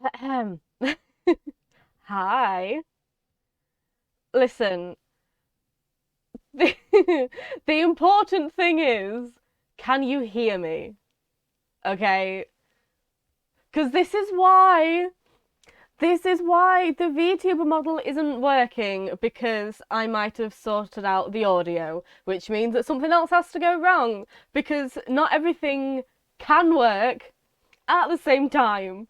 Ahem. Hi. Listen, the, the important thing is, can you hear me? Okay? Because this is why the VTuber model isn't working because I might have sorted out the audio, which means that something else has to go wrong because not everything can work at the same time.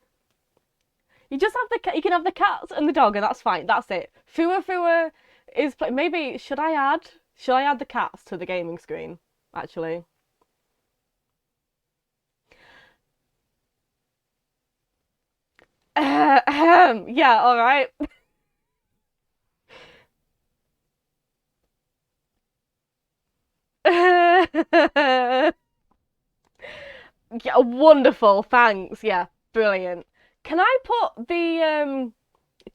You just have you can have the cat and the dog, and that's fine. That's it. Fua Fua is maybe should I add the cats to the gaming screen? Actually, yeah, all right. Yeah, wonderful. Thanks. Yeah, brilliant. Can I put the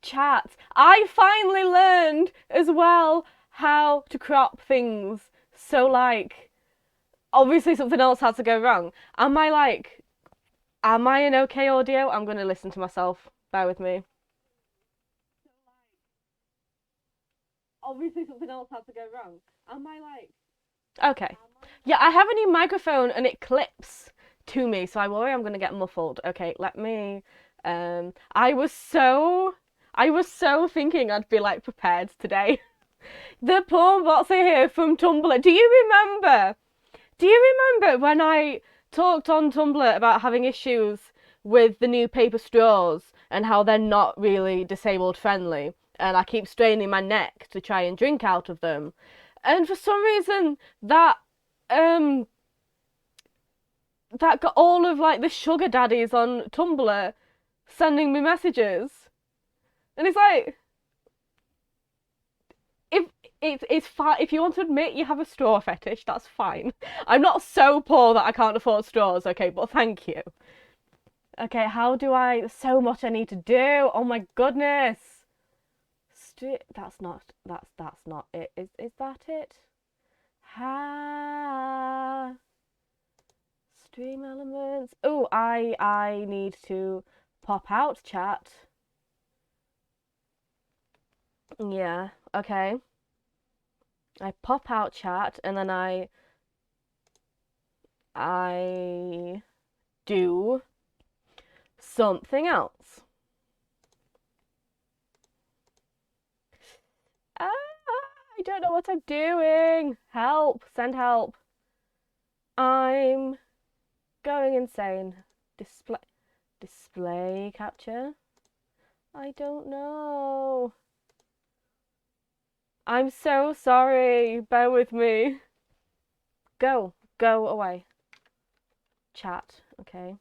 chat? I finally learned as well how to crop things. So like, obviously something else had to go wrong. Am I in okay audio? I'm going to listen to myself. Bear with me. Obviously, something else had to go wrong. Am I like. Okay. Yeah, I have a new microphone and it clips to me, so I worry I'm going to get muffled. Okay, let me. I was so. I was so thinking I'd be like prepared today. The porn bots are here from Tumblr. Do you remember when I talked on Tumblr about having issues with the new paper straws and how they're not really disabled friendly? And I keep straining my neck to try and drink out of them. And for some reason, um that got all of like the sugar daddies on Tumblr sending me messages. And it's like, if it's fine if you want to admit you have a straw fetish, that's fine. I'm not so poor that I can't afford straws, okay, but thank you. Okay, how do I? So much I need to do. Oh my goodness. That's not it. Is that it? Ha. Stream elements. Oh, I need to pop out chat. Yeah. Okay. I pop out chat and then I do something else. Ah, I don't know what I'm doing. Help! Send help. I'm going insane. Display display capture? I don't know. I'm so sorry. Bear with me. Go away. Chat, okay.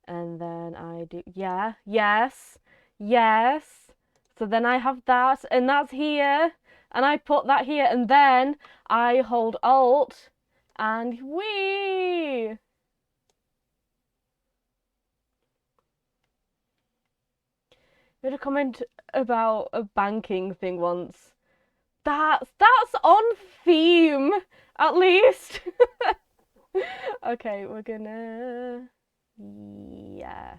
And then I do, yeah, yes, yes. So then I have that, and that's here, and I put that here, and then I hold Alt, and wee. We had a comment about a banking thing once. That's on theme, at least. Okay, we're gonna. Yeah.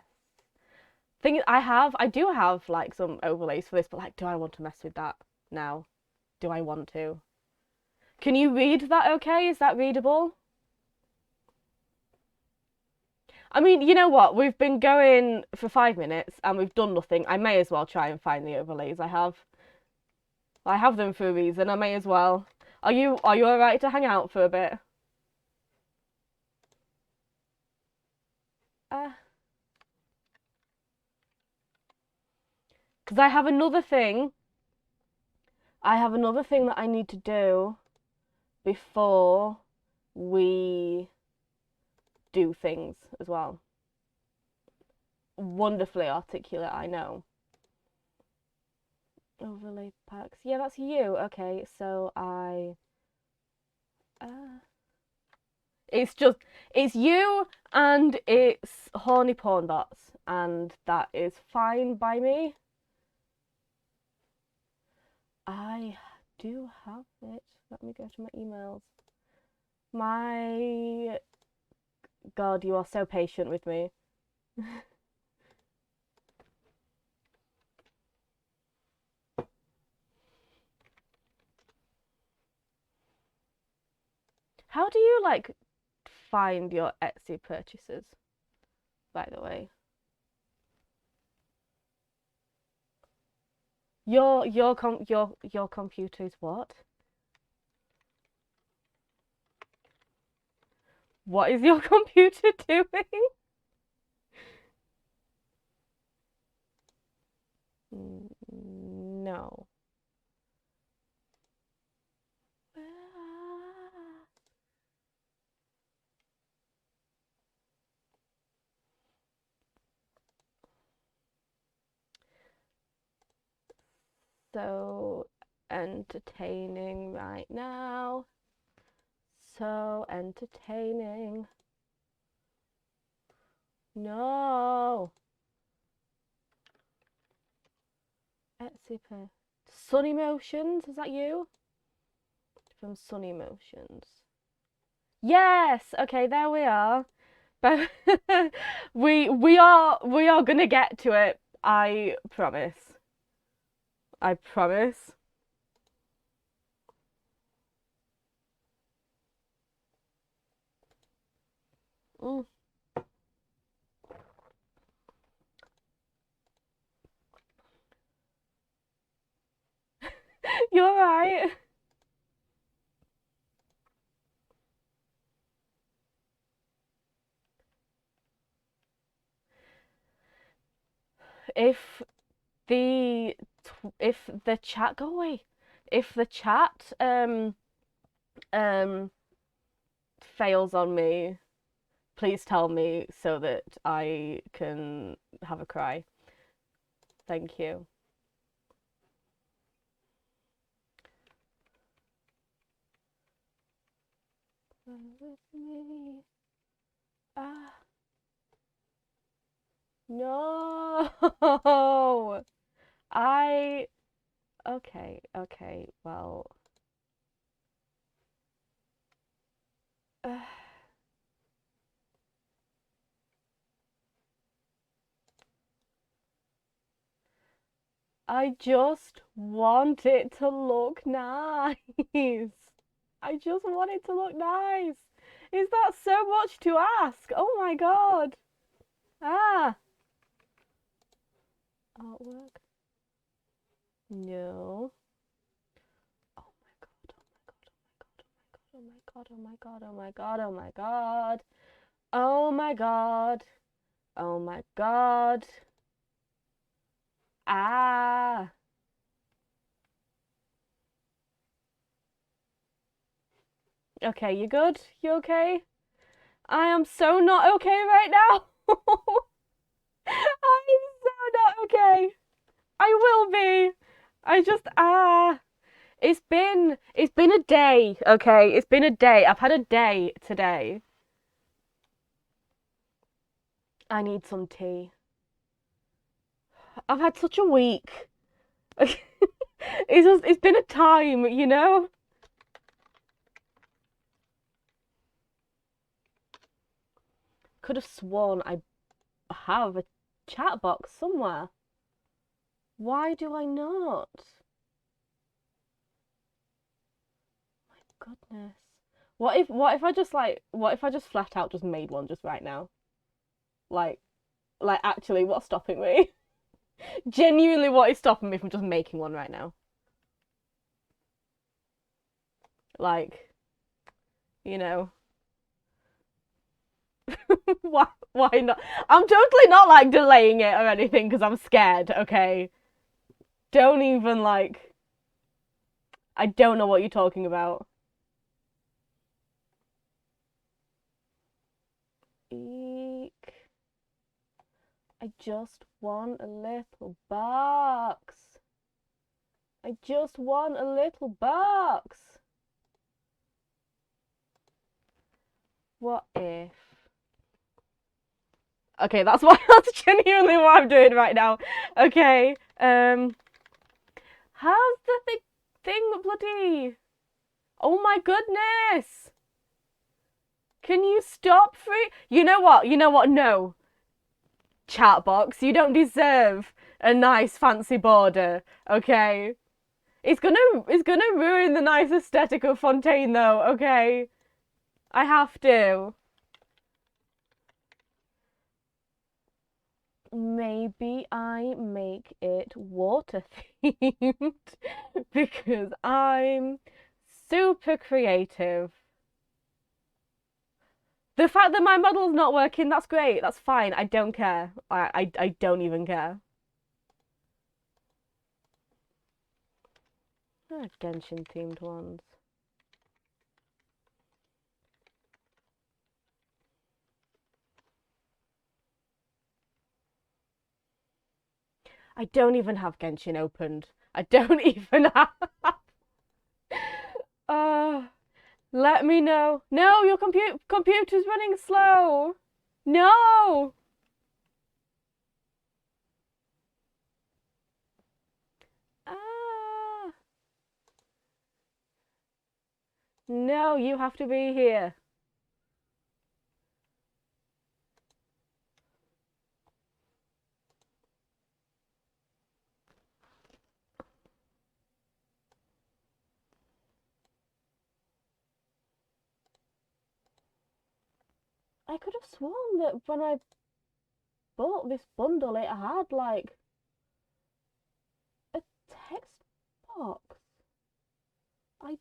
I do have like some overlays for this, but like, do I want to mess with that now? Do I want to? Can you read that okay? Is that readable? I mean, you know what? We've been going for 5 minutes and we've done nothing. I may as well try and find the overlays I have. I have them for a reason. I may as well. Are you alright to hang out for a bit? Uh, because I have another thing. I have another thing that I need to do before we do things as well. Wonderfully articulate, I know. Overlay packs. Yeah, that's you. Okay, so Uh, it's just. It's you and it's horny porn bots, and that is fine by me. I do have it. Let me go to my emails. My God, you are so patient with me. How do you like find your Etsy purchases, by the way? Your computer is what? What is your computer doing? No. So entertaining right now. So entertaining. No. Etsy pay. Sunny Motions, is that you? From Sunny Motions. Yes. Okay, there we are. But we are gonna get to it. I promise. I promise. Mm. You're right. If the chat go away, if the chat um fails on me, please tell me so that I can have a cry. Thank you. With me. Ah. No. Okay, well. I just want it to look nice. I just want it to look nice. Is that so much to ask? Oh my god. Ah. Artwork. No. Oh my god, oh my god, oh my god, oh my god, oh my god, oh my god, oh my god, oh my god. Ah. Okay, you good? You okay? I am so not okay right now. I'm so not okay. I will be. I just it's been a day, okay? It's been a day. I've had a day today. I need some tea. I've had such a week. It's been a time, you know? Could have sworn I have a chat box somewhere. Why do I not? My goodness. What if I just flat out just made one just right now? Like actually what's stopping me? Genuinely what is stopping me from just making one right now? Like, you know. Why not? I'm totally not like delaying it or anything because I'm scared, okay? Don't even like I don't know what you're talking about. Eek. I just want a little box. I just want a little box. What if? Okay, that's genuinely what I'm doing right now. Okay, how's the thing bloody? Oh my goodness! Can you stop free? You know what? No. Chat box, you don't deserve a nice fancy border, okay? It's gonna ruin the nice aesthetic of Fontaine though, okay? I have to. Maybe I make it water themed because I'm super creative. The fact that my model's not working, that's great. That's fine. I don't care. I don't even care. Oh, Genshin themed ones. I don't even have Genshin opened. I don't even have. Uh, let me know. No, your computer's running slow. No. Ah. No, you have to be here. I could have sworn that when I bought this bundle, it had like a text box. I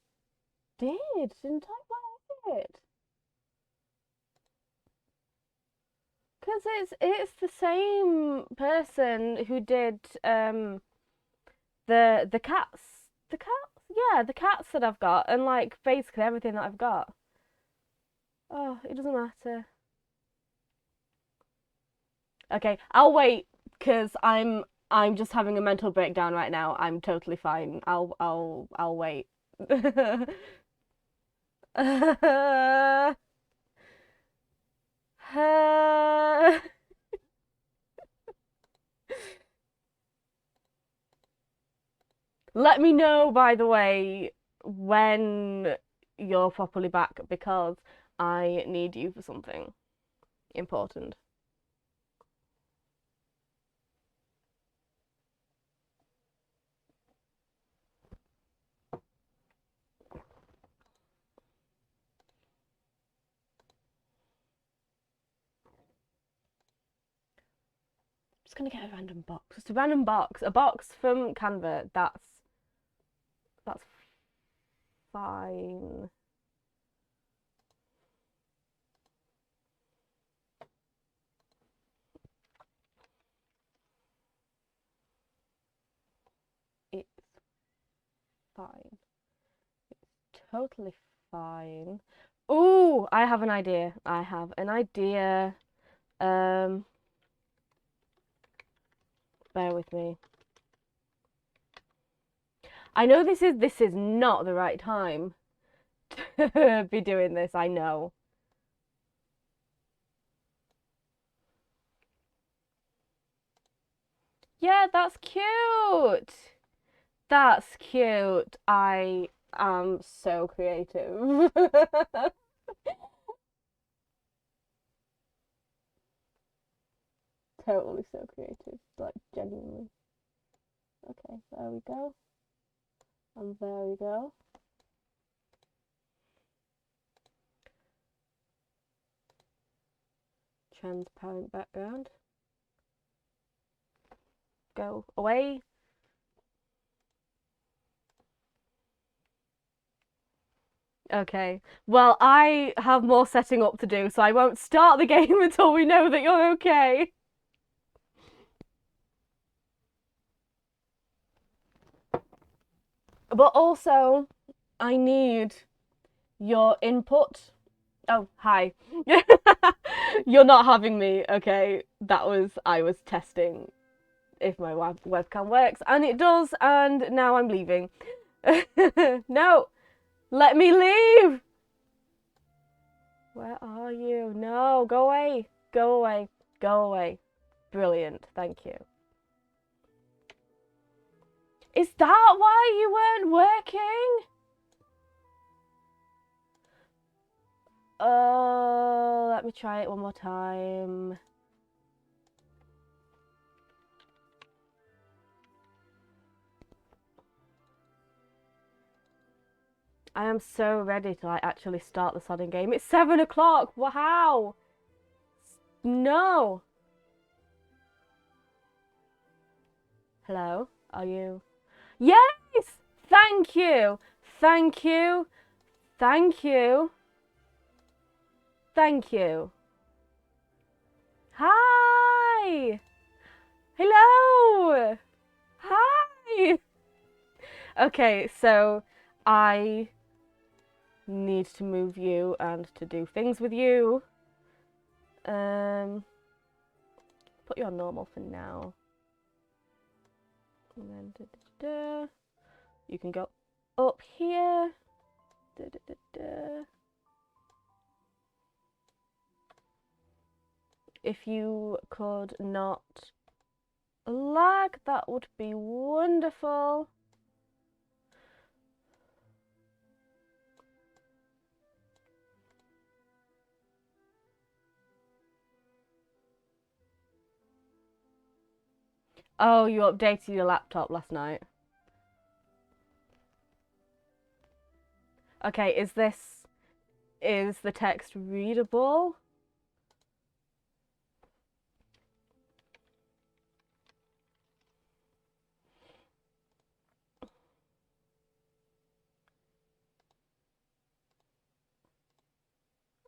did, didn't I buy it? Because it's the same person who did the cats. The cats? Yeah, the cats that I've got and like basically everything that I've got. Oh, it doesn't matter. Okay, I'll wait because I'm just having a mental breakdown right now. I'm totally fine. I'll wait. Let me know, by the way, when you're properly back because I need you for something important. Just gonna get a random box. Just a random box. A box from Canva. That's fine. It's fine. It's totally fine. Ooh, I have an idea. I have an idea. Um, bear with me. I know this is not the right time to be doing this. I know. Yeah, that's cute. That's cute. I am so creative. Totally so creative, like genuinely. Okay, there we go. And there we go. Transparent background. Go away. Okay. Well, I have more setting up to do, so I won't start the game until we know that you're okay. But also, I need your input. Oh, hi. You're not having me, okay? I was testing if my webcam works, and it does, and now I'm leaving. No, let me leave. Where are you? No, go away. Go away. Go away. Brilliant. Thank you. Is that why you weren't working? Let me try it one more time. I am so ready to like actually start the sodding game. It's 7 o'clock. Wow. No. Hello? Are you? Yes! Thank you! Thank you! Thank you! Thank you! Hi! Hello! Hi! Okay, so I need to move you and to do things with you. Put you on normal for now. And then you can go up here. If you could not lag, that would be wonderful. Oh, you updated your laptop last night. Okay, is the text readable?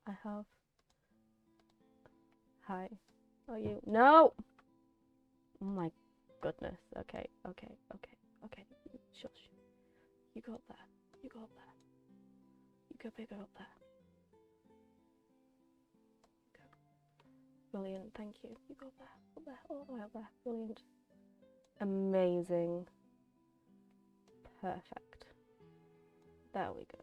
I have. Hi. Are you? No! Oh my goodness. Okay. Shush. You go up there. You go up there. You go bigger up there. Go. Brilliant. Thank you. You go up there. Up there. All the way up there. Brilliant. Amazing. Perfect. There we go.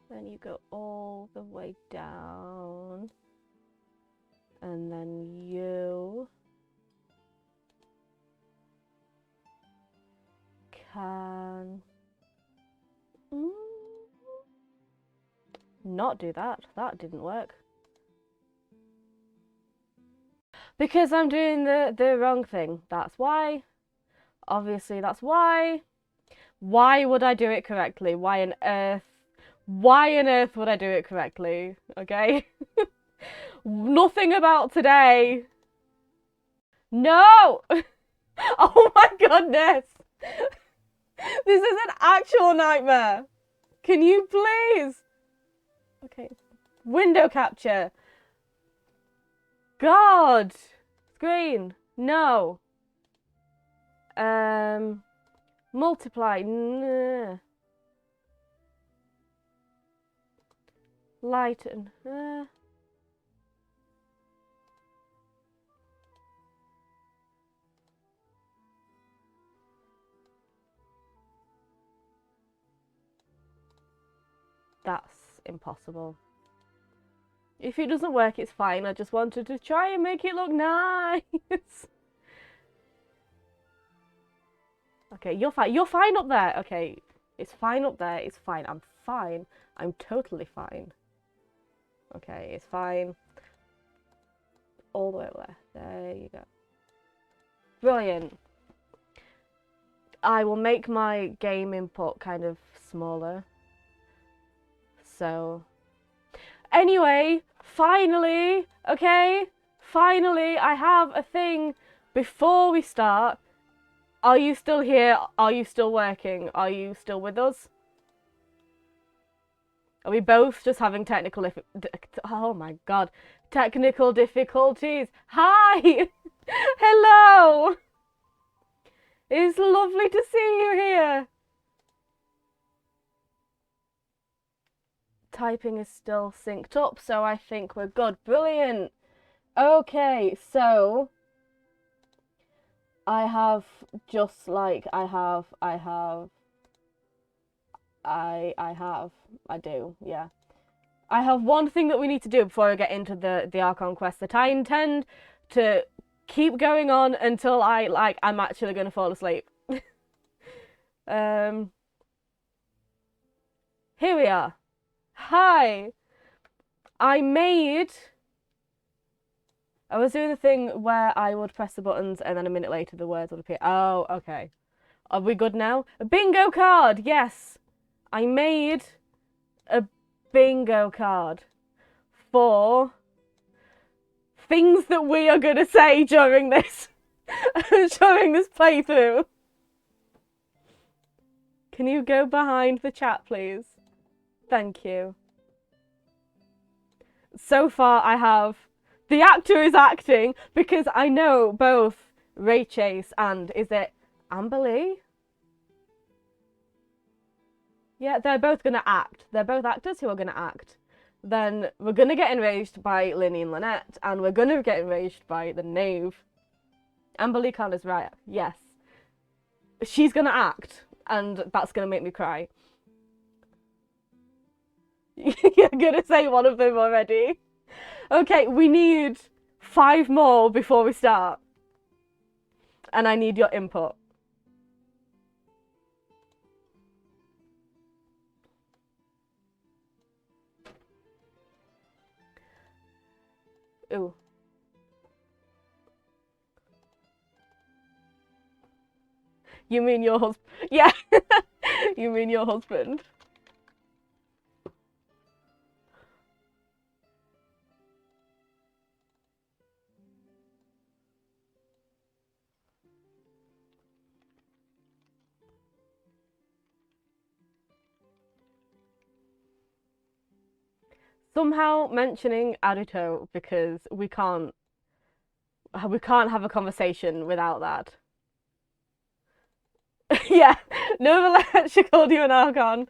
Then you go all the way down. And then you can not do that. That didn't work. Because I'm doing the wrong thing. That's why. Obviously, that's why. Why would I do it correctly? Why on earth would I do it correctly? Okay? Nothing about today. No! Oh my goodness! This is an actual nightmare. Can you please? Okay. Window capture. God. Screen. No. Multiply. Nah. Lighten. That's impossible. If it doesn't work, it's fine. I just wanted to try and make it look nice. Okay, you're fine. You're fine up there. Okay, it's fine up there. It's fine. I'm fine. I'm totally fine. Okay, it's fine. All the way up there. There you go. Brilliant. I will make my game input kind of smaller. So, anyway, finally, okay? Finally, I have a thing before we start. Are you still here? Are you still working? Are you still with us? Are we both just having technical oh my god. Technical difficulties. Hi! Hello! It's lovely to see you here. Typing is still synced up, so I think we're good. Brilliant. Okay, so I have just like I do, yeah. I have one thing that we need to do before I get into the Archon Quest that I intend to keep going on until I'm actually gonna fall asleep. Here we are. Hi. I was doing the thing where I would press the buttons and then a minute later the words would appear. Oh, okay. Are we good now? A bingo card, yes. I made a bingo card for things that we are going to say during this playthrough. Can you go behind the chat, please? Thank you. So far, I have the actor is acting because I know both Ray Chase and is it Amber Lee? Yeah, they're both going to act. They're both actors who are going to act. Then we're going to get enraged by Linny and Lynette, and we're going to get enraged by the knave. Amber Lee Khan is right. Yes. She's going to act, and that's going to make me cry. You're going to say one of them already. Okay, we need 5 more before we start. And I need your input. Ooh. You mean your husband? Yeah. You mean your husband? Somehow mentioning Aruto because we can't have a conversation without that. Yeah, Nova she called you an Archon.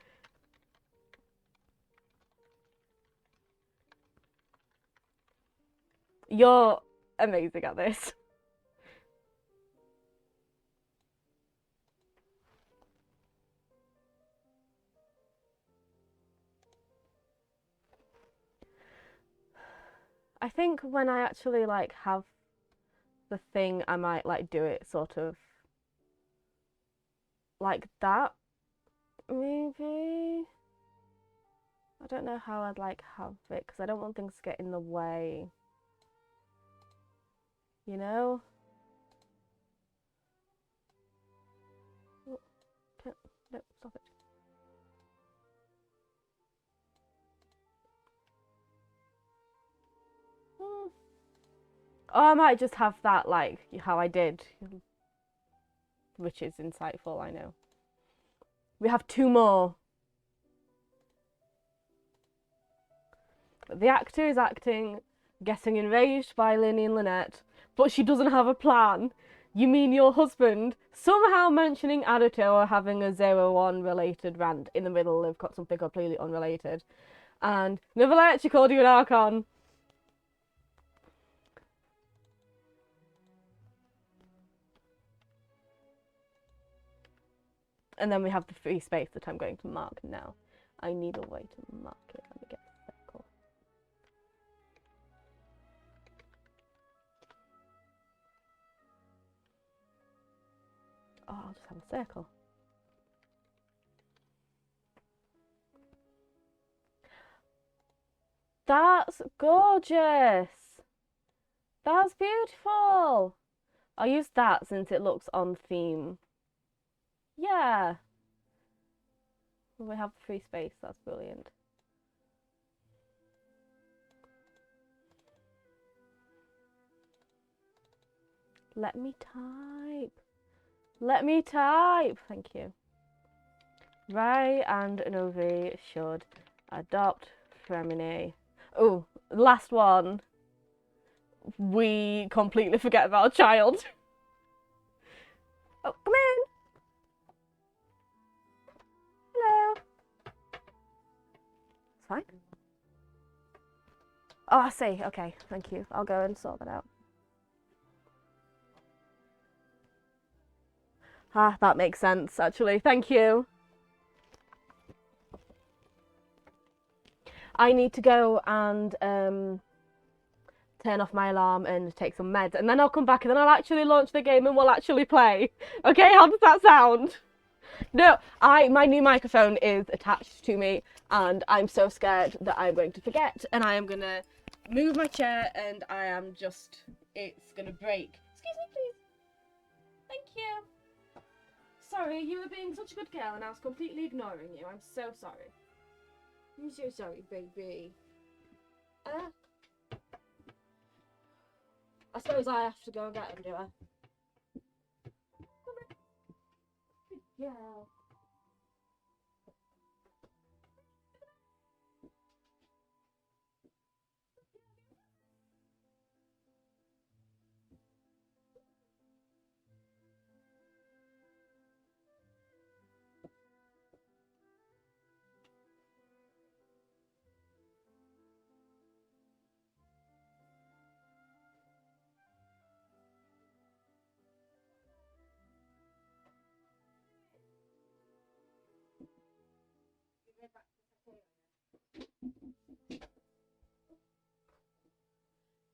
You're amazing at this. I think when I actually like have the thing, I might like do it sort of like that. Maybe. I don't know how I'd like have it because I don't want things to get in the way. You know? No, stop it. Oh, I might just have that like how I did, which is insightful, I know. We have 2 more. The actor is acting, getting enraged by Linny and Lynette, but she doesn't have a plan. You mean your husband somehow mentioning Aruto or having a 01 related rant in the middle of something completely unrelated. And Neverlet, she called you an Archon. And then we have the free space that I'm going to mark now. I need a way to mark it. Let me get a circle. Oh, I'll just have a circle. That's gorgeous. That's beautiful. I'll use that since it looks on theme. Yeah. We have free space. That's brilliant. Let me type. Let me type. Thank you. Rai and Novi should adopt Femine. Oh, last one. We completely forget about a child. Oh, come in. Hello. It's fine. Oh, I see. Okay, thank you. I'll go and sort that out. Ah, that makes sense, actually. Thank you. I need to go and turn off my alarm and take some meds, and then I'll come back and then I'll actually launch the game and we'll actually play. Okay, how does that sound? No, my new microphone is attached to me and I'm so scared that I'm going to forget and I am gonna move my chair and it's gonna break. Excuse me, please. Thank you. sorry. You were being such a good girl and I was completely ignoring you. I'm so sorry. I'm so sorry, baby. I suppose I have to go and get them, do I? Come on. Good girl.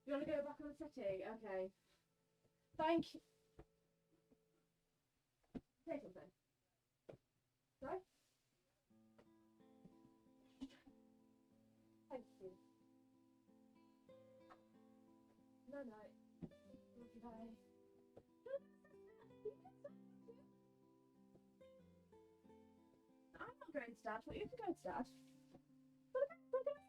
You want to go back on the settee? Okay. Thank you. Say something. Sorry? Thank you. No, no. Bye. I'm not going to Dad, but you can go to Dad. Do something. Come on.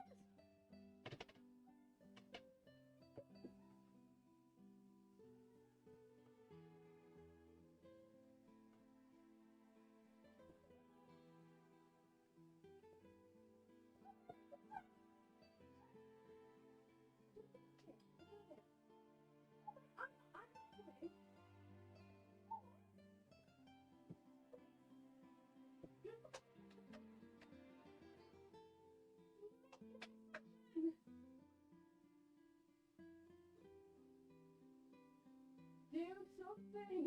Get that.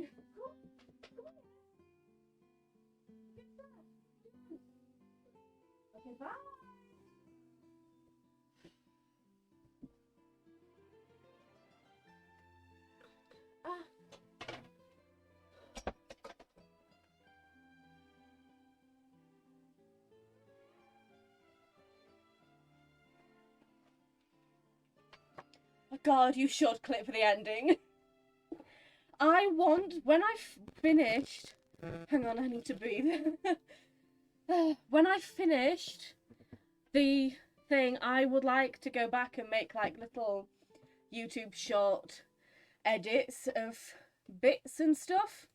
Okay, bye. Oh God, you should clip for the ending. I want, when I've finished, hang on, I need to breathe. When I've finished the thing, I would like to go back and make like little YouTube short edits of bits and stuff.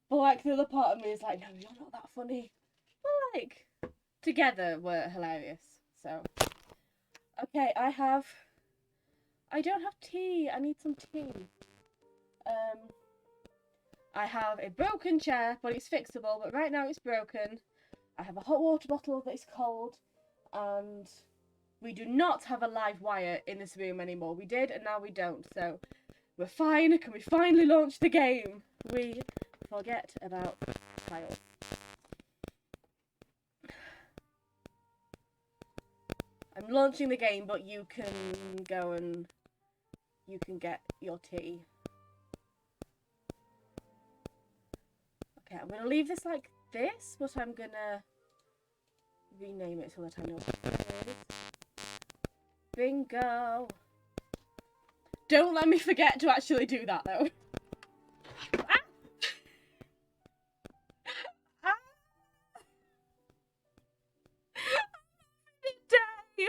But like the other part of me is like, no, you're not that funny. But like, together we're hilarious. So, okay, I don't have tea. I need some tea. I have a broken chair, but it's fixable. But right now it's broken. I have a hot water bottle that is cold, and we do not have a live wire in this room anymore. We did, and now we don't. So we're fine. Can we finally launch the game? We forget about Kyle. I'm launching the game, but you can go and you can get your tea. Okay, I'm going to leave this like this, but I'm going to rename it so that I know what it is. Bingo! Don't let me forget to actually do that, though. Ah! Ah! Day.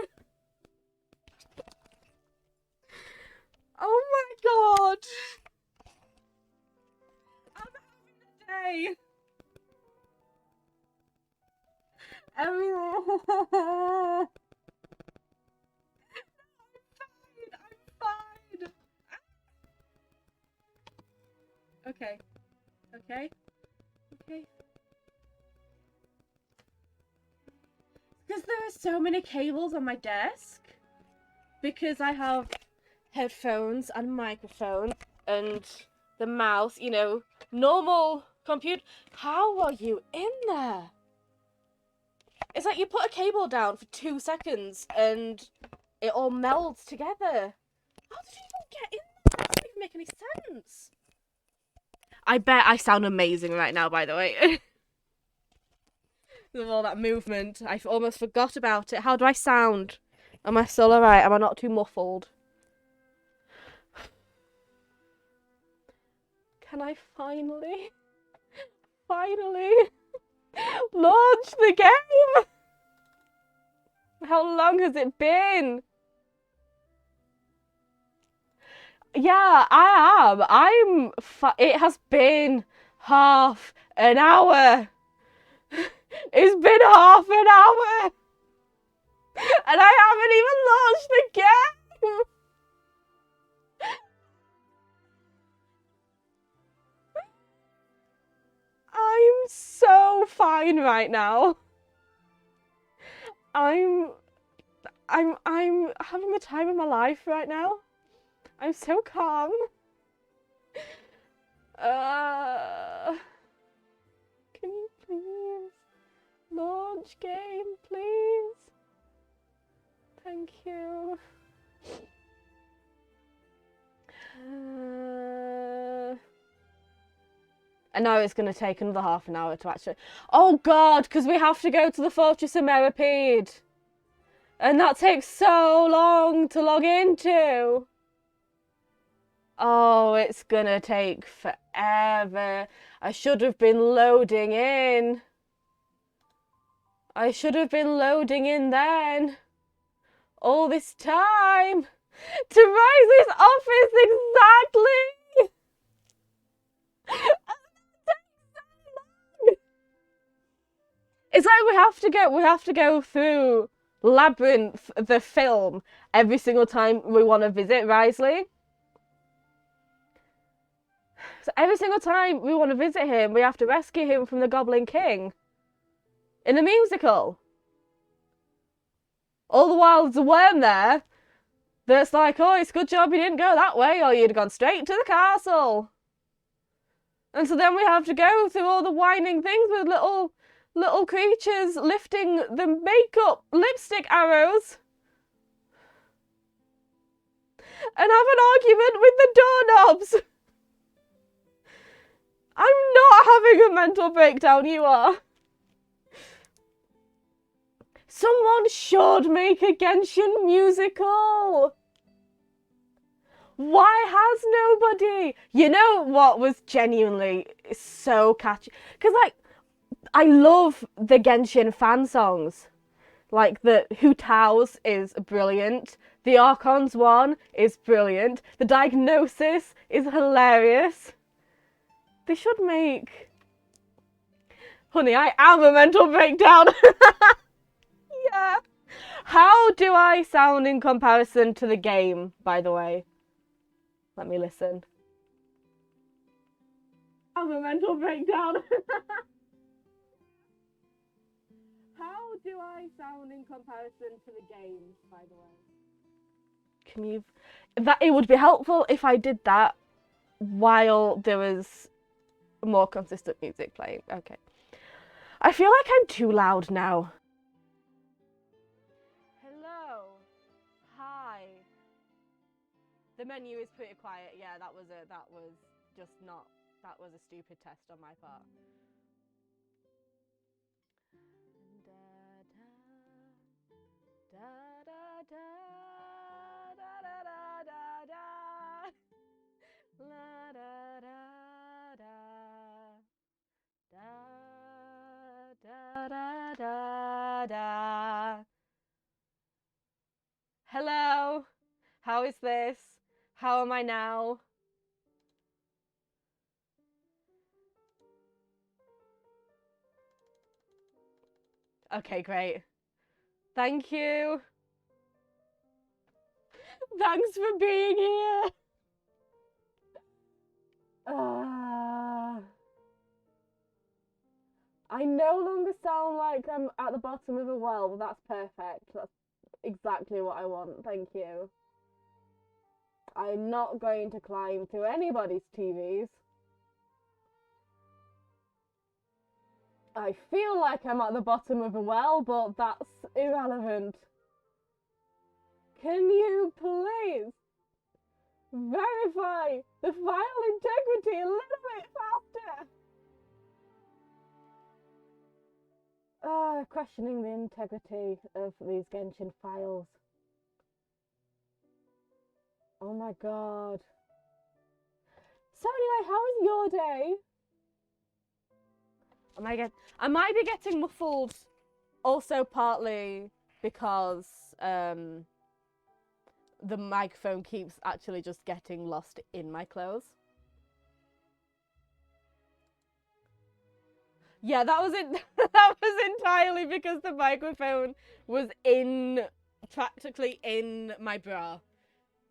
Oh my God! I'm having a day! I'm fine! Okay. Okay. Okay. Because there are so many cables on my desk. Because I have headphones and microphone and the mouse, you know, normal computer. How are you in there? It's like you put a cable down for 2 seconds and it all melds together. How did you even get in there? That doesn't even make any sense. I bet I sound amazing right now, by the way. With all that movement. I almost forgot about it. How do I sound? Am I still alright? Am I not too muffled? Can I finally? finally launch the game. How long has it been? Yeah, I am. It has been half an hour. It's been half an hour. And I haven't even launched the game. I'm so fine right now. I'm having the time of my life right now. I'm so calm. Can you please launch game, please? Thank you. I know it's going to take another half an hour to actually... Oh God, because we have to go to the Fortress of Meripede. And that takes so long to log into. Oh, it's going to take forever. I should have been loading in. I should have been loading in then. All this time. To Riley's office, exactly. It's like we have to go through Labyrinth, the film, every single time we want to visit Risley. So every single time we want to visit him, we have to rescue him from the Goblin King. In the musical. All the while there's a worm there that's like, oh, it's a good job you didn't go that way or you'd have gone straight to the castle. And so then we have to go through all the winding things with little creatures lifting the makeup lipstick arrows and have an argument with the doorknobs. I'm not having a mental breakdown, you are. Someone should make a Genshin musical. Why has nobody? You know what was genuinely so catchy? Because, like, I love the Genshin fan songs. Like, the Hu Tao's is brilliant. The Archon's one is brilliant. The Diagnosis is hilarious. They should make... Honey, I am a mental breakdown. Yeah. How do I sound in comparison to the game, by the way? Let me listen. I'm a mental breakdown. How do I sound in comparison to the game, by the way? Can you... It would be helpful if I did that while there was more consistent music playing. Okay. I feel like I'm too loud now. Hello. Hi. The menu is pretty quiet. Yeah, that was a stupid test on my part. Hello. How is this? How am I now? Okay, great. Thank you. Thanks for being here. I no longer sound like I'm at the bottom of a well, but that's perfect. That's exactly what I want. Thank you. I'm not going to climb through anybody's TVs. I feel like I'm at the bottom of a well, but that's irrelevant. Can you please verify the file integrity a little bit faster? Questioning the integrity of these Genshin files. Oh my god. So anyway, how was your day? I might be getting muffled also partly because the microphone keeps actually just getting lost in my clothes. Yeah, that was it. That was entirely because the microphone was practically in my bra.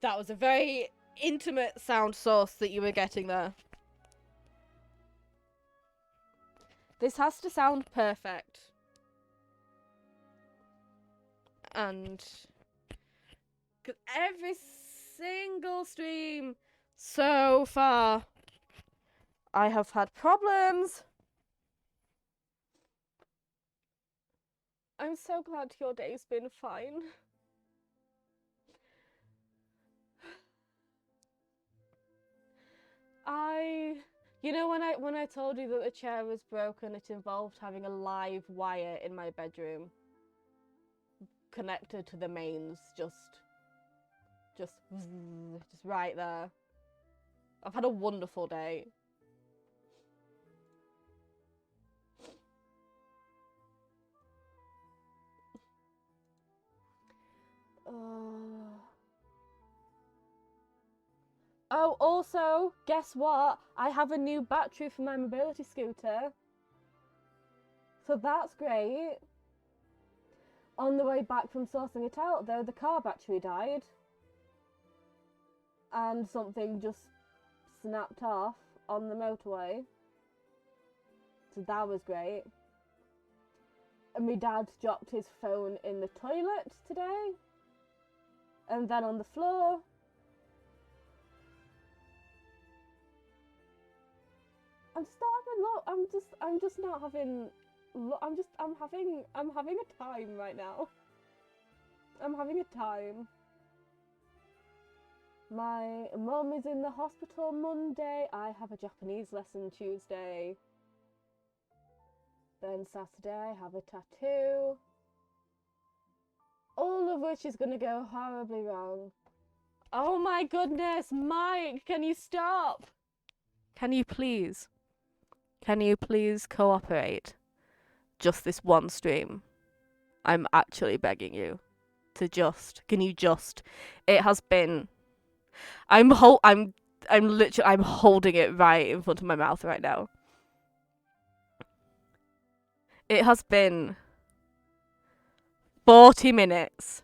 That was a very intimate sound source that you were getting there. This has to sound perfect. And because every single stream so far, I have had problems. I'm so glad your day's been fine. You know, when I told you that the chair was broken, it involved having a live wire in my bedroom connected to the mains, just right there. I've had a wonderful day. Oh, also, guess what? I have a new battery for my mobility scooter. So that's great. On the way back from sorting it out, though, the car battery died. And something just snapped off on the motorway. So that was great. And my dad dropped his phone in the toilet today. And then on the floor. I'm having a time right now. I'm having a time. My mum is in the hospital Monday. I have a Japanese lesson Tuesday. Then Saturday I have a tattoo. All of which is gonna go horribly wrong. Oh my goodness, Mike, can you stop? Can you please cooperate? Just this one stream. I'm actually begging you to it has been, I'm holding it right in front of my mouth right now. It has been 40 minutes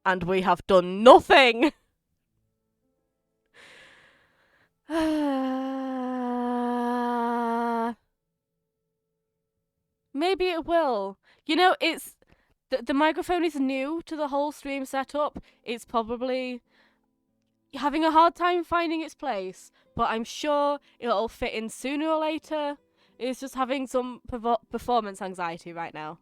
and we have done nothing. Maybe it will. You know, the microphone is new to the whole stream setup. It's probably having a hard time finding its place, but I'm sure it'll fit in sooner or later. It's just having some performance anxiety right now.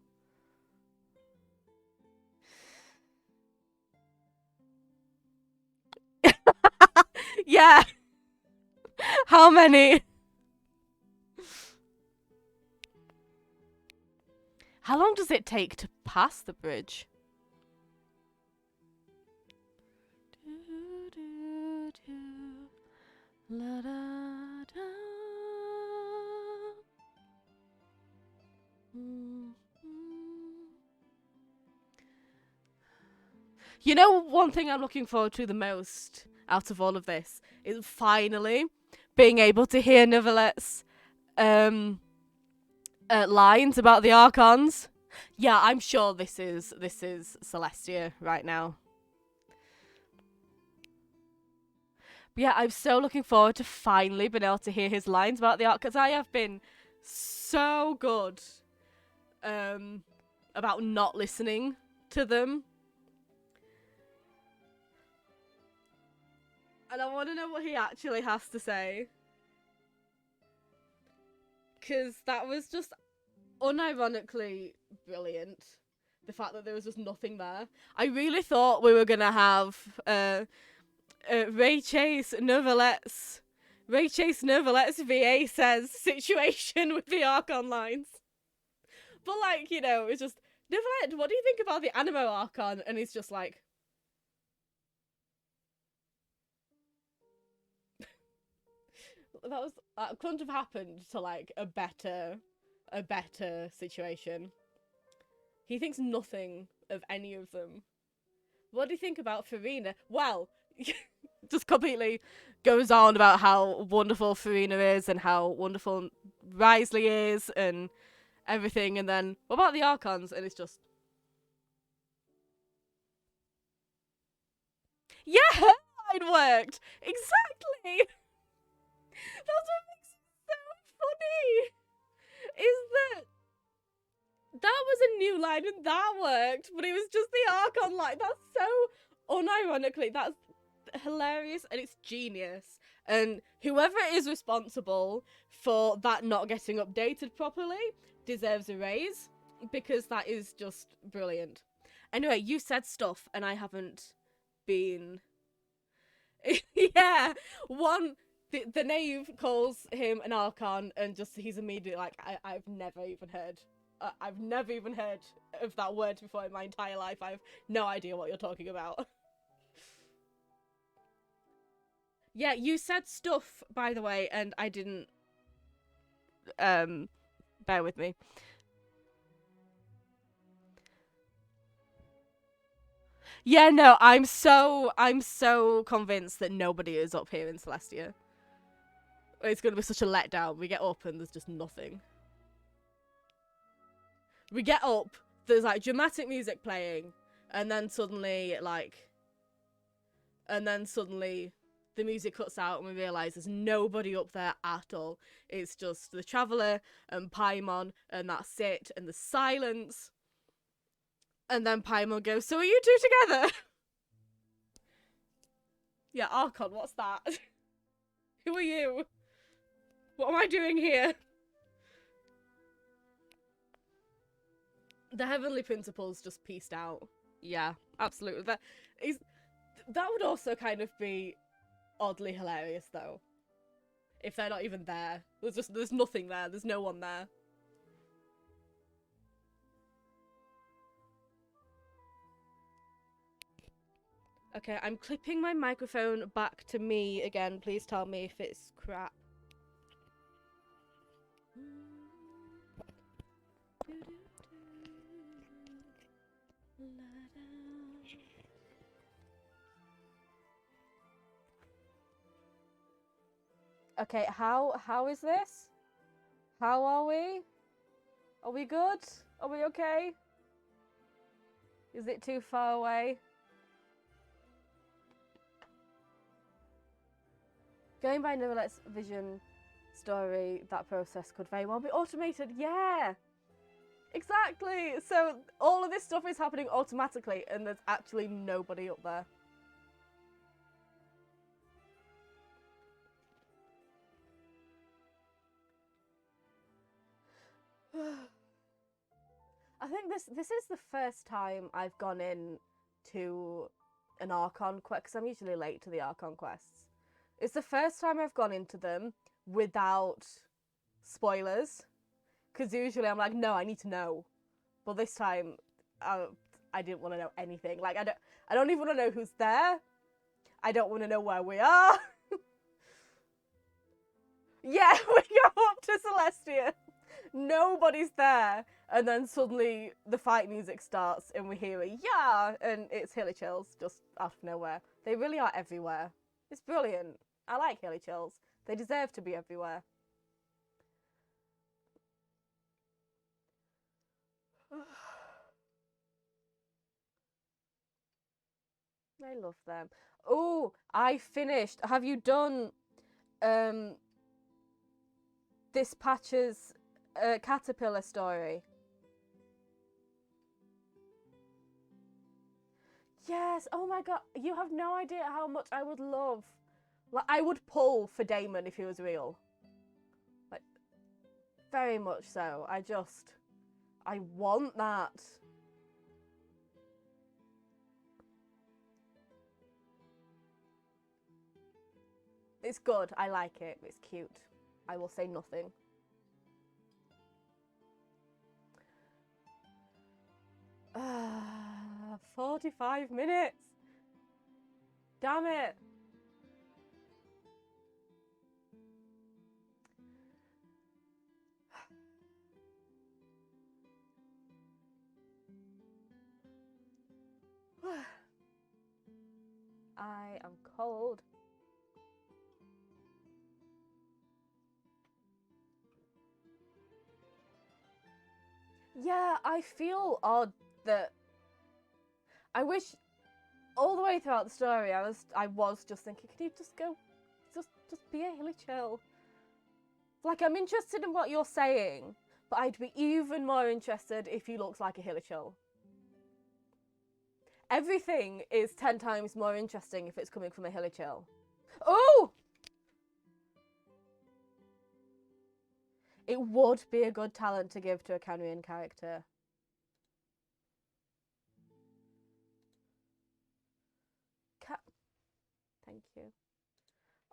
Yeah. How many? How long does it take to pass the bridge? You know, one thing I'm looking forward to the most out of all of this is finally being able to hear Neverlet's lines about the Archons. Yeah, I'm sure this is Celestia right now. But yeah, I'm so looking forward to finally being able to hear his lines about the Archons. I have been so good about not listening to them. And I want to know what he actually has to say. Because that was just unironically brilliant. The fact that there was just nothing there. I really thought we were going to have Ray Chase Nervalet's VA says situation with the Archon lines. But like, you know, it's just, Nervalet, what do you think about the Animo Archon? And he's just like, couldn't have happened to like a better situation. He thinks nothing of any of them. What do you think about Farina? Well, just completely goes on about how wonderful Farina is and how wonderful Risley is and everything, and then what about the Archons? And it's just, yeah, it worked exactly. That's what makes it so funny. Is that was a new line and that worked, but it was just the Archon line. That's so unironically, that's hilarious and it's genius. And whoever is responsible for that not getting updated properly deserves a raise, because that is just brilliant. Anyway, you said stuff and I haven't been... Yeah, the knave calls him an Archon and just he's immediately like, I've never even heard of that word before in my entire life. I have no idea what you're talking about. Yeah, you said stuff, by the way, and I didn't bear with me. Yeah, no, I'm so convinced that nobody is up here in Celestia. It's gonna be such a letdown. We get up and there's just nothing. We get up, there's like dramatic music playing, and then suddenly the music cuts out and we realise there's nobody up there at all. It's just the Traveller and Paimon, and that's it, and the silence. And then Paimon goes, so are you two together? Yeah, Archon, what's that? Who are you? What am I doing here? The Heavenly Principles just pieced out. Yeah, absolutely. That would also kind of be oddly hilarious, though. If they're not even there. There's nothing there. There's no one there. Okay, I'm clipping my microphone back to me again. Please tell me if it's crap. Okay, how is this? How are we? Are we good? Are we okay? Is it too far away? Going by Novelette's vision story, that process could very well be automated. Yeah! Exactly! So all of this stuff is happening automatically and there's actually nobody up there. I think this is the first time I've gone in to an Archon Quest, because I'm usually late to the Archon Quests. It's the first time I've gone into them without spoilers, because usually I'm like, no, I need to know. But this time, I didn't want to know anything. Like, I don't even want to know who's there. I don't want to know where we are. Yeah, we go up to Celestia. Nobody's there. And then suddenly the fight music starts and we hear a yeah, and it's Hilly Chills just out of nowhere. They really are everywhere. It's brilliant. I like Hilly Chills. They deserve to be everywhere. I love them. Oh, I finished. Have you done this Patch's caterpillar story? Yes. Oh my god. You have no idea how much I would love. Like, I would pull for Damon if he was real. Like, very much so. I want that. It's good. I like it. It's cute. I will say nothing. Ah, 45 minutes. Damn it. I am cold. Yeah, I feel odd that I wish all the way throughout the story I was just thinking, can you just go, just be a hilly chill? Like, I'm interested in what you're saying, but I'd be even more interested if you looked like a hilly chill. Everything is 10 times more interesting if it's coming from a hilly chill. Oh! It would be a good talent to give to a Canrian character. Thank you.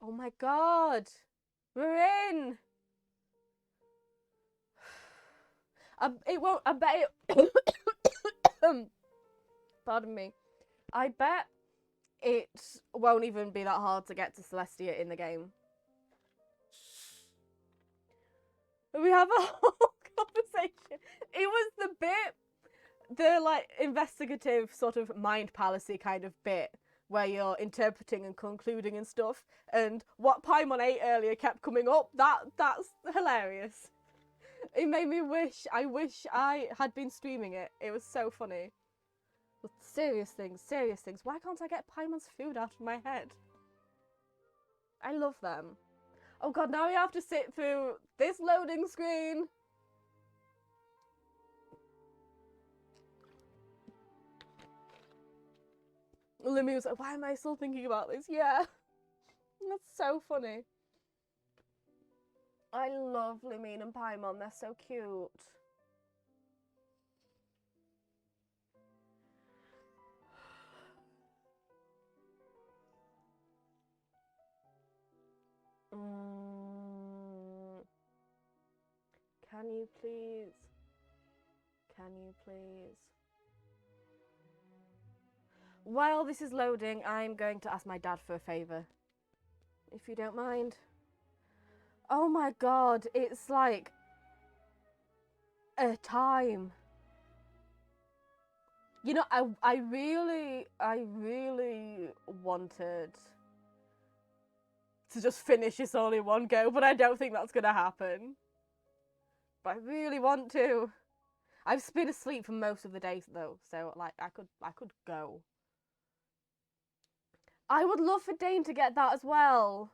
Oh my god! We're in! It won't, I bet it... Pardon me. I bet it won't even be that hard to get to Celestia in the game. We have a whole conversation. It was the bit, the like investigative sort of mind palace-y kind of bit where you're interpreting and concluding and stuff. And what Paimon ate earlier kept coming up. That's hilarious. It made me wish I had been streaming it. It was so funny. But serious things. Why can't I get Paimon's food out of my head? I love them. Oh god, now we have to sit through this loading screen. Limmy was like, why am I still thinking about this? Yeah. That's so funny. I love Lumine and Paimon. They're so cute. Can you please? Can you please? While this is loading, I'm going to ask my dad for a favour. If you don't mind. Oh my god, it's like a time. You know, I really wanted to just finish this all in one go, but I don't think that's gonna happen. But I really want to. I've been asleep for most of the day though, so like I could go. I would love for Dane to get that as well.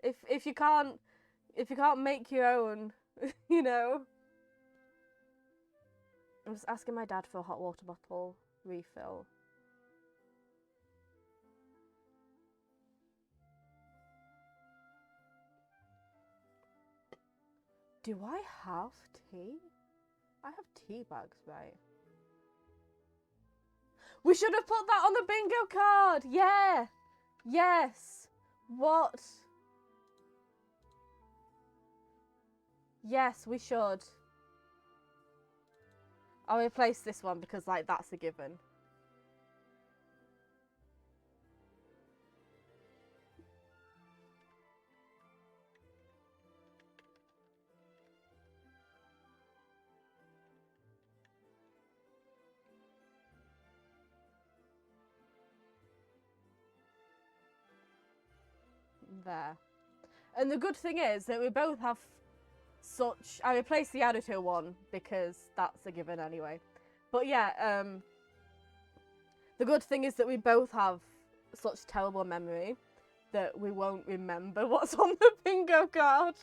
If you can't make your own, you know. I'm just asking my dad for a hot water bottle refill. Do I have tea? I have tea bags, right? We should have put that on the bingo card! Yeah! Yes! What? Yes, we should. I'll replace this one because, like, that's a given. There. And the good thing is that we both have such... I replaced the Adito one because that's a given anyway. But yeah, the good thing is that we both have such terrible memory that we won't remember what's on the bingo card.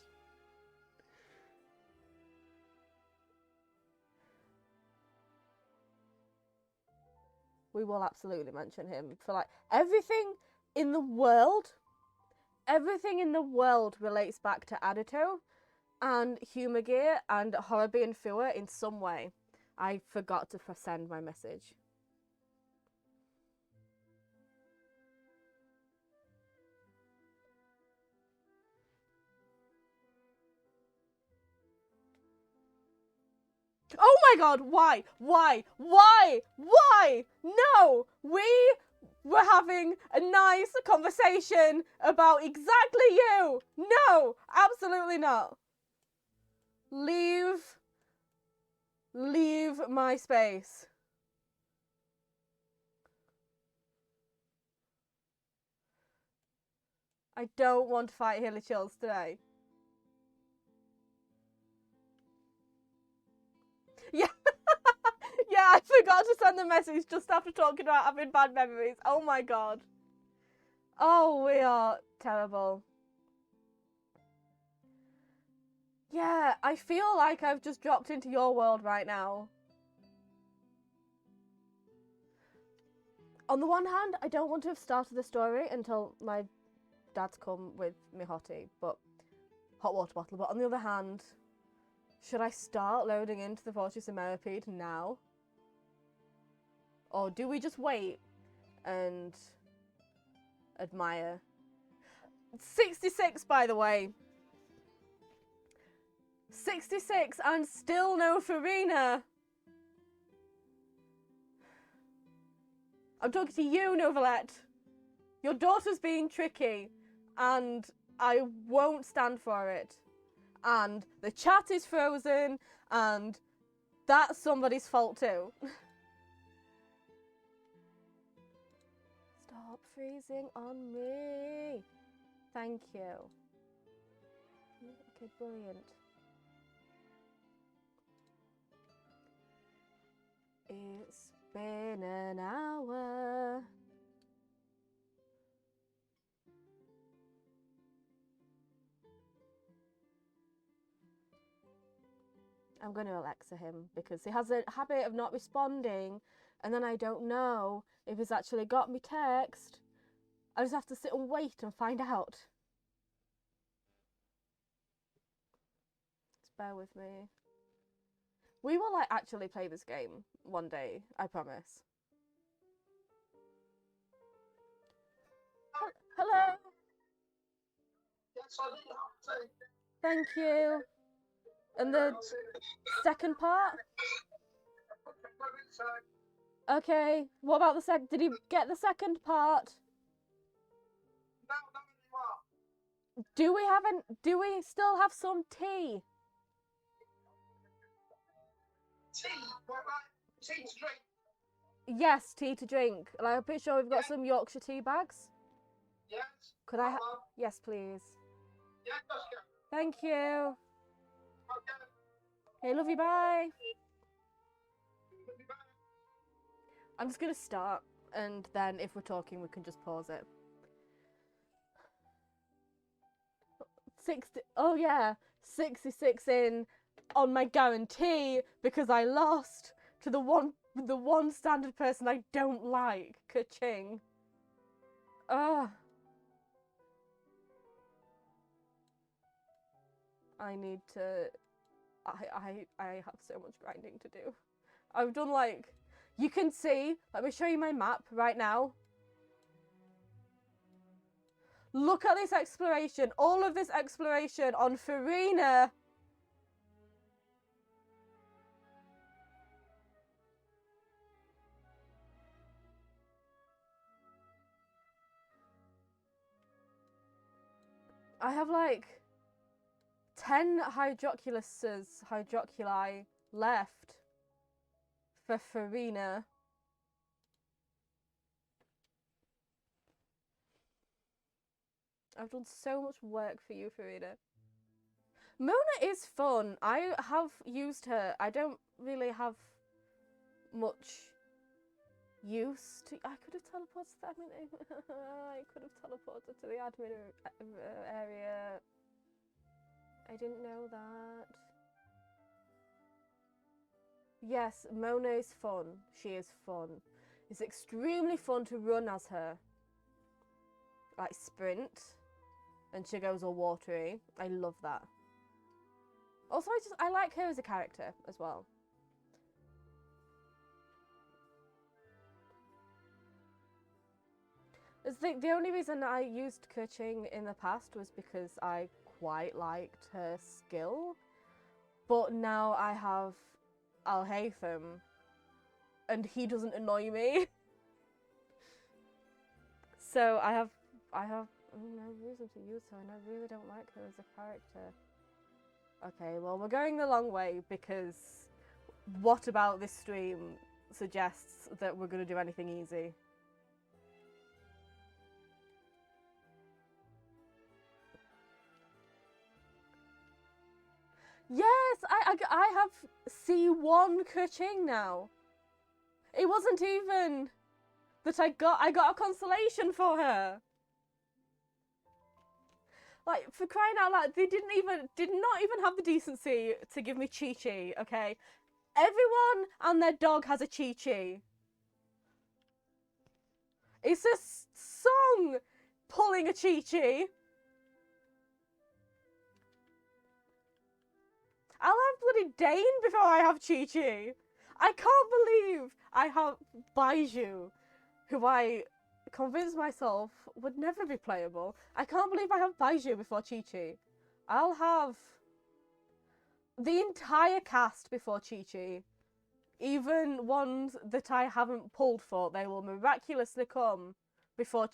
We will absolutely mention him for like everything in the world. Everything in the world relates back to Adito and Humagir and Horobi and Fua in some way. I forgot to send my message. Oh my god, why? No! We were having a nice conversation about exactly you! No! Absolutely not. Leave my space. I don't want to fight Hilly Chills today. Yeah. Yeah, I forgot to send the message just after talking about having bad memories. Oh my god. Oh, we are terrible. Yeah, I feel like I've just dropped into your world right now. On the one hand, I don't want to have started the story until my dad's come with me hot water bottle. But on the other hand, should I start loading into the Fortress of Meripede now? Or do we just wait and admire? 66, by the way. 66 and still no Farina. I'm talking to you, Novelette. Your daughter's being tricky and I won't stand for it. And the chat is frozen and that's somebody's fault too. Stop freezing on me. Thank you. Okay, brilliant. It's been an hour. I'm going to Alexa him because he has a habit of not responding and then I don't know if he's actually got me text. I just have to sit and wait and find out. Just bear with me. We will like actually play this game one day, I promise. Hello. Thank you. And the second part? Okay. What about the did he get the second part? Do we still have some tea? Tea? What, like, tea to drink? Yes, tea to drink. Like, I'm pretty sure we've got some Yorkshire tea bags. Yes. Could I have? Yes, please. Yes, let's go. Thank you. Okay. Okay, love you, bye. Love you, bye. I'm just going to start, and then if we're talking, we can just pause it. 60, oh yeah, 66 in on my guarantee because I lost to the one standard person I don't like, Ka-ching. Ugh. I need to, I have so much grinding to do. I've done like, you can see, let me show you my map right now. Look at this exploration, all of this exploration on Farina. I have like 10 hydroculi left for Farina. I've done so much work for you, Farina. Mona is fun. I have used her. I don't really have much use to. I could have teleported to the admin. I could have teleported to the admin area. I didn't know that. Yes, Mona is fun. She is fun. It's extremely fun to run as her. Like sprint. And she goes all watery. I love that. Also, I like her as a character as well. The only reason I used Keqing in the past was because I quite liked her skill. But now I have Al-Haytham, and he doesn't annoy me. So I have no reason to use her, and I really don't like her as a character. Okay, well, we're going the long way because what about this stream suggests that we're going to do anything easy? Yes, I have C1 Keqing now. It wasn't even that I got a constellation for her. Like, for crying out loud, they did not even have the decency to give me Chi-Chi, okay? Everyone and their dog has a Chi-Chi. It's a song pulling a Chi-Chi. I'll have bloody Dane before I have Chi-Chi. I can't believe I have Baiju, who I convinced myself would never be playable. I can't believe I have Baiju before Chi-Chi. I'll have the entire cast before Chi-Chi. Even ones that I haven't pulled for, they will miraculously come before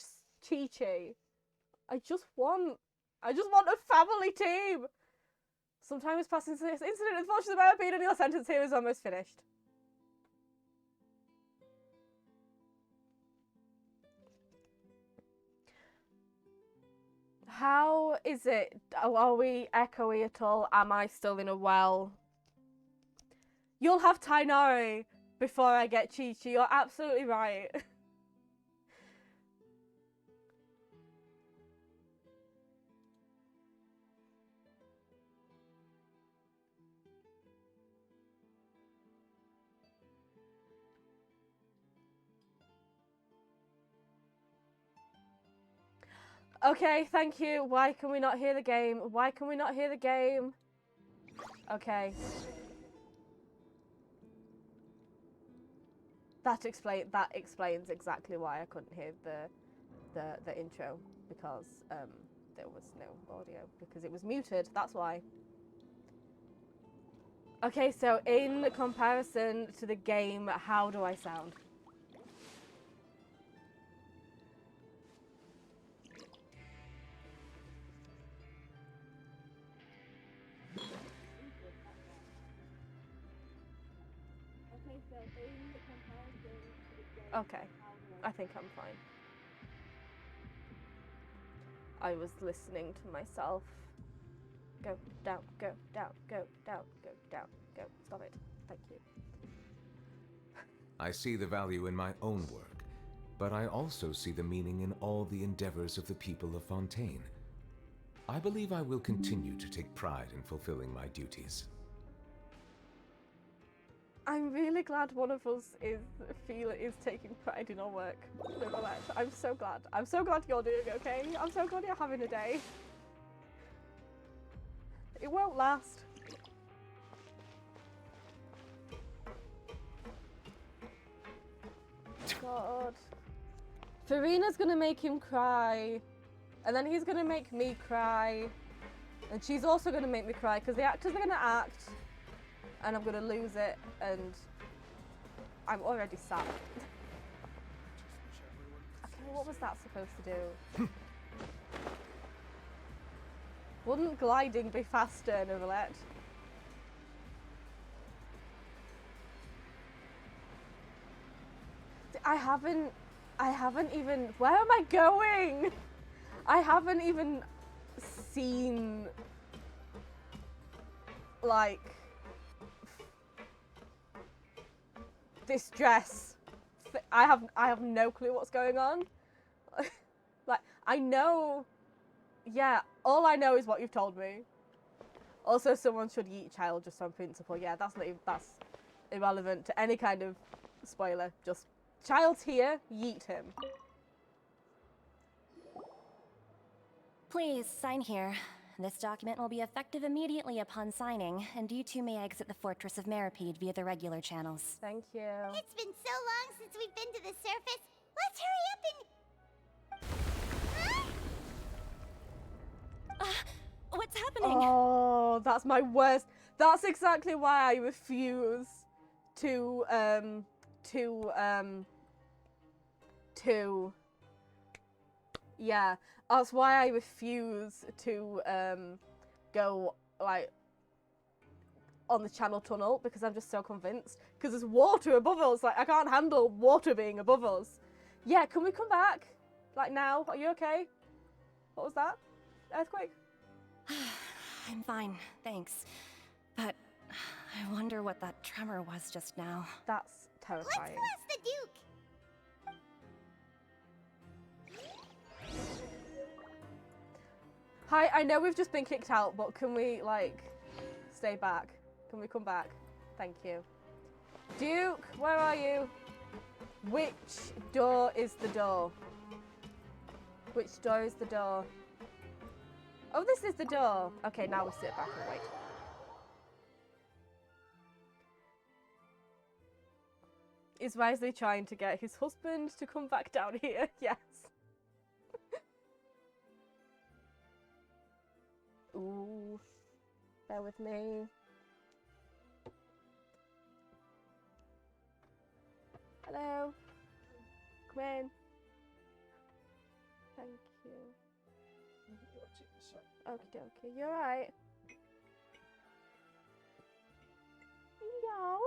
Chi-Chi. I just want a family team. Some time has passed since this incident. Unfortunately, in my opinion, your sentence here is almost finished. How is it? Are we echoey at all? Am I still in a well? You'll have Tainari before I get Chi-Chi. You're absolutely right. Okay, thank you. Why can we not hear the game? Why can we not hear the game? Okay. That explains exactly why I couldn't hear the intro, because there was no audio because it was muted. That's why. Okay, so in comparison to the game, how do I sound? Okay, I think I'm fine. I was listening to myself. Go down, go down, go down, go down, go. Stop it. Thank you. I see the value in my own work, but I also see the meaning in all the endeavors of the people of Fontaine. I believe I will continue to take pride in fulfilling my duties. I'm really glad one of us is taking pride in our work. I'm so glad. I'm so glad you're doing okay. I'm so glad you're having a day. It won't last. God. Farina's gonna make him cry. And then he's gonna make me cry. And she's also gonna make me cry because the actors are gonna act. And I'm gonna lose it, and I'm already sad. Okay, what was that supposed to do? Wouldn't gliding be faster, Novelette? I haven't even, where am I going? I haven't even seen, like, this dress. I have no clue what's going on. Like, I know, yeah, all I know is what you've told me. Also, someone should yeet child just on principle. Yeah, that's irrelevant to any kind of spoiler. Just, child's here, yeet him. Please, sign here. This document will be effective immediately upon signing, and you two may exit the Fortress of Meripede via the regular channels. Thank you. It's been so long since we've been to the surface. Let's hurry up and... What's happening? Oh, that's my worst. That's exactly why I refuse to yeah, that's why I refuse to go like on the channel tunnel, because I'm just so convinced. Because there's water above us. Like, I can't handle water being above us. Yeah, can we come back? Like now? Are you okay? What was that? Earthquake? I'm fine, thanks. I wonder what that tremor was just now. That's Let's terrifying. go ask the Duke. Hi, I know we've just been kicked out, but can we, like, stay back? Can we come back? Thank you. Duke, where are you? Which door is the door? Which door is the door? Oh, this is the door. Okay, now we sit back and wait. Is Wisely trying to get his husband to come back down here? Yes. Ooh. Bear with me. Hello. Come in. Thank you. Okie dokie. You alright? Yo.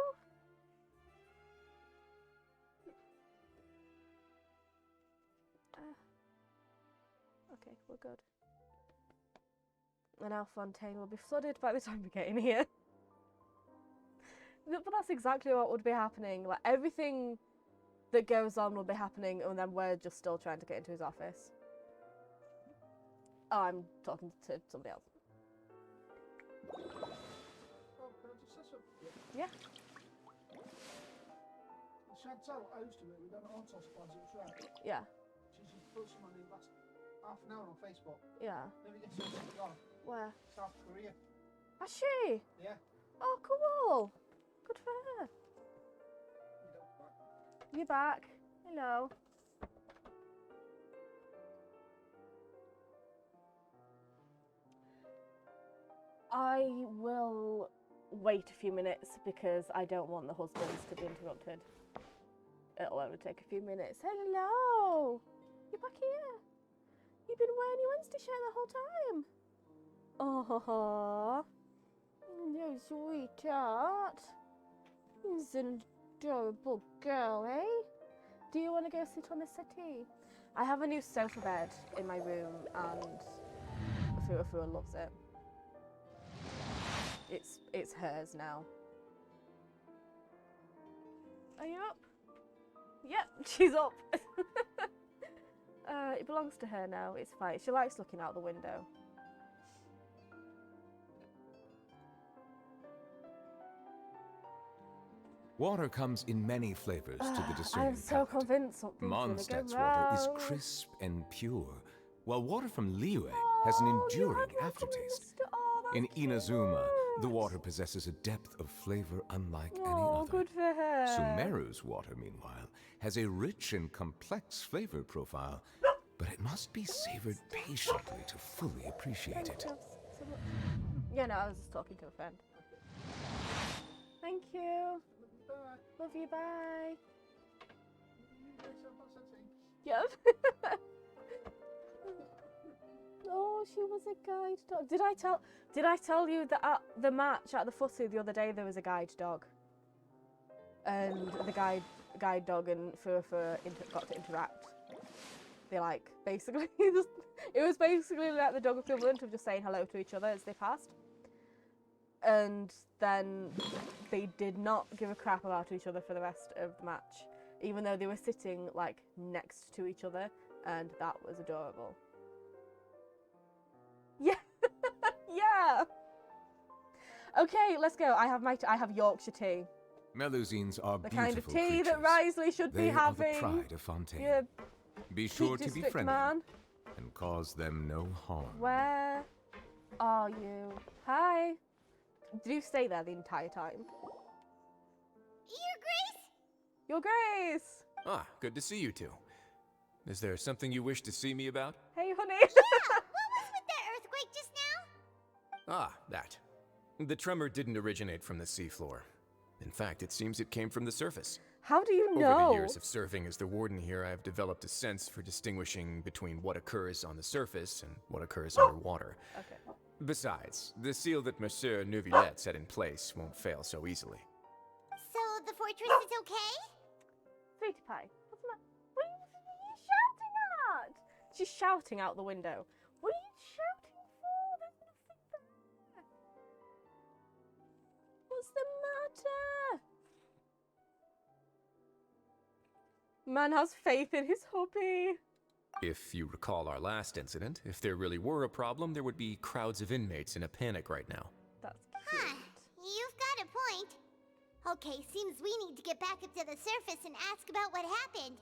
Okay, we're good. And our Fontaine will be flooded by the time we get in here. But that's exactly what would be happening. Like, everything that goes on will be happening, and then we're just still trying to get into his office. Oh, I'm talking to somebody else. Oh, can I just say something? Yeah. Chantal owes to me. We done Archon Quest, right? Yeah. She's put some money last half an hour on Facebook. Yeah. Never gets something gone. Where? South Korea. Is she? Yeah. Oh, cool. Good for her. You don't back. You back? Hello. I will wait a few minutes because I don't want the husbands to be interrupted. It'll only take a few minutes. Hello! You're back here. You've been wearing your Wednesday shirt the whole time. Oh, no, sweetheart. He's an adorable girl, eh? Do you want to go sit on the settee? I have a new sofa bed in my room and Fua loves it. It's hers now. Are you up? Yep, she's up. It belongs to her now, it's fine. She likes looking out the window. Water comes in many flavors to the discerning I'm so palate. convinced something's gonna go Mondstadt's water is wrong. crisp and pure, while water from Liyue has an Oh, you enduring had one from aftertaste. Mr. Oh, that's In Inazuma, the cute. water possesses a depth of flavor unlike any Oh, other. good for her. Sumeru's water, meanwhile, has a rich and complex flavor profile, but it must be savored patiently to fully appreciate it. Yeah, no, I was just talking to a friend. Thank you. Love you, bye. Yep. Oh, she was a guide dog. Did I tell you that at the match at the footy the other day there was a guide dog? And the guide dog and Fua got to interact. They like basically it was basically like the dog equivalent of just saying hello to each other as they passed. And then they did not give a crap about each other for the rest of the match, even though they were sitting like next to each other, and that was adorable. Yeah. Yeah. Okay, let's go. I have Yorkshire tea. Melusines are The beautiful kind of tea creatures. that Risley should They be are the having. pride of Fontaine. Yeah, Be sure Peak to be District friendly man. and cause them no harm. Where are you? Hi. Did you stay there the entire time? Your Grace? Your Grace! Ah, good to see you two. Is there something you wish to see me about? Hey, honey. Yeah, what was with that earthquake just now? Ah, that. The tremor didn't originate from the seafloor. In fact, it seems it came from the surface. How do you know? Over the years of serving as the warden here, I have developed a sense for distinguishing between what occurs on the surface and what occurs underwater. Okay. Besides, the seal that Monsieur Neuvillette set in place won't fail so easily. So the fortress is okay? Sweetie pie. What's the matter? What are you shouting at? She's shouting out the window. What are you shouting for? There's nothing there. What's the Paimon has faith in his hubby. If you recall our last incident, if there really were a problem, there would be crowds of inmates in a panic right now. That's Huh, cute. you've got a point. Okay, seems we need to get back up to the surface and ask about what happened.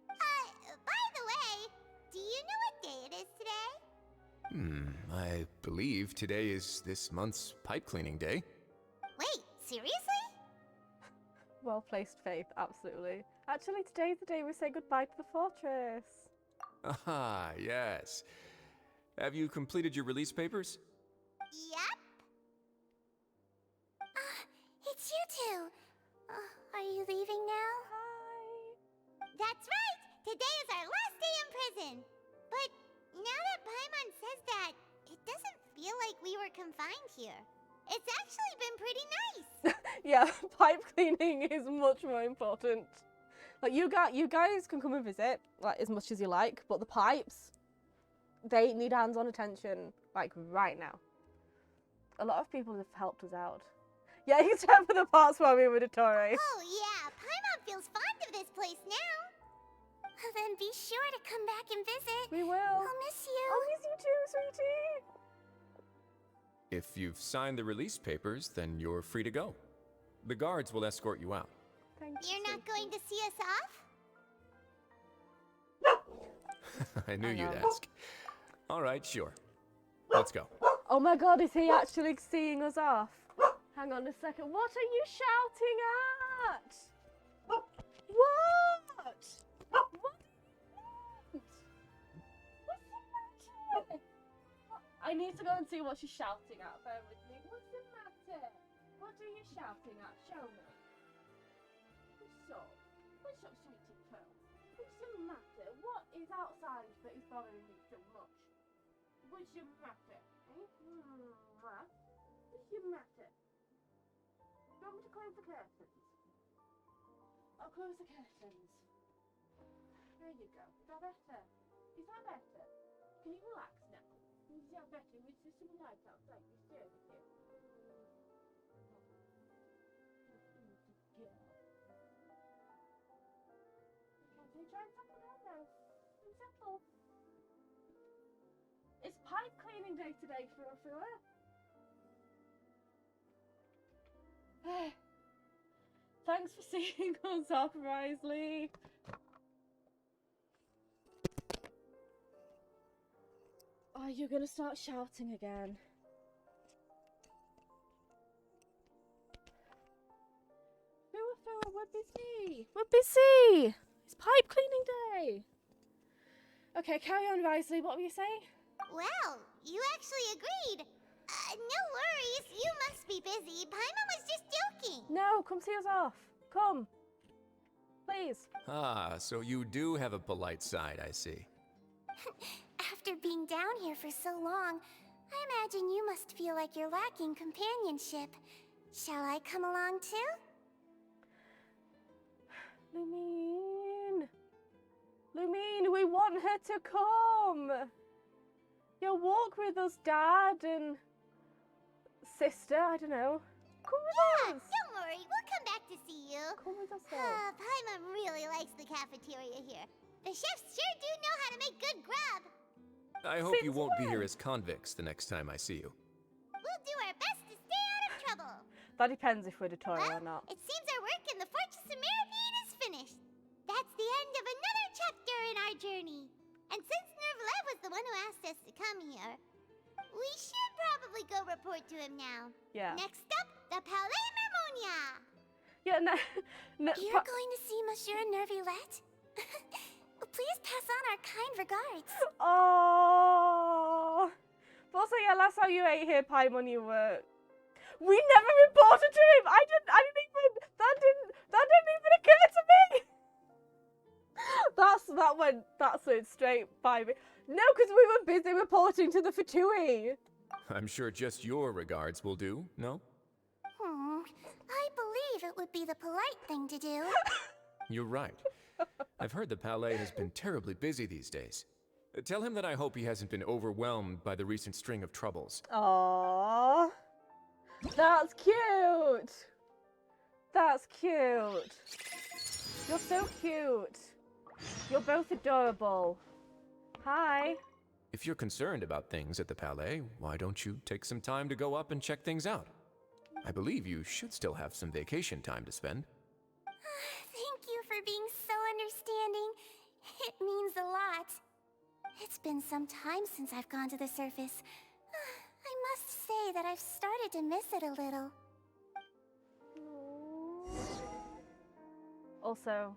By the way, do you know what day it is today? I believe today is this month's pipe cleaning day. Wait, seriously? Well-placed faith, absolutely. Actually, today's the day we say goodbye to the fortress. Aha, yes. Have you completed your release papers? Yep. It's you two. Are you leaving now? Hi. That's right! Today is our last day in prison! But now that Paimon says that, it doesn't feel like we were confined here. It's actually been pretty nice! Yeah, pipe cleaning is much more important. Like, you guys can come and visit, like, as much as you like, but the pipes, they need hands-on attention, like, right now. A lot of people have helped us out. Yeah, except for the parts where we were Dottore. Oh yeah, Paimon feels fond of this place now! Then be sure to come back and visit. We will. I'll miss you. I'll miss you too, sweetie. If you've signed the release papers, then you're free to go. The guards will escort you out. Thank you. You're not going to see us off? I knew I you'd know. ask. All right, sure. Let's go. Oh my god, is he actually seeing us off? Hang on a second. What are you shouting at? What? What do you want? What's the matter? I need to go and see what she's shouting at. Bear with me. What's the matter? What are you shouting at? Show me. What's up? What's up, sweetie pearl? What's the matter? What is outside that is bothering you so much? What's your matter? What's your matter? You want me to close the curtains? I'll close the curtains. There you go. Is that better? Is that better? Can you relax now? Is that better? Is there some light outside? You stay over here. Okay, try and settle down now. Settle. It's pipe cleaning day today, Fua. Thanks for seeing us off, Risley. Oh, you're gonna start shouting again. Fua, we're busy. We're busy. It's pipe cleaning day. Okay, carry on, Risley. What were you saying? Well, you actually agreed. No worries, you must be busy. Paimon was just joking. No, come see us off. Come. Please. Ah, so you do have a polite side, I see. After being down here for so long, I imagine you must feel like you're lacking companionship. Shall I come along too? Lumine, we want her to come. You'll walk with us, Dad and sister, I don't know. Come with us. Don't worry, we'll come back to see you. Come with us, though. Paimon really likes the cafeteria here. The chefs sure do know how to make good grub. I hope you Since won't be when? here as convicts the next time I see you. We'll do our best to stay out of trouble. That depends if we're Dottore or Well, not. it seems our work in the Fortress of Meripede is finished. That's the end of another chapter in our journey. And since Nervlev was the one who asked us to come here, we should probably go report to him now. Yeah. Next up, the Palais Mermonia. Yeah, no. You're going to see Monsieur Nervillette? Please pass on our kind regards. Oh. But also, yeah, last time you ate here, Paimon, you were. We never reported to him. I didn't even. That didn't even occur to me. That went straight by me. No, because we were busy reporting to the Fatui. I'm sure just your regards will do, no? I believe it would be the polite thing to do. You're right. I've heard the Palais has been terribly busy these days. Tell him that I hope he hasn't been overwhelmed by the recent string of troubles. Aww. That's cute. That's cute. You're so cute. You're both adorable. Hi. If you're concerned about things at the Palais, why don't you take some time to go up and check things out? I believe you should still have some vacation time to spend. Thank you for being so understanding. It means a lot. It's been some time since I've gone to the surface. I must say that I've started to miss it a little. Also,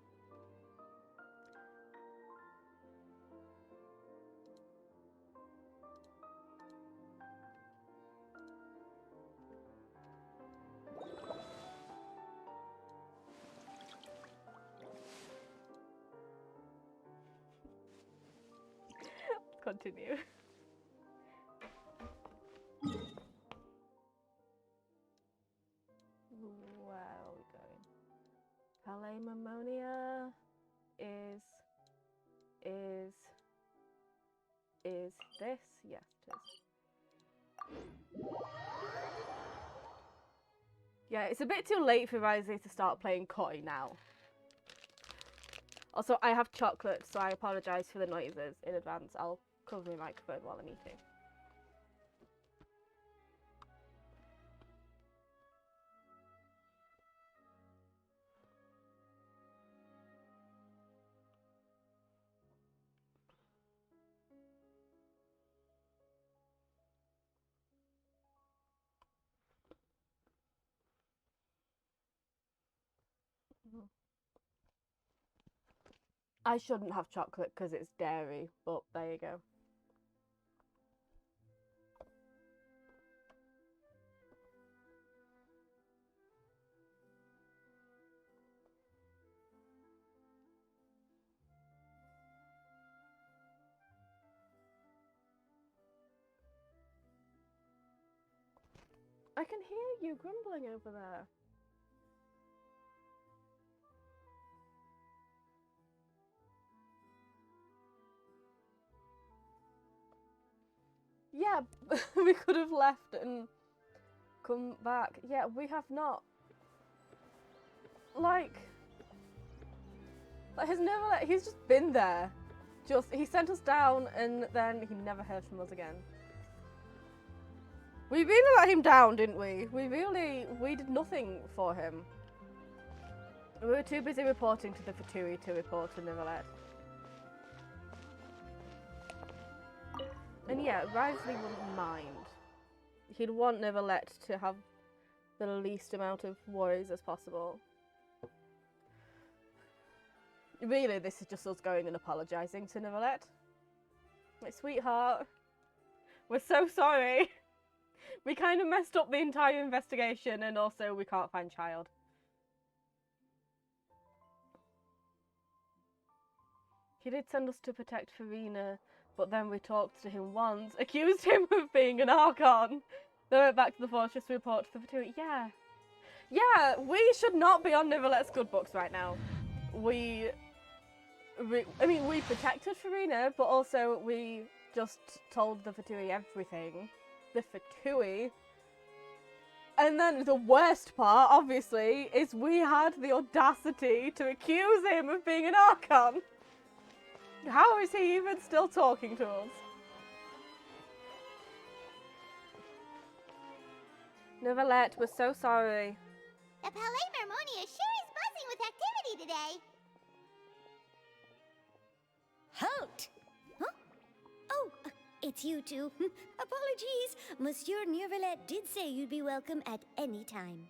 continue. Where are we going? Palais Mammonia is this? Yes, it is. Yeah, it's a bit too late for Rising to start playing Koi now. Also, I have chocolate, so I apologise for the noises in advance. I'll cover my microphone while I'm eating. I shouldn't have chocolate because it's dairy, but there you go. I can hear you grumbling over there. Yeah, we could have left and come back. Yeah, we have not. Like he's never, he's just been there. He sent us down and then he never heard from us again. We really let him down, didn't we? We did nothing for him. We were too busy reporting to the Fatui to report to Nivelette. And yeah, Risley wouldn't mind. He'd want Nivelette to have the least amount of worries as possible. Really, this is just us going and apologising to Nivelette. Like, sweetheart, we're so sorry. We kind of messed up the entire investigation and also we can't find child. He did send us to protect Farina, but then we talked to him once, accused him of being an Archon. Then went back to the fortress to report to the Fatui. Yeah. Yeah, we should not be on Nivelette's good books right now. We protected Farina, but also we just told the Fatui everything. The Fatui. And then the worst part, obviously, is we had the audacity to accuse him of being an Archon. How is he even still talking to us? Nivelette, we're so sorry. The Palais Mermonia sure is buzzing with activity today. Halt! Huh? Oh, it's you two. Apologies. Monsieur Neuvillette did say you'd be welcome at any time.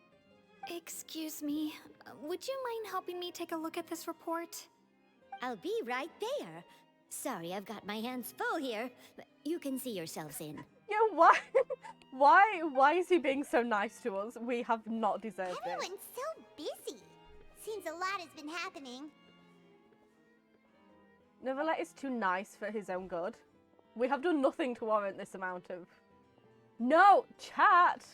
Excuse me, would you mind helping me take a look at this report? I'll be right there. Sorry, I've got my hands full here. You can see yourselves in. Yeah, why is he being so nice to us? We have not deserved it. Everyone's so busy. Seems a lot has been happening. Nivelette is too nice for his own good. We have done nothing to warrant this amount of... No! Chat!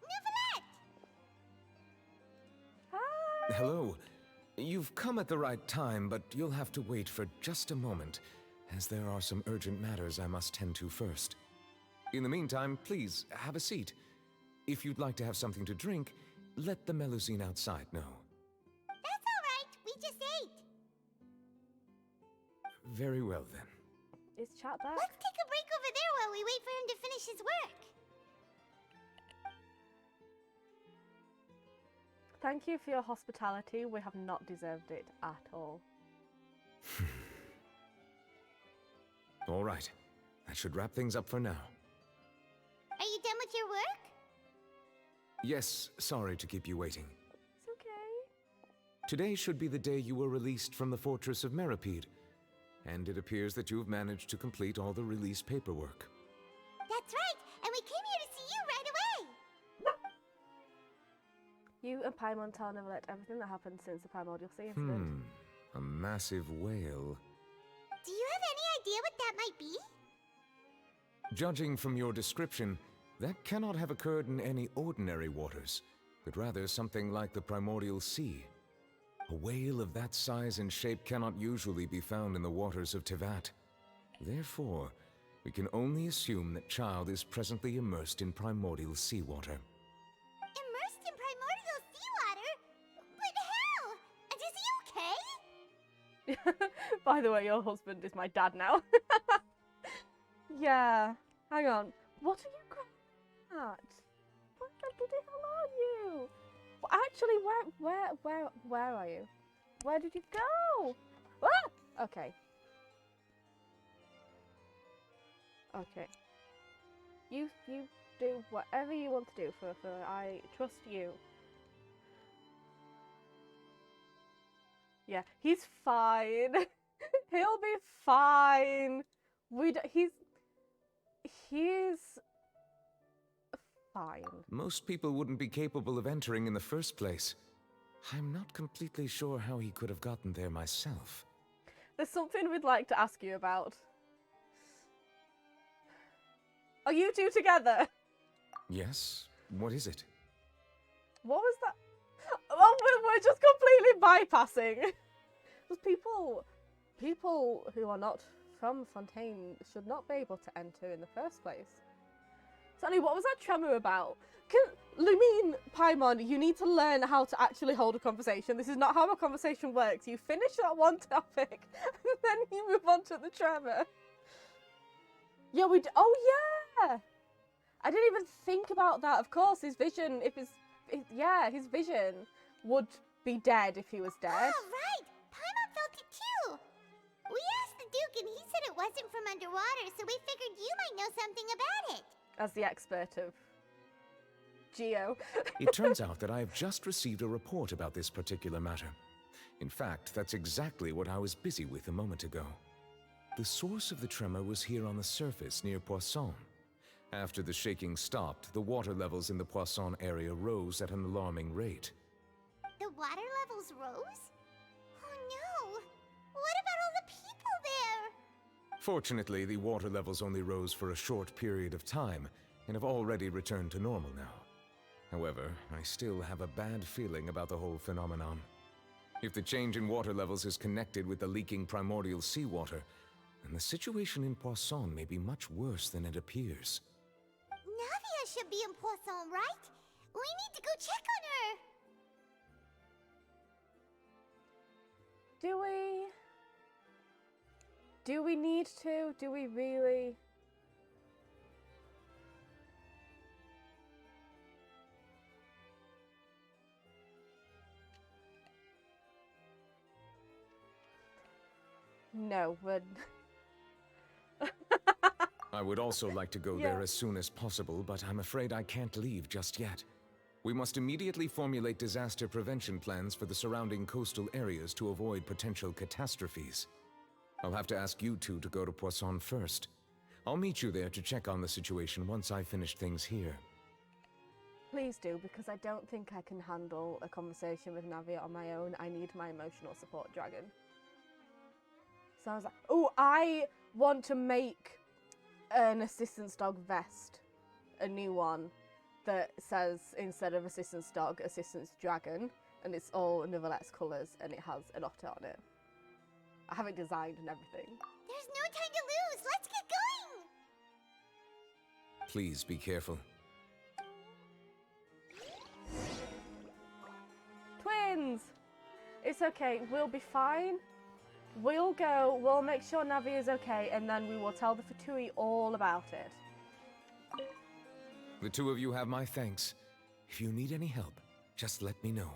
Nivelette! Hi! Hello. You've come at the right time, but you'll have to wait for just a moment, as there are some urgent matters I must tend to first. In the meantime, please, have a seat. If you'd like to have something to drink, let the Melusine outside know. That's all right. We just Very well then. Is chat back? Let's take a break over there while we wait for him to finish his work. Thank you for your hospitality. We have not deserved it at all. All right. That should wrap things up for now. Are you done with your work? Yes, sorry to keep you waiting. It's okay. Today should be the day you were released from the Fortress of Meripede, and it appears that you've managed to complete all the release paperwork. That's right, and we came here to see you right away. You and Paimon tell Neverlet everything that happened since the Primordial Sea incident. A massive whale. Do you have any idea what that might be? Judging from your description, that cannot have occurred in any ordinary waters, but rather something like the Primordial Sea. A whale of that size and shape cannot usually be found in the waters of Tevat. Therefore, we can only assume that Child is presently immersed in primordial seawater. Immersed in primordial seawater? But how? And is he okay? By the way, your husband is my dad now. Yeah. Hang on. What are you crying at? What the bloody hell are you? Well, actually, where are you? Where did you go? Ah! Okay. Okay. You do whatever you want to do for I trust you. Yeah, he's fine. He'll be fine. He's fine. Most people wouldn't be capable of entering in the first place. I'm not completely sure how he could have gotten there myself. There's something we'd like to ask you about. Are you two together? Yes? What is it? What was that? Oh, we're just completely bypassing. Because people who are not from Fontaine should not be able to enter in the first place. Sonny, what was that tremor about? Lumine, Paimon, you need to learn how to actually hold a conversation. This is not how a conversation works. You finish that one topic, and then you move on to the tremor. Yeah, oh yeah! I didn't even think about that. Of course, his vision, his vision would be dead if he was dead. Oh, right! Paimon felt it too! We asked the Duke and he said it wasn't from underwater, so we figured you might know something about it. As the expert of Geo. It turns out that I have just received a report about this particular matter. In fact, that's exactly what I was busy with a moment ago. The source of the tremor was here on the surface near Poisson. After the shaking stopped, the water levels in the Poisson area rose at an alarming rate. The water levels rose? Oh no! What about all the people there? Fortunately, the water levels only rose for a short period of time and have already returned to normal now. However, I still have a bad feeling about the whole phenomenon. If the change in water levels is connected with the leaking primordial seawater, then the situation in Poisson may be much worse than it appears. Navia should be in Poisson, right? We need to go check on her! Do we need to? Do we really? No, we're... I would also like to go there as soon as possible, but I'm afraid I can't leave just yet. We must immediately formulate disaster prevention plans for the surrounding coastal areas to avoid potential catastrophes. I'll have to ask you two to go to Poisson first. I'll meet you there to check on the situation once I've finished things here. Please do, because I don't think I can handle a conversation with Navia on my own. I need my emotional support dragon. So I was like, oh, I want to make an assistance dog vest. A new one that says, instead of assistance dog, assistance dragon. And it's all Neverlet's colours and it has an otter on it. I have it designed and everything. There's no time to lose! Let's get going! Please be careful. Twins! It's okay, we'll be fine. We'll go, we'll make sure Navi is okay, and then we will tell the Fatui all about it. The two of you have my thanks. If you need any help, just let me know.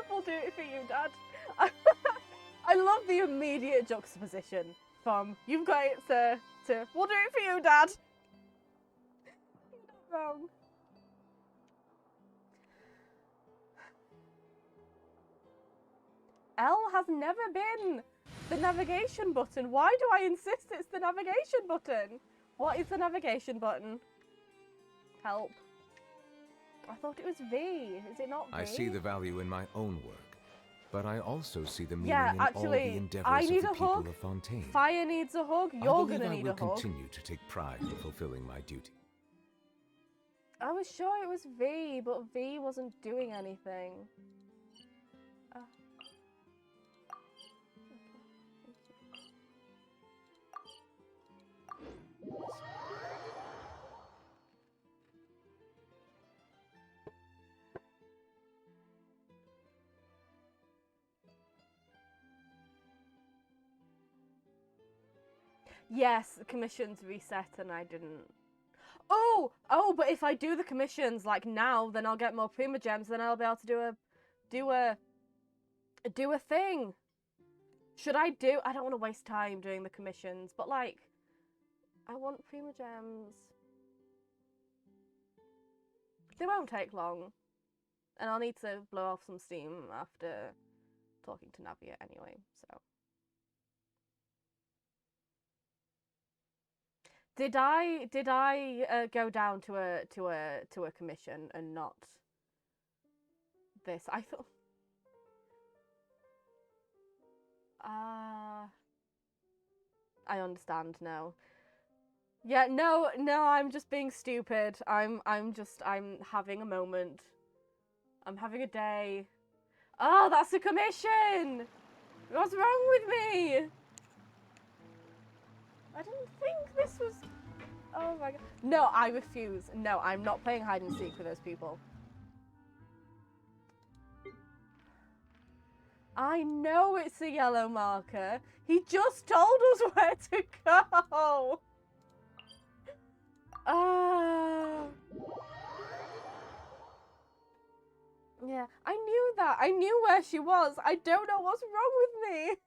We'll do it for you, Dad. I love the immediate juxtaposition from "you've got it, sir" to "we'll do it for you, Dad." You're not wrong. L has never been the navigation button. Why do I insist it's the navigation button? What is the navigation button? Help. I thought it was V. Is it not V? I see the value in my own work, but I also see the meaning Yeah, in actually, all the endeavors I of need the a people hug. of Fontaine. Fire needs a hug. You're gonna need a hug. I will continue to take pride in fulfilling my duty. I was sure it was V, but V wasn't doing anything. Yes, the commissions reset and I didn't. Oh, but if I do the commissions like now, then I'll get more Prima Gems, then I'll be able to do a thing. Should I do? I don't want to waste time doing the commissions, but like, I want Prima Gems. They won't take long, and I'll need to blow off some steam after talking to Navia anyway. So. Did I go down to a commission and not this? I thought. I understand now. Yeah, no, I'm just being stupid. I'm having a moment. I'm having a day. Oh, that's a commission! What's wrong with me? I didn't think this was... Oh my god. No, I refuse. No, I'm not playing hide and seek with those people. I know it's a yellow marker. He just told us where to go. Yeah, I knew that. I knew where she was. I don't know what's wrong with me.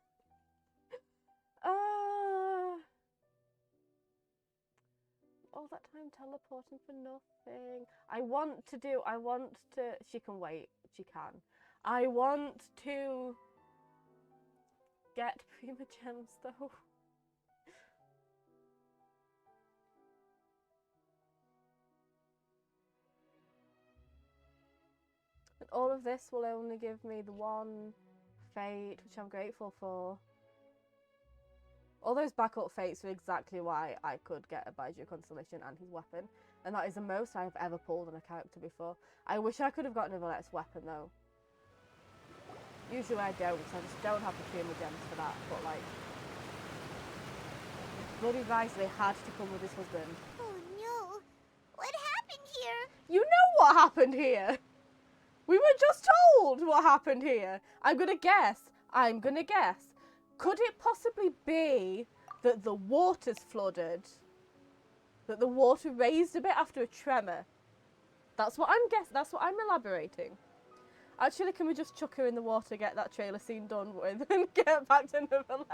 All that time teleporting for nothing. She can wait. She can. I want to get Prima Gems though. And all of this will only give me the one fate, which I'm grateful for. All those backup fates are exactly why I could get a Baiju Constellation and his weapon. And that is the most I have ever pulled on a character before. I wish I could have gotten a Villette's weapon though. Usually I don't, because I just don't have the Prima Gems for that. But like, bloody Risley had to come with his husband. Oh no! What happened here? You know what happened here! We were just told what happened here! I'm gonna guess. Could it possibly be that the water's flooded? That the water raised a bit after a tremor? That's what I'm guessing. That's what I'm elaborating. Actually, can we just chuck her in the water, get that trailer scene done with, and get back to Neverland?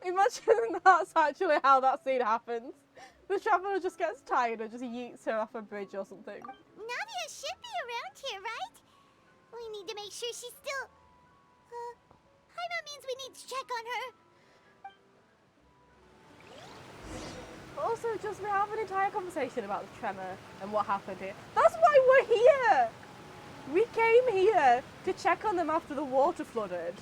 Imagine that's actually how that scene happens. The traveler just gets tired and just yeets her off a bridge or something. Navia should be around here, right? We need to make sure she's still... Paimon means we need to check on her. Also, just we have an entire conversation about the tremor and what happened here. That's why we're here! We came here to check on them after the water flooded.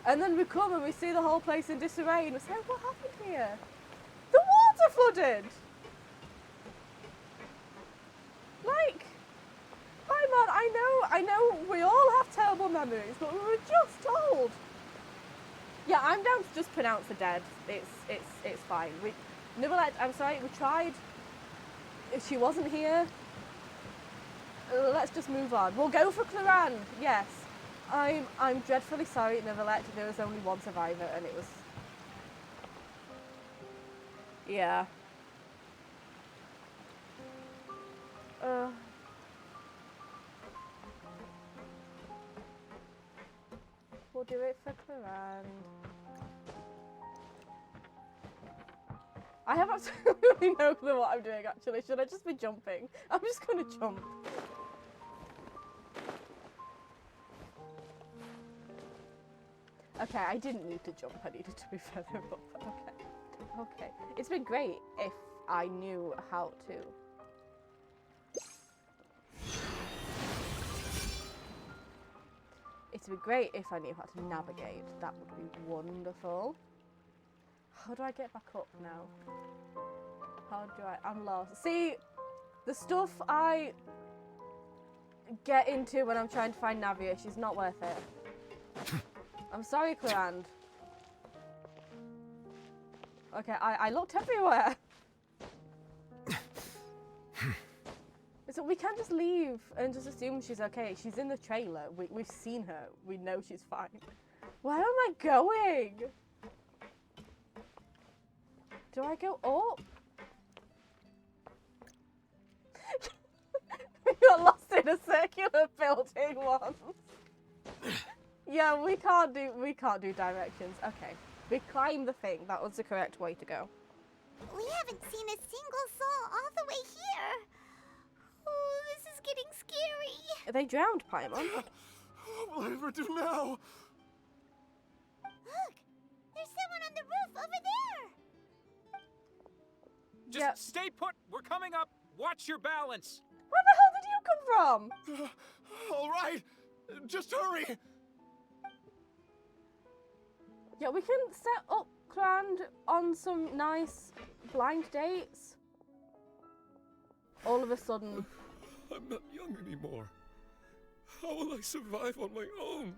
And then we come and we see the whole place in disarray and we say, what happened here? The water flooded! Like... Paimon, I know we all have terrible memories, but we were just told. Yeah, I'm down to just pronounce her dead. It's fine. Nivelette, I'm sorry, we tried. If she wasn't here, let's just move on. We'll go for Clarand. Yes, I'm dreadfully sorry, Neverlet. There was only one survivor, and it was. Yeah. We'll do it for Clarand. I have absolutely no clue what I'm doing, actually. Should I just be jumping? I'm just gonna jump. Okay, I didn't need to jump. I needed to be further up. Okay. Okay. It's been great if I knew how to. It'd be great if I knew how to navigate. That would be wonderful. How do I get back up now? How do I... I'm lost. See, the stuff I get into when I'm trying to find Navia, she's not worth it. I'm sorry, Clarand. Okay, I looked everywhere. So we can't just leave and just assume she's okay. She's in the trailer. We've seen her. We know she's fine. Where am I going? Do I go up? We got lost in a circular building once. Yeah, we can't do directions. Okay. We climb the thing. That was the correct way to go. We haven't seen a single soul all the way here. Oh, this is getting scary. Are they drowned, Paimon? What will I ever do now? Look, there's someone on the roof over there. Just stay put. We're coming up. Watch your balance. Where the hell did you come from? All right, just hurry. Yeah, we can set up Clarand on some nice blind dates. All of a sudden. I'm not young anymore. How will I survive on my own?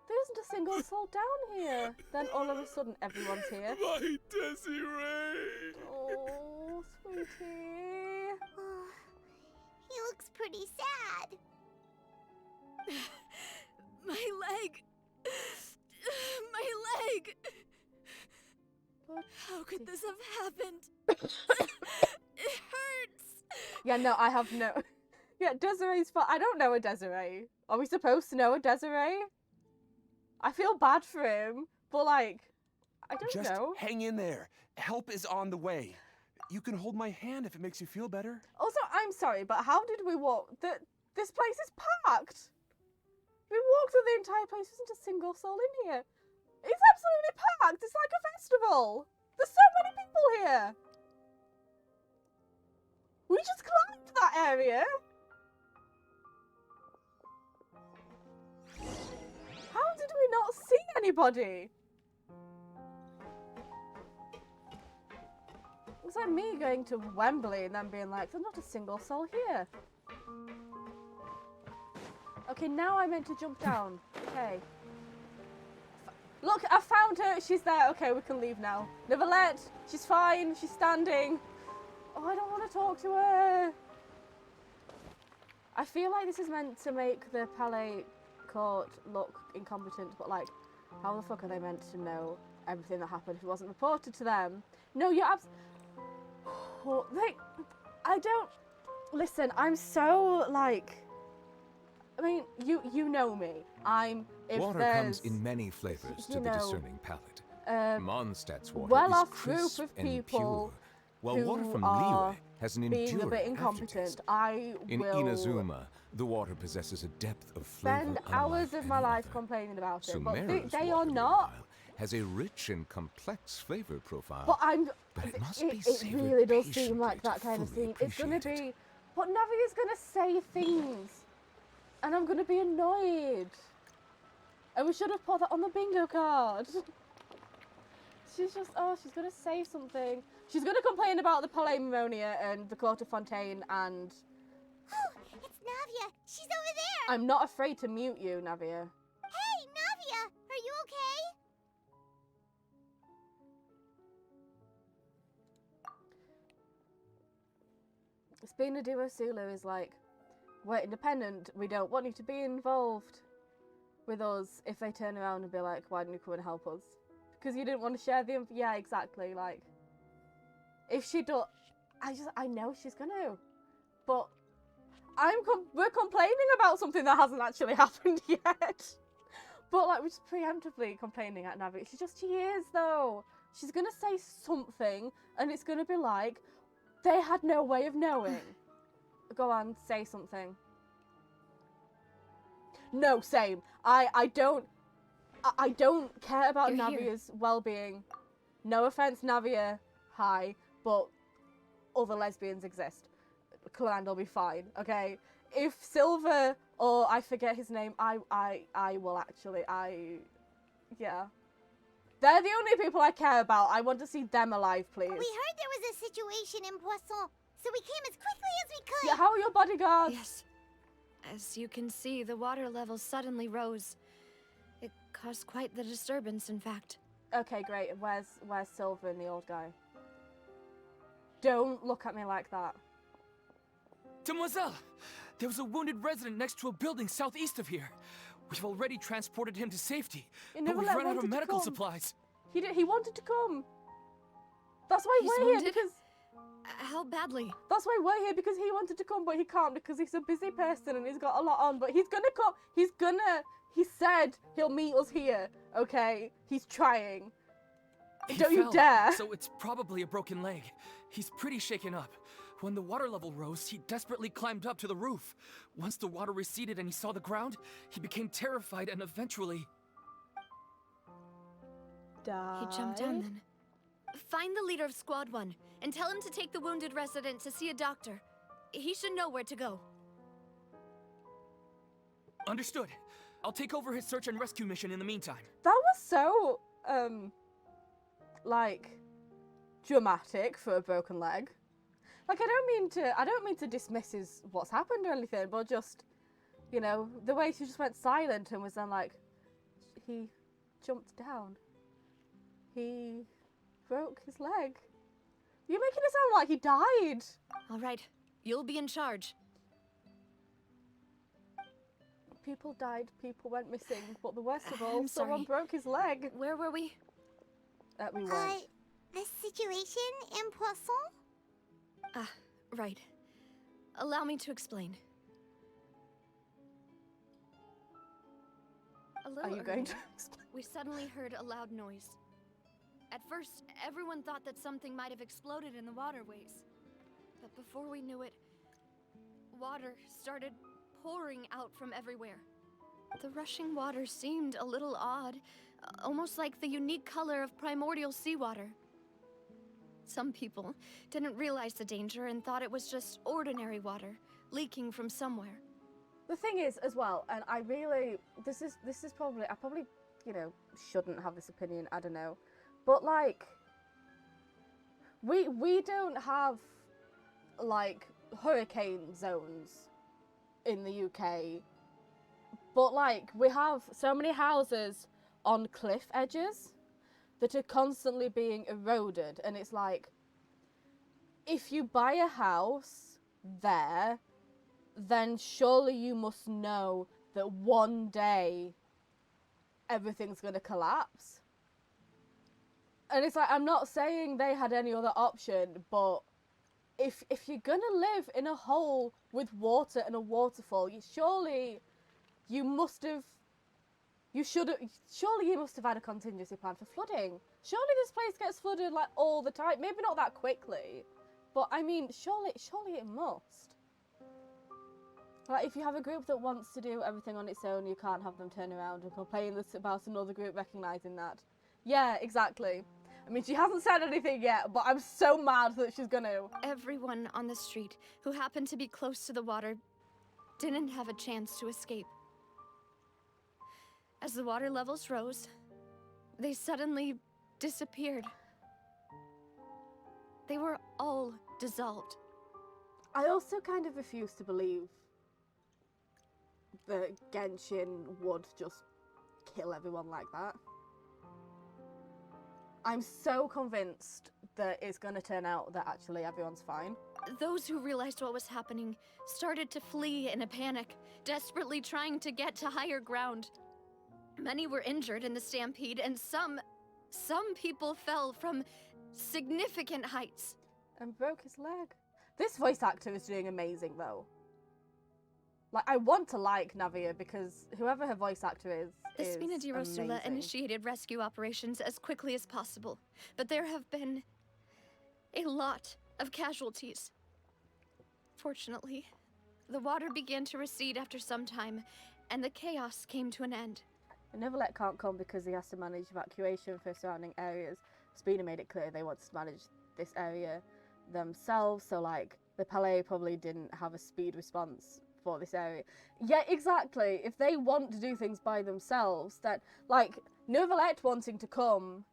There isn't a single soul down here. Then all of a sudden, everyone's here. My Desiree! Oh, sweetie. Oh, he looks pretty sad. My leg. My leg. How could this have happened? It hurts. Yeah, no, I have no... Yeah, Desiree's fine. I don't know a Desiree. Are we supposed to know a Desiree? I feel bad for him, but like, I don't know. Just hang in there. Help is on the way. You can hold my hand if it makes you feel better. Also, I'm sorry, but how did we walk? This place is packed. We walked through the entire place. There isn't a single soul in here. It's absolutely packed. It's like a festival. There's so many people here. We just climbed that area. How did we not see anybody? It's like me going to Wembley and then being like, there's not a single soul here. Okay, now I meant to jump down. Okay. Look, I found her. She's there. Okay, we can leave now. Neverlet, she's fine. She's standing. Oh, I don't want to talk to her. I feel like this is meant to make the Palais Court look incompetent, but like, how the fuck are they meant to know everything that happened if it wasn't reported to them? No, you're like, I don't... Listen, I'm so, like... I mean, you know me. Water comes in many flavors to the discerning palate. Mondstadt's water well-off is group crisp of and people pure, while who water from are Liyue has an being enduring a bit incompetent. In Inazuma, the water possesses a depth of flavor spend unlike hours of my any life other. complaining about it, but Sumeru's they water, are not. meanwhile, has a rich and complex flavor profile. But it must be it savored really does seem patiently like that to kind of fully thing. It's gonna appreciate it. be, but Navia's gonna say things, and I'm gonna be annoyed. And we should have put that on the bingo card. She's just, she's gonna say something. She's gonna complain about the Palais Mimonia and the Court of Fontaine, and Oh, it's Navia. She's over there. I'm not afraid to mute you, Navia. Hey, Navia, are you okay? Spina Duo Sulu is like, we're independent. We don't want you to be involved with us if they turn around and be like, why didn't you come and help us? Because you didn't want to share the yeah, exactly. Like, if she don't, I know she's gonna, but we're complaining about something that hasn't actually happened yet. But like, we're just preemptively complaining at Navi. She is though. She's gonna say something, and it's gonna be like, they had no way of knowing. Go on, say something. No, same. I don't care about You're Navia's well-being. No offense, Navia. Hi, but other lesbians exist. Command will be fine. Okay. If Silver or I forget his name, I will actually yeah. They're the only people I care about. I want to see them alive, please. We heard there was a situation in Poisson, so we came as quickly as we could. Yeah, how are your bodyguards? Yes. As you can see, the water level suddenly rose. It caused quite the disturbance, in fact. Okay, great. Where's Silver and the old guy? Don't look at me like that. Demoiselle! There was a wounded resident next to a building southeast of here. We've already transported him to safety, but we've run out of medical supplies. He wanted to come. That's why He's we're here, wounded? because... How badly? That's why we're here, because he wanted to come, but he can't because he's a busy person and he's got a lot on. But he's gonna come. He said he'll meet us here, okay? He's trying. Don't you dare. So it's probably a broken leg. He's pretty shaken up. When the water level rose, he desperately climbed up to the roof. Once the water receded and he saw the ground, he became terrified and eventually... died. He jumped down then. Find the leader of Squad 1 and tell him to take the wounded resident to see a doctor. He should know where to go. Understood. I'll take over his search and rescue mission in the meantime. That was so, like, dramatic for a broken leg. Like, I don't mean to dismiss what's happened or anything, but just, you know, the way she just went silent and was then like, he jumped down. He broke his leg. You're making it sound like he died. All right, you'll be in charge. People died, people went missing, but the worst of all, I'm someone sorry. broke his leg. Where were we? We weren't. The situation in Poisson? Ah, right. Allow me to explain. A little Are you going to earlier, explain? we suddenly heard a loud noise. At first, everyone thought that something might have exploded in the waterways. But before we knew it, water started pouring out from everywhere. The rushing water seemed a little odd, almost like the unique color of primordial seawater. Some people didn't realize the danger and thought it was just ordinary water leaking from somewhere. The thing is, as well, and I really, this is probably, I probably, you know, shouldn't have this opinion, I don't know. But, like, we don't have, like, hurricane zones in the UK. But, like, we have so many houses on cliff edges that are constantly being eroded. And it's like, if you buy a house there, then surely you must know that one day everything's going to collapse. And it's like, I'm not saying they had any other option, but if you're going to live in a hole with water and a waterfall, surely you must have had a contingency plan for flooding. Surely this place gets flooded like all the time. Maybe not that quickly, but I mean, surely it must. Like, if you have a group that wants to do everything on its own, you can't have them turn around and complain about another group recognising that. Yeah, exactly. I mean, she hasn't said anything yet, but I'm so mad that she's gonna. Everyone on the street who happened to be close to the water didn't have a chance to escape. As the water levels rose, they suddenly disappeared. They were all dissolved. I also kind of refuse to believe that Genshin would just kill everyone like that. I'm so convinced that it's going to turn out that actually everyone's fine. Those who realized what was happening started to flee in a panic, desperately trying to get to higher ground. Many were injured in the stampede, and some people fell from significant heights. And broke his leg. This voice actor is doing amazing, though. Like, I want to like Navia because whoever her voice actor is The Spina di Rosula amazing. initiated rescue operations as quickly as possible, but there have been a lot of casualties. Fortunately, the water began to recede after some time, and the chaos came to an end. Neverlet can't come because he has to manage evacuation for surrounding areas. Spina made it clear they want to manage this area themselves, so like the Palais probably didn't have a speed response for this area. Yeah, exactly. If they want to do things by themselves, then like Neuvillette wanting to come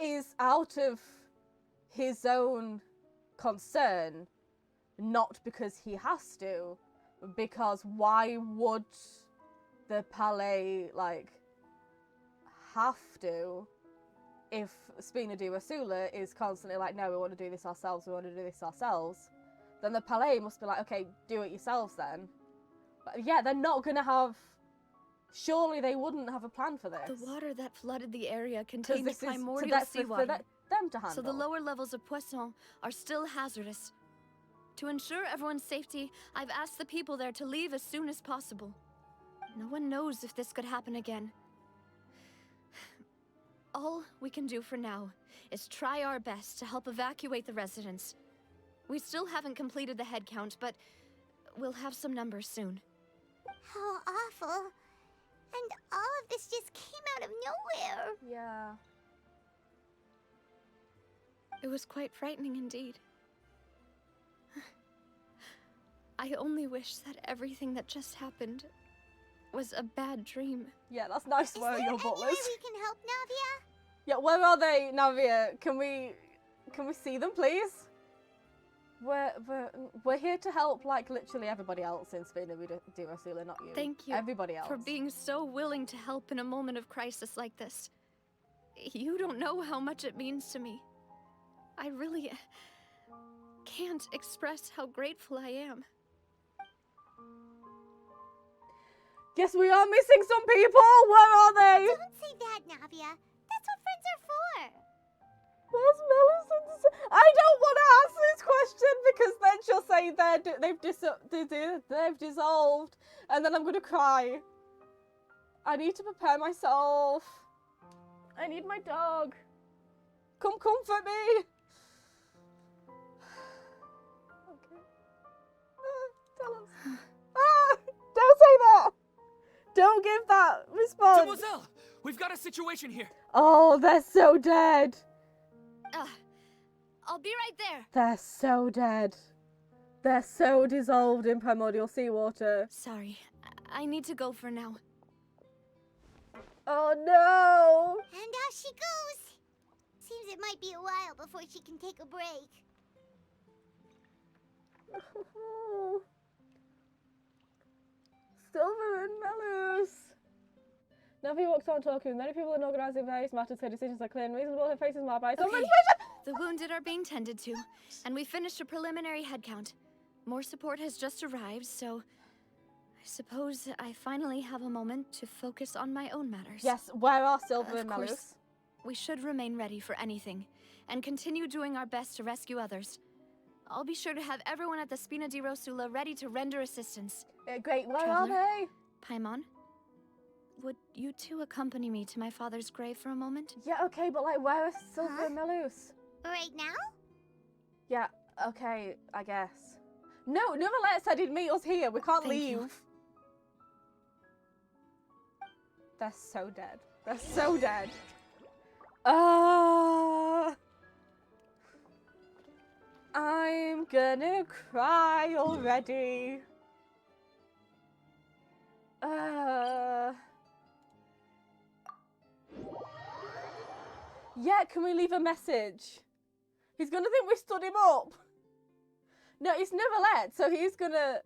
is out of his own concern, not because he has to, because why would the Palais like have to if Spina di Rosula is constantly like, no, we want to do this ourselves, then the Palais must be like, okay, do it yourselves then. But yeah, they're not going to have... Surely they wouldn't have a plan for this. The water that flooded the area contained primordial that's seawater, for them to handle. so the lower levels of Poisson are still hazardous. To ensure everyone's safety, I've asked the people there to leave as soon as possible. No one knows if this could happen again. All we can do for now is try our best to help evacuate the residents. We still haven't completed the head count, but we'll have some numbers soon. How awful. And all of this just came out of nowhere. Yeah. It was quite frightening indeed. I only wish that everything that just happened was a bad dream. Yeah, that's nice Is where there your any butlers. way we can help Navia? Yeah, where are they, Navia? Can we see them, please? We're here to help, like literally everybody else in Spina di Rosula, not you. Thank you Everybody else for being so willing to help in a moment of crisis like this. You don't know how much it means to me. I really can't express how grateful I am. Guess we are missing some people. Where are they? Don't say that, Navia. That's what friends are for. Where's Millicent? I don't want to ask this question because then she'll say they've dissolved, and then I'm gonna cry. I need to prepare myself. I need my dog. Come comfort me. Okay. Tell us. Don't say that. Don't give that response. Demoiselle, we've got a situation here. Oh, they're so dead. I'll be right there. They're so dead. They're so dissolved in primordial seawater. Sorry, I need to go for now. Oh no! And out she goes. Seems it might be a while before she can take a break. Silver and Melus. Navi walks on talking. Many people in organizing various matters say decisions are clear and reasonable. Her face is marked by so much pressure. The wounded are being tended to, and we finished a preliminary head count. More support has just arrived, so I suppose I finally have a moment to focus on my own matters. Yes, where are Silver and Of Melus? course, we should remain ready for anything, and continue doing our best to rescue others. I'll be sure to have everyone at the Spina di Rosula ready to render assistance. Great, where Traveler? are they? Paimon, would you two accompany me to my father's grave for a moment? Yeah, okay, but like, where are Silver and Melus? Right now? Yeah, okay, I guess. No, Neverlet said he'd meet us here. We can't Thank leave. you. They're so dead. They're so dead. I'm gonna cry already. Yeah, can we leave a message? He's gonna think we stood him up. No, it's Neverlet, so he's gonna...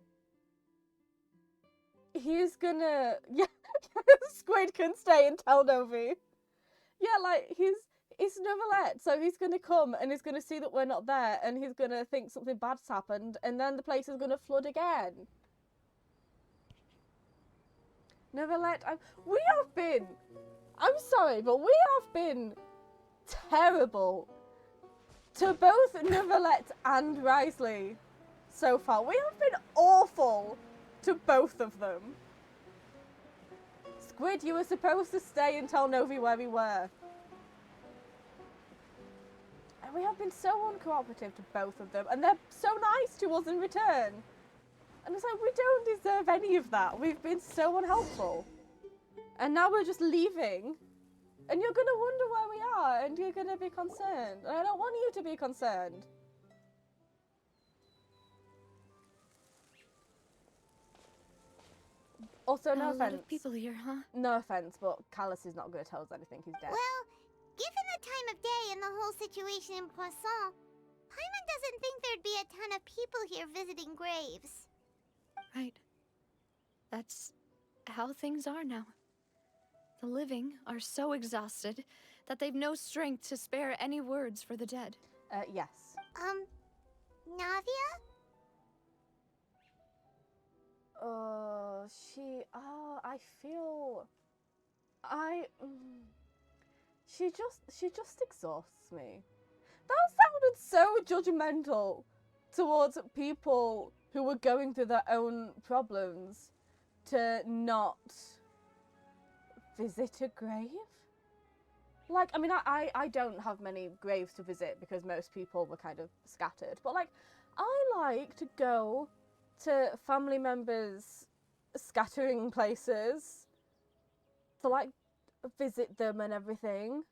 Yeah, Squid can stay and tell Novi. Yeah, like, it's Neverlet, so he's going to come and he's going to see that we're not there and he's going to think something bad's happened and then the place is going to flood again. Neverlet, I'm sorry, but we have been terrible to both Neverlet and Risley so far. We have been awful to both of them. Squid, you were supposed to stay and tell Novi where we were. And we have been so uncooperative to both of them, and they're so nice to us in return. And it's like, we don't deserve any of that. We've been so unhelpful. And now we're just leaving. And you're going to wonder where we are, and you're going to be concerned. And I don't want you to be concerned. Also, no offense. A lot of people here, huh? No offense, but Callus is not going to tell us anything. He's dead. Well, given the time of day and the whole situation in Poisson, Paimon doesn't think there'd be a ton of people here visiting graves. Right. That's how things are now. The living are so exhausted that they've no strength to spare any words for the dead. Yes. Navia? I feel... She just exhausts me. That sounded so judgmental towards people who were going through their own problems to not visit a grave. Like, I mean, I don't have many graves to visit because most people were kind of scattered. But, like, I like to go to family members' scattering places to, like, visit them and everything.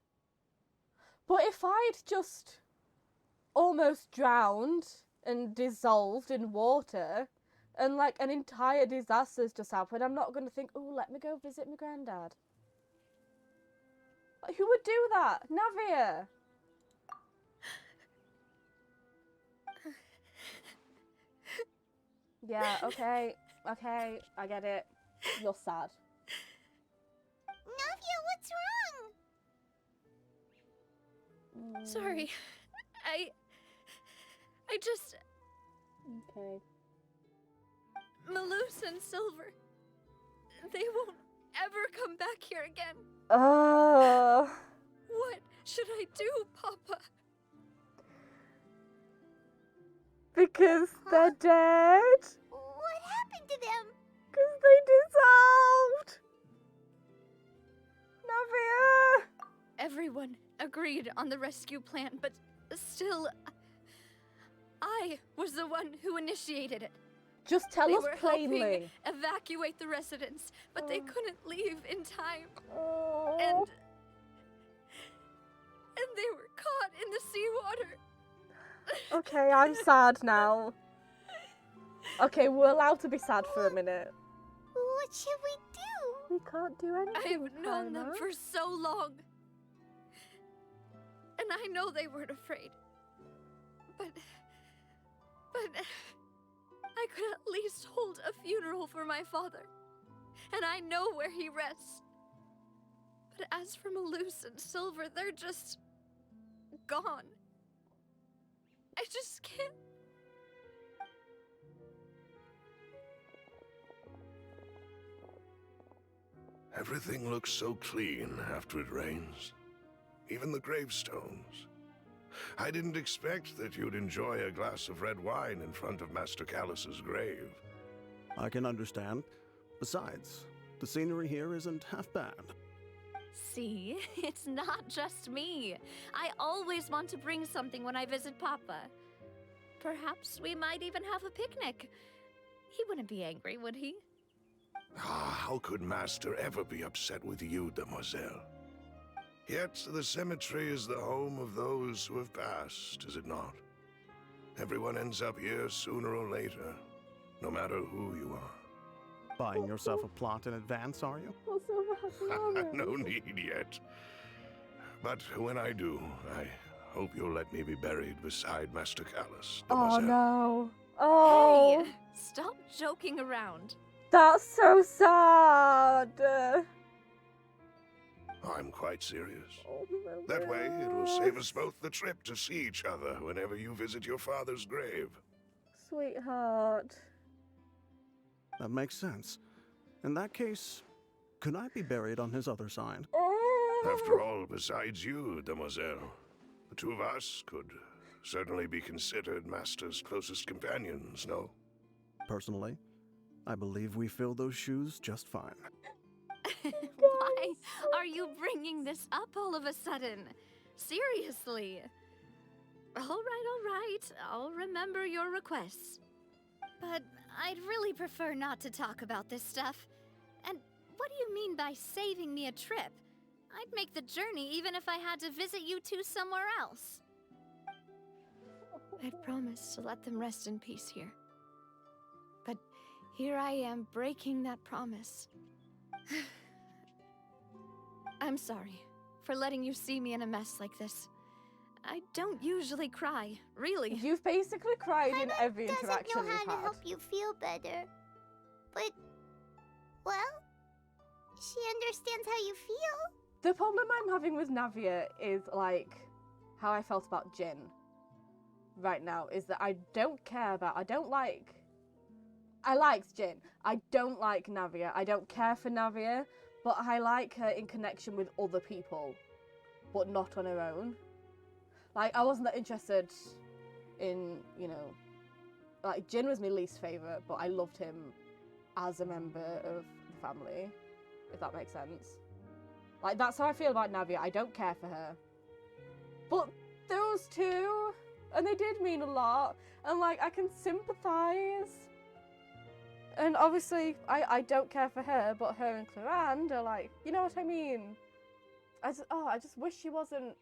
But if I'd just almost drowned and dissolved in water and, like, an entire disaster's just happened, I'm not going to think, oh, let me go visit my granddad. Like, who would do that? Navia! Yeah, okay, I get it. You're sad. Navia, what's wrong? Sorry. I just... Okay. Malus and Silver. They won't ever come back here again. What should I do, Papa? Because they're dead? What happened to them? Because they dissolved! Navia! Everyone agreed on the rescue plan, but still... I was the one who initiated it. Just tell they us were plainly. Helping evacuate the residents, but they couldn't leave in time. Oh. And they were caught in the seawater. Okay, I'm sad now. Okay, we're allowed to be sad for a minute. What should we do? We can't do anything. I've known them for so long. And I know they weren't afraid. But I could at least hold a funeral for my father. And I know where he rests. But as for Malus and Silver, they're just gone. I just can't. Everything looks so clean after it rains. Even the gravestones. I didn't expect that you'd enjoy a glass of red wine in front of Master Callus's grave. I can understand. Besides, the scenery here isn't half bad. See, it's not just me. I always want to bring something when I visit Papa. Perhaps we might even have a picnic. He wouldn't be angry, would he? How could Master ever be upset with you, demoiselle? Yet the cemetery is the home of those who have passed, is it not? Everyone ends up here sooner or later, no matter who you are. Buying yourself a plot in advance, are you? No need yet. But when I do, I hope you'll let me be buried beside Master Callus, demoiselle. Oh no. Oh. Hey, stop joking around. That's so sad. I'm quite serious. That way, it will save us both the trip to see each other whenever you visit your father's grave. Sweetheart. That makes sense. In that case, could I be buried on his other side? After all, besides you, demoiselle, the two of us could certainly be considered Master's closest companions, no? Personally, I believe we fill those shoes just fine. Why are you bringing this up all of a sudden? Seriously. All right. I'll remember your requests. But I'd really prefer not to talk about this stuff. And what do you mean by saving me a trip? I'd make the journey even if I had to visit you two somewhere else. I'd promised to let them rest in peace here. But here I am breaking that promise. I'm sorry for letting you see me in a mess like this. I don't usually cry, really. You've basically cried in every interaction doesn't know we've how to had. help you feel better. But, well, she understands how you feel. The problem I'm having with Navia is, like, how I felt about Jin right now, is that I liked Jin. I don't like Navia. I don't care for Navia, but I like her in connection with other people, but not on her own. Like, I wasn't that interested in, you know, like, Jin was my least favourite, but I loved him as a member of the family, if that makes sense. Like, that's how I feel about Navia. I don't care for her. But those two, and they did mean a lot, and, like, I can sympathise. And obviously, I don't care for her, but her and Clarande are like, you know what I mean? I just wish she wasn't,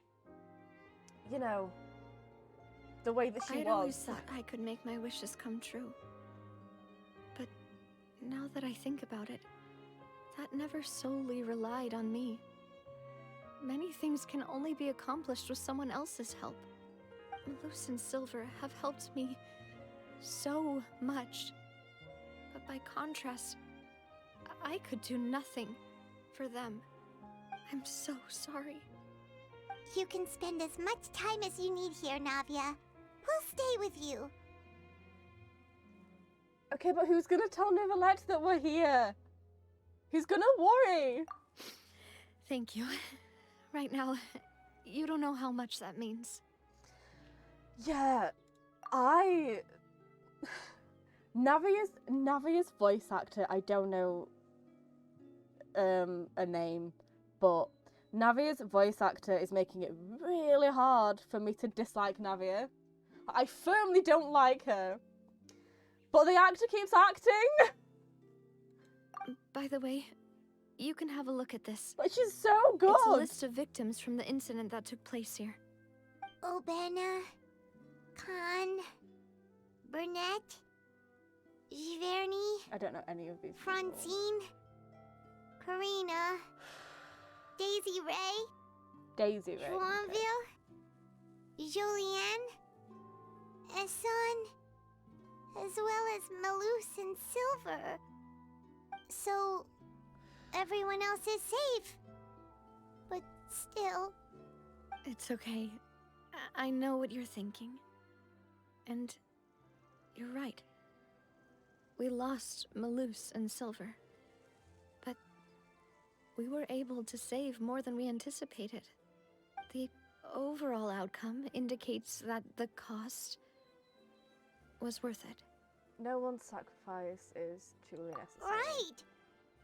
you know, the way that she I'd was. always thought I could make my wishes come true. But now that I think about it, that never solely relied on me. Many things can only be accomplished with someone else's help. Malus and Silver have helped me so much. But by contrast, I could do nothing for them. I'm so sorry. You can spend as much time as you need here, Navia. We'll stay with you. Okay, but who's gonna tell Nicolette that we're here? Who's gonna worry? Thank you. Right now, you don't know how much that means. Yeah, Navia's voice actor, I don't know a name, but Navia's voice actor is making it really hard for me to dislike Navia. I firmly don't like her. But the actor keeps acting! By the way, you can have a look at this. But she's so good! It's a list of victims from the incident that took place here. Obena, Khan, Burnett, Giverny, I don't know any of these people. Francine, Karina, Daisy Ray, Joinville, Julianne, Esson, as well as Malus and Silver. So, everyone else is safe. But still... It's okay. I know what you're thinking. And you're right. We lost Malus and Silver. But we were able to save more than we anticipated. The overall outcome indicates that the cost was worth it. No one's sacrifice is truly necessary. Right!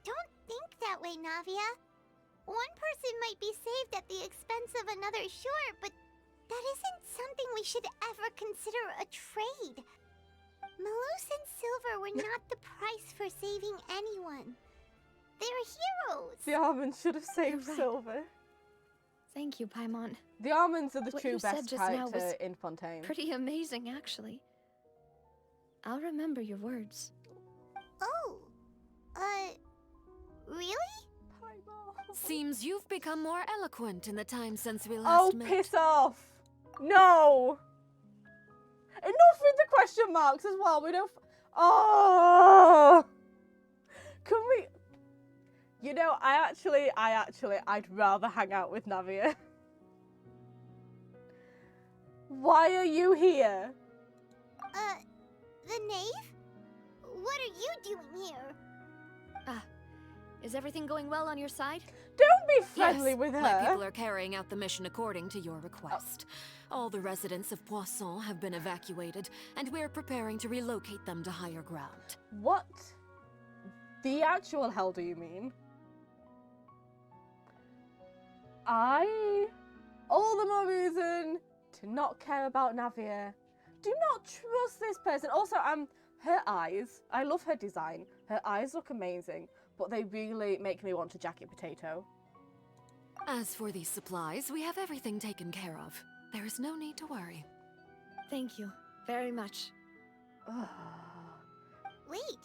Don't think that way, Navia. One person might be saved at the expense of another, sure, but that isn't something we should ever consider a trade. Malus and Silver were not the price for saving anyone. They're heroes! The almonds should have saved Right. Silver. Thank you, Paimon. The almonds are the What true you said best just now character was in Fontaine. Pretty amazing, actually. I'll remember your words. Oh, really? Seems you've become more eloquent in the time since we Oh, last met. piss off! No! Enough with the question marks as well. We don't. Oh! Can we? You know, I'd rather hang out with Navia. Why are you here? The knave? What are you doing here? Is everything going well on your side? Don't be friendly Yes, with her. my people are carrying out the mission according to your request. All the residents of Poisson have been evacuated, and we're preparing to relocate them to higher ground. What the actual hell do you mean? All the more reason to not care about Navia. Do not trust this person. Also, her eyes, I love her design. Her eyes look amazing, but they really make me want a jacket potato. As for these supplies, we have everything taken care of. There is no need to worry. Thank you very much. Wait,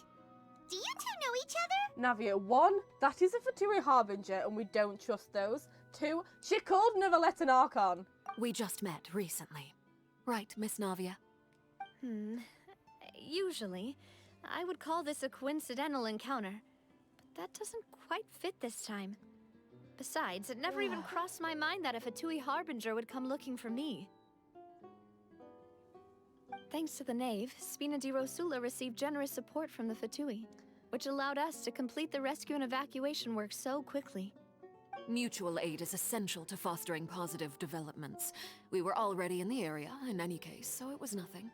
do you two know each other? Navia, 1, that is a Fatui Harbinger, and we don't trust those. 2, she called Neverlet an Archon. We just met recently. Right, Miss Navia? Usually, I would call this a coincidental encounter, but that doesn't quite fit this time. Besides, it never even crossed my mind that a Fatui Harbinger would come looking for me. Thanks to the Knave, Spina di Rosula received generous support from the Fatui, which allowed us to complete the rescue and evacuation work so quickly. Mutual aid is essential to fostering positive developments. We were already in the area, in any case, so it was nothing.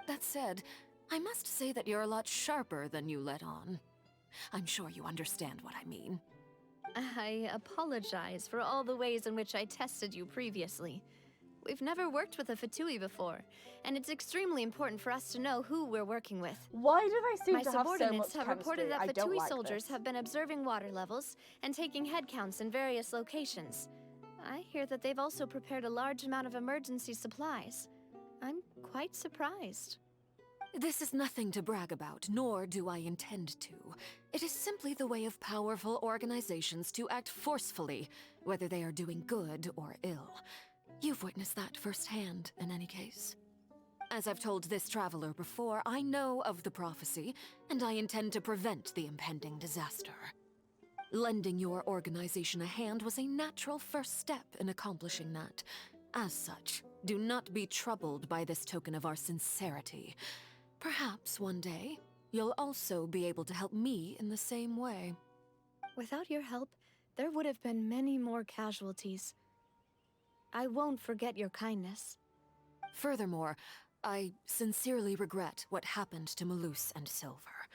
That said, I must say that you're a lot sharper than you let on. I'm sure you understand what I mean. I apologize for all the ways in which I tested you previously. We've never worked with a Fatui before, and it's extremely important for us to know who we're working with. Why do they seem My to have so much subordinates have reported that chemistry? I don't Fatui like soldiers this. have been observing water levels and taking head counts in various locations. I hear that they've also prepared a large amount of emergency supplies. I'm quite surprised. This is nothing to brag about, nor do I intend to. It is simply the way of powerful organizations to act forcefully, whether they are doing good or ill. You've witnessed that firsthand, in any case. As I've told this traveler before, I know of the prophecy, and I intend to prevent the impending disaster. Lending your organization a hand was a natural first step in accomplishing that. As such, do not be troubled by this token of our sincerity. Perhaps one day, you'll also be able to help me in the same way. Without your help, there would have been many more casualties. I won't forget your kindness. Furthermore, I sincerely regret what happened to Malus and Silver.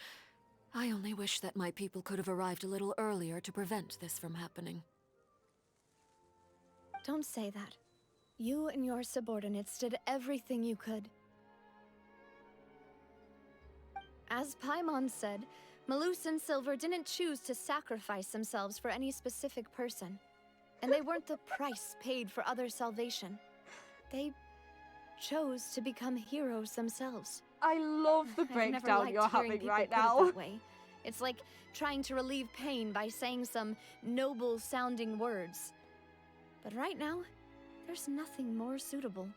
I only wish that my people could have arrived a little earlier to prevent this from happening. Don't say that. You and your subordinates did everything you could. As Paimon said, Malus and Silver didn't choose to sacrifice themselves for any specific person. And they weren't the price paid for others' salvation. They chose to become heroes themselves. I love the breakdown you're having right now. That way. It's like trying to relieve pain by saying some noble-sounding words. But right now, there's nothing more suitable.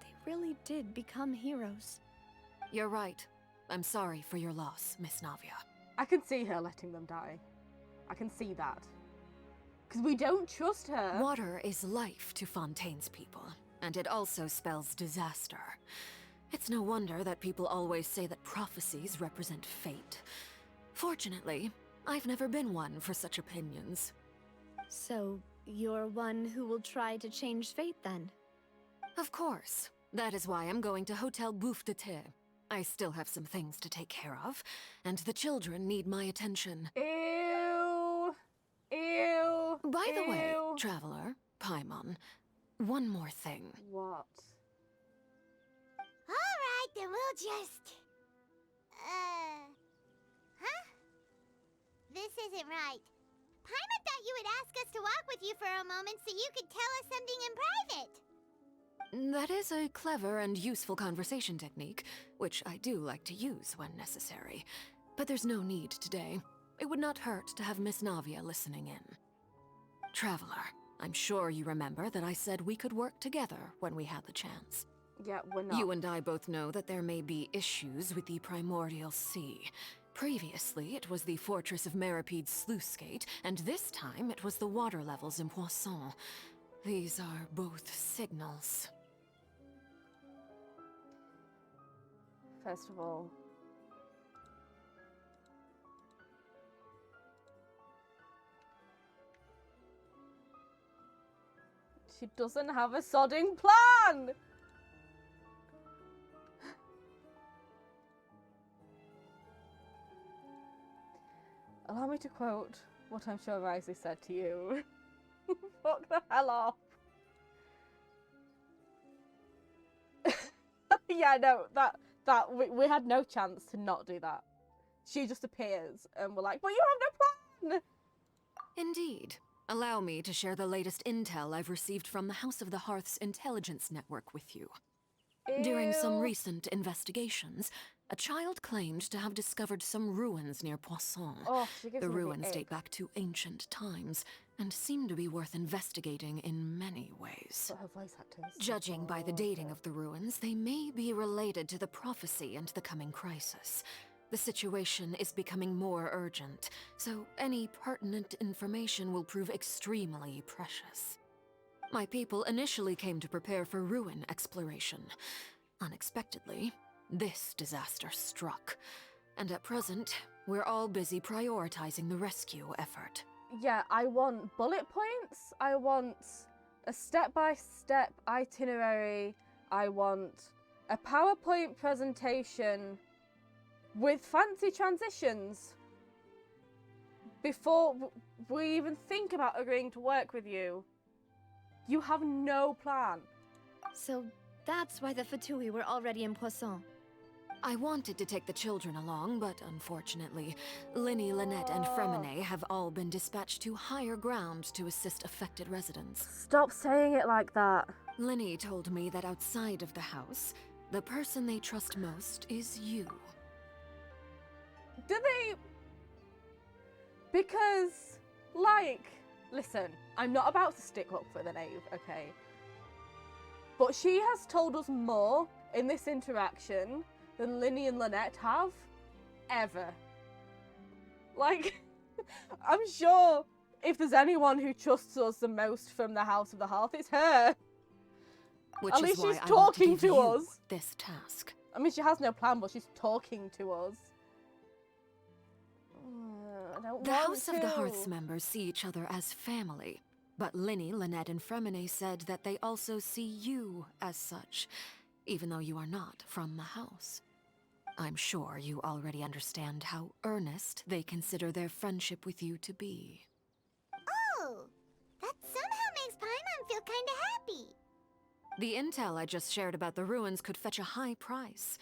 They really did become heroes. You're right. I'm sorry for your loss, Miss Navia. I can see her letting them die. I can see that. Because we don't trust her. Water is life to Fontaine's people, and it also spells disaster. It's no wonder that people always say that prophecies represent fate. Fortunately, I've never been one for such opinions. So, you're one who will try to change fate then? Of course. That is why I'm going to Hotel Bouffe de Thé. I still have some things to take care of, and the children need my attention. Ew. Ew. By the way, Ew. Traveler, Paimon, one more thing. What? Alright, then we'll just... Huh? This isn't right. Paimon thought you would ask us to walk with you for a moment so you could tell us something in private. That is a clever and useful conversation technique, which I do like to use when necessary. But there's no need today. It would not hurt to have Miss Navia listening in. Traveler, I'm sure you remember that I said we could work together when we had the chance. Yeah, we're not. You and I both know that there may be issues with the Primordial Sea. Previously, it was the fortress of Meripede's sluice gate, and this time it was the water levels in Poisson. These are both signals. First of all, she doesn't have a sodding plan! Allow me to quote what I'm sure Risley said to you. Fuck the hell off. Yeah, no, we had no chance to not do that. She just appears and we're like, but you have no plan! Indeed. Allow me to share the latest intel I've received from the House of the Hearth's intelligence network with you. During some recent investigations, a child claimed to have discovered some ruins near Poisson. Oh, she gives The me ruins ick. date back to ancient times and seem to be worth investigating in many ways. But her voice actors. Judging by the dating of the ruins, they may be related to the prophecy and the coming crisis. The situation is becoming more urgent, so any pertinent information will prove extremely precious. My people initially came to prepare for ruin exploration. Unexpectedly, this disaster struck. And at present, we're all busy prioritizing the rescue effort. Yeah, I want bullet points. I want a step-by-step itinerary. I want a PowerPoint presentation with fancy transitions before we even think about agreeing to work with you. You have no plan. So that's why the Fatui were already in Poisson. I wanted to take the children along, but unfortunately, Linny, Lynette, and Fremine have all been dispatched to higher ground to assist affected residents. Stop saying it like that. Linny told me that outside of the house, the person they trust most is you. Do they? Because, like, listen, I'm not about to stick up for the knave, okay? But she has told us more in this interaction than Linny and Lynette have ever. Like, I'm sure if there's anyone who trusts us the most from the House of the Hearth, it's her. Which At is least why she's I want to talking give to you us. this task. I mean, she has no plan, but she's talking to us. I don't The want House of the to. Hearth's members see each other as family, but Linny, Lynette, and Fremine said that they also see you as such, even though you are not from the house. I'm sure you already understand how earnest they consider their friendship with you to be. Oh, that somehow makes Paimon feel kinda happy. The intel I just shared about the ruins could fetch a high price.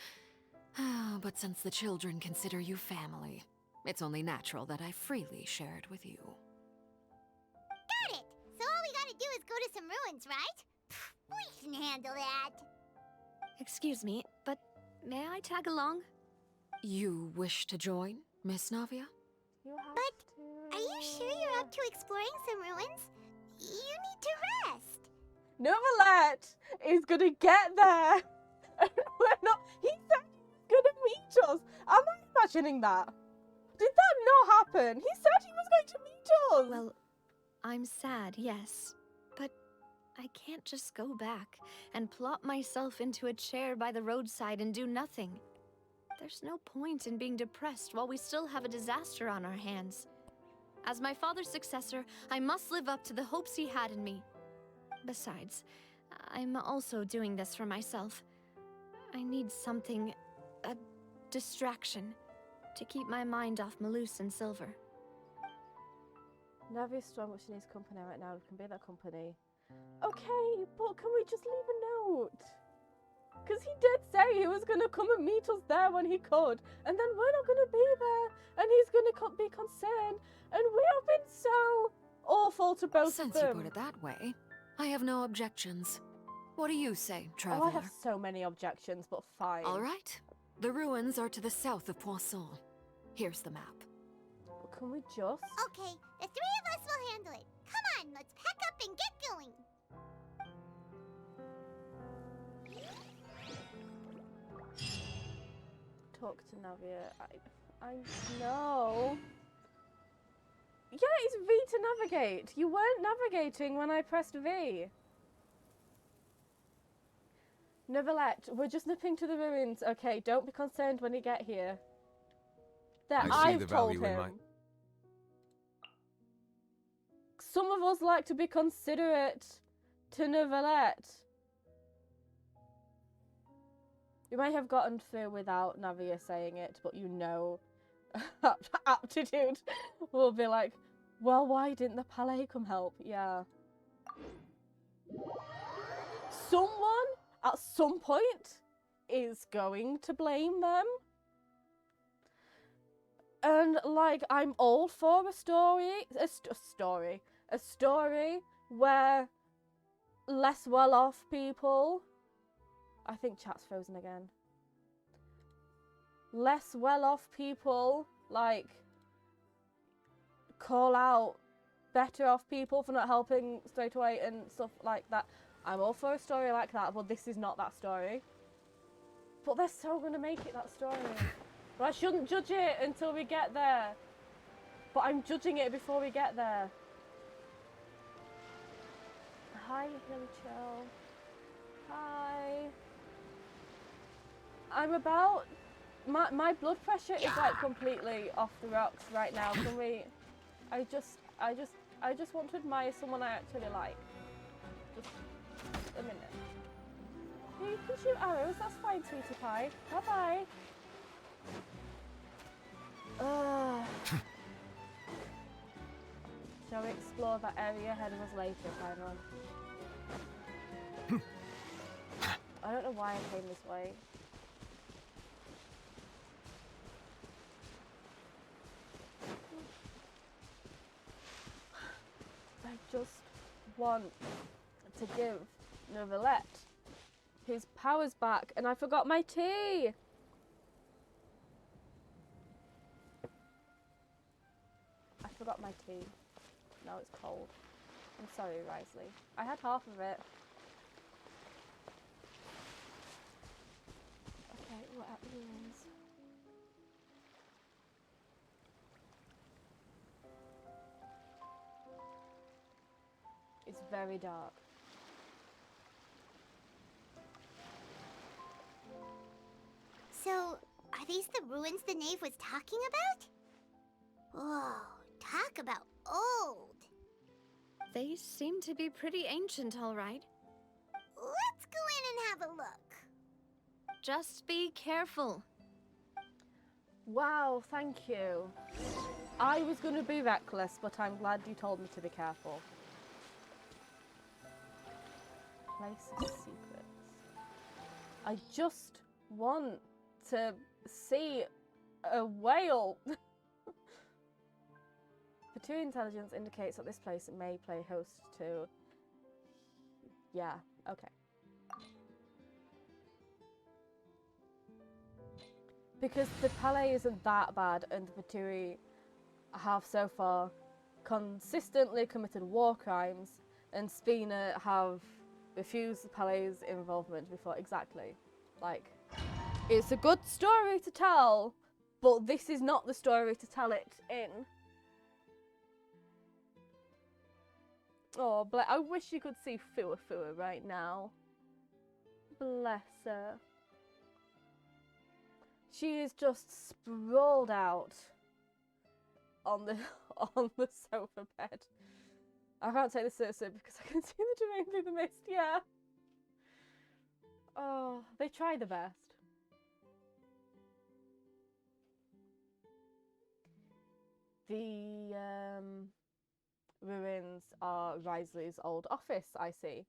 But since the children consider you family, it's only natural that I freely share it with you. Got it! So all we gotta do is go to some ruins, right? We can handle that. Excuse me, but may I tag along? You wish to join, Miss Navia? But are you sure you're up to exploring some ruins? You need to rest. Novelette is gonna get there. We're not. He said he was gonna meet us. Am I imagining that? Did that not happen? He said he was going to meet us. Well, I'm sad, yes. But I can't just go back and plop myself into a chair by the roadside and do nothing. There's no point in being depressed while we still have a disaster on our hands. As my father's successor, I must live up to the hopes he had in me. Besides, I'm also doing this for myself. I need something, a distraction, to keep my mind off Malus and Silver. Navi's strong, but she needs company right now. We can be that company. Okay, but can we just leave a note? Because he did say he was going to come and meet us there when he could. And then we're not going to be there. And he's going to be concerned. And we have been so awful to both Since of them. you put it that way, I have no objections. What do you say, Traveler? Oh, I have so many objections, but fine. All right. The ruins are to the south of Poisson. Here's the map. But can we just? Okay, the three of us will handle it. Come on, let's pack up and get going. Talk to Navia. I know. Yeah, it's V to navigate. You weren't navigating when I pressed V. Neverlet, we're just nipping to the ruins. Okay, don't be concerned when you get here. That I see I've the told value in him. my... Some of us like to be considerate to Neverlet. You may have gotten through without Navia saying it, but you know Aptitude will be like, well, why didn't the Palais come help? Yeah. Someone, at some point, is going to blame them. And, like, I'm all for a story, a story where less well-off people... I think chat's frozen again. Less well-off people, like, call out better-off people for not helping straight away and stuff like that. I'm all for a story like that, but this is not that story. But they're so gonna make it that story. But I shouldn't judge it until we get there. But I'm judging it before we get there. Hi, Hilly Chill. Hi. I'm about... My blood pressure is like completely off the rocks right now. Can we... I just want to admire someone I actually like. Just a minute. You can shoot arrows, that's fine, sweetie pie. Bye-bye. Shall we explore that area ahead of us later, Paimon? I don't know why I came this way. I just want to give Neverlet his powers back, and I forgot my tea! I forgot my tea. Now it's cold. I'm sorry, Risley. I had half of it. Okay, we're at the ruins. It's very dark. So, are these the ruins the knave was talking about? Whoa, talk about old. They seem to be pretty ancient, all right. Let's go in and have a look. Just be careful. Wow, thank you. I was going to be reckless, but I'm glad you told me to be careful. Place of secrets. I just want to see a whale. Patui intelligence indicates that this place may play host to... Yeah, okay. Because the Palais isn't that bad, and the Patui have so far consistently committed war crimes, and Spina have refused the Palais' involvement before. Exactly. Like, it's a good story to tell, but this is not the story to tell it in. Oh, I wish you could see Fua Fua right now. Bless her. She is just sprawled out on the sofa bed. I can't say the sofa because I can see the terrain through the mist. Yeah. Oh, they try the best. The ruins are Risley's old office, I see.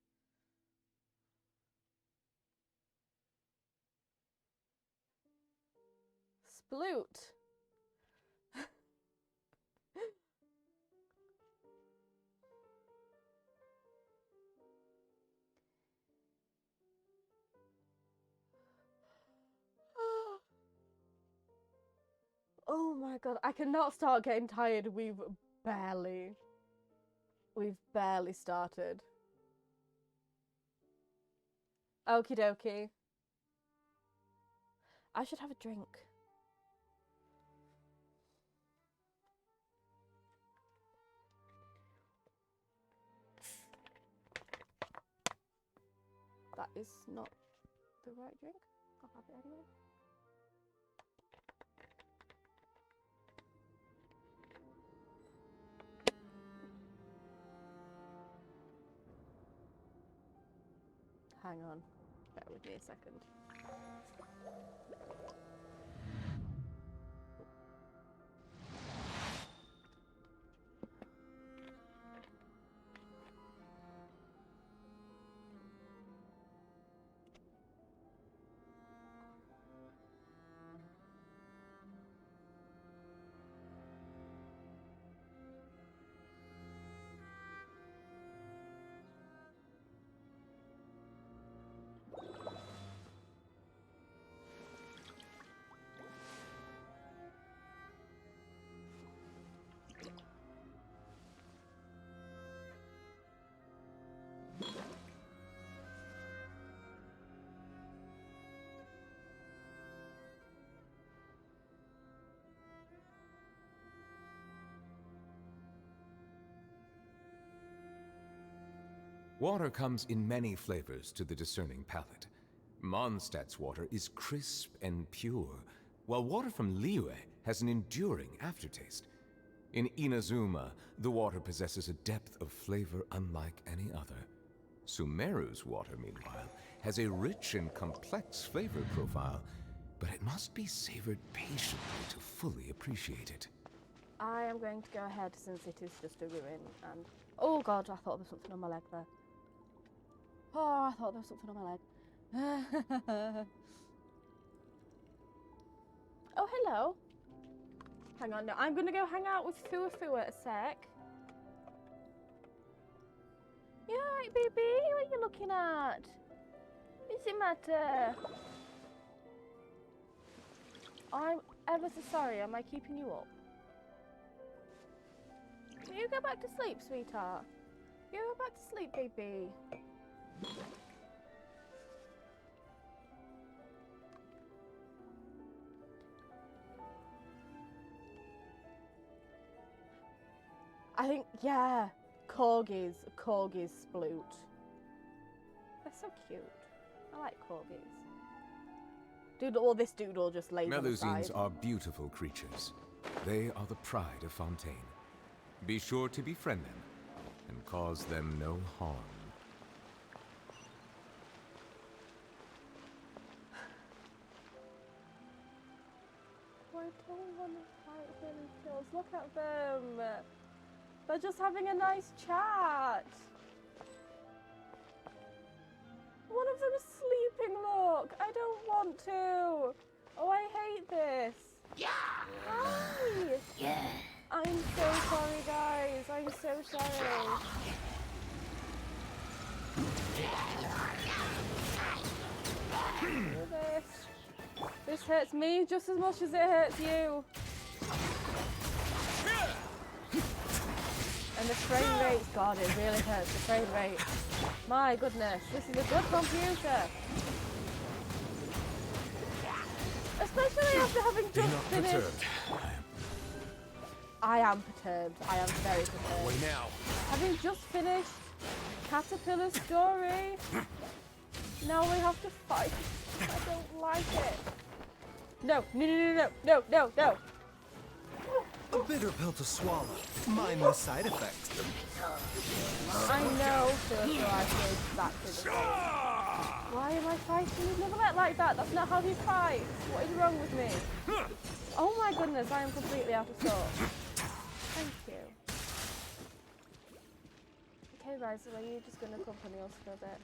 Sploot. Oh my god, I cannot start getting tired. We've barely started. Okie dokie. I should have a drink. That is not the right drink. I'll have it anyway. Hang on. Bear with me a second. Water comes in many flavors to the discerning palate. Mondstadt's water is crisp and pure, while water from Liyue has an enduring aftertaste. In Inazuma, the water possesses a depth of flavor unlike any other. Sumeru's water, meanwhile, has a rich and complex flavor profile, but it must be savored patiently to fully appreciate it. I am going to go ahead since it is just a ruin and... Oh god, I thought there was something on my leg there. Oh, I thought there was something on my leg. Oh, hello. Hang on, no, I'm gonna go hang out with Fuafu a sec. You alright, baby? What are you looking at? What's the matter? I'm ever so sorry, am I keeping you up? You go back to sleep, sweetheart. You go back to sleep, baby. I think, yeah, corgis sploot. They're so cute. I like corgis. Doodle, well, this doodle just lays on the side. Melusines are beautiful creatures. They are the pride of Fontaine. Be sure to befriend them and cause them no harm. I don't want to fight them kills. Look at them. They're just having a nice chat. One of them is sleeping, look. I don't want to. Oh, I hate this. Yeah. Hi. Yeah. I'm so sorry, guys. I'm so sorry. Do this. This hurts me just as much as it hurts you. And the frame rate, God, it really hurts, the frame rate. My goodness, this is a good computer. Especially after having just finished. I am perturbed. I am very perturbed. Away now. Having just finished Caterpillar story, now we have to fight. I don't like it. No, no, no, no, no, no, no. A bitter pill to swallow. Mindless side effects. I know, so I feel exactly the same. Why am I fighting with Neverlet like that? That's not how he fights. What is wrong with me? Oh my goodness, I am completely out of sorts. Thank you. Okay, Riser, are you just going to accompany us for a bit?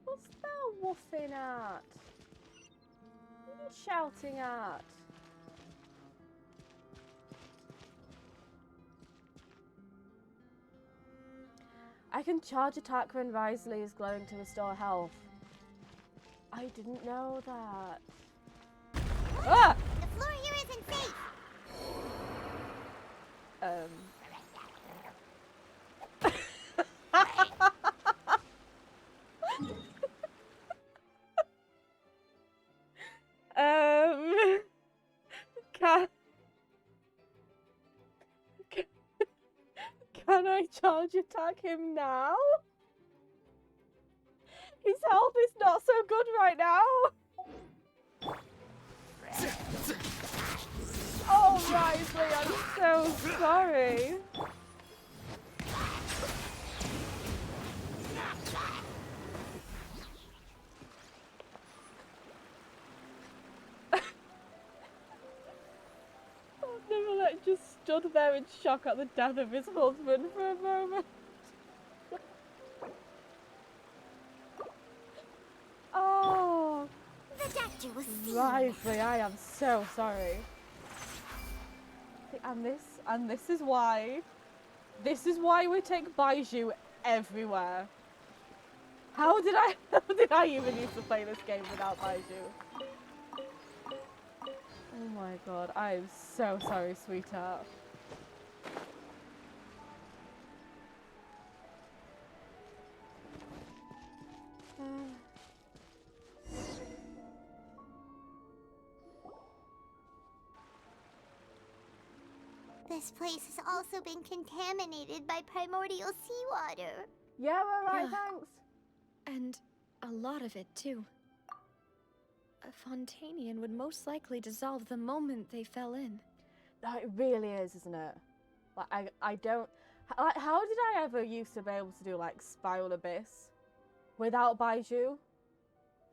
What's that woofing at? What are you shouting at? I can charge attack when Risley is glowing to restore health. I didn't know that. Ah! The floor here isn't safe. Can I charge attack him now? His health is not so good right now. Oh, Risley, I'm so sorry. Nicolette just stood there in shock at the death of his husband for a moment. Oh, The doctor will see. Risley, I am so sorry. And this is why we take Baiju everywhere. How did I even used to play this game without Baiju? Oh my god, I am so sorry, sweetheart. This place has also been contaminated by primordial seawater. Yeah, we're right, thanks. And a lot of it, too. A Fontanian would most likely dissolve the moment they fell in. No, it really is, isn't it? Like, I don't... Like, how did I ever used to be able to do, like, Spiral Abyss without Baiju?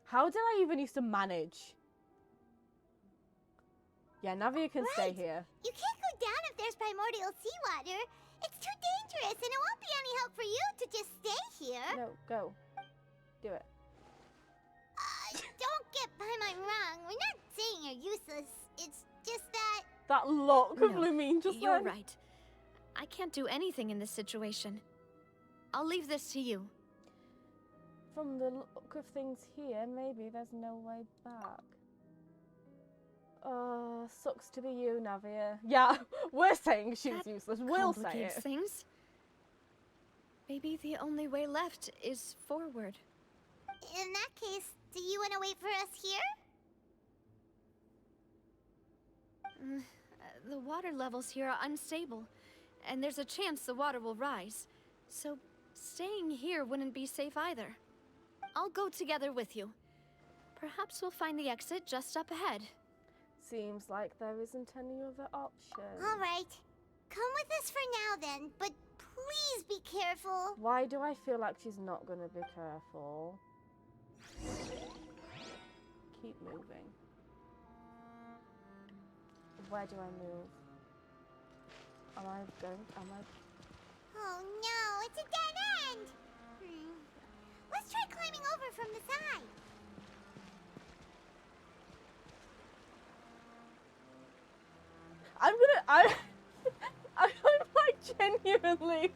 How did I even used to manage? Yeah, Navia can stay here. You can't go down if there's primordial seawater. It's too dangerous, and it won't be any help for you to just stay here. No, go. Do it. Don't get by my wrong. We're not saying you're useless. It's just that... That look of No, Lumine just You're then. right. I can't do anything in this situation. I'll leave this to you. From the look of things here, maybe there's no way back. Sucks to be you, Navia. Yeah, we're saying she's useless. We'll say Complicates it. things. Maybe the only way left is forward. In that case, do you want to wait for us here? The water levels here are unstable, and there's a chance the water will rise. So staying here wouldn't be safe either. I'll go together with you. Perhaps we'll find the exit just up ahead. Seems like there isn't any other option. All right. Come with us for now then, but please be careful. Why do I feel like she's not gonna be careful? Keep moving. Where do I move? Am I going? Oh no, it's a dead end! Let's try climbing over from the side. I'm like genuinely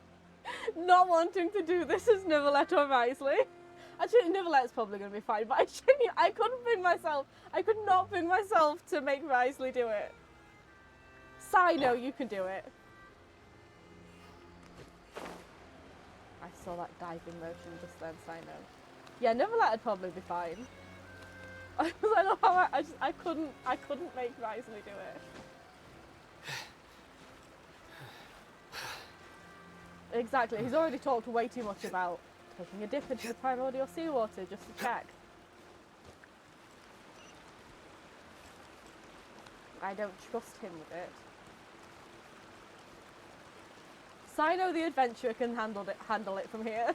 not wanting to do this as Nicolette or Risley. Actually, Nicolette's probably going to be fine, but I couldn't bring myself, I could not bring myself to make Risley do it. Sino, you can do it. I saw that diving motion just then, Sino. Yeah, Nicolette'd probably be fine. I don't know how I couldn't make Risley do it. Exactly, he's already talked way too much about taking a dip into the primordial seawater just to check. I don't trust him with it. Sino the adventurer can handle it from here.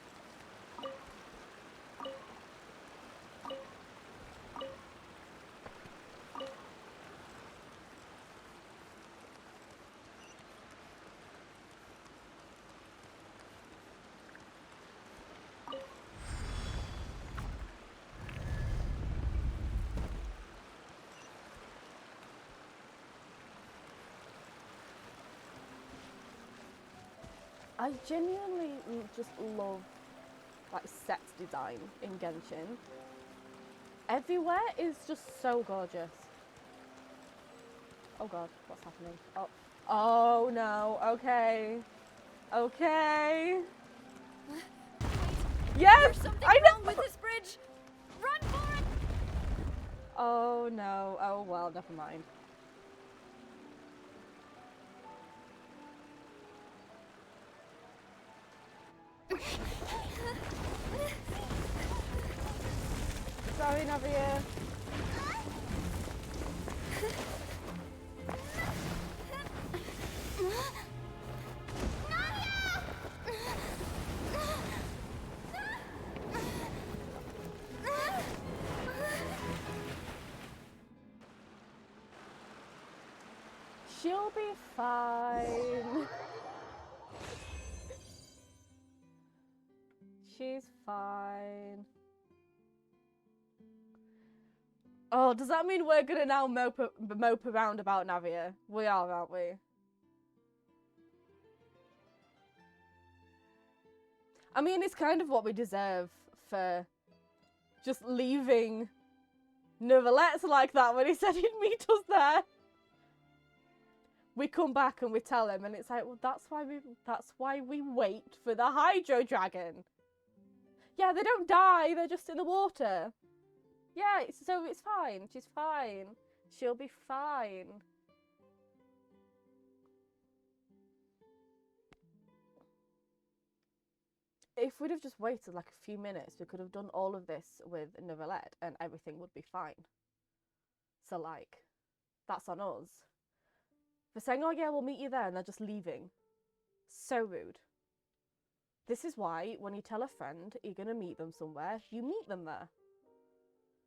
I genuinely just love like set design in Genshin. Everywhere is just so gorgeous. Oh god, what's happening? Oh no, okay. Okay. Yes! There's something I know! wrong with this bridge! Run for it! Oh no, oh well, never mind. Sorry, Navia. She'll be fine. She's fine. Oh, does that mean we're gonna now mope around about Navia? We are, aren't we? I mean, it's kind of what we deserve for just leaving Neuvillette like that when he said he'd meet us there. We come back and we tell him, and it's like, well, that's why we wait for the Hydro Dragon. Yeah, they don't die, they're just in the water. Yeah, so it's fine. She's fine. She'll be fine. If we'd have just waited like a few minutes, we could have done all of this with Neuvillette and everything would be fine. So like, that's on us. For saying, oh yeah, we'll meet you there, and they're just leaving. So rude. This is why, when you tell a friend you're going to meet them somewhere, you meet them there.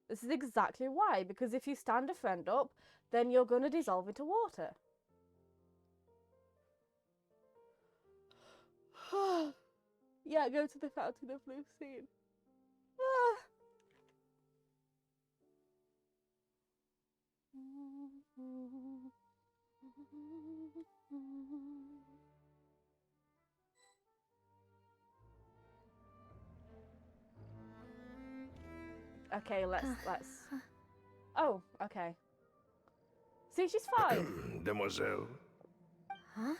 This is exactly why, because if you stand a friend up, then you're going to dissolve into water. Yeah, go to the Fountain of Blue scene. Okay, let's. Oh, okay. See, she's fine. Demoiselle. Huh?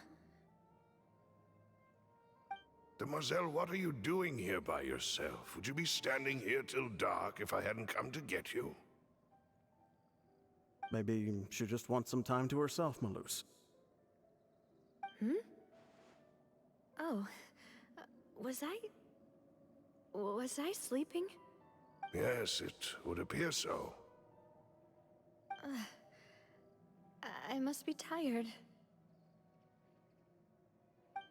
Demoiselle, what are you doing here by yourself? Would you be standing here till dark if I hadn't come to get you? Maybe she just wants some time to herself, Malus. Hmm? Oh, was I sleeping? Yes, it would appear so. I must be tired.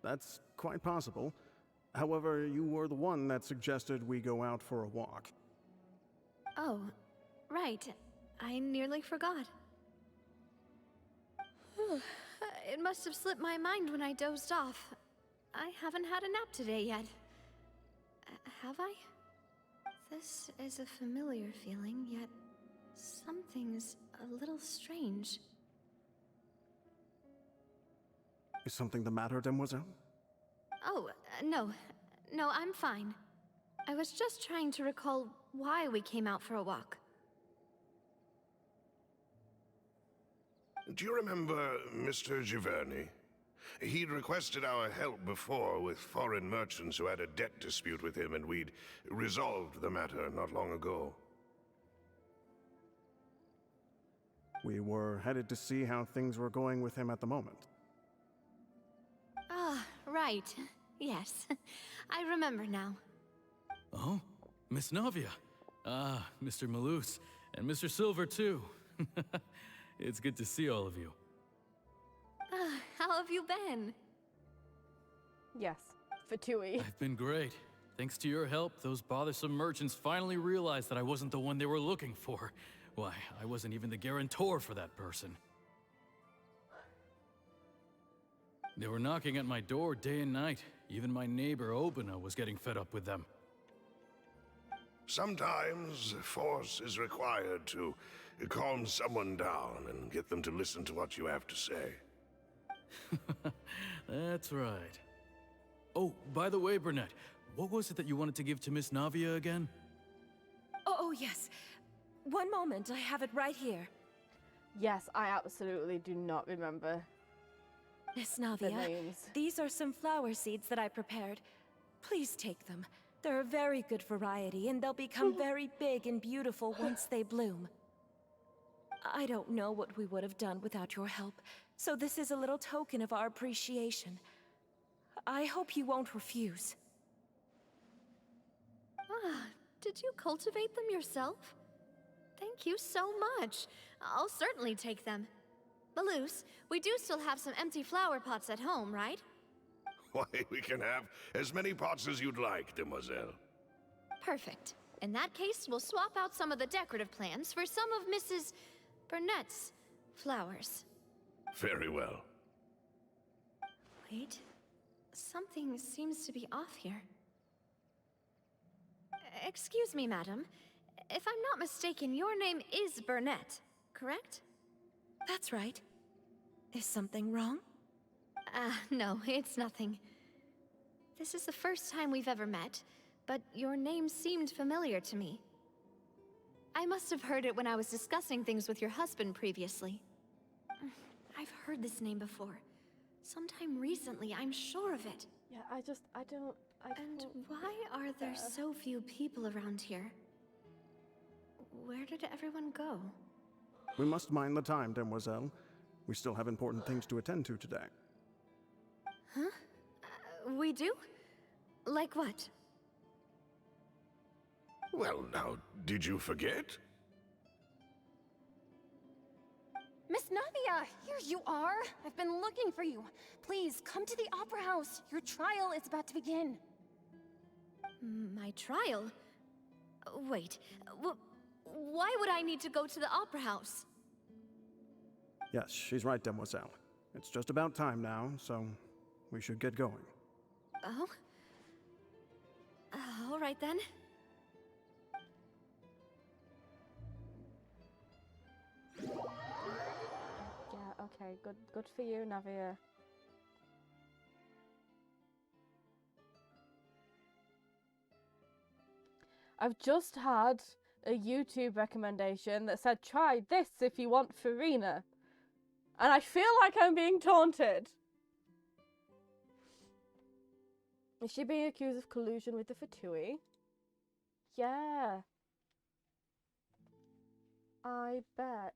That's quite possible. However, you were the one that suggested we go out for a walk. Oh, right. I nearly forgot. It must have slipped my mind when I dozed off. I haven't had a nap today yet. Have I? This is a familiar feeling, yet something's a little strange. Is something the matter, Demoiselle? Oh, no. No, I'm fine. I was just trying to recall why we came out for a walk. Do you remember Mr. Giverny? He'd requested our help before with foreign merchants who had a debt dispute with him, and we'd resolved the matter not long ago. We were headed to see how things were going with him at the moment. Ah, right. Yes. I remember now. Oh, Miss Navia. Ah, Mr. Malus. And Mr. Silver, too. It's good to see all of you. How have you been? Yes, Fatui. I've been great. Thanks to your help, those bothersome merchants finally realized that I wasn't the one they were looking for. Why, I wasn't even the guarantor for that person. They were knocking at my door day and night. Even my neighbor Obina was getting fed up with them. Sometimes force is required to calm someone down and get them to listen to what you have to say. That's right. Oh, by the way, Burnett, what was it that you wanted to give to Miss Navia again? Oh, yes. One moment, I have it right here. Yes, I absolutely do not remember Miss the Navia, names. these are some flower seeds that I prepared. Please take them. They're a very good variety, and they'll become very big and beautiful once they bloom. I don't know what we would have done without your help, so this is a little token of our appreciation. I hope you won't refuse. Ah, did you cultivate them yourself? Thank you so much. I'll certainly take them. Maloose, we do still have some empty flower pots at home, right? Why, we can have as many pots as you'd like, demoiselle. Perfect. In that case, we'll swap out some of the decorative plants for some of Mrs. Burnett's flowers. Very well. Wait. Something seems to be off here. Excuse me, madam. If I'm not mistaken, your name is Burnett, correct? That's right. Is something wrong? No, it's nothing. This is the first time we've ever met, but your name seemed familiar to me. I must have heard it when I was discussing things with your husband previously. I've heard this name before. Sometime recently, I'm sure of it. Yeah, I don't... And why are there so few people around here? Where did everyone go? We must mind the time, demoiselle. We still have important things to attend to today. Huh? We do? Like what? Well, now, did you forget? Miss Navia, here you are. I've been looking for you. Please, come to the Opera House. Your trial is about to begin. My trial? Wait, why would I need to go to the Opera House? Yes, she's right, demoiselle. It's just about time now, so we should get going. Oh? All right then. Yeah, okay, good for you, Navia. I've just had a YouTube recommendation that said try this if you want Farina. And I feel like I'm being taunted. Is she being accused of collusion with the Fatui? Yeah. I bet.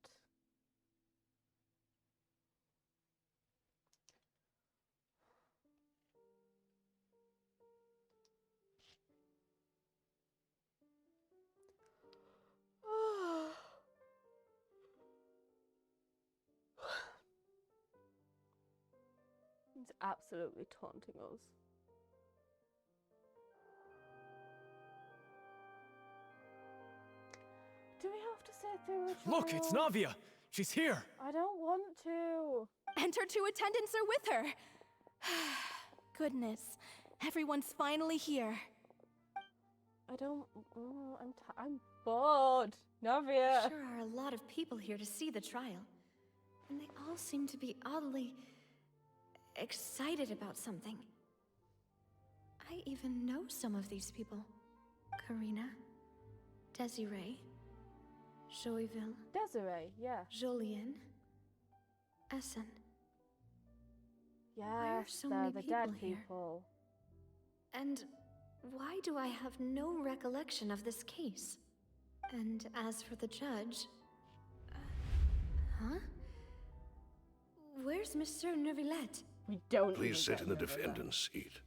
He's absolutely taunting us. Do we have to sit through a trial? Look, it's Navia! She's here! I don't want to. Enter two attendants are with her. Goodness, everyone's finally here. I don't. I'm bored. Navia. There sure are a lot of people here to see the trial. And they all seem to be oddly excited about something. I even know some of these people. Karina, Desiree, Joyville, Desiree, yeah. Jolien, Essen. Yes, so they're many the people dead here? people. And why do I have no recollection of this case? And as for the judge... huh? Where's Monsieur Neuvillette? We don't. Please sit in the defendant's seat.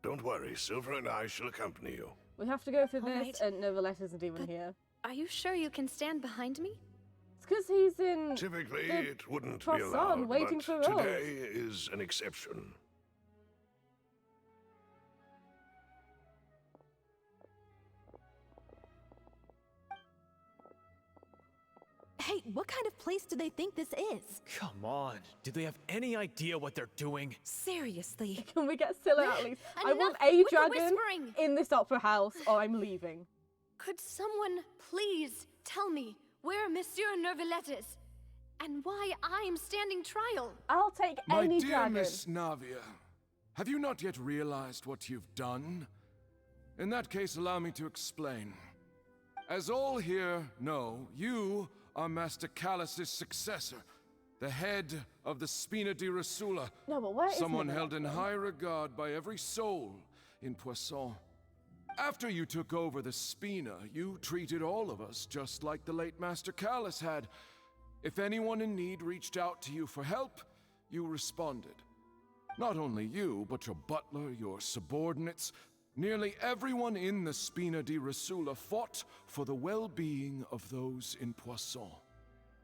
Don't worry, Silver and I shall accompany you. We have to go through All this, right. and Neuvillette isn't even here. Are you sure you can stand behind me? It's because he's in. Typically, the it wouldn't be croissant allowed, waiting but for Rose. today is an exception. Hey, what kind of place do they think this is? Come on, do they have any idea what they're doing? Seriously. Can we get Scylla at least? I want Enough a with the dragon whispering. in this opera house, or I'm leaving. Could someone please tell me where Monsieur Neuvillette is? And why I'm standing trial? I'll take My any dear dragon. Miss Navia, have you not yet realized what you've done? In that case, allow me to explain. As all here know, you are Master Callus's successor, the head of the Spina di Rosula, No, but where is someone Neuvillette held in then? high regard by every soul in Poisson. After you took over the Spina, you treated all of us just like the late Master Callus had. If anyone in need reached out to you for help, you responded. Not only you, but your butler, your subordinates, Nearly everyone in the Spina di Rasula fought for the well-being of those in Poisson.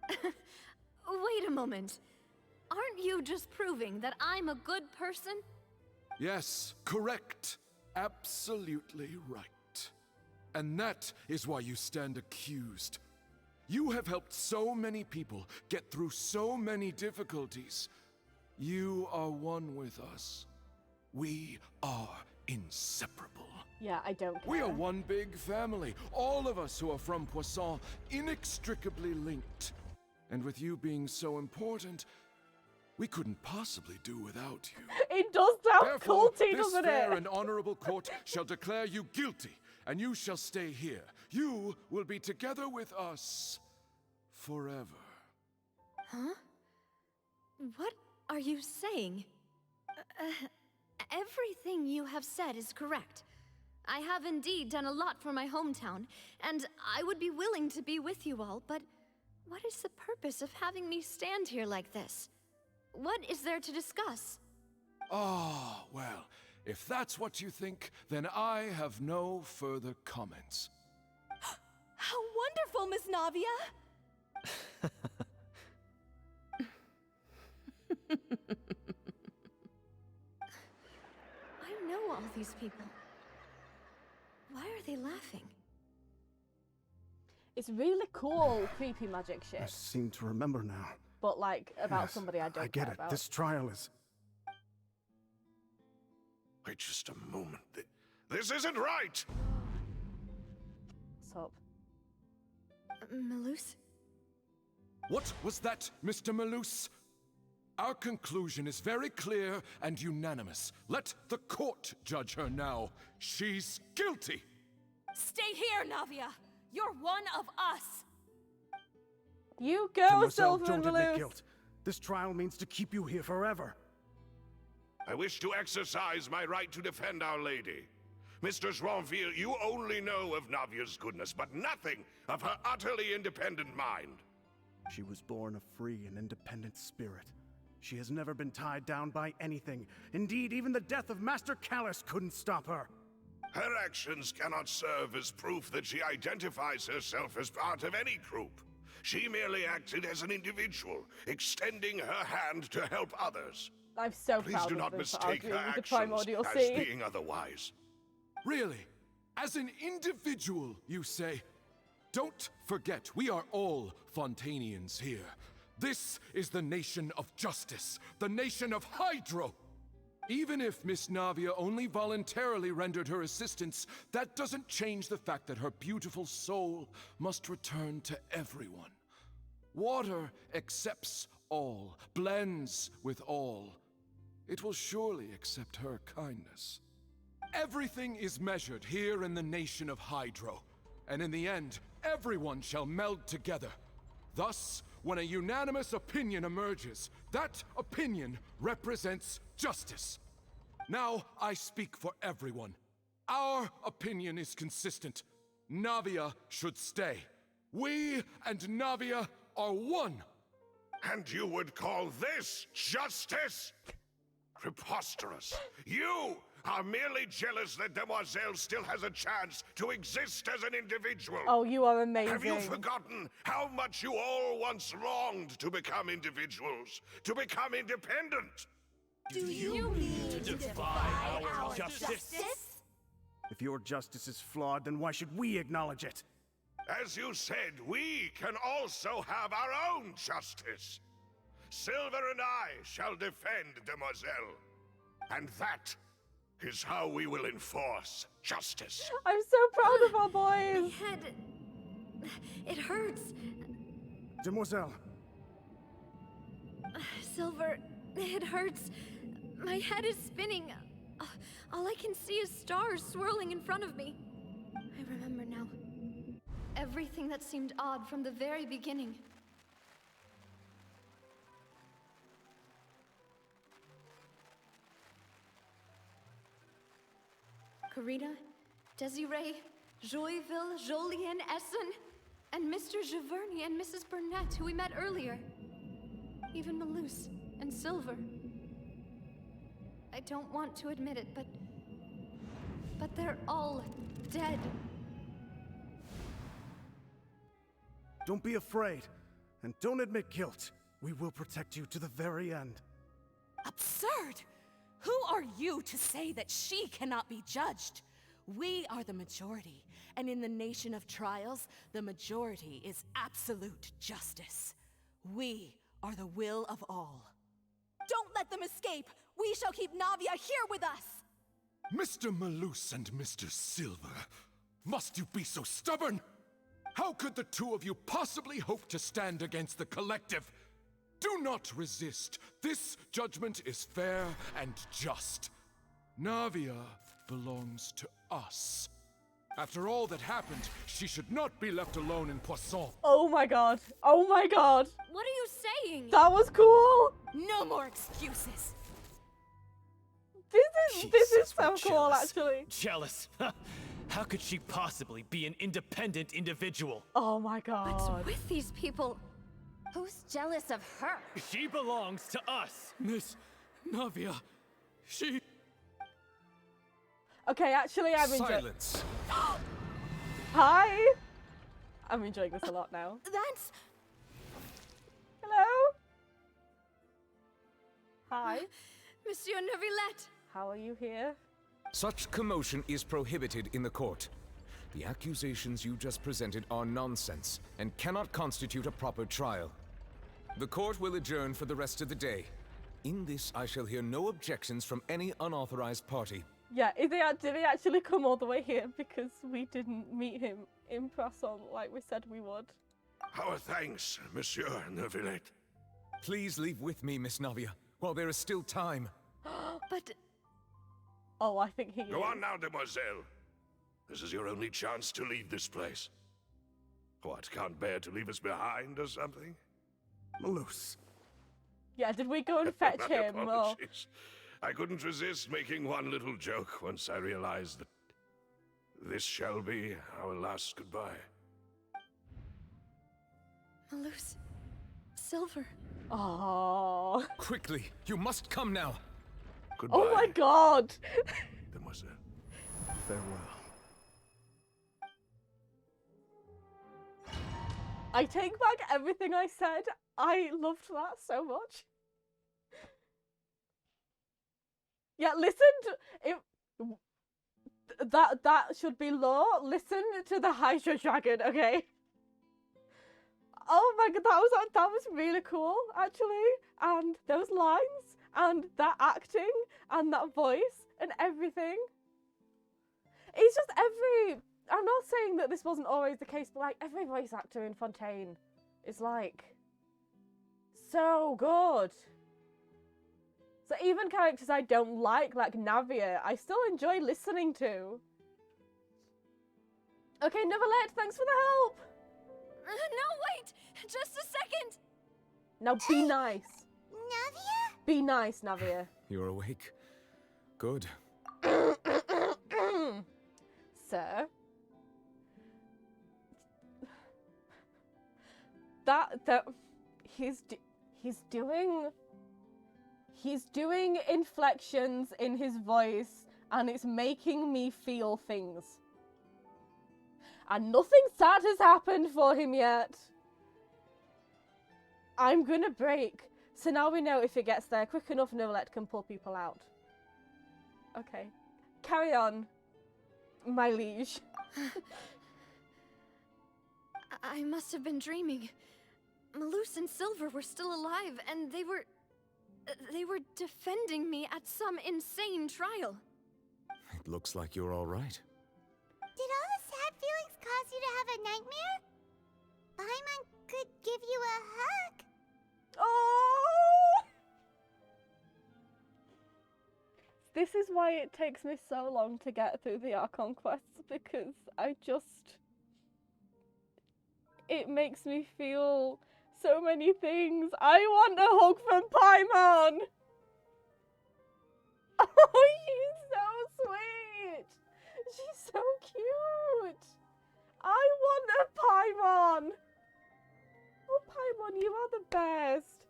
Wait a moment. Aren't you just proving that I'm a good person? Yes, correct. Absolutely right. And that is why you stand accused. You have helped so many people get through so many difficulties. You are one with us. We are inseparable. Yeah, I don't care. We are one big family. All of us who are from Poisson, inextricably linked. And with you being so important, we couldn't possibly do without you. It does sound Therefore, culty, this doesn't fair it? and honorable court shall declare you guilty, and you shall stay here. You will be together with us forever. Huh? What are you saying? Everything you have said is correct. I have indeed done a lot for my hometown, and I would be willing to be with you all, but what is the purpose of having me stand here like this? What is there to discuss? Ah, well, if that's what you think, then I have no further comments. How wonderful, Miss Navia! I know all these people. Why are they laughing? It's really cool, creepy magic I shit. seem to remember now. But like about Yes, somebody I don't I get care it. about. This trial is... Wait just a moment. This isn't right! What's up? Malus? What was that, Mr. Malus? Our conclusion is very clear and unanimous. Let the court judge her now. She's guilty! Stay here, Navia! You're one of us! You go, Demoiselle, Silver don't admit Malus. guilt. This trial means to keep you here forever. I wish to exercise my right to defend Our Lady. Mr. Joinville, you only know of Navia's goodness, but nothing of her utterly independent mind. She was born a free and independent spirit. She has never been tied down by anything. Indeed, even the death of Master Callus couldn't stop her. Her actions cannot serve as proof that she identifies herself as part of any group. She merely acted as an individual, extending her hand to help others. I'm so Please proud do of not them for mistake her arguing with the actions primordial as sea. being otherwise. Really? As an individual, you say? Don't forget, we are all Fontanians here. This is the nation of justice, the nation of Hydro. Even if Miss Navia only voluntarily rendered her assistance, that doesn't change the fact that her beautiful soul must return to everyone. Water accepts all, blends with all. It will surely accept her kindness. Everything is measured here in the nation of Hydro, and in the end, everyone shall meld together. Thus, when a unanimous opinion emerges, that opinion represents justice. Now I speak for everyone. Our opinion is consistent. Navia should stay. We and Navia are one. And you would call this justice? Preposterous. You are merely jealous that Demoiselle still has a chance to exist as an individual. Oh, you are amazing. Have you forgotten how much you all once longed to become individuals, to become independent? Do you mean to defy our justice? If your justice is flawed, then why should we acknowledge it? As you said, we can also have our own justice. Silver and I shall defend Demoiselle. And that is how we will enforce justice. I'm so proud of our boys. My head... it hurts. Demoiselle. Silver, it hurts. My head is spinning. All I can see is stars swirling in front of me. I remember now. Everything that seemed odd from the very beginning. Karina, Desiree, Joyville, Jolien, Essen, and Mr. Giverny and Mrs. Burnett, who we met earlier. Even Malus and Silver. I don't want to admit it, but but they're all dead. Don't be afraid, and don't admit guilt. We will protect you to the very end. Absurd! Who are you to say that she cannot be judged? We are the majority, and in the nation of trials, the majority is absolute justice. We are the will of all. Don't let them escape! We shall keep Navia here with us! Mr. Malus and Mr. Silver, must you be so stubborn? How could the two of you possibly hope to stand against the collective? Do not resist. This judgment is fair and just. Navia belongs to us. After all that happened, she should not be left alone in Poisson. Oh my god. Oh my god. What are you saying? That was cool. No more excuses. This is so cool, jealous. actually. Jealous? How could she possibly be an independent individual? Oh my god. What's with these people? Who's jealous of her? She belongs to us. Miss Navia, she... Okay, actually, I'm enjoying. Silence. Hi. I'm enjoying this a lot now. That's... Hello. Hi. Monsieur Neuvillette. How are you here? Such commotion is prohibited in the court. The accusations you just presented are nonsense and cannot constitute a proper trial. The court will adjourn for the rest of the day. In this, I shall hear no objections from any unauthorized party. Yeah, did he actually come all the way here because we didn't meet him in Poisson like we said we would? Our thanks, Monsieur Neuvillette. Please leave with me, Miss Navia, while there is still time. But... Oh, I think he Go is. on now, demoiselle. This is your only chance to leave this place. What, can't bear to leave us behind or something? Malus. Yeah, did we go and fetch My him? Or... apologies. I couldn't resist making one little joke once I realized that this shall be our last goodbye. Malus. Silver. Oh. Quickly, you must come now. Goodbye, Oh my god. demoiselle. Farewell. I take back everything I said. I loved that so much. Yeah, listen to that should be law. Listen to the Hydra Dragon, okay? Oh my god, that was really cool, actually. And those lines and that acting and that voice and everything. It's just I'm not saying that this wasn't always the case, but like every voice actor in Fontaine is like so good. So even characters I don't like Navia, I still enjoy listening to. Okay, Neuvillette, thanks for the help. No, wait! Just a second! Now be nice. Navia? Be nice, Navia. You're awake. Good. Sir. He's doing inflections in his voice and it's making me feel things. And nothing sad has happened for him yet. I'm gonna break. So now we know if it gets there quick enough, Neuvillette can pull people out. Okay. Carry on, my liege. I must have been dreaming. Malus and Silver were still alive, and they were defending me at some insane trial. It looks like you're all right. Did all the sad feelings cause you to have a nightmare? Paimon could give you a hug. Oh! This is why it takes me so long to get through the Archon Quests, because it makes me feel so many things. I want a hug from Paimon! Oh, she's so sweet! She's so cute! I want a Paimon! Oh, Paimon, you are the best!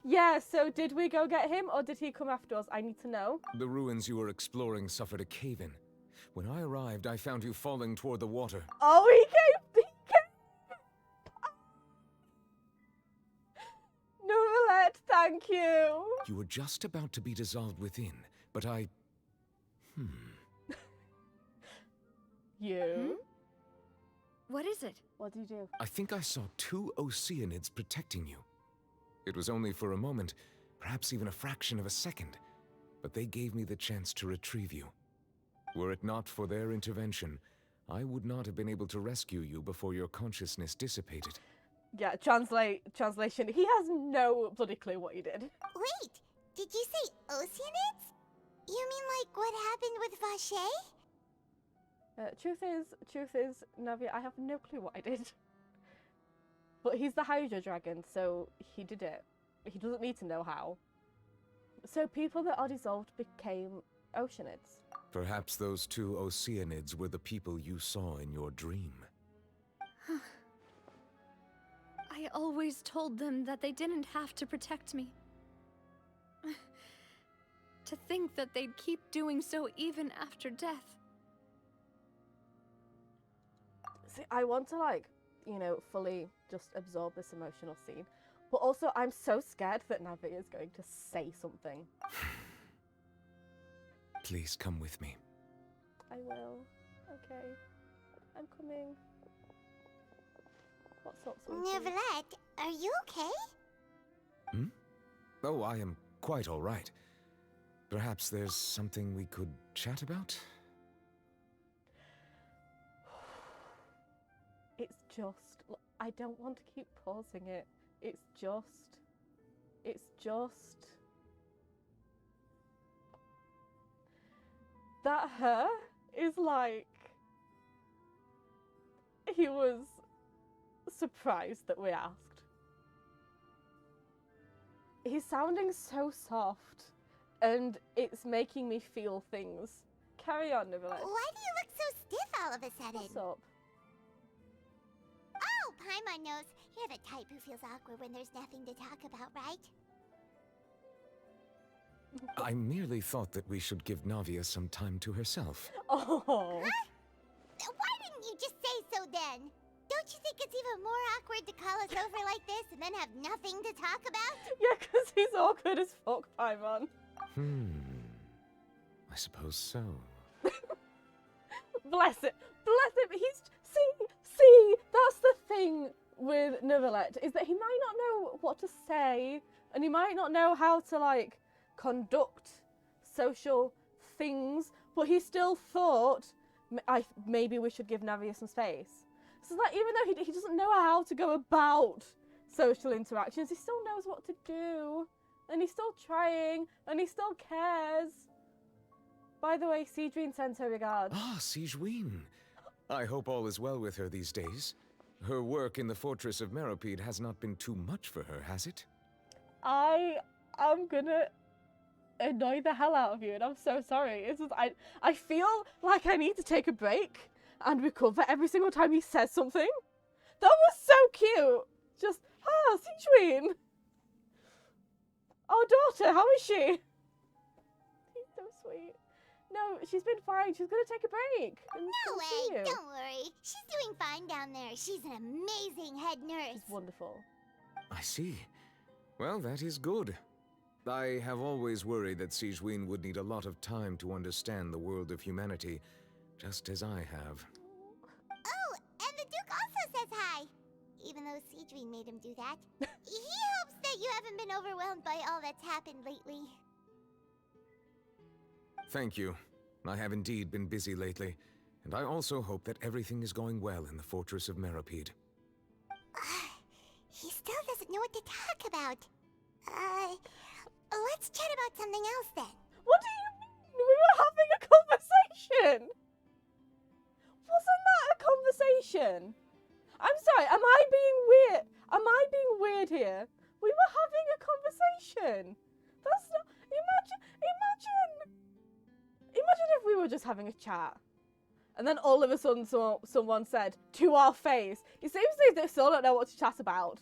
Yeah, so did we go get him, or did he come after us? I need to know. The ruins you were exploring suffered a cave-in. When I arrived, I found you falling toward the water. Oh, he came. Novelette, thank you. You were just about to be dissolved within, but I... You? What is it? What do you do? I think I saw 2 Oceanids protecting you. It was only for a moment, perhaps even a fraction of a second, but they gave me the chance to retrieve you. Were it not for their intervention, I would not have been able to rescue you before your consciousness dissipated. Yeah, translation. He has no bloody clue what he did. Wait, did you say Oceanids? You mean like what happened with Vache? Truth is, Navia, I have no clue what I did. But he's the Hydra Dragon, so he did it. He doesn't need to know how. So people that are dissolved became Oceanids. Perhaps those 2 Oceanids were the people you saw in your dream. I always told them that they didn't have to protect me. To think that they'd keep doing so even after death. See, I want to, like, you know, fully just absorb this emotional scene. But also, I'm so scared that Navi is going to say something. Please come with me. I will. Okay. I'm coming. What's up, sweetie? Neverlet, are you okay? Oh, I am quite all right. Perhaps there's something we could chat about? It's just... I don't want to keep pausing it. It's just... That her is like... He was surprised that we asked. He's sounding so soft, and it's making me feel things. Carry on, Nicolette. Why do you look so stiff all of a sudden? What's up? Oh, Paimon knows. You're the type who feels awkward when there's nothing to talk about, right? I merely thought that we should give Navia some time to herself. Oh. Huh? Why didn't you just say so then? Don't you think it's even more awkward to call us over like this and then have nothing to talk about? Yeah, because he's awkward as fuck, Paimon. I suppose so. Bless it. Bless him. He's... See, that's the thing with Neverlet, is that he might not know what to say, and he might not know how to, like, conduct social things, but he still thought, maybe we should give Navia some space. So, like, even though he doesn't know how to go about social interactions, he still knows what to do, and he's still trying, and he still cares. By the way, Seedreen sends her regards. Ah, Seedreen. I hope all is well with her these days. Her work in the Fortress of Meropide has not been too much for her, has it? I am gonna annoy the hell out of you, and I'm so sorry. It's just, I feel like I need to take a break and recover every single time he says something. That was so cute. Just, Seedreen. Our daughter, how is she? He's so sweet. No, she's been fine. She's gonna take a break. No way, don't worry. She's doing fine down there. She's an amazing head nurse. She's wonderful. I see. Well, that is good. I have always worried that Seedreen would need a lot of time to understand the world of humanity, just as I have. Oh, and the Duke also says hi. Even though Seedreen made him do that. He hopes that you haven't been overwhelmed by all that's happened lately. Thank you. I have indeed been busy lately, and I also hope that everything is going well in the Fortress of Meropide. He still doesn't know what to talk about. Let's chat about something else then. What do you mean? We were having a conversation! Wasn't that a conversation? I'm sorry, am I being weird? Am I being weird here? We were having a conversation. That's not... Imagine if we were just having a chat. And then all of a sudden someone said, to our face, it seems like they still don't know what to chat about.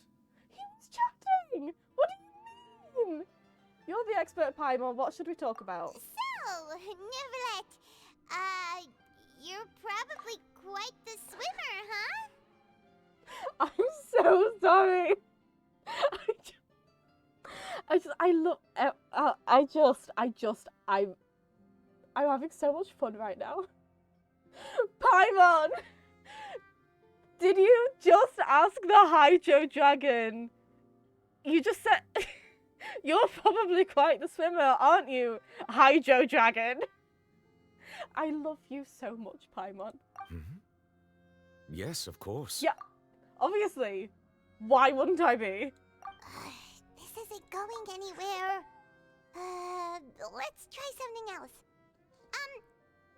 He was chatting! What do you mean? You're the expert, Paimon. What should we talk about? So, Neverlet, You're probably quite the swimmer, huh? I'm so sorry. I'm having so much fun right now. Paimon! Did you just ask the Hydro Dragon? You just said... You're probably quite the swimmer, aren't you, Hydro Dragon? I love you so much, Paimon. Yes, of course. Yeah, obviously. Why wouldn't I be? This isn't going anywhere. Let's try something else.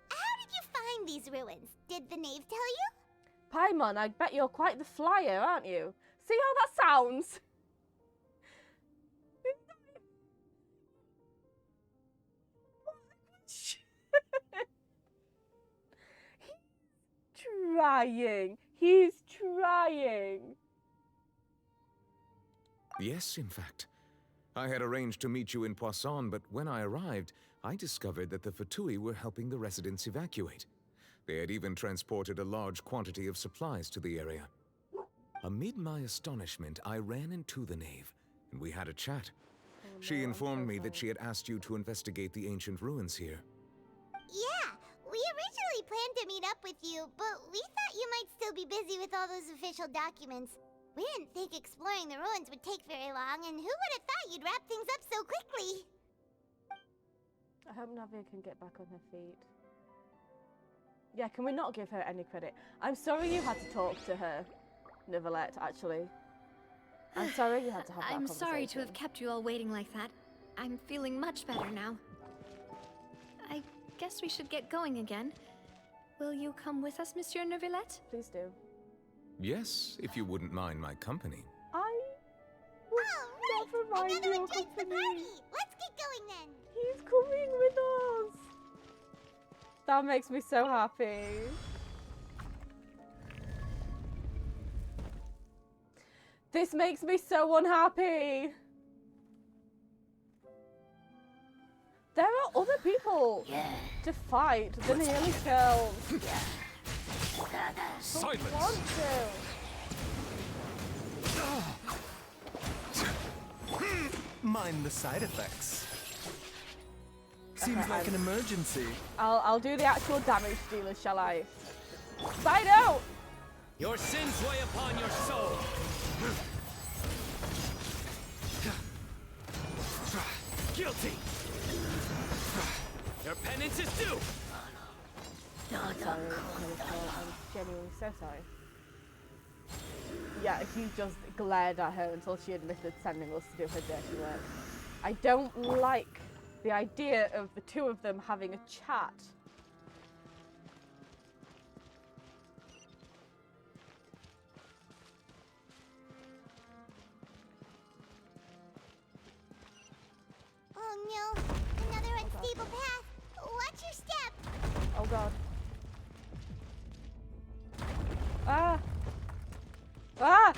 How did you find these ruins? Did the knave tell you? Paimon, I bet you're quite the flyer, aren't you? See how that sounds? He's trying. Yes, in fact. I had arranged to meet you in Poisson, but when I arrived, I discovered that the Fatui were helping the residents evacuate. They had even transported a large quantity of supplies to the area. Amid my astonishment, I ran into the knave, and we had a chat. She informed me that she had asked you to investigate the ancient ruins here. Yeah, we originally planned to meet up with you, but we thought you might still be busy with all those official documents. We didn't think exploring the ruins would take very long, and who would have thought you'd wrap things up so quickly? I hope Navia can get back on her feet. Yeah, can we not give her any credit? I'm sorry you had to talk to her, Nicolette, actually. I'm sorry you had to have that I'm conversation. sorry to have kept you all waiting like that. I'm feeling much better now. I guess we should get going again. Will you come with us, Monsieur Neuvillette? Please do. Yes, if you wouldn't mind my company. I would never mind Another your one joins the company. party! Let's get going then! He's coming with us. That makes me so happy. This makes me so unhappy. There are other people to fight than the early kills. Silence! I want to. Mind the side effects. Seems Okay, like an emergency. I'll do the actual damage dealers, shall I? Side out! Your sins weigh upon your soul. Guilty. Your penance is due. I'm sorry, I'm genuinely so sorry. Yeah, he just glared at her until she admitted sending us to do her dirty work. I don't like the idea of the two of them having a chat. Oh no, another unstable path. Watch your step. Oh god. Ah! Ah!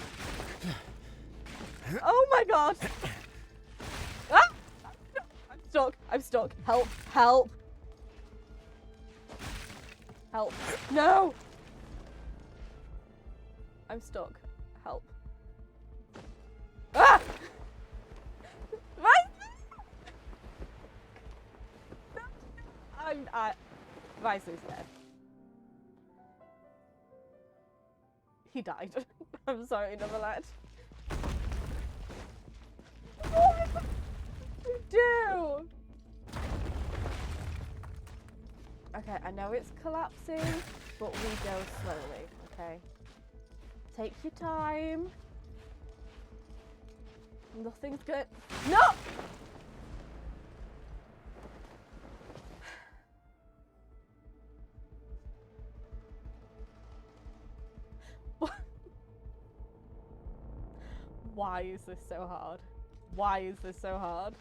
Oh my god! Ah! I'm stuck. I'm stuck. Help! Help! Help! No! I'm stuck. Help! Ah! Vice's dead. He died. I'm sorry, Nicolette. What did you do? Okay, I know it's collapsing, but we go slowly, okay? Take your time. Nothing's good. No! Why is this so hard? Why is this so hard?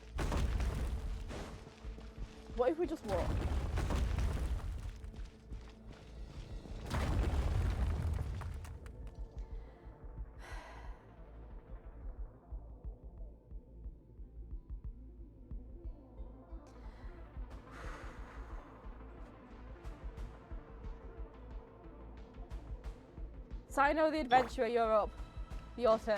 What if we just walk? Sino the Adventurer, you're up. Your turn.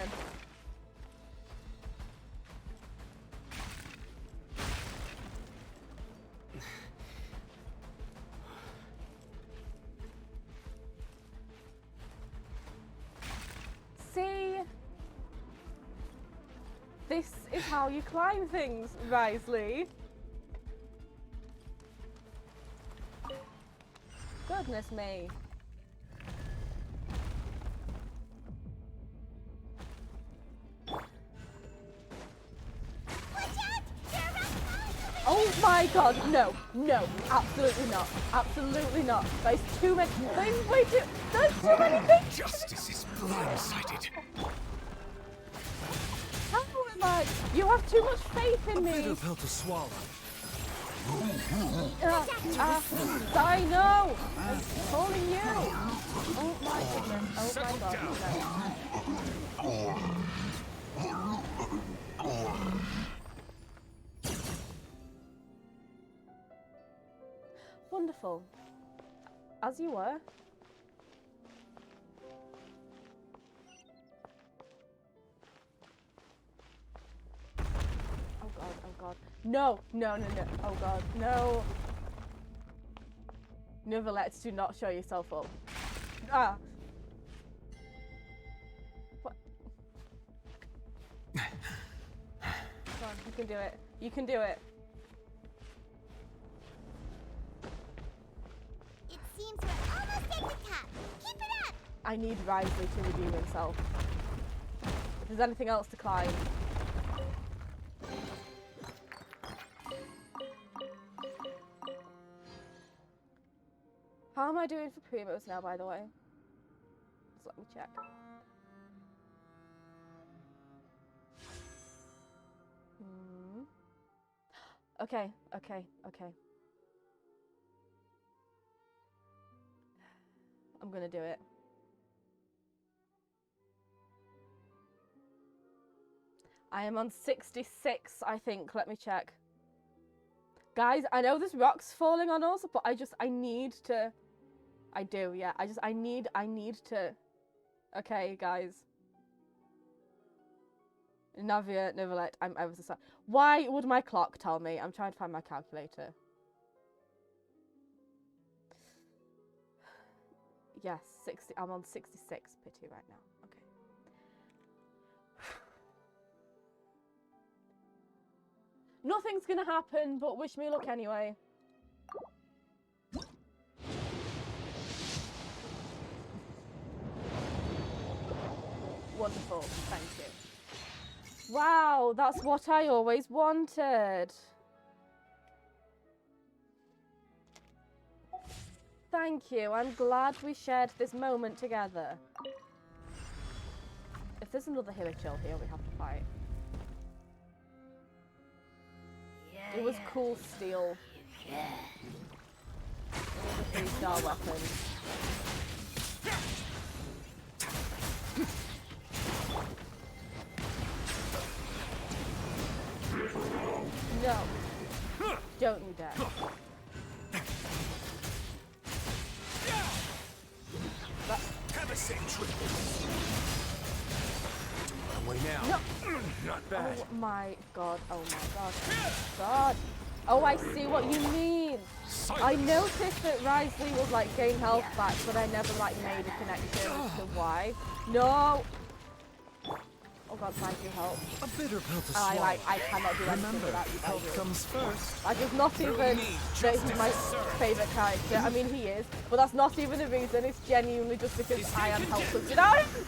See? This is how you climb things, Risley. Goodness me. Oh my god, no, no, absolutely not, absolutely not. There's too many, there's too many things. Justice is blindsided. How am I? You have too much faith in me. A bitter pill to swallow. I know. I'm calling you. Oh my goodness. Oh my god. Wonderful. As you were. Oh god, oh god. No, no, no, no. Oh god, no. Neverlet's, do not show yourself up. Ah. What? Come on, you can do it. You can do it. It seems we're almost at the top. Keep it up! I need Risley to redeem himself. If there's anything else to climb. How am I doing for primos now, by the way? Just let me check. Okay, okay, okay. I'm gonna do it. I am on 66, I think. Let me check. Guys, I know there's rocks falling on us, but I need to... I do, yeah. I need to... Okay, guys. Navia, Neverlet, I'm ever so sorry. Why would my clock tell me? I'm trying to find my calculator. Yes, 60. I'm on 66 pity right now. Okay. Nothing's gonna happen, but wish me luck anyway. Wonderful, thank you. Wow, that's what I always wanted. Thank you, I'm glad we shared this moment together. If there's another Hilichurl here, we have to fight. It was cool steel. It was a 3-star weapon. No. Don't you dare. Have a same trip. My way now. No. Not bad. Oh my god. Oh my god. God. Oh, I see what you mean. I noticed that Risley was like gain health back, but I never like made a connection as to why. No. Oh god, thank you, help. A bitter pill to swallow. I cannot do anything Remember, without you. health comes first. Like, it's not even that he's my favourite character. I mean, he is, but that's not even the reason. It's genuinely just because I am helpless without him.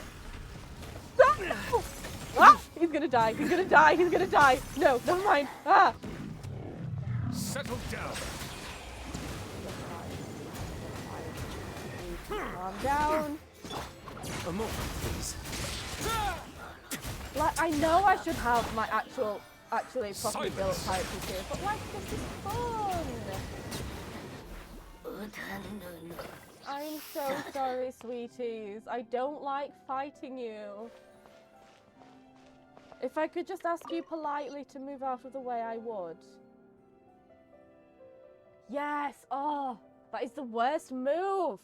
Ah! He's gonna die. He's gonna die. He's gonna die. No, never mind. Ah! Settle down. Calm down. A moment, please. Like, I know I should have my actually properly built characters here, but like, this is fun. I'm so sorry, sweeties. I don't like fighting you. If I could just ask you politely to move out of the way, I would. Yes! Oh, that is the worst move!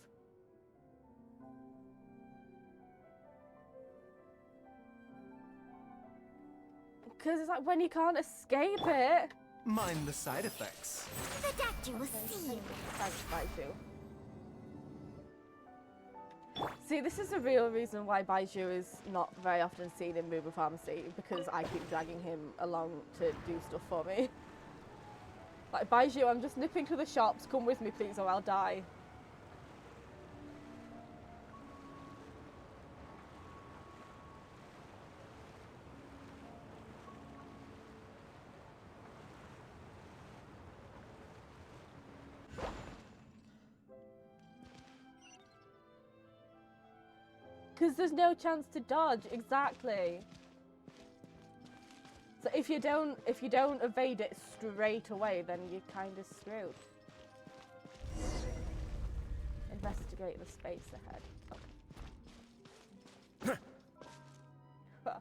Because it's like when you can't escape it. Mind the side effects. The doctor will see you. Thanks, Baiju. See, this is the real reason why Baiju is not very often seen in Movie Pharmacy, because I keep dragging him along to do stuff for me. Like, Baiju, I'm just nipping to the shops, come with me please or I'll die. Because there's no chance to dodge, exactly. So if you don't evade it straight away, then you're kind of screwed. Investigate the space ahead. Okay.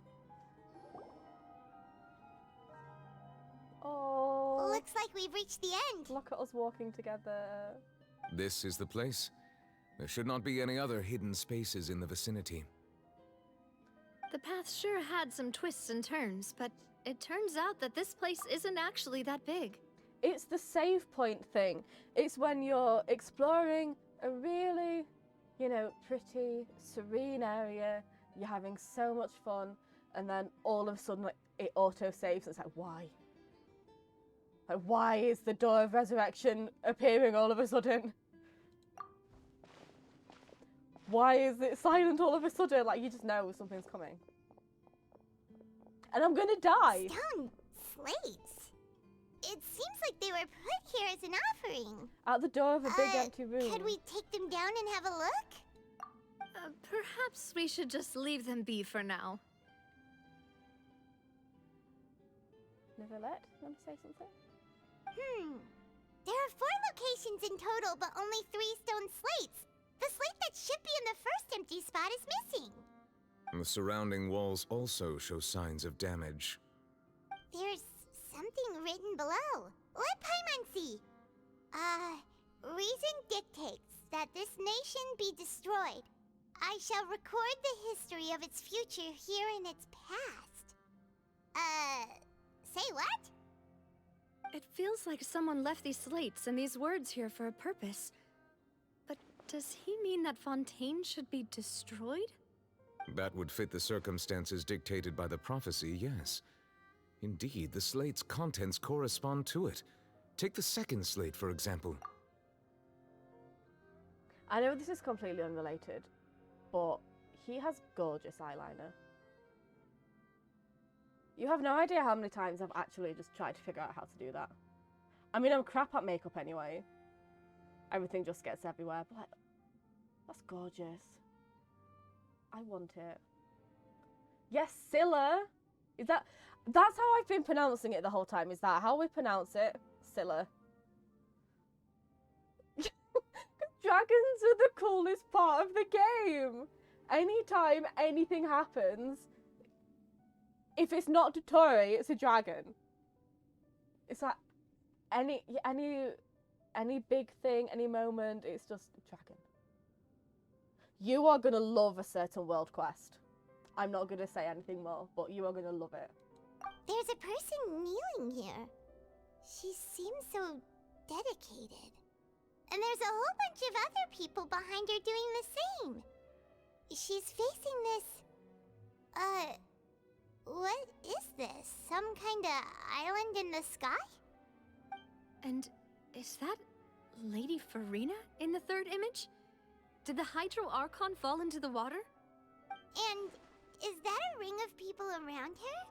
Oh. Looks like we've reached the end. Look at us walking together. This is the place. There should not be any other hidden spaces in the vicinity. The path sure had some twists and turns, but it turns out that this place isn't actually that big. It's the save point thing. It's when you're exploring a really, you know, pretty, serene area, you're having so much fun, and then all of a sudden like, it auto-saves. It's like, why? Like, why is the Door of Resurrection appearing all of a sudden? Why is it silent all of a sudden? Like, you just know something's coming. And I'm gonna die. Stone slates. It seems like they were put here as an offering. At the door of a big empty room. Could we take them down and have a look? Perhaps we should just leave them be for now. Nicolette, you want to say something? There are 4 locations in total, but only 3 stone slates. The slate that should be in the first empty spot is missing. The surrounding walls also show signs of damage. There's something written below. Let Paimon see. Reason dictates that this nation be destroyed. I shall record the history of its future here in its past. Say what? It feels like someone left these slates and these words here for a purpose. But does he mean that Fontaine should be destroyed? That would fit the circumstances dictated by the prophecy, yes. Indeed, the slate's contents correspond to it. Take the second slate, for example. I know this is completely unrelated, but he has gorgeous eyeliner. You have no idea how many times I've actually just tried to figure out how to do that. I mean, I'm crap at makeup anyway. Everything just gets everywhere, but like, that's gorgeous. I want it. Yes, Scylla! That's how I've been pronouncing it the whole time. Is that how we pronounce it? Scylla. Dragons are the coolest part of the game. Anytime anything happens, if it's not Dotori, it's a dragon. It's like any big thing, any moment, it's just a dragon. You are gonna love a certain world quest. I'm not gonna say anything more, but you are gonna love it. There's a person kneeling here. She seems so dedicated. And there's a whole bunch of other people behind her doing the same. She's facing this... what is this? Some kind of island in the sky? And is that Lady Farina in the third image? Did the Hydro Archon fall into the water? And is that a ring of people around her?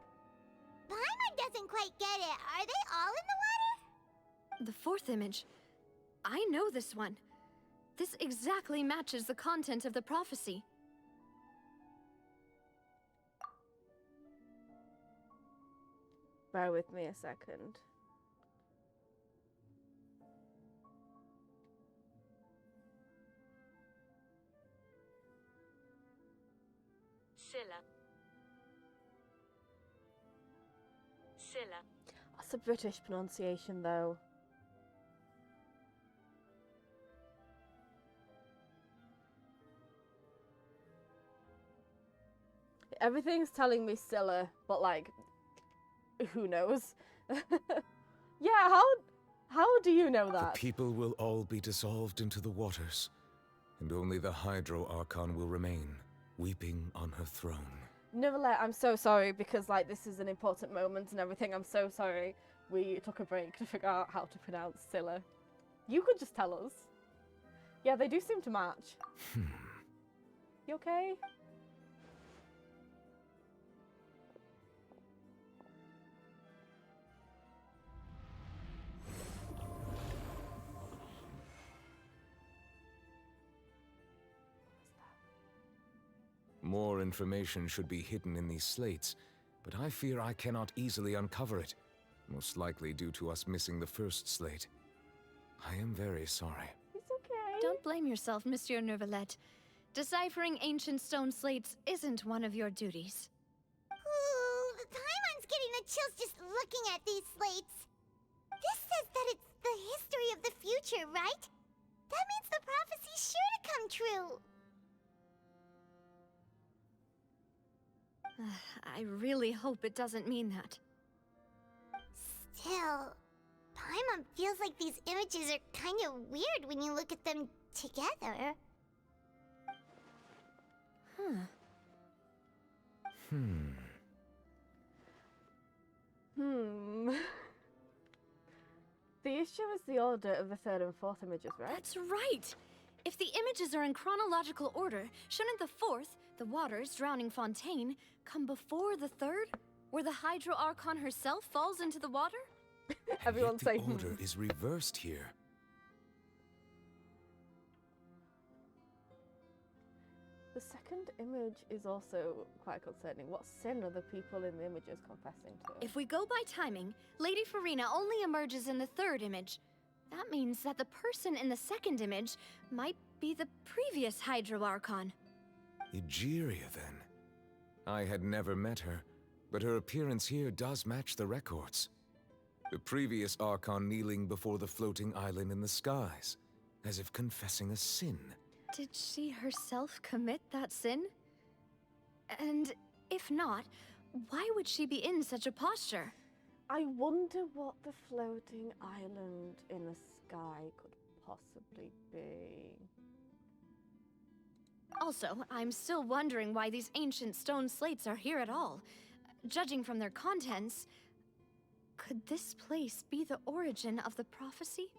Paimon doesn't quite get it. Are they all in the water? The fourth image. I know this one. This exactly matches the content of the prophecy. Bear with me a second. Scylla. Scylla. That's a British pronunciation, though. Everything's telling me Scylla, but like, Who knows? Yeah, how do you know that? The people will all be dissolved into the waters, and only the Hydro Archon will remain, weeping on her throne. Nevertheless, I'm so sorry because like this is an important moment and everything. I'm so sorry. We took a break to figure out how to pronounce Scylla. You could just tell us. Yeah, they do seem to match. You okay? More information should be hidden in these slates, but I fear I cannot easily uncover it, most likely due to us missing the first slate. I am very sorry. It's okay. Don't blame yourself, Monsieur Neuvillette. Deciphering ancient stone slates isn't one of your duties. Ooh, Paimon's getting the chills just looking at these slates. This says that it's the history of the future, right? That means the prophecy's sure to come true. I really hope it doesn't mean that. Still, Paimon feels like these images are kind of weird when you look at them together. The issue is the order of the third and fourth images, right? That's right! If the images are in chronological order, shouldn't the fourth, the waters drowning Fontaine, come before the third? Where the Hydro Archon herself falls into the water? Everyone's saying The order is reversed here. The second image is also quite concerning. What sin are the people in the images confessing to? If we go by timing, Lady Farina only emerges in the third image. That means that the person in the second image might be the previous Hydro Archon. Egeria, then. I had never met her, but her appearance here does match the records. The previous Archon kneeling before the floating island in the skies, as if confessing a sin. Did she herself commit that sin? And if not, why would she be in such a posture? I wonder what the floating island in the sky could possibly be. Also, I'm still wondering why these ancient stone slates are here at all. Judging from their contents, could this place be the origin of the prophecy?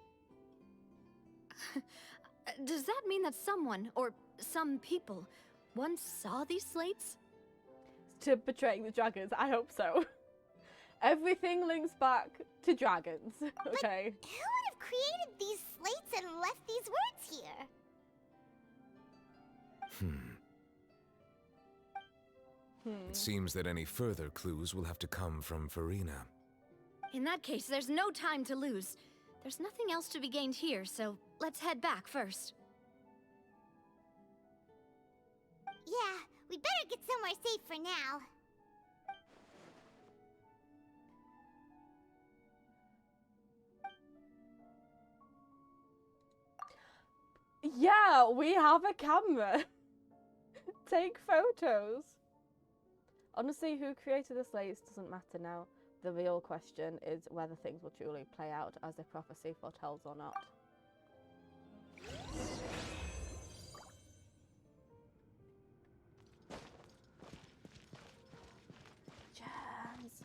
Does that mean that someone, or some people, once saw these slates? To betraying the dragons, I hope so. Everything links back to dragons, okay? But who would have created these slates and left these words here? It seems that any further clues will have to come from Farina. In that case, there's no time to lose. There's nothing else to be gained here, so let's head back first. Yeah, we better get somewhere safe for now. Yeah, we have a camera. Take photos. Honestly, who created the slates doesn't matter now. The real question is whether things will truly play out as the prophecy foretells or not. Jams.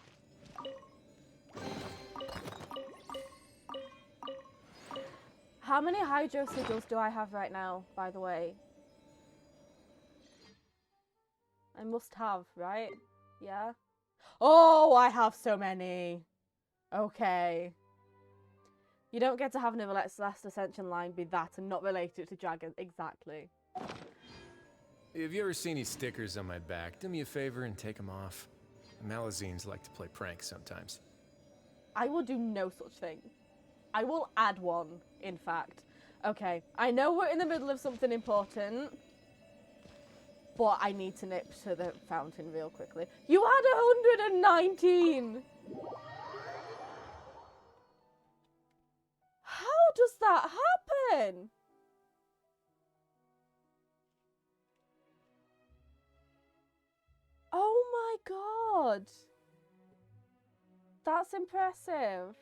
How many hydro sigils do I have right now, by the way? I must have, right? Yeah? Oh, I have so many. Okay. You don't get to have Neuvillette's last ascension line be that and not relate it to dragons. Exactly. If you ever see any stickers on my back, do me a favor and take them off. Malazines like to play pranks sometimes. I will do no such thing. I will add one, in fact. Okay, I know we're in the middle of something important, but I need to nip to the fountain real quickly. You had 119! How does that happen? Oh my god! That's impressive.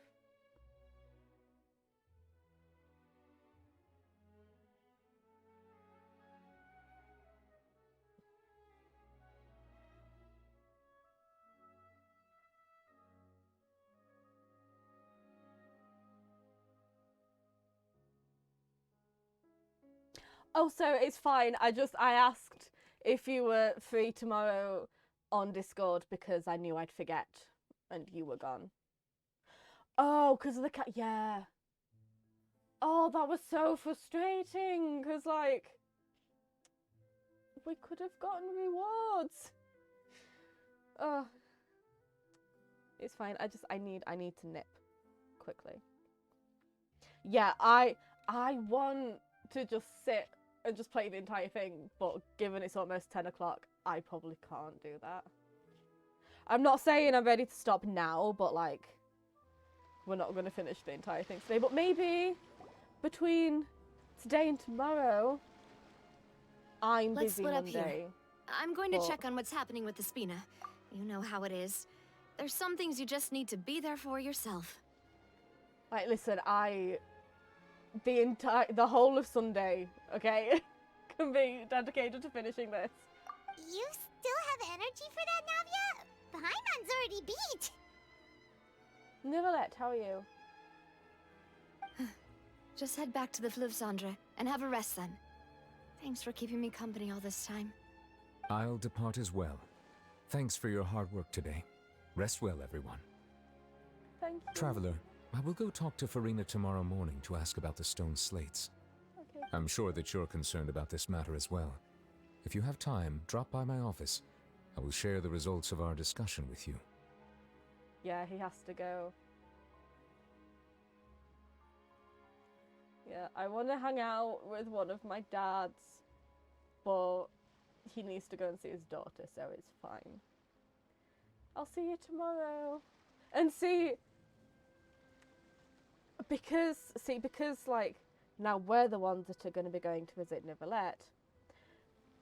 Oh, so it's fine. I asked if you were free tomorrow on Discord because I knew I'd forget and you were gone. Oh, because of the cat. Yeah. Oh, that was so frustrating because, like, we could have gotten rewards. Oh, it's fine. I need to nip quickly. Yeah, I want to just sit and just play the entire thing, but given it's almost 10 o'clock, I probably can't do that. I'm not saying I'm ready to stop now, but like, we're not going to finish the entire thing today. But maybe between today and tomorrow, I'm Let's busy split up Monday. here. I'm going to check on what's happening with the Spina. You know how it is. There's some things you just need to be there for yourself. Like, listen, the whole of Sunday, okay, can be dedicated to finishing this. You still have energy for that, Navia? Paimon's already beat. Nivelette, how are you? Just head back to the Fluvsandre and have a rest then. Thanks for keeping me company all this time. I'll depart as well. Thanks for your hard work today. Rest well, everyone. Thank you. Traveler, I will go talk to Farina tomorrow morning to ask about the stone slates. Okay. I'm sure that you're concerned about this matter as well. If you have time, drop by my office. I will share the results of our discussion with you. Yeah, he has to go. Yeah, I want to hang out with one of my dads, but he needs to go and see his daughter, so it's fine. I'll see you tomorrow. And see, because like, now we're the ones that are going to be going to visit Nivelette.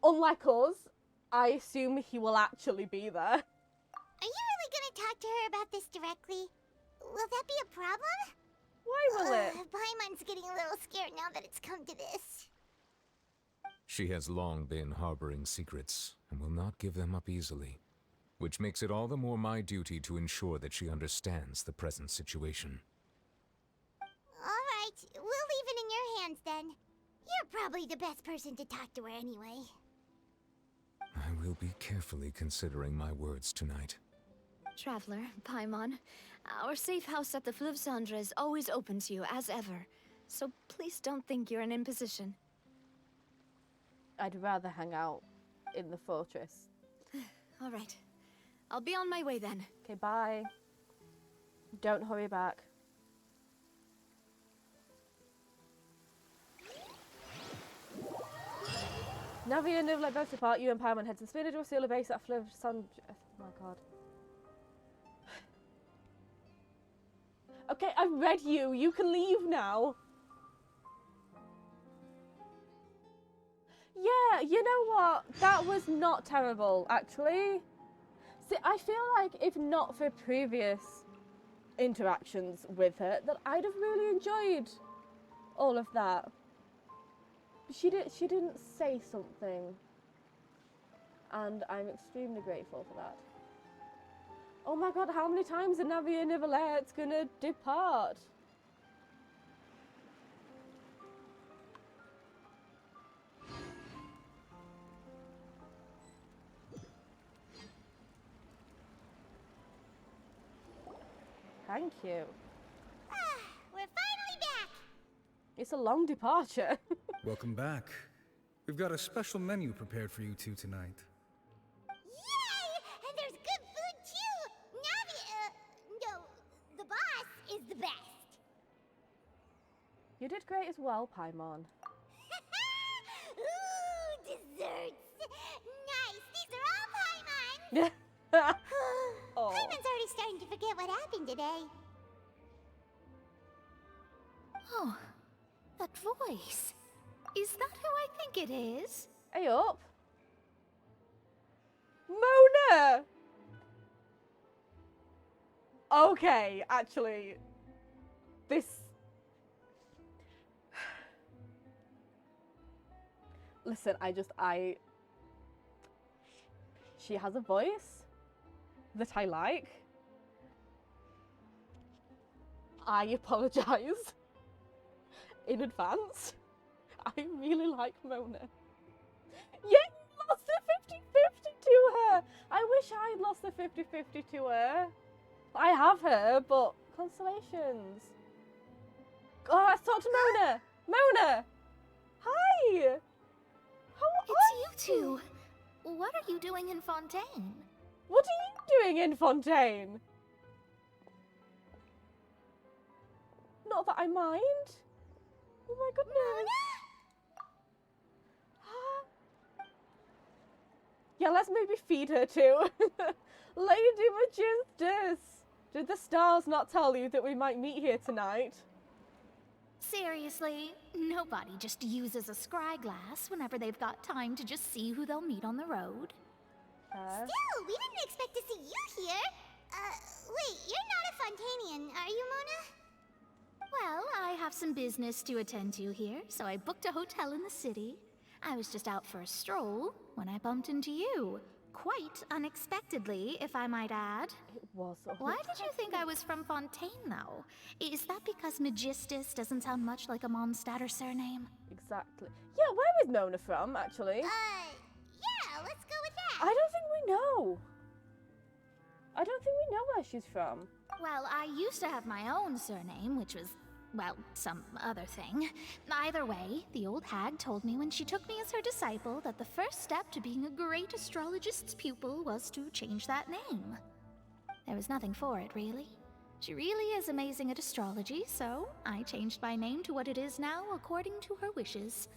Unlike us, I assume he will actually be there. Are you really gonna talk to her about this directly? Will that be a problem? Why will it? Paimon's getting a little scared now that it's come to this. She has long been harboring secrets and will not give them up easily, which makes it all the more my duty to ensure that she understands the present situation. Alright, we'll leave it in your hands then. You're probably the best person to talk to her anyway. I will be carefully considering my words tonight. Traveler, Paimon, our safe house at the Fluvsandre is always open to you as ever. So please don't think you're an imposition. I'd rather hang out in the fortress. All right. I'll be on my way then. Okay, bye. Don't hurry back. Navia and Nivelette both depart. You and Paimon head to the Spina to seal a base at Fluvsandre. Oh my god. Okay, I've read you. You can leave now. Yeah, you know what? That was not terrible, actually. See, I feel like if not for previous interactions with her, that I'd have really enjoyed all of that. She didn't say something, and I'm extremely grateful for that. Oh my god, how many times are Navia and Nivelette's gonna depart? Thank you. We're finally back! It's a long departure. Welcome back. We've got a special menu prepared for you two tonight. Yay! And there's good food too! No, the boss is the best! You did great as well, Paimon. Ooh, desserts! Nice! These are all Paimon! Oh. Paimon's already starting to forget what happened today. Oh, that voice. Is that who I think it is? Hey up. Mona! Okay, actually, this... Listen, She has a voice that I like. I apologise in advance. I really like Mona. Yeah, you lost the 50-50 to her. I wish I'd lost the 50-50 to her. I have her, but consolations. Oh, let's talk to Mona. Mona! Hi! How It's you two. What are you doing in Fontaine? What are you doing in Fontaine? Not that I mind. Oh my goodness. Yeah, let's maybe feed her too. Lady Magistus! Did the stars not tell you that we might meet here tonight? Seriously, nobody just uses a scry glass whenever they've got time to just see who they'll meet on the road. Still, we didn't expect to see you here. Wait, you're not a Fontanian, are you, Mona? Well, I have some business to attend to here, so I booked a hotel in the city. I was just out for a stroll when I bumped into you. Quite unexpectedly, if I might add. It was. Why did you think I was from Fontaine, though? Is that because Magistus doesn't sound much like a Mondstadter surname? Exactly. Yeah, where is Mona from, actually? Yeah, let's go with that. I don't think we know. I don't think we know where she's from. Well, I used to have my own surname, which was, well, some other thing. Either way, the old hag told me when she took me as her disciple that the first step to being a great astrologist's pupil was to change that name. There was nothing for it, really. She really is amazing at astrology, so I changed my name to what it is now according to her wishes.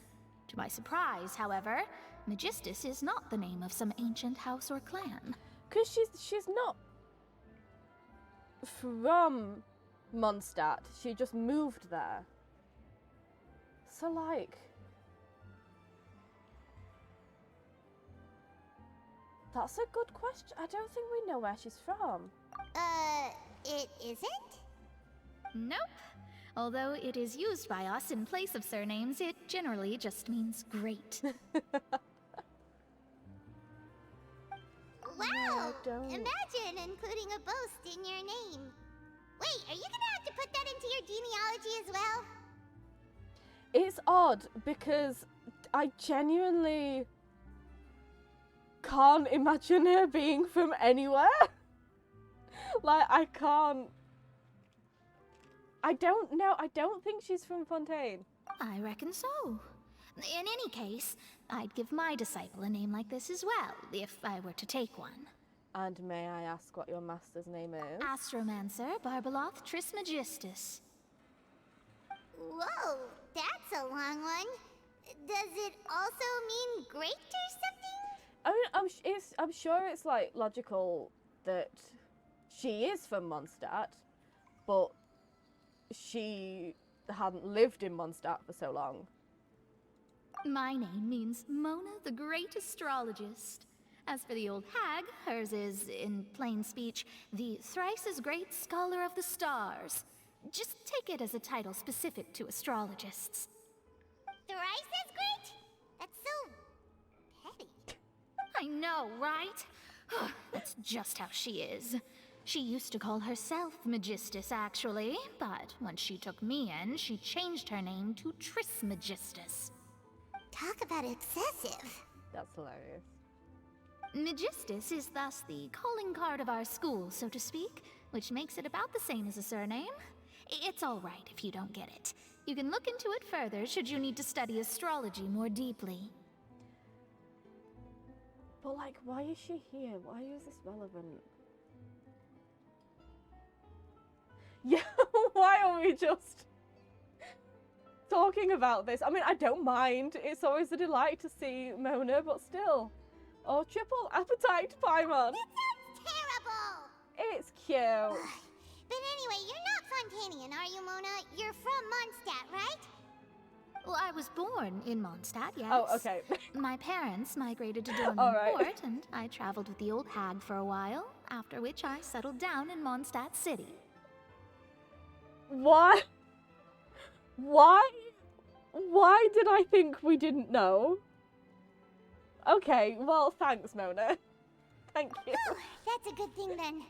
To my surprise, however, Magistus is not the name of some ancient house or clan. 'Cause she's not from Mondstadt. She just moved there. So, like... That's a good question. I don't think we know where she's from. It isn't? Nope. Although it is used by us in place of surnames, it generally just means great. Wow! Imagine including a boast in your name. Wait, are you gonna have to put that into your genealogy as well? It's odd because I genuinely can't imagine her being from anywhere. Like, I can't. I don't know. I don't think she's from Fontaine. I reckon so. In any case, I'd give my disciple a name like this as well, if I were to take one. And may I ask what your master's name is? Astromancer Barbeloth Trismegistus. Whoa, that's a long one. Does it also mean great or something? I mean, I'm sure it's like logical that she is from Mondstadt, but she hadn't lived in Mondstadt for so long. My name means Mona the Great Astrologist. As for the old hag, hers is, in plain speech, the thrice as great Scholar of the Stars. Just take it as a title specific to astrologists. Thrice as great? That's so petty. I know, right? That's just how she is. She used to call herself Magistus, actually, but when she took me in, she changed her name to Trismegistus. Talk about excessive. That's hilarious. Magistus is thus the calling card of our school, so to speak, which makes it about the same as a surname. It's all right if you don't get it. You can look into it further should you need to study astrology more deeply. But, like, why is she here? Why is this relevant? Yeah, why are we just talking about this? I mean, I don't mind. It's always a delight to see Mona, but still. Oh, triple appetite Paimon. That sounds terrible! It's cute. But anyway, you're not Fontanian, are you, Mona? You're from Mondstadt, right? Well, I was born in Mondstadt, yes. Oh, okay. My parents migrated to Dorney All right. Port, and I traveled with the old hag for a while. after which I settled down in Mondstadt City. What? Why? Why did I think we didn't know? Okay, well, thanks, Mona. Thank you. Oh, that's a good thing then.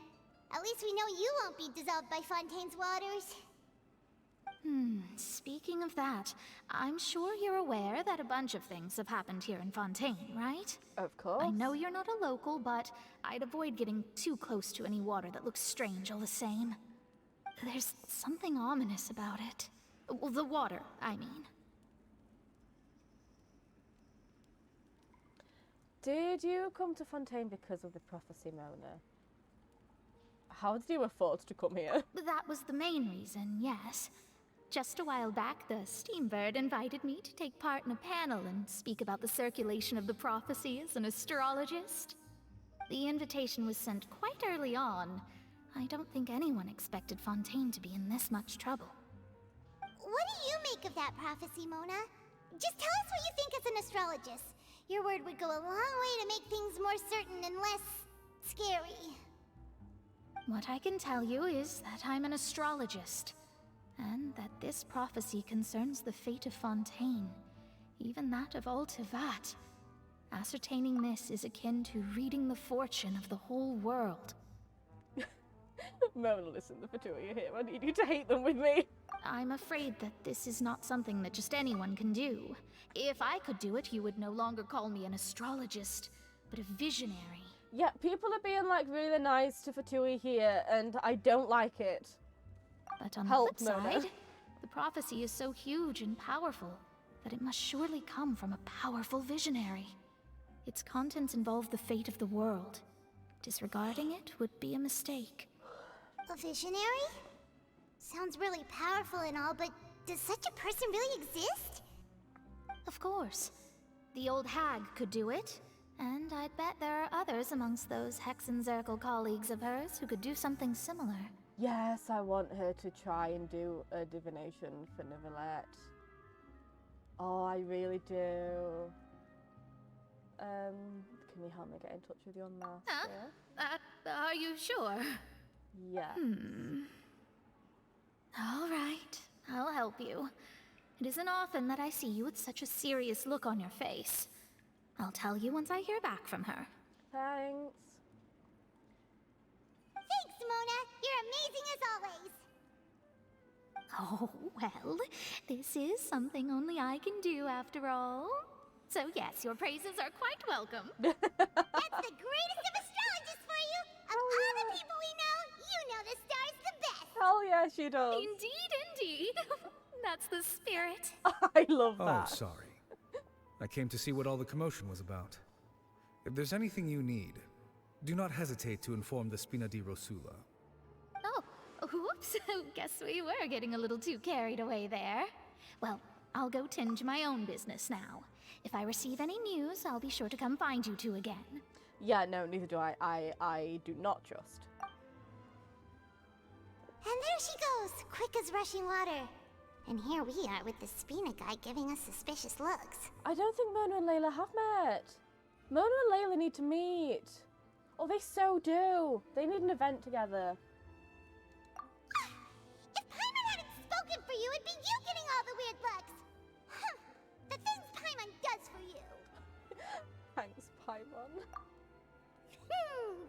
At least we know you won't be dissolved by Fontaine's waters. Speaking of that, I'm sure you're aware that a bunch of things have happened here in Fontaine, right? Of course. I know you're not a local, but I'd avoid getting too close to any water that looks strange all the same. There's something ominous about it. Well, the water, I mean. Did you come to Fontaine because of the prophecy, Mona? How did you afford to come here? That was the main reason, yes. Just a while back, the Steambird invited me to take part in a panel and speak about the circulation of the prophecy as an astrologist. The invitation was sent quite early on. I don't think anyone expected Fontaine to be in this much trouble. What do you make of that prophecy, Mona? Just tell us what you think as an astrologist. Your word would go a long way to make things more certain and less scary. What I can tell you is that I'm an astrologist, and that this prophecy concerns the fate of Fontaine, even that of all Tevat. Ascertaining this is akin to reading the fortune of the whole world. Mona, listen, the Fatui are here. I need you to hate them with me. I'm afraid that this is not something that just anyone can do. If I could do it, you would no longer call me an astrologist, but a visionary. Yeah, people are being, like, really nice to Fatui here, and I don't like it. But on Help, the flip Mona. side, the prophecy is so huge and powerful that it must surely come from a powerful visionary. Its contents involve the fate of the world. Disregarding it would be a mistake. A visionary? Sounds really powerful and all, but does such a person really exist? Of course. The old hag could do it, and I'd bet there are others amongst those Hexenzirkel colleagues of hers who could do something similar. Yes, I want her to try and do a divination for Nivelette. Oh, I really do. Can you help me get in touch with your master? Are you sure? Yeah. All right, I'll help you. It isn't often that I see you with such a serious look on your face. I'll tell you once I hear back from her. Thanks. Thanks, Mona. You're amazing as always. Oh, well, this is something only I can do after all. So yes, your praises are quite welcome. That's the greatest of astrologists for you! Of all the people we know, you know the star's the best! Hell yeah, she does. Indeed. That's the spirit. I love that. Oh, sorry. I came to see what all the commotion was about. If there's anything you need, do not hesitate to inform the Spina di Rosula. Oh, whoops. Guess we were getting a little too carried away there. Well, I'll go tend to my own business now. If I receive any news, I'll be sure to come find you two again. Yeah, no, neither do I. I do not trust. And there she goes, quick as rushing water. And here we are with the Spina guy giving us suspicious looks. I don't think Mona and Layla have met. Mona and Layla need to meet. Oh, they so do. They need an event together. If Paimon hadn't spoken for you, it'd be you getting all the weird looks. Huh. The things Paimon does for you. Thanks, Paimon.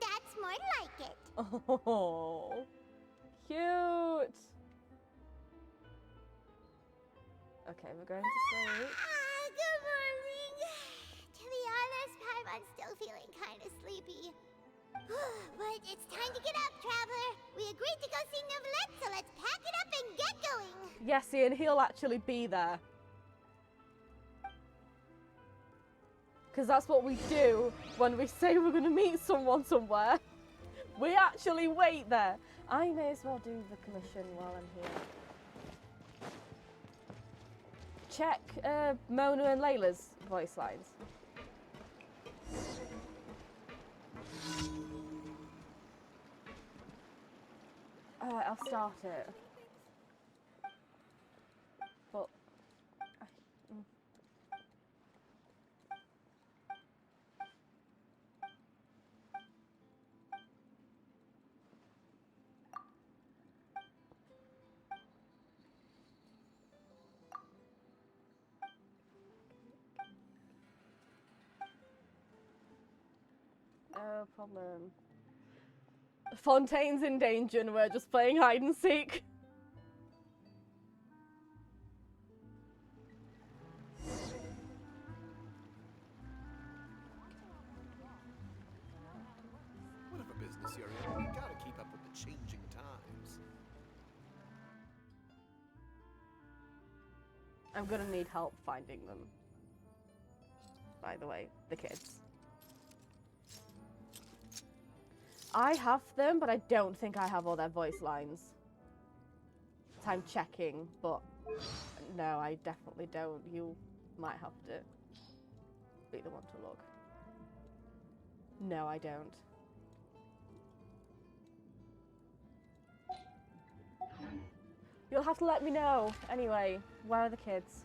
That's more like it. Oh, cute. Okay, we're going to sleep. Good morning. To be honest, Paimon's still feeling kind of sleepy. But it's time to get up, traveler. We agreed to go see Nivelette, so let's pack it up and get going. Yes, Ian, he'll actually be there. Because that's what we do when we say we're going to meet someone somewhere. We actually wait there. I may as well do the commission while I'm here. Check Mona and Layla's voice lines. Alright, I'll start it. But... No problem. Fontaine's in danger and we're just playing hide and seek. Whatever business you're in, you gotta keep up with the changing times. I'm gonna need help finding them. By the way, the kids. I have them, but I don't think I have all their voice lines. So I'm checking, but no, I definitely don't. You might have to be the one to look. No, I don't. You'll have to let me know. Anyway, where are the kids?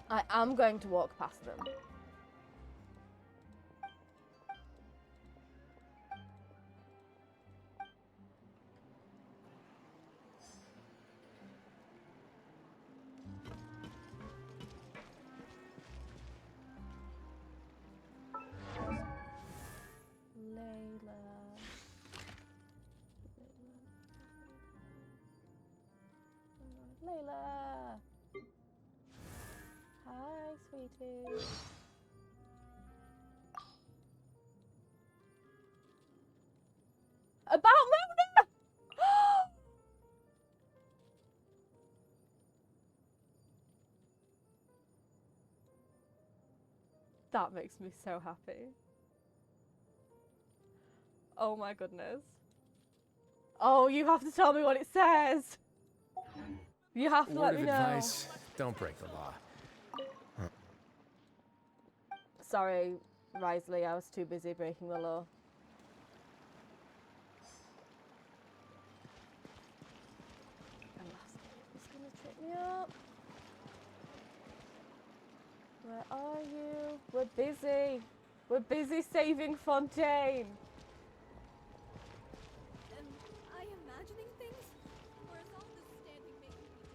I am going to walk past them. Layla! Hi, sweetie. About Mona! That makes me so happy. Oh my goodness. Oh, you have to tell me what it says. You have to let me know. Word of advice, don't break the law. Huh. Sorry, Risley, I was too busy breaking the law. It's gonna trip me up. Where are you? We're busy. We're busy saving Fontaine. Am I imagining things? Or is all this standing making me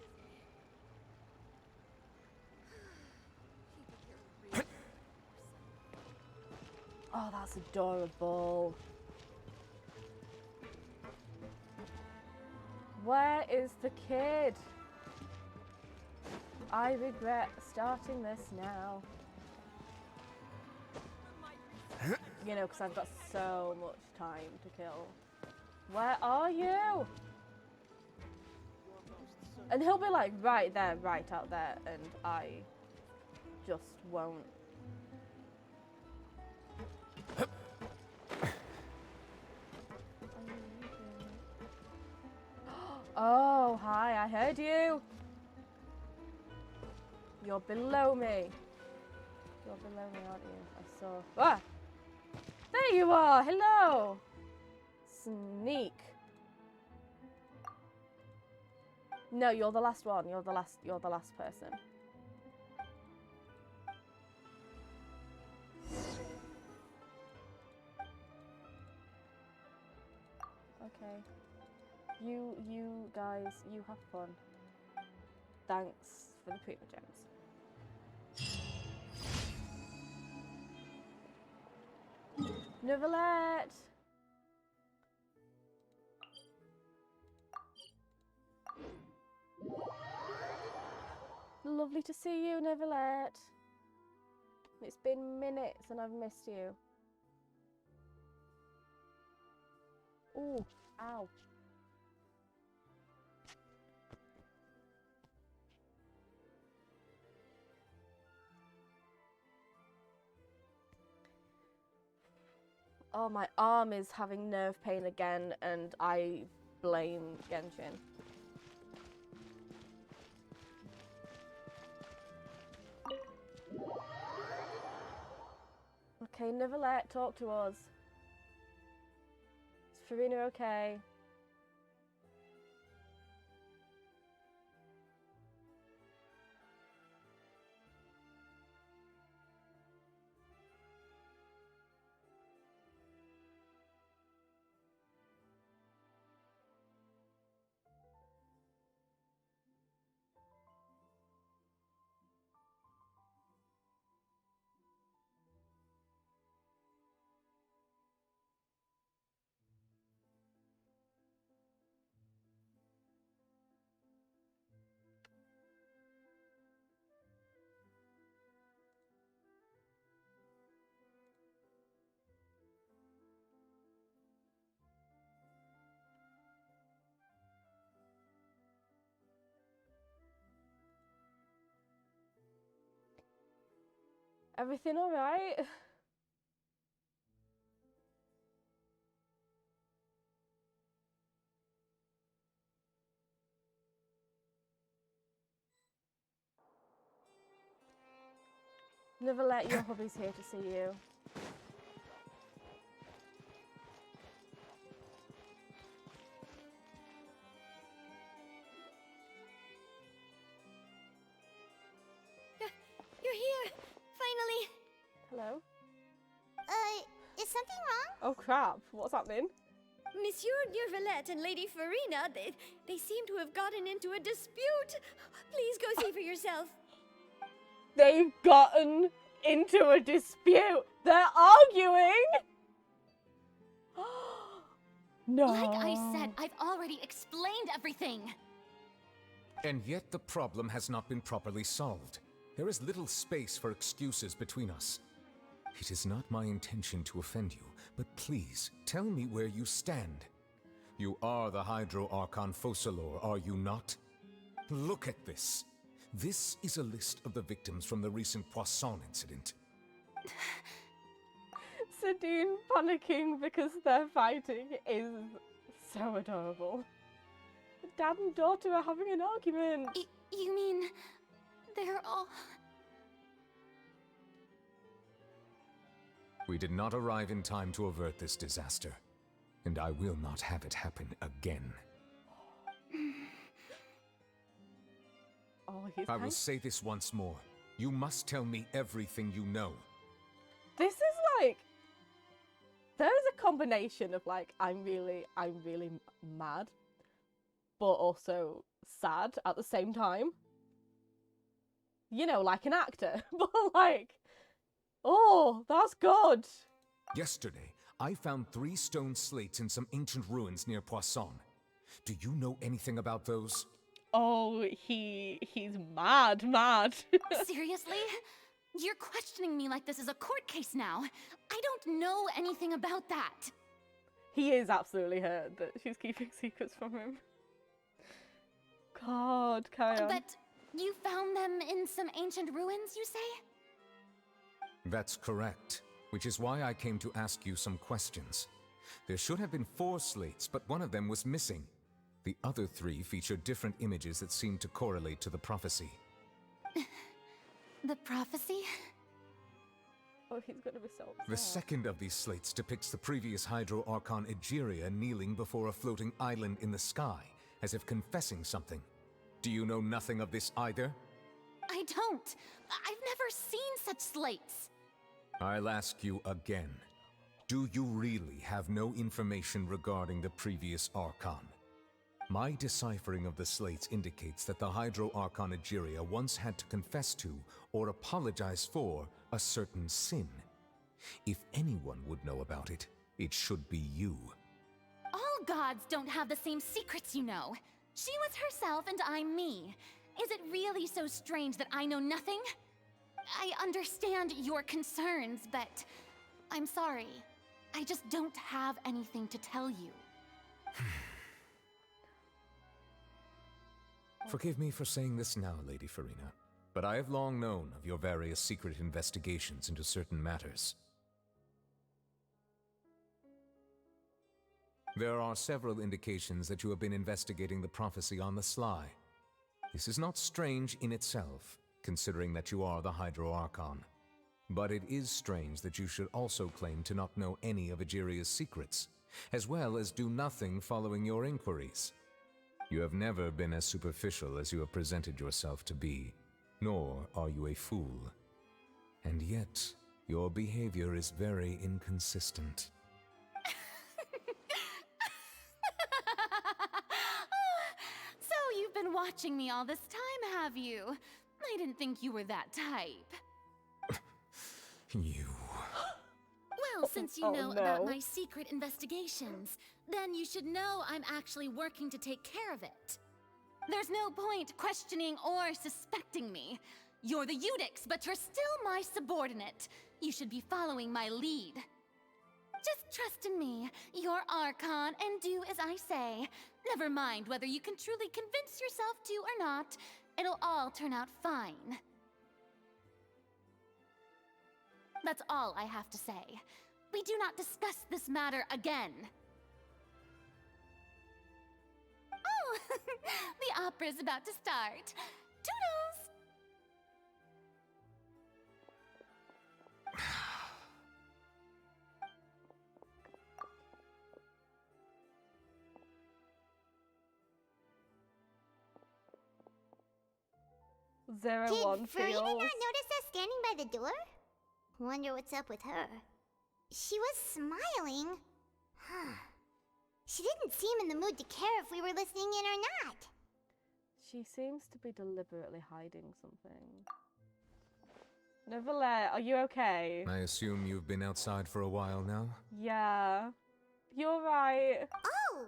dizzy? Oh, that's adorable. Where is the kid? I regret starting this now. You know, because I've got so much time to kill. Where are you? And he'll be like right there, right out there, and I just won't. Oh, hi, I heard you. You're below me. You're below me, aren't you? I saw. Ah! There you are. Hello. Sneak. No, you're the last one. You're the last person. Okay. You guys, you have fun. Thanks for the Prima Gems. Neverlet! Lovely to see you, Neverlet. It's been minutes and I've missed you. Ooh, ow. Oh, my arm is having nerve pain again, and I blame Genshin. Okay, Neverlet, talk to us. Is Farina okay? Everything alright? Never let your hubby's here to see you. You're here! Finally! Hello? Is something wrong? Oh crap, what's happening? Monsieur Neurvalette and Lady Farina, they seem to have gotten into a dispute. Please go see for yourself. They've gotten into a dispute. They're arguing. No. Like I said, I've already explained everything. And yet the problem has not been properly solved. There is little space for excuses between us. It is not my intention to offend you, but please, tell me where you stand. You are the Hydro Archon Focalor, are you not? Look at this. This is a list of the victims from the recent Poisson incident. Sadine panicking because they're fighting is so adorable. Dad and daughter are having an argument. You mean they're all... We did not arrive in time to avert this disaster, and I will not have it happen again. Oh, I will say this once more. You must tell me everything you know. This is like... There's a combination of like, I'm really mad, but also sad at the same time. You know, like an actor, but like... Oh, that's good. Yesterday, I found 3 stone slates in some ancient ruins near Poisson. Do you know anything about those? Oh, he's mad. Seriously? You're questioning me like this is a court case now. I don't know anything about that. He is absolutely hurt that she's keeping secrets from him. God, carry on. But you found them in some ancient ruins, you say? That's correct, which is why I came to ask you some questions. There should have been 4 slates, but one of them was missing. The other 3 feature different images that seem to correlate to the prophecy. The prophecy? Oh, he's gonna be so upset. The second of these slates depicts the previous Hydro Archon Egeria kneeling before a floating island in the sky, as if confessing something. Do you know nothing of this either? I don't. I've never seen such slates. I'll ask you again. Do you really have no information regarding the previous Archon? My deciphering of the slates indicates that the Hydro Archon Egeria once had to confess to, or apologize for, a certain sin. If anyone would know about it, it should be you. All gods don't have the same secrets, you know. She was herself and I'm me. Is it really so strange that I know nothing? I understand your concerns, but I'm sorry. I just don't have anything to tell you. Forgive me for saying this now, Lady Farina, but I have long known of your various secret investigations into certain matters. There are several indications that you have been investigating the prophecy on the sly. This is not strange in itself, considering that you are the Hydro Archon. But it is strange that you should also claim to not know any of Egeria's secrets, as well as do nothing following your inquiries. You have never been as superficial as you have presented yourself to be, nor are you a fool. And yet, your behavior is very inconsistent. So you've been watching me all this time, have you? I didn't think you were that type. You... Well, since you know about my secret investigations, then you should know I'm actually working to take care of it. There's no point questioning or suspecting me. You're the Eudix, but you're still my subordinate. You should be following my lead. Just trust in me, you're Archon, and do as I say. Never mind whether you can truly convince yourself to or not. It'll all turn out fine. That's all I have to say. We do not discuss this matter again. Oh, the opera's about to start. Toodles! Zero Did one Farina feels. not notice us standing by the door? Wonder what's up with her. She was smiling. Huh. She didn't seem in the mood to care if we were listening in or not. She seems to be deliberately hiding something. Neverlet, are you okay? I assume you've been outside for a while now? Yeah. You're right. Oh,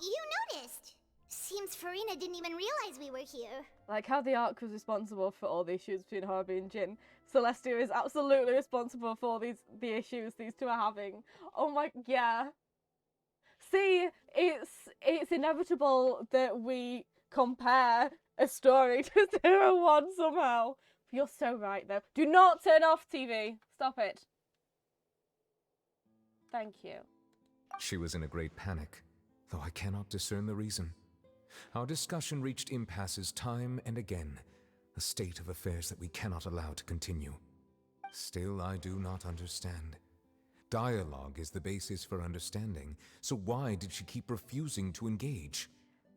you noticed. Seems Farina didn't even realize we were here. Like how the Ark was responsible for all the issues between Harvey and Jin. Celestia is absolutely responsible for the issues these two are having. Oh my, yeah. See, it's inevitable that we compare a story to 0-1 somehow. You're so right though. Do not turn off TV. Stop it. Thank you. She was in a great panic, though I cannot discern the reason. Our discussion reached impasses time and again, a state of affairs that we cannot allow to continue. Still, I do not understand. Dialogue is the basis for understanding, so why did she keep refusing to engage?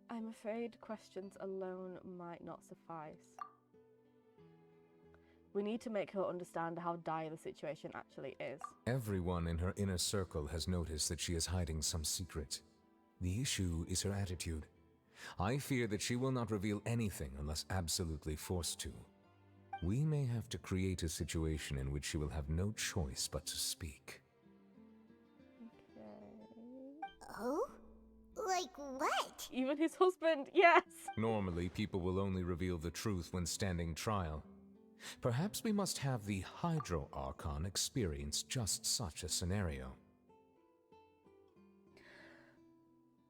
I'm afraid questions alone might not suffice. We need to make her understand how dire the situation actually is. Everyone in her inner circle has noticed that she is hiding some secret. The issue is her attitude. I fear that she will not reveal anything unless absolutely forced to. We may have to create a situation in which she will have no choice but to speak. Oh? Like what? Even his husband, yes! Normally, people will only reveal the truth when standing trial. Perhaps we must have the Hydro Archon experience just such a scenario.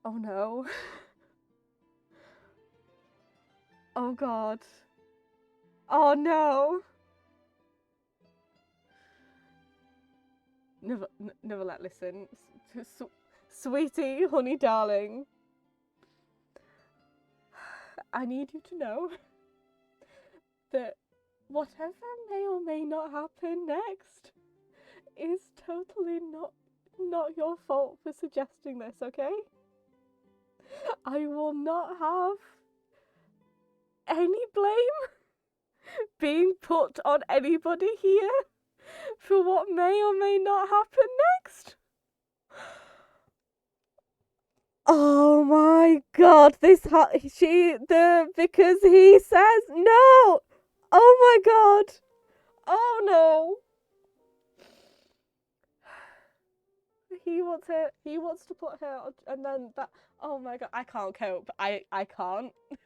Oh no. Oh god. Oh no. Never let listen. Sweetie, honey, darling. I need you to know that whatever may or may not happen next is totally not your fault for suggesting this, okay? I will not have any blame being put on anybody here for what may or may not happen next. Oh my god, because he says no. Oh my god. Oh no. He wants to put her on, and then that. Oh my god, I can't cope. I can't. But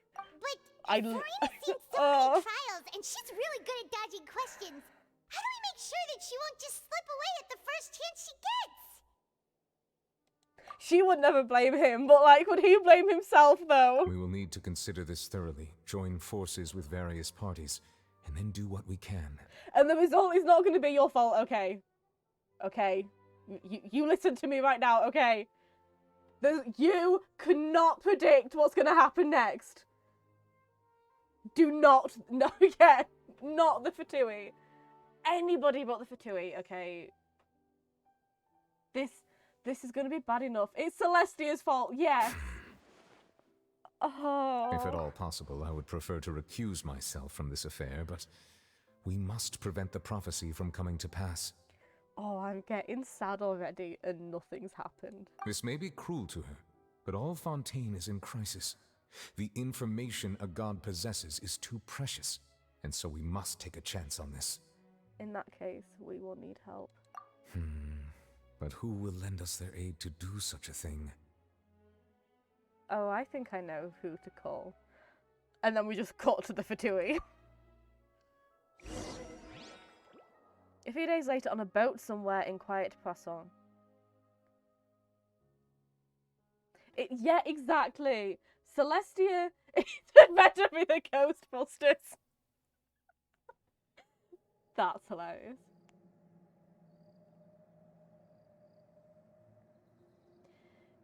Farina's seen so many trials, and she's really good at dodging questions. How do we make sure that she won't just slip away at the first chance she gets? She would never blame him, but like, would he blame himself though? We will need to consider this thoroughly, join forces with various parties, and then do what we can. And the result is not going to be your fault, okay? Okay? You listen to me right now, okay? You cannot predict what's going to happen next. Do not, no, yeah, not the Fatui. Anybody but the Fatui, okay? This is going to be bad enough. It's Celestia's fault, yes. Oh. If at all possible, I would prefer to recuse myself from this affair, but we must prevent the prophecy from coming to pass. Oh, I'm getting sad already and nothing's happened. This may be cruel to her, but all Fontaine is in crisis. The information a god possesses is too precious, and so we must take a chance on this. In that case, we will need help. But who will lend us their aid to do such a thing? Oh, I think I know who to call. And then we just cut to the Fatui. A few days later, on a boat somewhere in quiet Poisson. Yeah, exactly. Celestia is meant to be the Ghostbusters. That's hilarious.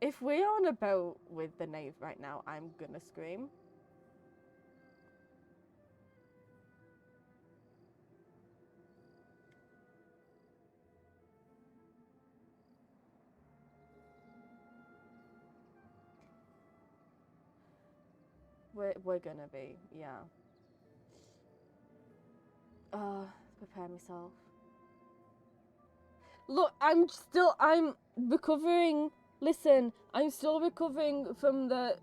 If we're on a boat with the knave right now, I'm gonna scream. We're gonna be, yeah. Prepare myself. Look, I'm recovering. Listen, I'm still recovering from the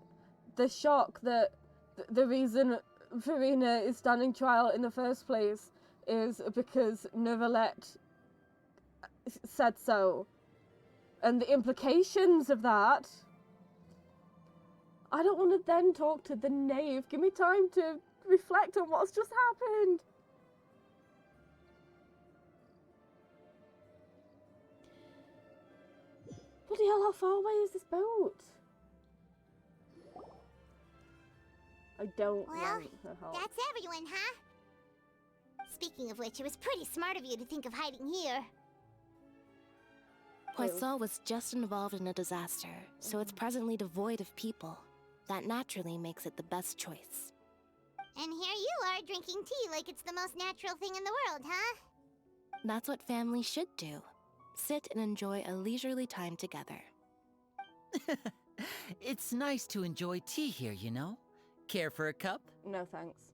shock that the reason Verena is standing trial in the first place is because Neuvillette said so. And the implications of that. I don't want to then talk to the knave. Give me time to reflect on what's just happened. Bloody hell, how far away is this boat? I don't want her help. That's everyone, huh? Speaking of which, it was pretty smart of you to think of hiding here. Poisson was just involved in a disaster, so it's presently devoid of people. That naturally makes it the best choice. And here you are drinking tea like it's the most natural thing in the world, huh? That's what families should do. Sit and enjoy a leisurely time together. It's nice to enjoy tea here, you know? Care for a cup? No, thanks.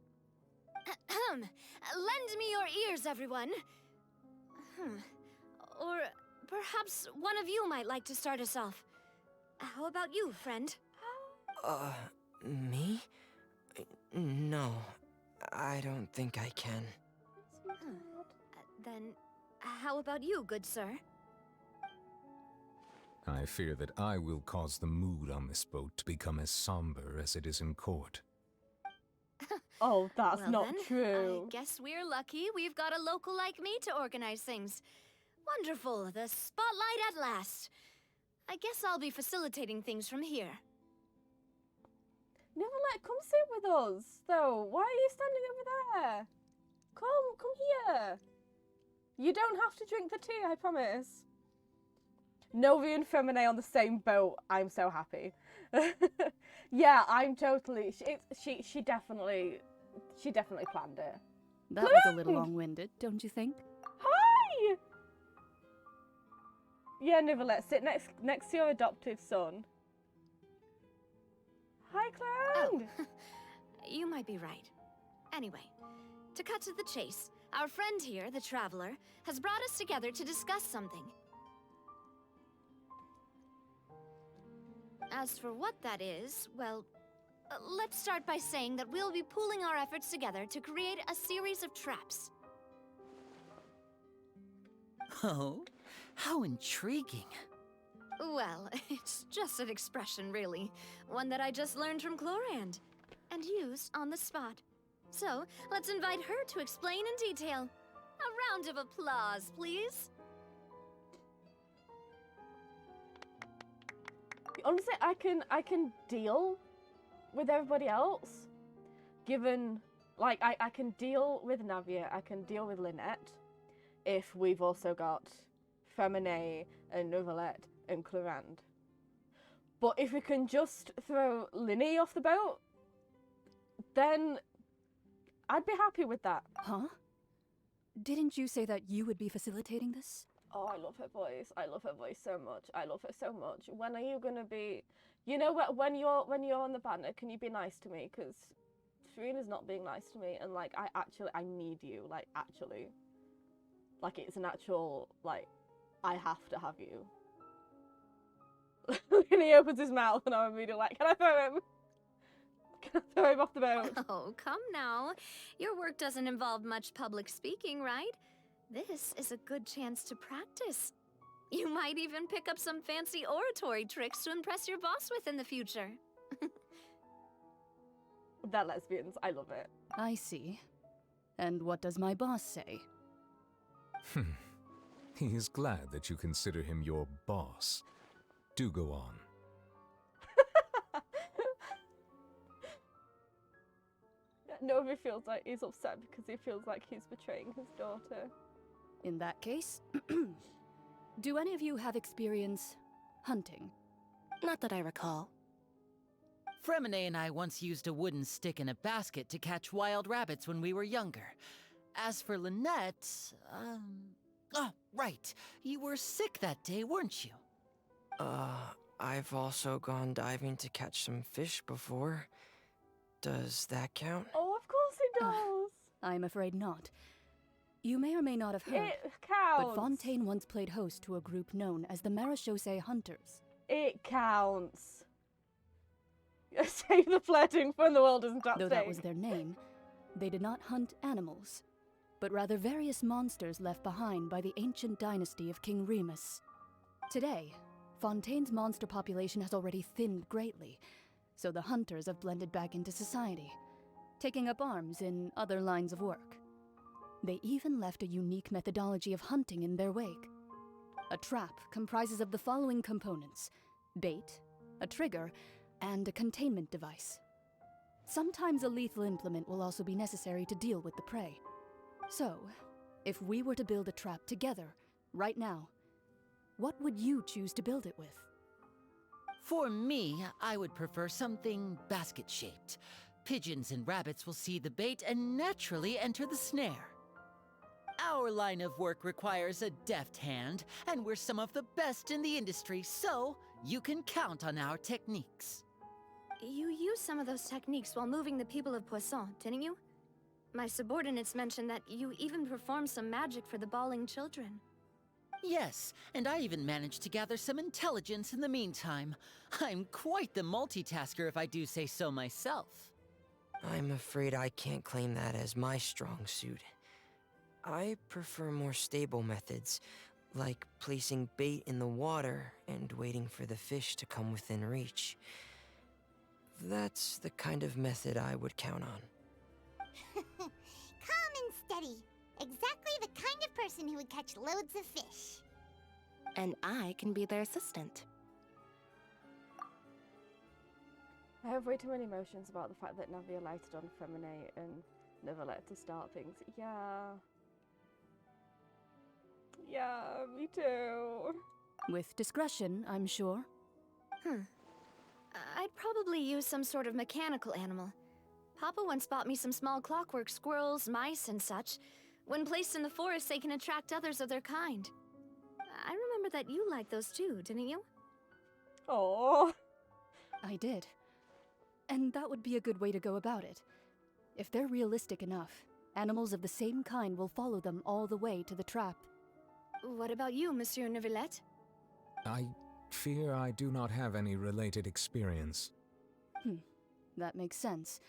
Lend me your ears, everyone. Or perhaps one of you might like to start us off. How about you, friend? Me? No, I don't think I can. Then, how about you, good sir? I fear that I will cause the mood on this boat to become as somber as it is in court. Oh, that's well, not then, true. I guess we're lucky we've got a local like me to organize things. Wonderful, the spotlight at last. I guess I'll be facilitating things from here. Neuvillette, come sit with us, though. Why are you standing over there? Come here. You don't have to drink the tea, I promise. Novi and Femine on the same boat. I'm so happy. Yeah, I'm totally. She definitely planned it. That was a little long-winded, don't you think? Hi. Yeah, Neuvillette, sit next to your adopted son. Hi, Clown. Oh, you might be right. Anyway, to cut to the chase, our friend here, the Traveler, has brought us together to discuss something. As for what that is, well, let's start by saying that we'll be pooling our efforts together to create a series of traps. Oh, how intriguing. Well, it's just an expression, really. One that I just learned from Chlorand, and used on the spot. So, let's invite her to explain in detail. A round of applause, please. Honestly, I can deal with everybody else. Given, like, I can deal with Navia, I can deal with Lynette, if we've also got Femine and Neuvillette and Chlorand. But if we can just throw Linny off the boat, then I'd be happy with that. Huh? Didn't you say that you would be facilitating this? Oh, I love her voice. I love her voice so much. I love her so much. When are you gonna be? You know what? When you're on the banner, can you be nice to me? Because Serena's not being nice to me, and like I need you. Like actually, like it's an actual like I have to have you. And he opens his mouth, and I'm immediately like, can I throw him? Can I throw him off the boat? Oh, come now. Your work doesn't involve much public speaking, right? This is a good chance to practice. You might even pick up some fancy oratory tricks to impress your boss with in the future. They're lesbians. I love it. I see. And what does my boss say? He is glad that you consider him your boss. Do go on. Novi feels like he's upset because he feels like he's betraying his daughter. In that case, do any of you have experience hunting? Not that I recall. Fremine and I once used a wooden stick in a basket to catch wild rabbits when we were younger. As for Lynette, oh, right. You were sick that day, weren't you? I've also gone diving to catch some fish before. Does that count? Oh, of course it does. I'm afraid not. You may or may not have heard, It counts. but Fontaine once played host to a group known as the Marechaussee Hunters. It counts. Save the flirting when the world isn't at Though stake. that was their name, they did not hunt animals, but rather various monsters left behind by the ancient dynasty of King Remus. Today, Fontaine's monster population has already thinned greatly, so the hunters have blended back into society, taking up arms in other lines of work. They even left a unique methodology of hunting in their wake. A trap comprises of the following components: bait, a trigger, and a containment device. Sometimes a lethal implement will also be necessary to deal with the prey. So, if we were to build a trap together, right now, what would you choose to build it with? For me, I would prefer something basket-shaped. Pigeons and rabbits will see the bait and naturally enter the snare. Our line of work requires a deft hand, and we're some of the best in the industry, so you can count on our techniques. You used some of those techniques while moving the people of Poisson, didn't you? My subordinates mentioned that you even performed some magic for the bawling children. Yes, and I even managed to gather some intelligence in the meantime. I'm quite the multitasker if I do say so myself. I'm afraid I can't claim that as my strong suit. I prefer more stable methods, like placing bait in the water and waiting for the fish to come within reach. That's the kind of method I would count on. Calm and steady. Exactly the kind of person who would catch loads of fish. And I can be their assistant. I have way too many emotions about the fact that Navia lighted on Femine and never let to start things. Yeah, me too. With discretion, I'm sure. I'd probably use some sort of mechanical animal. Papa once bought me some small clockwork squirrels, mice, and such. When placed in the forest, they can attract others of their kind. I remember that you liked those too, didn't you? Oh, I did. And that would be a good way to go about it. If they're realistic enough, animals of the same kind will follow them all the way to the trap. What about you, Monsieur Neuvillette? I fear I do not have any related experience. That makes sense.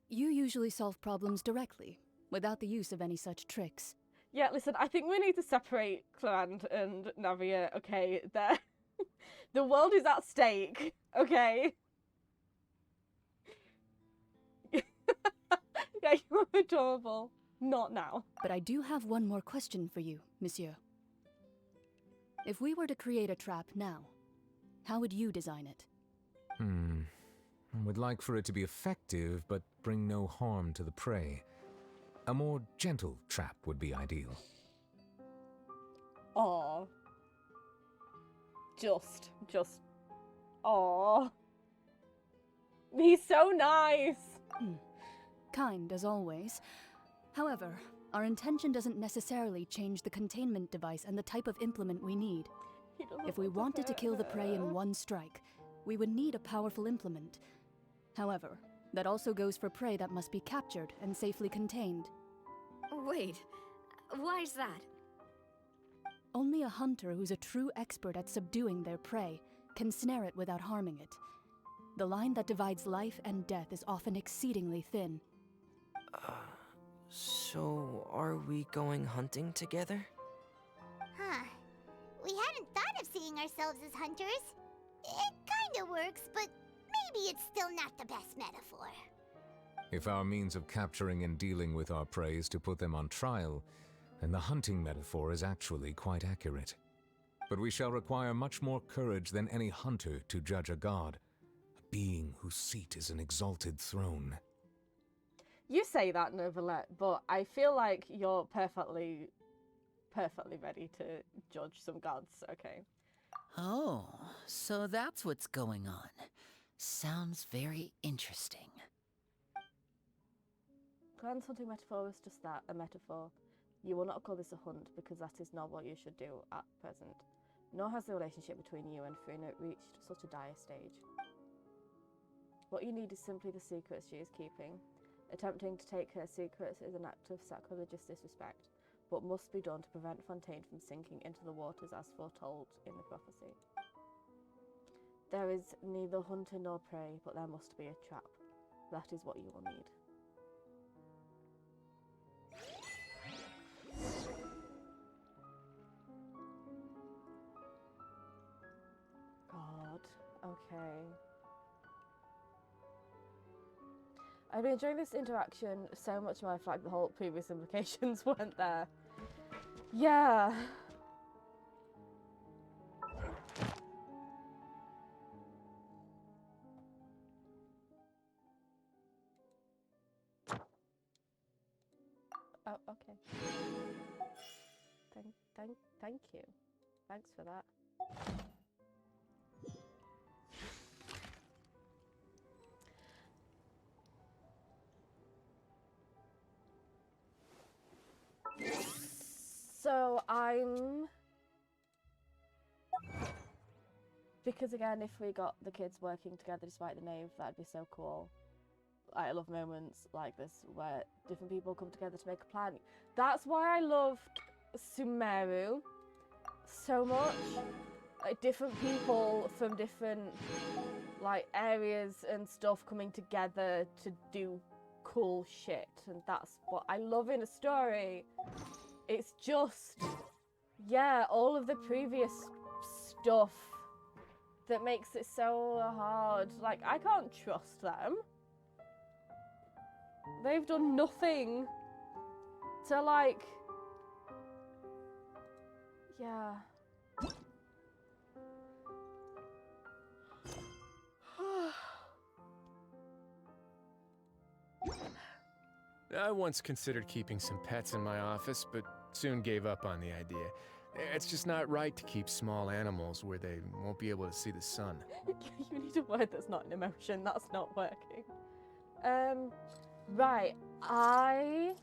You usually solve problems directly, without the use of any such tricks. Yeah, listen, I think we need to separate Clement and Navia, okay? The world is at stake, okay? Yeah, you're adorable. Not now. But I do have one more question for you, monsieur. If we were to create a trap now, how would you design it? I would like for it to be effective, but bring no harm to the prey. A more gentle trap would be ideal. Aww. Just. Aww. He's so nice. Kind as always. However, our intention doesn't necessarily change the containment device and the type of implement we need. If we wanted to kill the prey in one strike, we would need a powerful implement. However, that also goes for prey that must be captured and safely contained. Wait, why's that? Only a hunter who's a true expert at subduing their prey can snare it without harming it. The line that divides life and death is often exceedingly thin. So are we going hunting together? Huh. We hadn't thought of seeing ourselves as hunters. It kinda works, but maybe it's still not the best metaphor. If our means of capturing and dealing with our prey is to put them on trial, then the hunting metaphor is actually quite accurate. But we shall require much more courage than any hunter to judge a god, a being whose seat is an exalted throne. You say that, Neuvillette, but I feel like you're perfectly ready to judge some gods, okay? Oh, so that's what's going on. Sounds very interesting. Glenn's hunting metaphor was just that, a metaphor. You will not call this a hunt because that is not what you should do at present. Nor has the relationship between you and Frina reached such a dire stage. What you need is simply the secrets she is keeping. Attempting to take her secrets is an act of sacrilegious disrespect, but must be done to prevent Fontaine from sinking into the waters as foretold in the prophecy. There is neither hunter nor prey, but there must be a trap. That is what you will need. God, okay. I've been enjoying this interaction so much more. I feel like the whole previous implications weren't there. Yeah. Oh, okay. Thank you. Thanks for that. So because again, if we got the kids working together despite the name, that'd be so cool. I love moments like this where different people come together to make a plan. That's why I loved Sumeru so much. Like, different people from different like areas and stuff coming together to do cool shit, and that's what I love in a story. It's just, yeah, all of the previous stuff that makes it so hard. Like, I can't trust them. They've done nothing to, like, yeah. I once considered keeping some pets in my office, but soon gave up on the idea. It's just not right to keep small animals where they won't be able to see the sun. You need a word that's not an emotion. That's not working. Right. I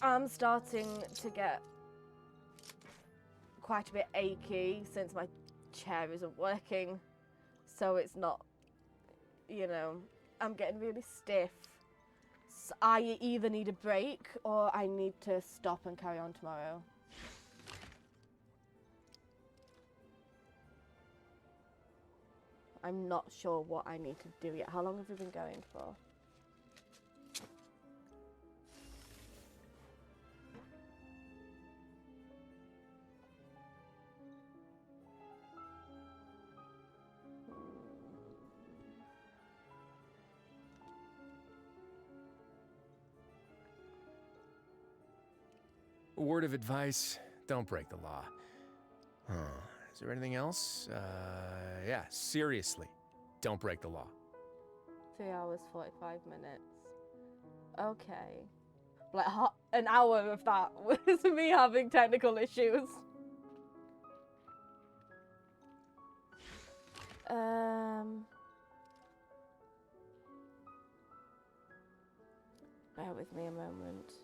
am starting to get quite a bit achy since my chair isn't working. So it's not, you know, I'm getting really stiff. So I either need a break or I need to stop and carry on tomorrow. I'm not sure what I need to do yet. How long have we been going for? A word of advice, don't break the law. Huh. Is there anything else? Yeah, seriously, don't break the law. 3 hours, 45 minutes. Okay. Like, an hour of that was me having technical issues. Bear with me a moment.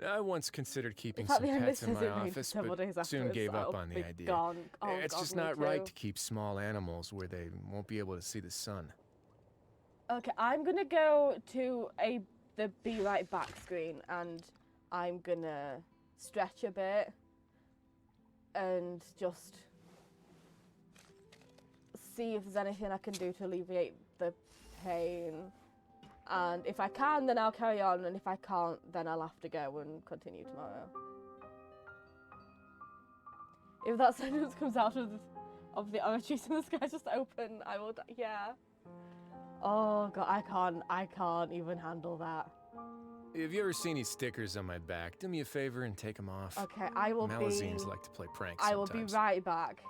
I once considered keeping some pets in my office, but soon gave up on the idea. It's just not right to keep small animals where they won't be able to see the sun. Okay, I'm gonna go to the be right back screen and I'm gonna stretch a bit and just see if there's anything I can do to alleviate the pain. And if I can, then I'll carry on, and if I can't, then I'll have to go and continue tomorrow. If that sentence comes out of the oratories in the sky just open, I will die. Yeah. Oh god, I can't even handle that. If you ever see any stickers on my back, do me a favor and take them off. Okay, I will Malazines like to play pranks I will be sometimes. right back.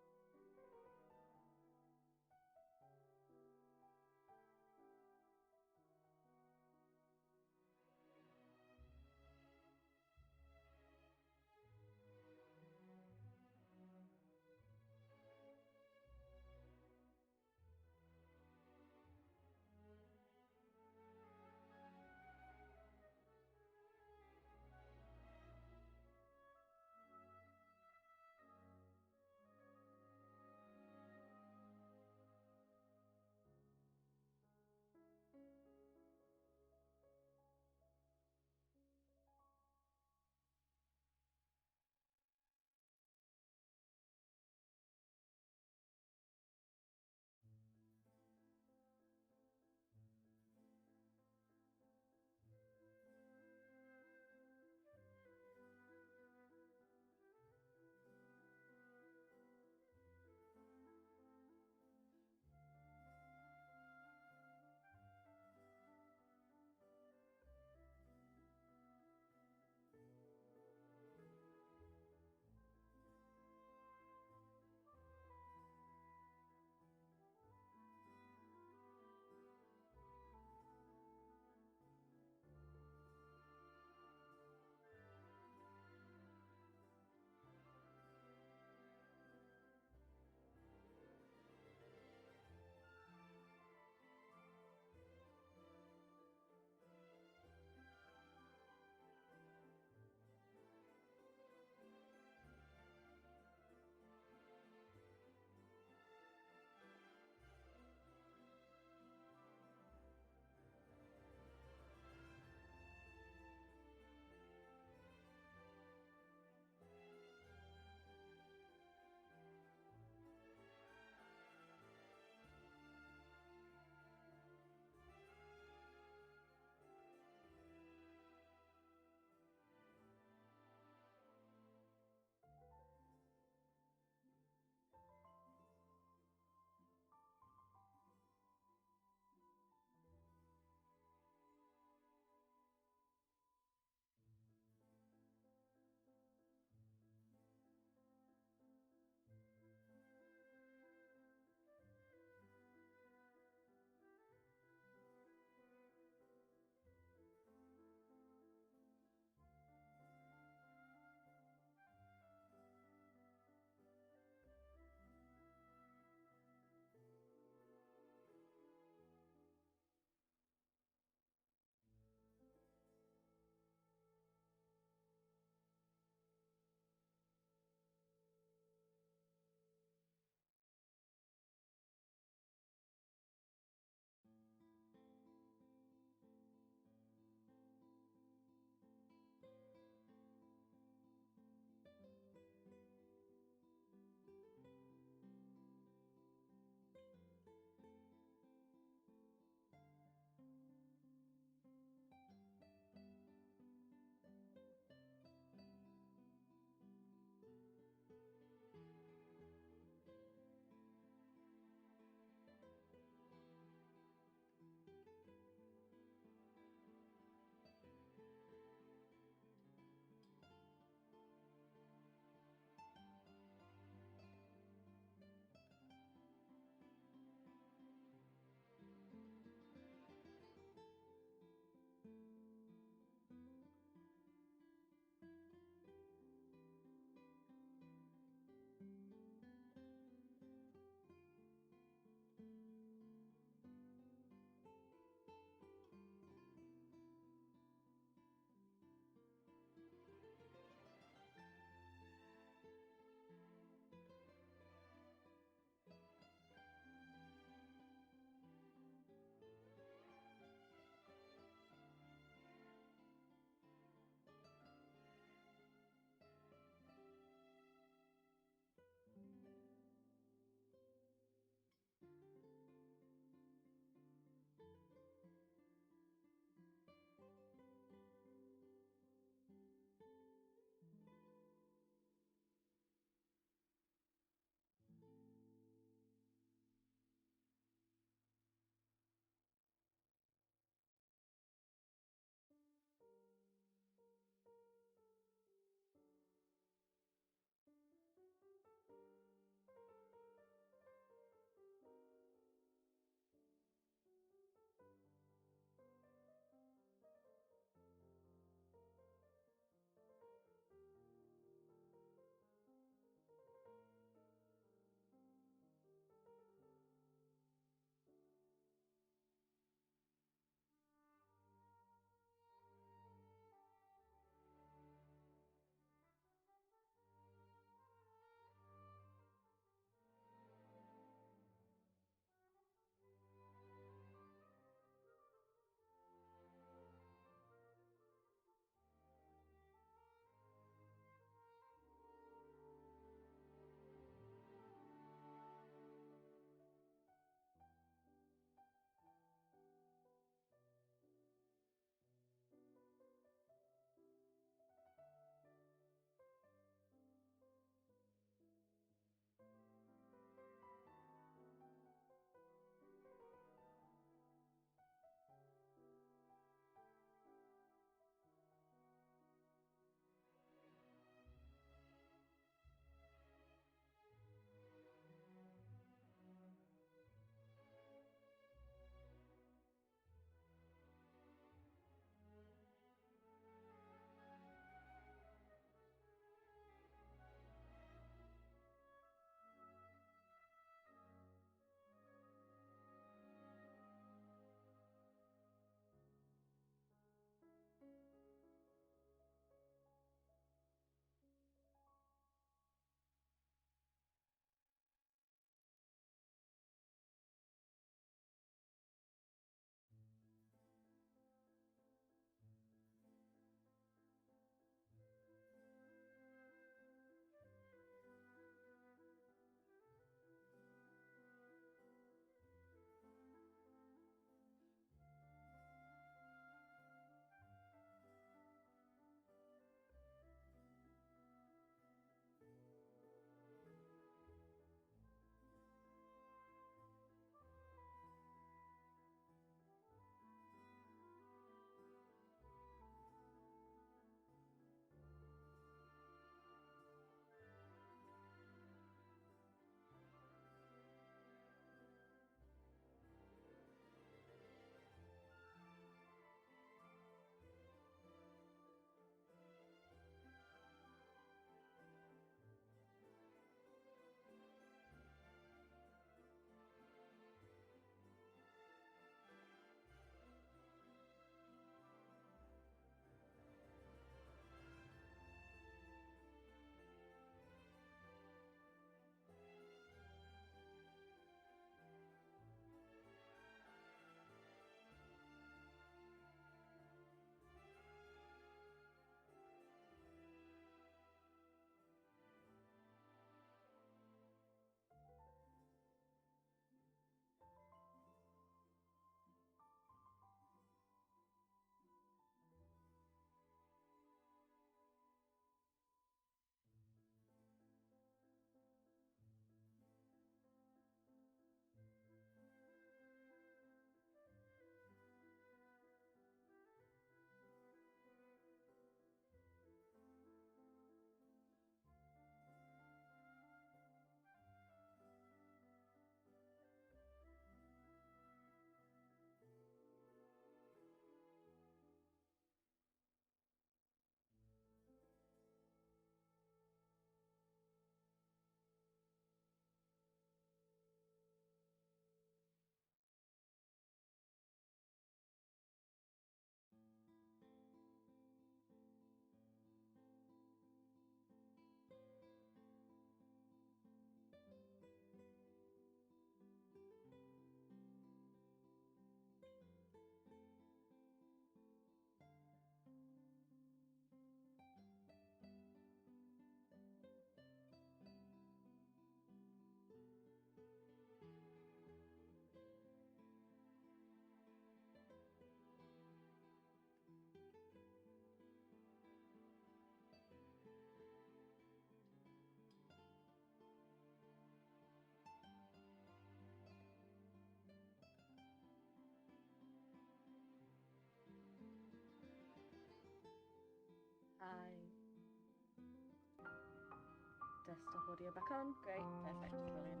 audio back on. Great, perfect, brilliant.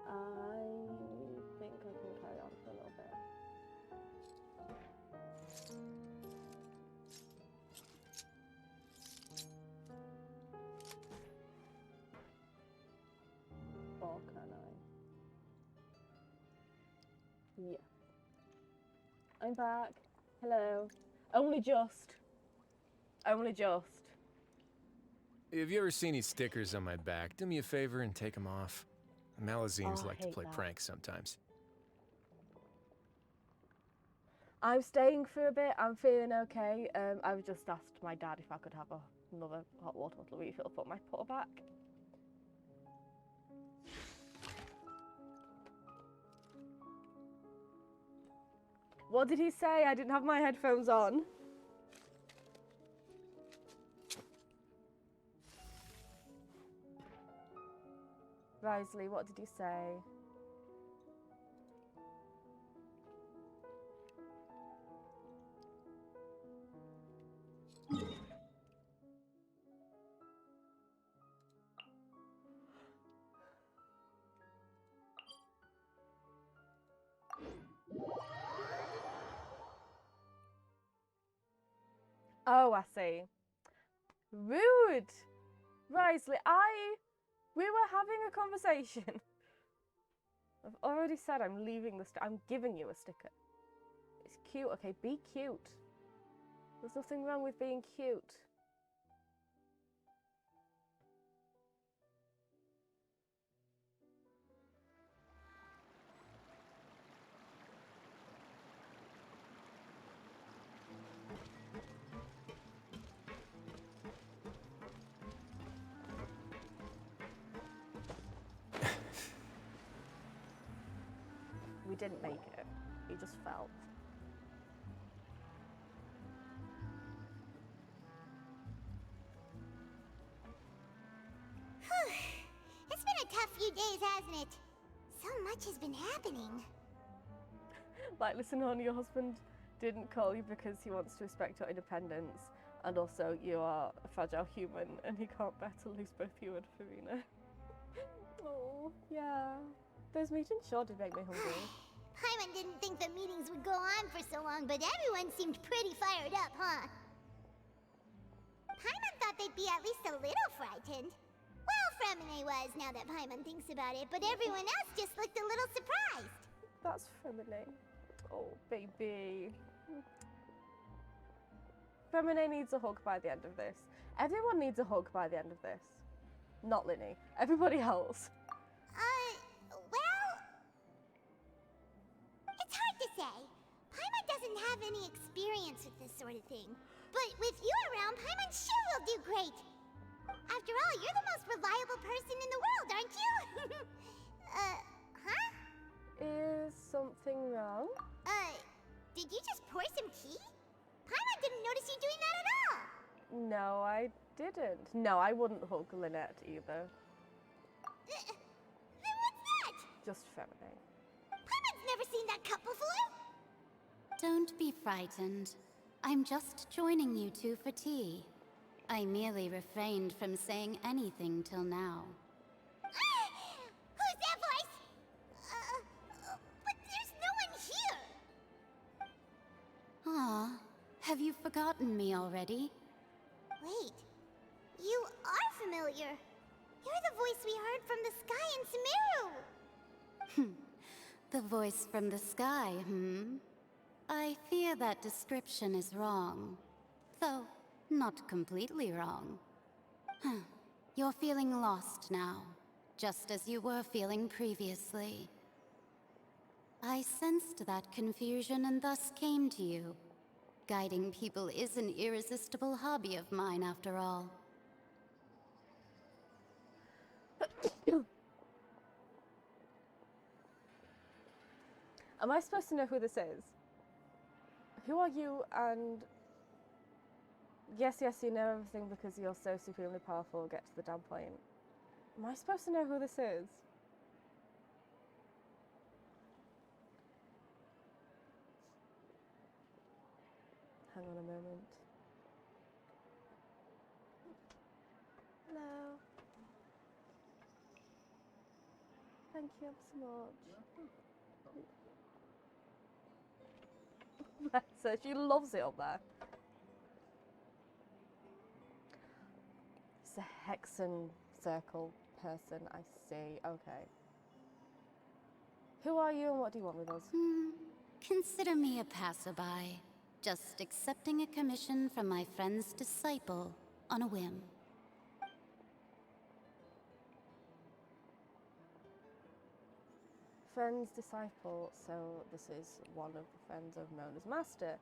I think I can carry on for a little bit. Or can I? Yeah. I'm back. Hello. Only just. Only just. Have you ever seen these stickers on my back? Do me a favor and take them off. Malazines like to play pranks sometimes. I'm staying for a bit. I'm feeling okay. I've just asked my dad if I could have another hot water bottle refill for my putter back. What did he say? I didn't have my headphones on. Risley, what did he say? Oh, I see. Rude! Risley, we were having a conversation. I've already said I'm leaving I'm giving you a sticker. It's cute, okay? Be cute. There's nothing wrong with being cute. We didn't make it. He just fell. It's been a tough few days, hasn't it? So much has been happening. Like, listen, honey, your husband didn't call you because he wants to respect your independence, and also you are a fragile human, and he can't bear to lose both you and Farina. Oh, yeah. Those meetings sure did make me hungry. Paimon didn't think the meetings would go on for so long, but everyone seemed pretty fired up, huh? Paimon thought they'd be at least a little frightened. Well, Fremine was, now that Paimon thinks about it, but everyone else just looked a little surprised. That's Fremine. Oh, baby. Fremine needs a hug by the end of this. Everyone needs a hug by the end of this. Not Linny. Everybody else. Well... It's hard to say. Paimon doesn't have any experience with this sort of thing. But with you around, Paimon sure will do great. After all, you're the most reliable person in the world, aren't you? Huh? Is something wrong? Did you just pour some tea? Paimon didn't notice you doing that at all. No, I didn't. No, I wouldn't hug Lynette either. Then what's that? Just Femine. Paimon's never seen that cup before. Don't be frightened. I'm just joining you two for tea. I merely refrained from saying anything till now. Who's that voice? But there's no one here. Aw, have you forgotten me already? Wait, you are familiar. You're the voice we heard from the sky in Sumeru. The voice from the sky, I fear that description is wrong. Though, not completely wrong. You're feeling lost now, just as you were feeling previously. I sensed that confusion and thus came to you. Guiding people is an irresistible hobby of mine, after all. Am I supposed to know who this is? Who are you and... Yes, you know everything because you're so supremely powerful, get to the damn point. Am I supposed to know who this is? Hang on a moment. Hello. Thank you ever so much. Bless her, she loves it up there. It's a hexen circle person, I see. Okay. Who are you and what do you want with us? Consider me a passerby, just accepting a commission from my friend's disciple on a whim. Friend's disciple, so this is one of the friends of known as Master,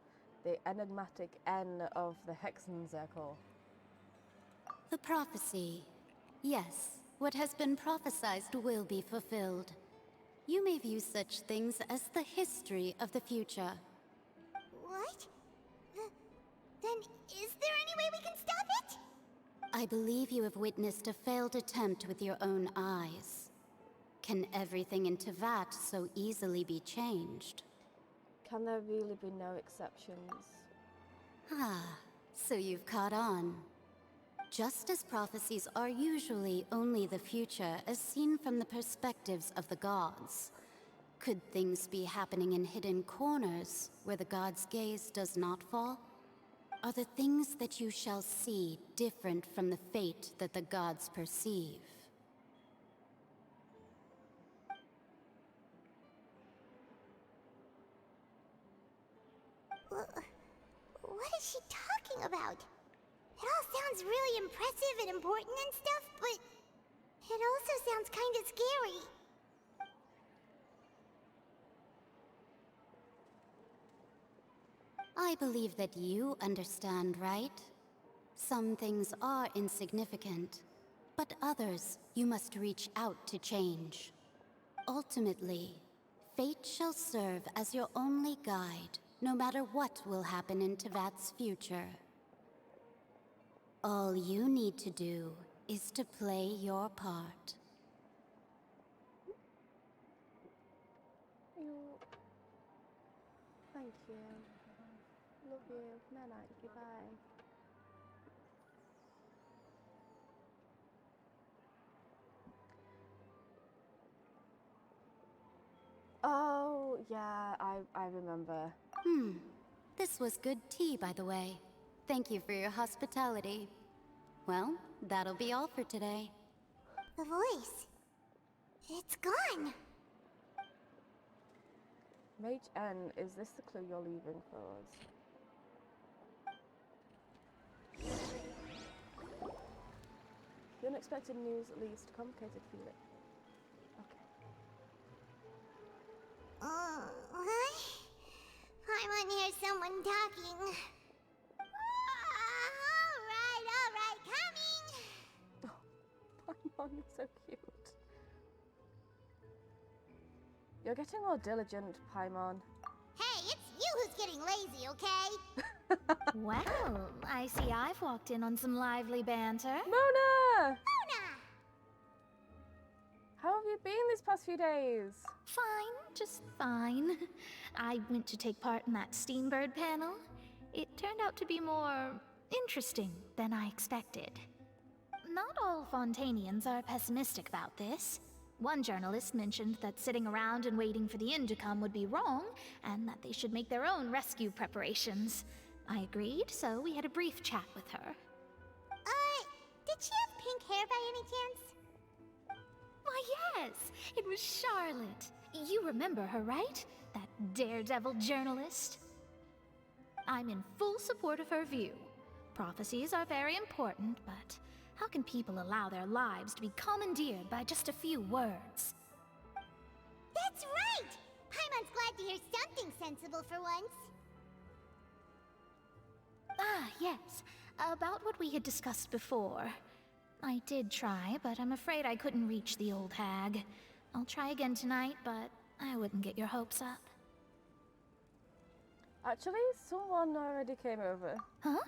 the enigmatic N of the Hexen Circle. The prophecy. Yes, what has been prophesied will be fulfilled. You may view such things as the history of the future. What? Then is there any way we can stop it? I believe you have witnessed a failed attempt with your own eyes. Can everything in Tevat so easily be changed? Can there really be no exceptions? Ah, so you've caught on. Just as prophecies are usually only the future as seen from the perspectives of the gods, could things be happening in hidden corners where the gods' gaze does not fall? Are the things that you shall see different from the fate that the gods perceive? What is she talking about? It all sounds really impressive and important and stuff, but it also sounds kind of scary. I believe that you understand, right? Some things are insignificant, but others you must reach out to change. Ultimately, fate shall serve as your only guide, no matter what will happen in Tevat's future. All you need to do is to play your part. Thank you. Love you. Night-night. Goodbye. Oh, yeah, I remember. This was good tea, by the way. Thank you for your hospitality. Well, that'll be all for today. The voice. It's gone. Mage N, is this the clue you're leaving for us? The unexpected news leads to complicated feeling. What? I want to hear someone talking. Alright, coming! Paimon, you're so cute. You're getting more diligent, Paimon. Hey, it's you who's getting lazy, okay? Well, I see I've walked in on some lively banter. Mona! How have you been these past few days? Fine, just fine. I went to take part in that Steambird panel. It turned out to be more interesting than I expected. Not all Fontanians are pessimistic about this. One journalist mentioned that sitting around and waiting for the end to come would be wrong, and that they should make their own rescue preparations. I agreed, so we had a brief chat with her. Did she have pink hair by any chance? Why, yes! It was Charlotte. You remember her, right? That daredevil journalist? I'm in full support of her view. Prophecies are very important, but how can people allow their lives to be commandeered by just a few words? That's right! Paimon's glad to hear something sensible for once. Ah, yes. About what we had discussed before. I did try, but I'm afraid I couldn't reach the old hag. I'll try again tonight, but I wouldn't get your hopes up. Actually, someone already came over. Huh?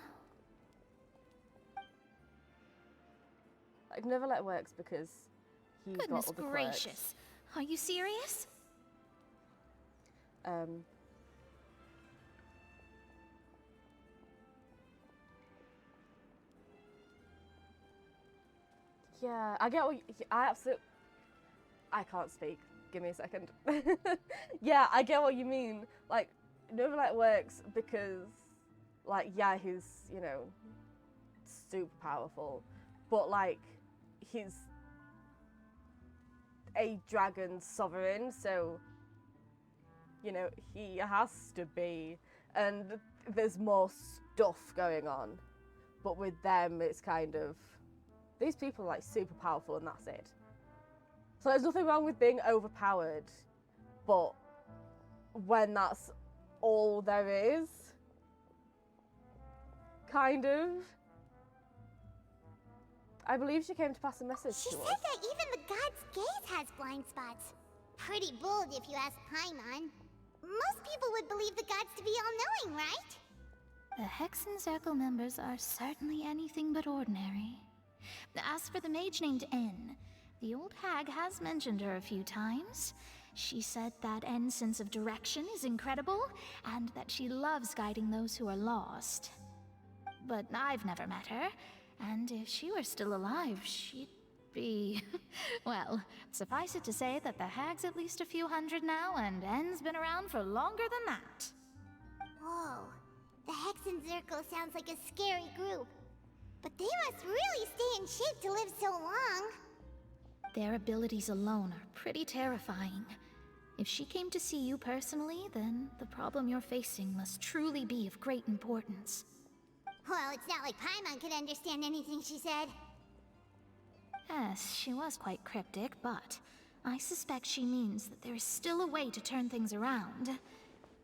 I've never let works because he's Goodness got other gracious. quirks. Are you serious? Yeah, I get what I can't speak. Give me a second. Yeah, I get what you mean. Like, Novelette works because, like, yeah, he's, you know, super powerful, but, like, he's a dragon sovereign, so, you know, he has to be, and there's more stuff going on. But with them, it's kind of, these people are, like, super powerful and that's it. So there's nothing wrong with being overpowered, but when that's all there is, kind of. I believe she came to pass a message She to said us. that even the god's gaze has blind spots. Pretty bold if you ask Paimon. Most people would believe the gods to be all-knowing, right? The Hexen Circle members are certainly anything but ordinary. As for the mage named N, the old hag has mentioned her a few times. She said that N's sense of direction is incredible, and that she loves guiding those who are lost. But I've never met her, and if she were still alive, she'd be... well, suffice it to say that the hag's at least a few hundred now, and N's been around for longer than that. Whoa. The Hexen Circle sounds like a scary group. But they must really stay in shape to live so long. Their abilities alone are pretty terrifying. If she came to see you personally, then the problem you're facing must truly be of great importance. Well, it's not like Paimon could understand anything she said. Yes, she was quite cryptic, but I suspect she means that there is still a way to turn things around.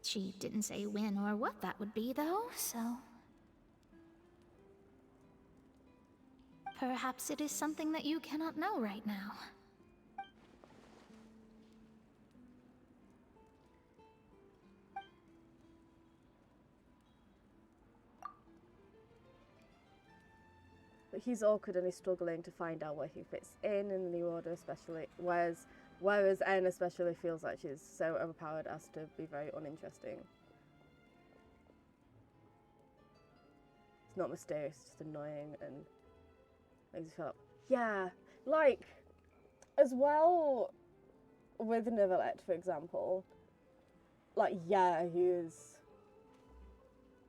She didn't say when or what that would be, though, so... perhaps it is something that you cannot know right now. But he's awkward and he's struggling to find out where he fits in the New Order, especially, whereas N especially feels like she's so overpowered as to be very uninteresting. It's not mysterious, it's just annoying and makes you feel, yeah, like, as well with Novelette, for example, like, yeah, he's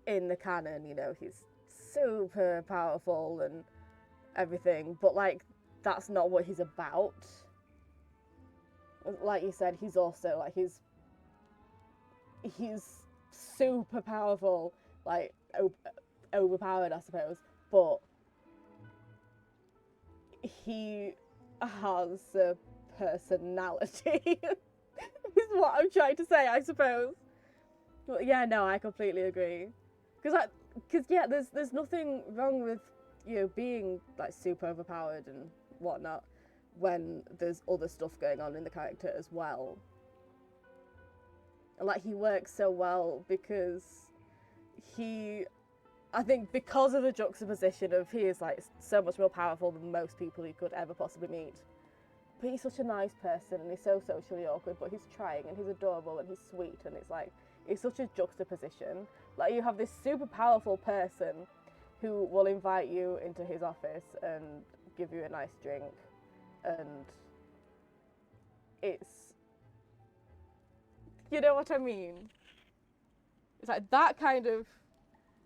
in the canon, you know, he's super powerful and everything, but, like, that's not what he's about. Like you said, he's also, like, he's super powerful, like, overpowered, I suppose, but he has a personality, is what I'm trying to say, I suppose. But yeah, no, I completely agree. Because yeah, there's nothing wrong with, you know, being, like, super overpowered and whatnot when there's other stuff going on in the character as well. And, like, he works so well because I think because of the juxtaposition of he is, like, so much more powerful than most people you could ever possibly meet. But he's such a nice person and he's so socially awkward, but he's trying and he's adorable and he's sweet, and it's like, it's such a juxtaposition. Like, you have this super powerful person who will invite you into his office and give you a nice drink, and it's, you know what I mean? It's like that kind of,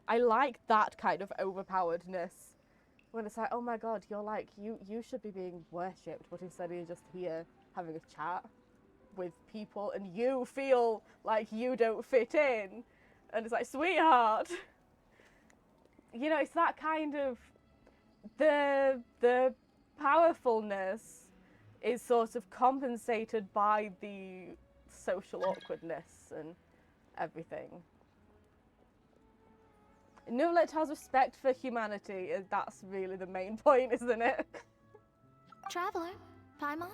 I like that kind of overpoweredness. When it's like, oh my god, you're like, you should be being worshipped, but instead you're just here having a chat with people and you feel like you don't fit in. And it's like, sweetheart. You know, it's that kind of, the powerfulness is sort of compensated by the social awkwardness and everything. Novelette has respect for humanity, and that's really the main point, isn't it? Traveler, Paimon,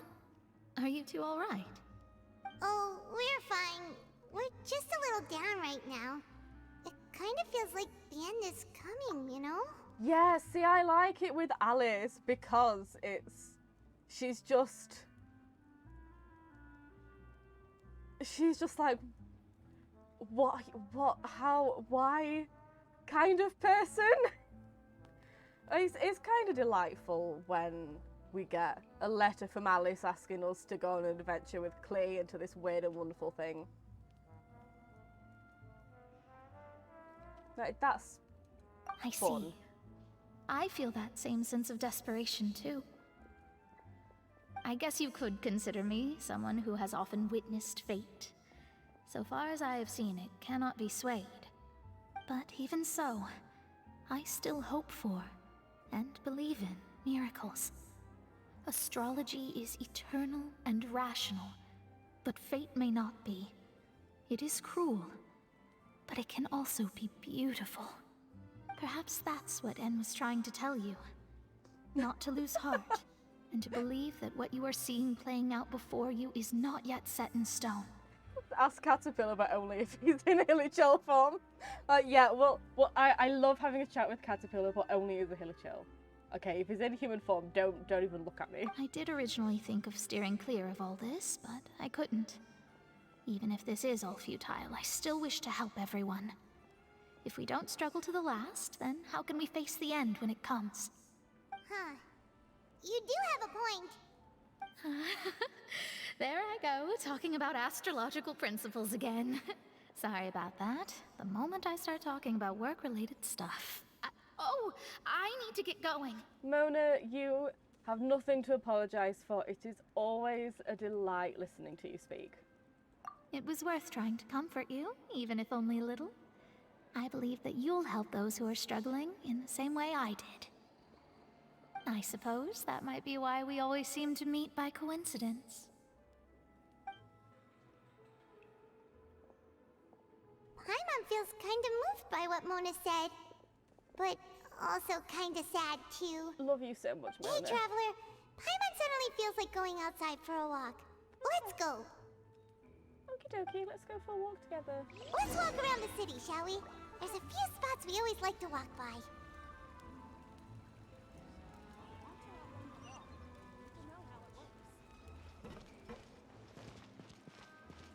are you two all right? Oh, we're fine. We're just a little down right now. It kind of feels like the end is coming, you know? Yeah, see, I like it with Alice because she's just like, what, how, why kind of person. It's kind of delightful when we get a letter from Alice asking us to go on an adventure with Klee into this weird and wonderful thing. Like, that's I fun. see. I feel that same sense of desperation, too. I guess you could consider me someone who has often witnessed fate. So far as I have seen, it cannot be swayed. But even so, I still hope for, and believe in, miracles. Astrology is eternal and rational, but fate may not be. It is cruel, but it can also be beautiful. Perhaps that's what En was trying to tell you. Not to lose heart, and to believe that what you are seeing playing out before you is not yet set in stone. Ask Caterpillar, but only if he's in Hilichurl form. Yeah, well, I love having a chat with Caterpillar, but only as a Hilichurl. Okay, if he's in human form, don't even look at me. I did originally think of steering clear of all this, but I couldn't. Even if this is all futile, I still wish to help everyone. If we don't struggle to the last, then how can we face the end when it comes? Huh. You do have a point. There I go, talking about astrological principles again. Sorry about that. The moment I start talking about work-related stuff. I need to get going. Mona, you have nothing to apologise for. It is always a delight listening to you speak. It was worth trying to comfort you, even if only a little. I believe that you'll help those who are struggling in the same way I did. I suppose that might be why we always seem to meet by coincidence. Paimon feels kind of moved by what Mona said, but also kind of sad too. Love you so much, Mona. Hey, Traveler. Paimon suddenly feels like going outside for a walk. Let's go. Okie dokie, let's go for a walk together. Let's walk around the city, shall we? There's a few spots we always like to walk by.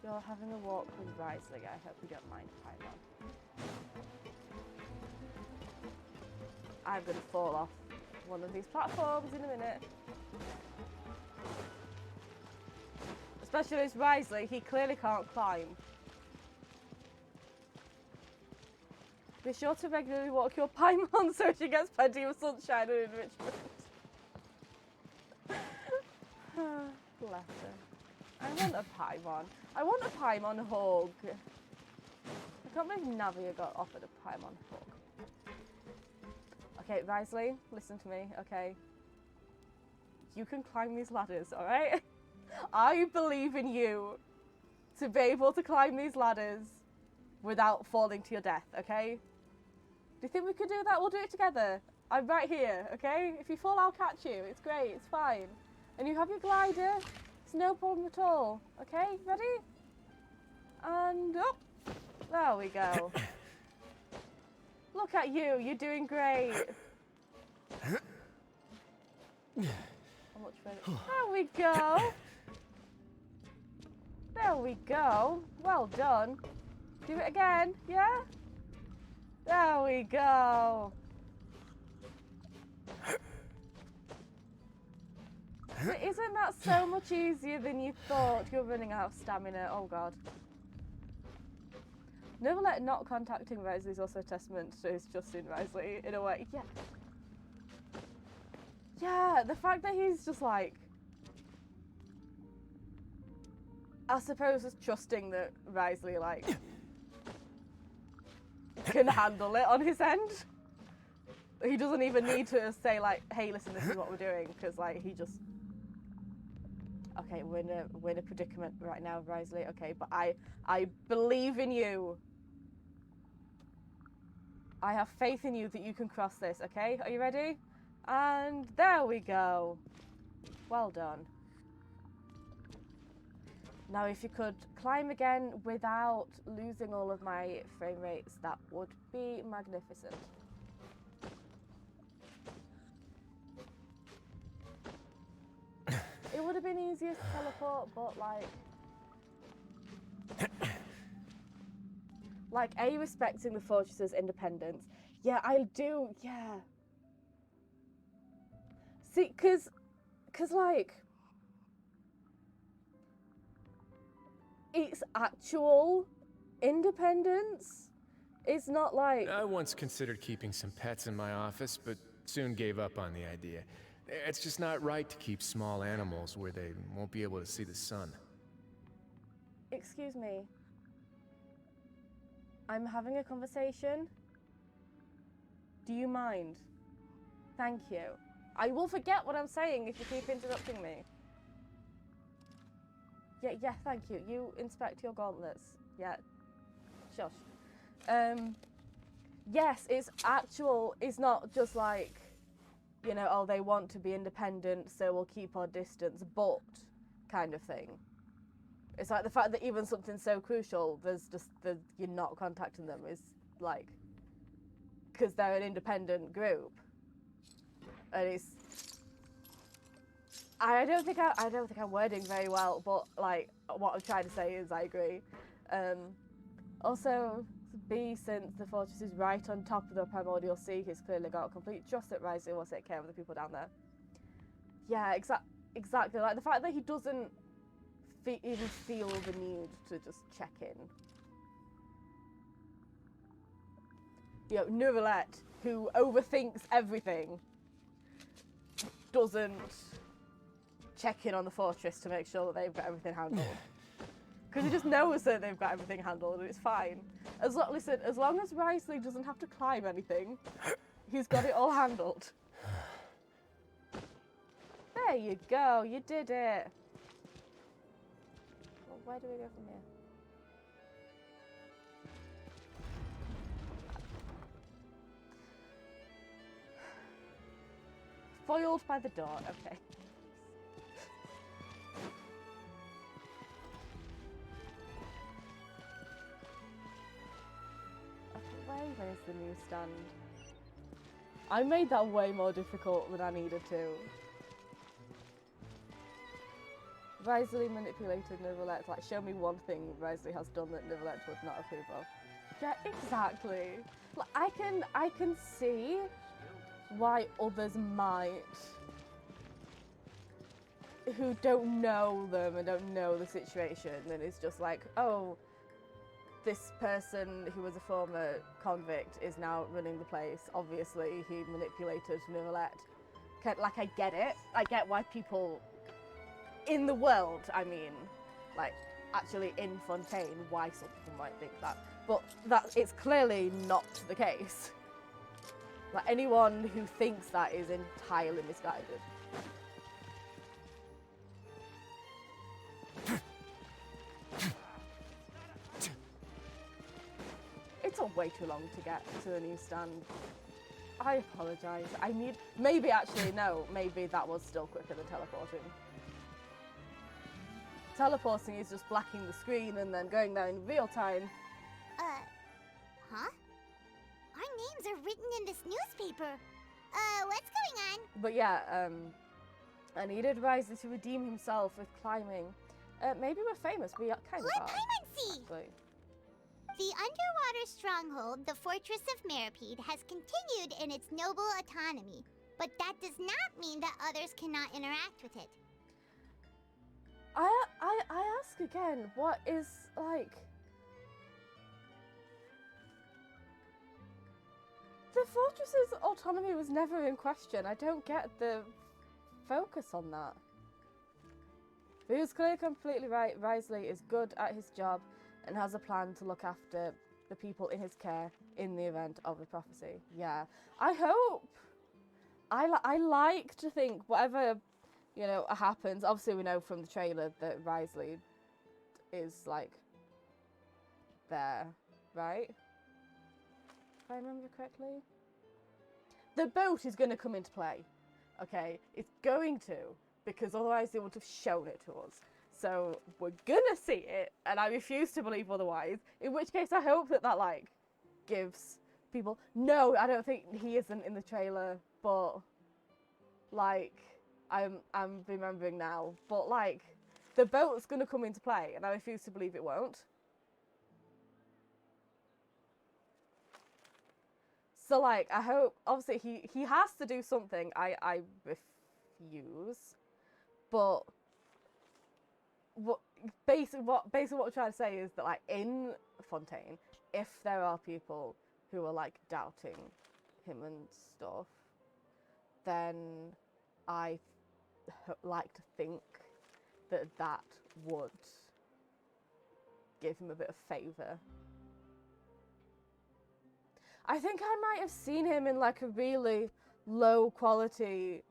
You're having a walk with Risley. I hope you don't mind, Paimon. I'm gonna fall off one of these platforms in a minute. Especially this Risley, he clearly can't climb. Be sure to regularly walk your Paimon so she gets plenty of sunshine and enrichment. Bless her. I want a Paimon. I want a Paimon hug. I can't believe Navia got offered a Paimon hug. Okay, Risley, listen to me, okay? You can climb these ladders, alright? I believe in you to be able to climb these ladders without falling to your death, okay? Do you think we could do that? We'll do it together. I'm right here, okay? If you fall, I'll catch you. It's great, it's fine. And you have your glider. It's no problem at all. Okay, ready? And up. There we go. Look at you, you're doing great. How much further? There we go. There we go. Well done. Do it again, yeah? There we go. But isn't that so much easier than you thought? You're running out of stamina. Oh god. Neverlet not contacting Risley is also a testament to his trust in Risley, in a way. Yeah. Yeah, the fact that he's just like, I suppose is trusting that Risley like can handle it on his end. He doesn't even need to say like, hey, listen, this is what we're doing, because like he just. Okay, we're in a predicament right now, Risley. Okay, but I believe in you. I have faith in you that you can cross this. Okay, are you ready? And there we go. Well done. Now, if you could climb again without losing all of my frame rates, that would be magnificent. It would have been easier to teleport, but like A, respecting the fortress's independence. Yeah, I do, yeah. See, because Because, like, it's actual independence. It's not like... I once considered keeping some pets in my office, but soon gave up on the idea. It's just not right to keep small animals where they won't be able to see the sun. Excuse me. I'm having a conversation. Do you mind? Thank you. I will forget what I'm saying if you keep interrupting me. Yeah, thank you. You inspect your gauntlets. Yeah. Shush. Yes, it's actual. It's not just like, you know, oh, they want to be independent, so we'll keep our distance, but kind of thing. It's like the fact that even something so crucial, you're not contacting them is like, because they're an independent group, and it's. I don't think I'm wording very well, but like what I'm trying to say is I agree. Also, B, since the fortress is right on top of the primordial sea, he's clearly got complete trust that Risley will take care of the people down there. Yeah, exactly. Like the fact that he doesn't even feel the need to just check in. You know, Neuralette, who overthinks everything, doesn't check in on the fortress to make sure that they've got everything handled. Because he just knows that they've got everything handled and it's fine. Listen, as long as Risley doesn't have to climb anything, he's got it all handled. There you go, you did it. Well, where do we go from here? Foiled by the door, okay. Where's the newsstand? I made that way more difficult than I needed to. Risley manipulated Neuralette. Like, show me one thing Risley has done that Neuralette would not approve of. Yeah, exactly. Like, I can see why others might, who don't know them and don't know the situation, and it's just like, oh, this person who was a former convict is now running the place. Obviously, he manipulated Neuralette. Like, I get it. I get why people in the world, I mean, like, actually in Fontaine, why some people might think that. But it's clearly not the case. Like, anyone who thinks that is entirely misguided. It took way too long to get to the newsstand. I apologise. Maybe actually, no, maybe that was still quicker than teleporting. Teleporting is just blacking the screen and then going there in real time. Huh? Our names are written in this newspaper. What's going on? But yeah, I needed Risley to redeem himself with climbing. Maybe we're famous. We kind of are. Let time and see! Actually. The underwater stronghold, the Fortress of Meripede, has continued in its noble autonomy, but that does not mean that others cannot interact with it. I ask again, what is, like... The fortress's autonomy was never in question. I don't get the focus on that. He was clearly completely right. Risley is good at his job and has a plan to look after the people in his care in the event of the prophecy. Yeah. I hope. I like to think whatever, you know, happens. Obviously, we know from the trailer that Risley is, like, there, right? If I remember correctly. The boat is going to come into play, okay? It's going to, because otherwise they would have shown it to us. So we're going to see it, and I refuse to believe otherwise, in which case I hope that that, like, gives people... No, I don't think he isn't in the trailer, but, like, I'm remembering now. But, like, the boat's going to come into play, and I refuse to believe it won't. So, like, I hope, obviously, he has to do something. I refuse. But basically what we're trying to say is that, like, in Fontaine, if there are people who are, like, doubting him and stuff, then I like to think that would give him a bit of favour. I think I might have seen him in, like, a really low quality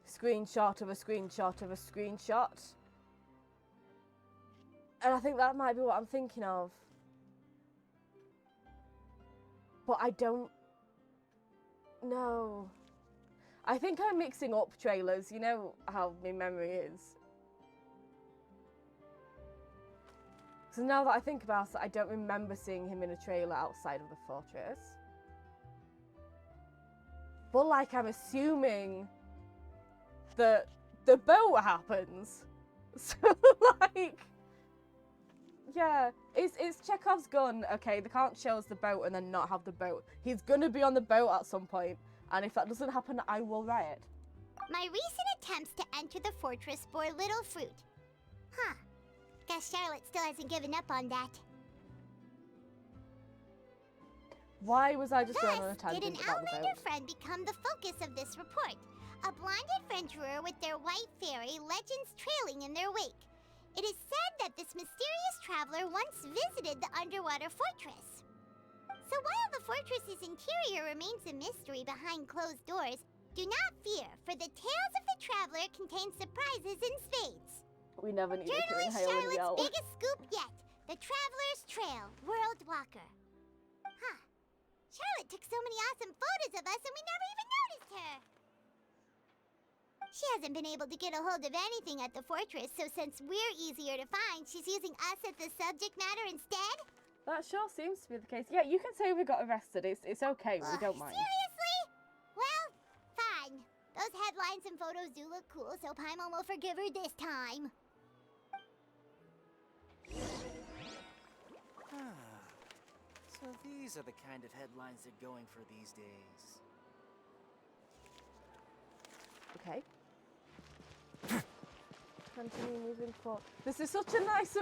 screenshot of a screenshot of a screenshot. And I think that might be what I'm thinking of. But I don't know. I think I'm mixing up trailers. You know how my memory is. So now that I think about it, I don't remember seeing him in a trailer outside of the fortress. But, like, I'm assuming that the boat happens. So, like, yeah, it's Chekhov's gun. Okay, they can't show us the boat and then not have the boat. He's gonna be on the boat at some point, and if that doesn't happen, I will riot. My recent attempts to enter the fortress bore little fruit. Huh. Guess Charlotte still hasn't given up on that. Why was I just going on a tangent did an about the outlander boat? friend become the focus of this report? A blind adventurer with their white fairy, legends trailing in their wake. It is said that this mysterious traveler once visited the underwater fortress. So while the fortress's interior remains a mystery behind closed doors, do not fear, for the tales of the traveler contain surprises in spades. We never needed to Journalist inhale and Charlotte's yell. biggest scoop yet, the Traveler's Trail, World Walker. Huh. Charlotte took so many awesome photos of us and we never even noticed her. She hasn't been able to get a hold of anything at the fortress, so since we're easier to find, she's using us as the subject matter instead? That sure seems to be the case. Yeah, you can say we got arrested. It's okay. We don't mind. Seriously? Well, fine. Those headlines and photos do look cool, so Paimon will forgive her this time. So these are the kind of headlines they're going for these days. Okay. Continue moving forward. This is such a nice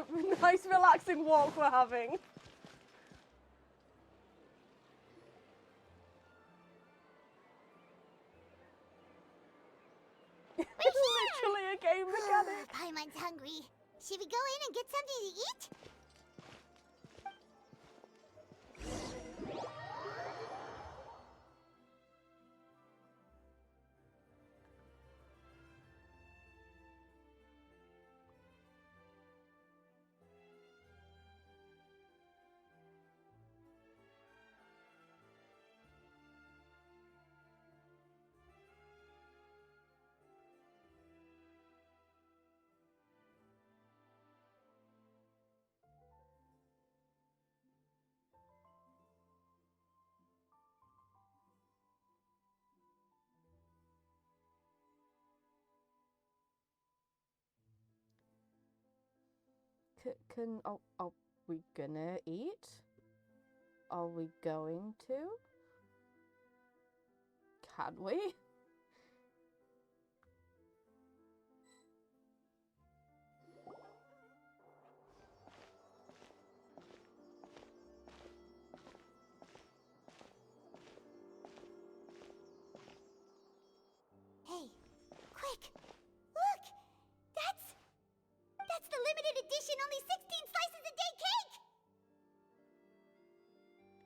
relaxing walk we're having. It's literally a game mechanic. Paimon's hungry. Should we go in and get something to eat? Are we gonna eat? Are we going to? Can we? Hey, quick! Look! That's the limited edition only 16 slices a day cake!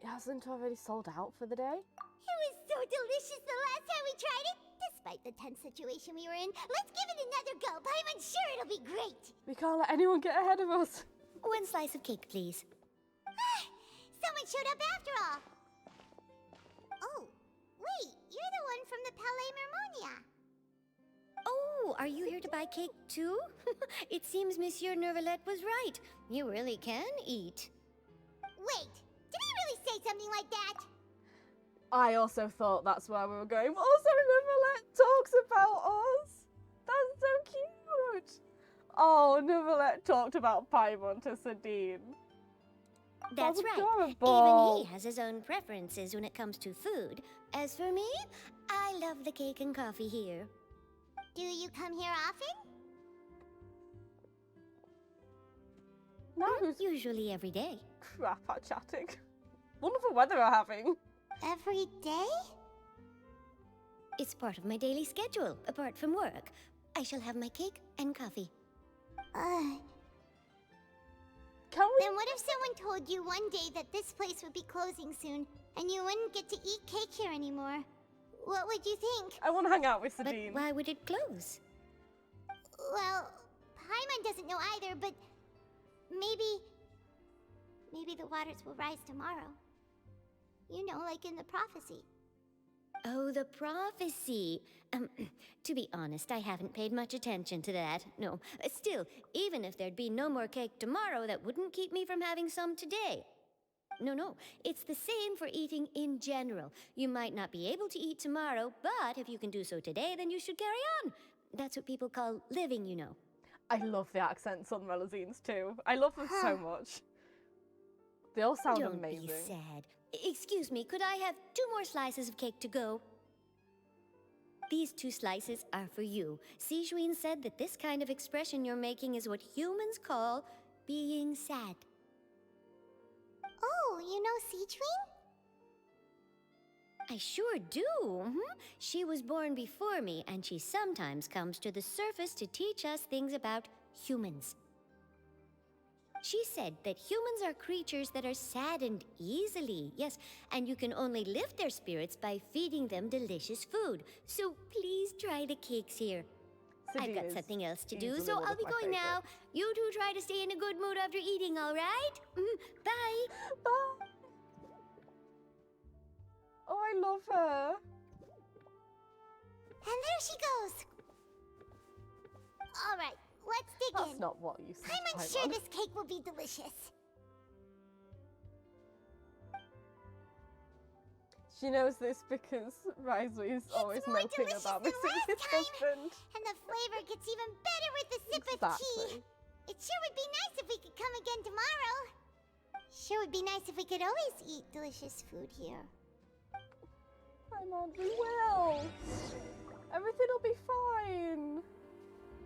It hasn't already sold out for the day? It was so delicious the last time we tried it! Despite the tense situation we were in, let's give it another go. I'm sure it'll be great! We can't let anyone get ahead of us. One slice of cake, please. Someone showed up after all! Oh, wait, you're the one from the Palais Mermonia. Oh, are you here to buy cake too? It seems Monsieur Nervalette was right. You really can eat. Wait, did he really say something like that? I also thought that's where we were going. Also, Nervalette talks about us. That's so cute. Oh, Nervalette talked about Paimon to Sadine. That's right. Adorable. Even he has his own preferences when it comes to food. As for me, I love the cake and coffee here. Do you come here often? No, who's usually every day. Crap at chatting. Wonderful weather we're having. Every day? It's part of my daily schedule, apart from work. I shall have my cake and coffee. Can we? Then what if someone told you one day that this place would be closing soon, and you wouldn't get to eat cake here anymore? What would you think? I want to hang out with Sabine. But why would it close? Well, Paimon doesn't know either, but maybe the waters will rise tomorrow. You know, like in the prophecy. Oh, the prophecy. To be honest, I haven't paid much attention to that. No. Still, even if there'd be no more cake tomorrow, that wouldn't keep me from having some today. No. It's the same for eating in general. You might not be able to eat tomorrow, but if you can do so today, then you should carry on. That's what people call living, you know. I love the accents on Melusines too. I love them so much. They all sound amazing. Don't be sad. Excuse me, could I have 2 more slices of cake to go? These 2 slices are for you. Sijuin said that this kind of expression you're making is what humans call being sad. Oh, you know Sijuin? I sure do. She was born before me, and she sometimes comes to the surface to teach us things about humans. She said that humans are creatures that are saddened easily, yes, and you can only lift their spirits by feeding them delicious food. So please try the cakes here. I've got something else to do, so I'll be going now. You two try to stay in a good mood after eating, all right? Bye. Bye. Oh, I love her. And there she goes. All right. Let's dig in. That's not what you said. I'm sure this cake will be delicious. She knows this because Raisley is always moping about missing his husband. And the flavor gets even better with a sip of tea. It sure would be nice if we could come again tomorrow. Sure would be nice if we could always eat delicious food here. Paimon, we will. Everything will be fine.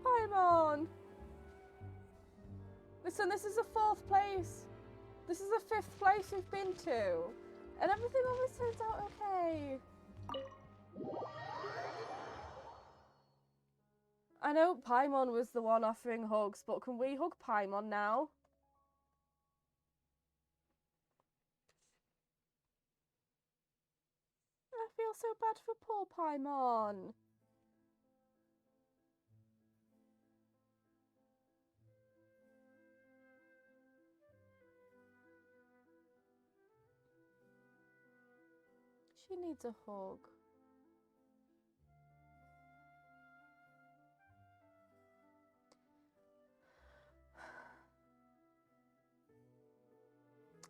Paimon! Listen, this is the 4th place. This is the 5th place we've been to. And everything always turns out okay. I know Paimon was the one offering hugs, but can we hug Paimon now? I feel so bad for poor Paimon. She needs a hug.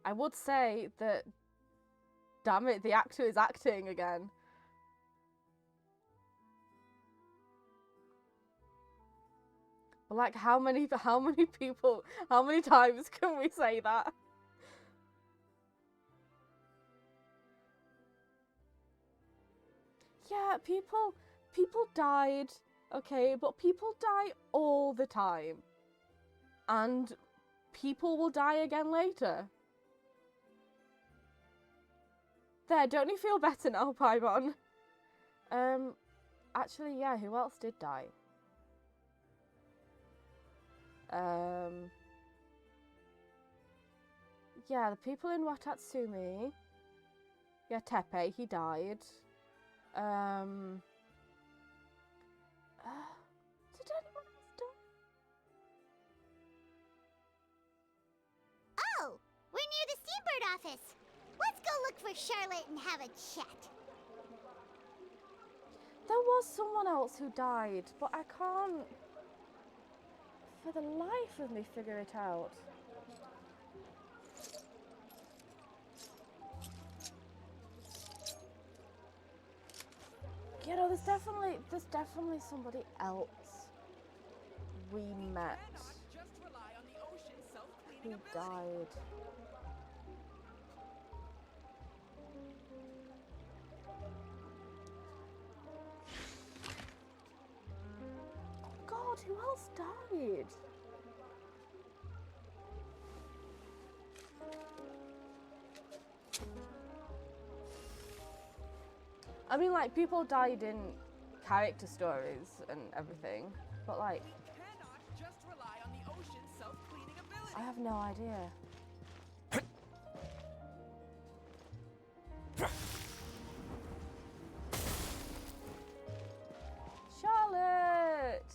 I would say that, damn it, the actor is acting again. But like, how many people, how many times can we say that? Yeah, people died, okay, but people die all the time. And people will die again later. There, don't you feel better now, Paimon? Actually, yeah, who else did die? Yeah, the people in Watatsumi. Yeah, Tepe, he died. Did anyone else die? Oh, we're near the Steambird office. Let's go look for Charlotte and have a chat. There was someone else who died, but I can't, for the life of me, figure it out. You know, there's definitely somebody else we met who died. read. I mean, like, people died in character stories and everything, but like, Just rely on the ocean's self-cleaning ability. I have no idea. Charlotte!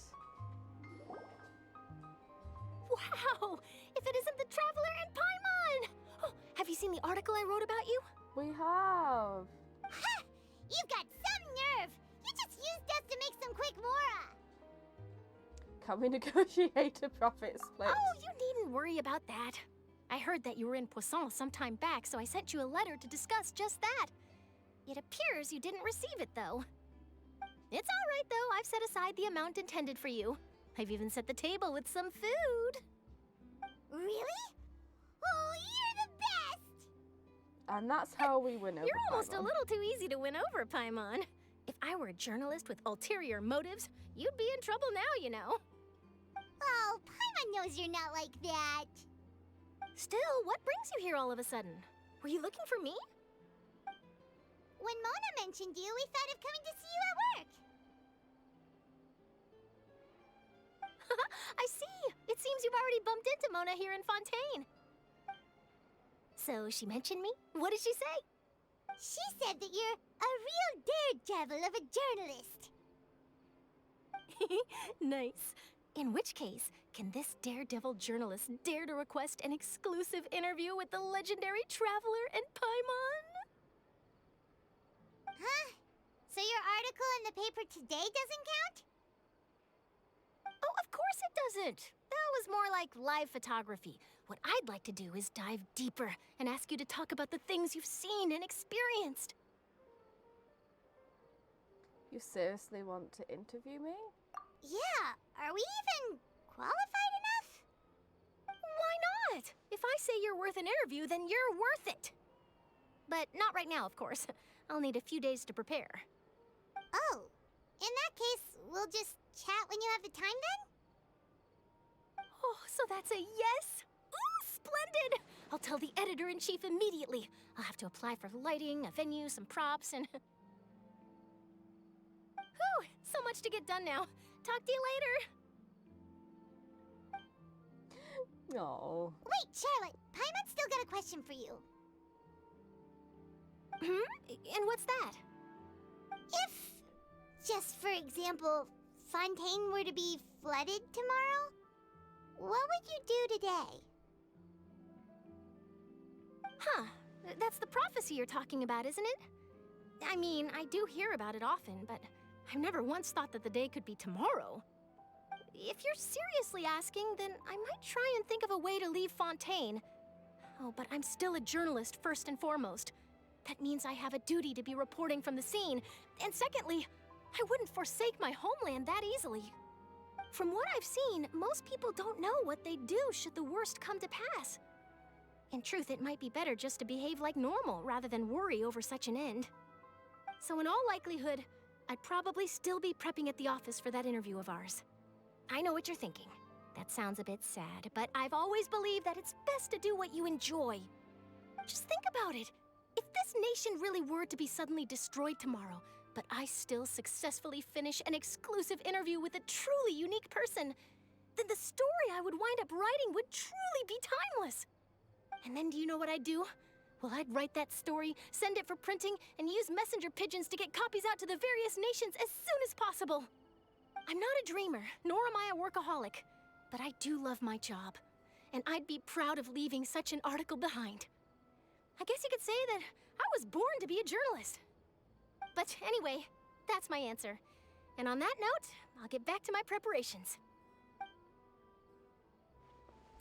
Wow! If it isn't the Traveler and Paimon! Oh, have you seen the article I wrote about you? We have. Ha! You've got some nerve! You just used us to make some quick mora! Can we negotiate a profit split? Oh, you needn't worry about that. I heard that you were in Poisson some time back, so I sent you a letter to discuss just that. It appears you didn't receive it, though. It's all right, though. I've set aside the amount intended for you. I've even set the table with some food. Really? Oh, you're the best! And that's how we win over You're almost Paimon. a little too easy to win over, Paimon. If I were a journalist with ulterior motives, you'd be in trouble now, you know. Oh, Paimon knows you're not like that. Still, what brings you here all of a sudden? Were you looking for me? When Mona mentioned you, we thought of coming to see you at work. I see. It seems you've already bumped into Mona here in Fontaine. So she mentioned me? What did she say? She said that you're a real daredevil of a journalist. Nice. In which case, can this daredevil journalist dare to request an exclusive interview with the legendary Traveler and Paimon? Huh? So your article in the paper today doesn't count? Oh, of course it doesn't. That was more like live photography. What I'd like to do is dive deeper and ask you to talk about the things you've seen and experienced. You seriously want to interview me? Yeah, are we even qualified enough? Why not? If I say you're worth an interview, then you're worth it. But not right now, of course. I'll need a few days to prepare. Oh, in that case, we'll just chat when you have the time then? Oh, so that's a yes? Ooh, splendid! I'll tell the editor-in-chief immediately. I'll have to apply for lighting, a venue, some props, and... Whew, so much to get done now. Talk to you later. No. Wait, Charlotte, Paimon's still got a question for you. And what's that? If, just for example, Fontaine were to be flooded tomorrow, what would you do today? Huh, that's the prophecy you're talking about, isn't it? I mean, I do hear about it often, but I've never once thought that the day could be tomorrow. If you're seriously asking, then I might try and think of a way to leave Fontaine. Oh, but I'm still a journalist first and foremost. That means I have a duty to be reporting from the scene. And secondly, I wouldn't forsake my homeland that easily. From what I've seen, most people don't know what they'd do should the worst come to pass. In truth, it might be better just to behave like normal rather than worry over such an end. So in all likelihood, I'd probably still be prepping at the office for that interview of ours. I know what you're thinking. That sounds a bit sad, but I've always believed that it's best to do what you enjoy. Just think about it. If this nation really were to be suddenly destroyed tomorrow, but I still successfully finish an exclusive interview with a truly unique person, then the story I would wind up writing would truly be timeless. And then do you know what I'd do? Well, I'd write that story, send it for printing, and use messenger pigeons to get copies out to the various nations as soon as possible. I'm not a dreamer, nor am I a workaholic, but I do love my job, and I'd be proud of leaving such an article behind. I guess you could say that I was born to be a journalist. But anyway, that's my answer. And on that note, I'll get back to my preparations.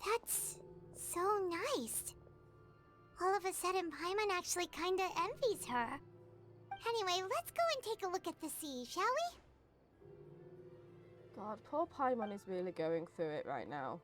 That's so nice. All of a sudden, Paimon actually kinda envies her. Anyway, let's go and take a look at the sea, shall we? God, poor Paimon is really going through it right now.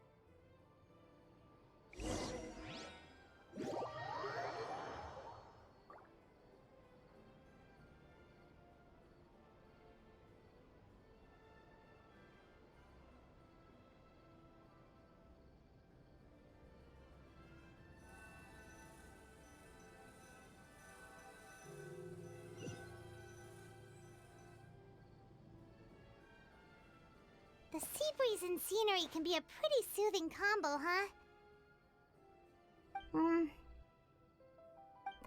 The sea breeze and scenery can be a pretty soothing combo, huh?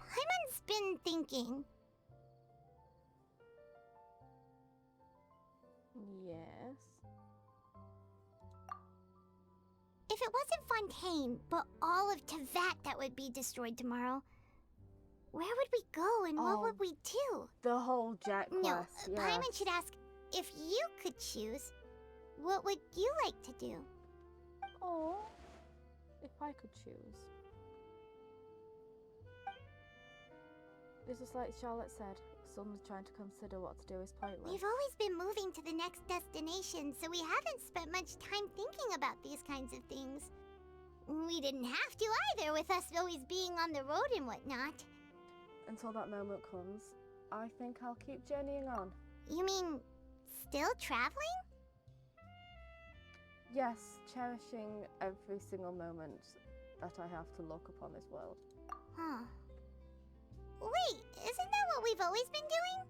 Paimon's been thinking. Yes. If it wasn't Fontaine, but all of Tevat that would be destroyed tomorrow, where would we go and what would we do? The whole Jet Quest, No, yes. Paimon should ask, if you could choose, what would you like to do? Oh, if I could choose. It's just like Charlotte said, someone's trying to consider what to do is pointless. We've always been moving to the next destination, so we haven't spent much time thinking about these kinds of things. We didn't have to either, with us always being on the road and whatnot. Until that moment comes, I think I'll keep journeying on. You mean, still traveling? Yes, cherishing every single moment that I have to look upon this world. Huh. Wait, isn't that what we've always been doing?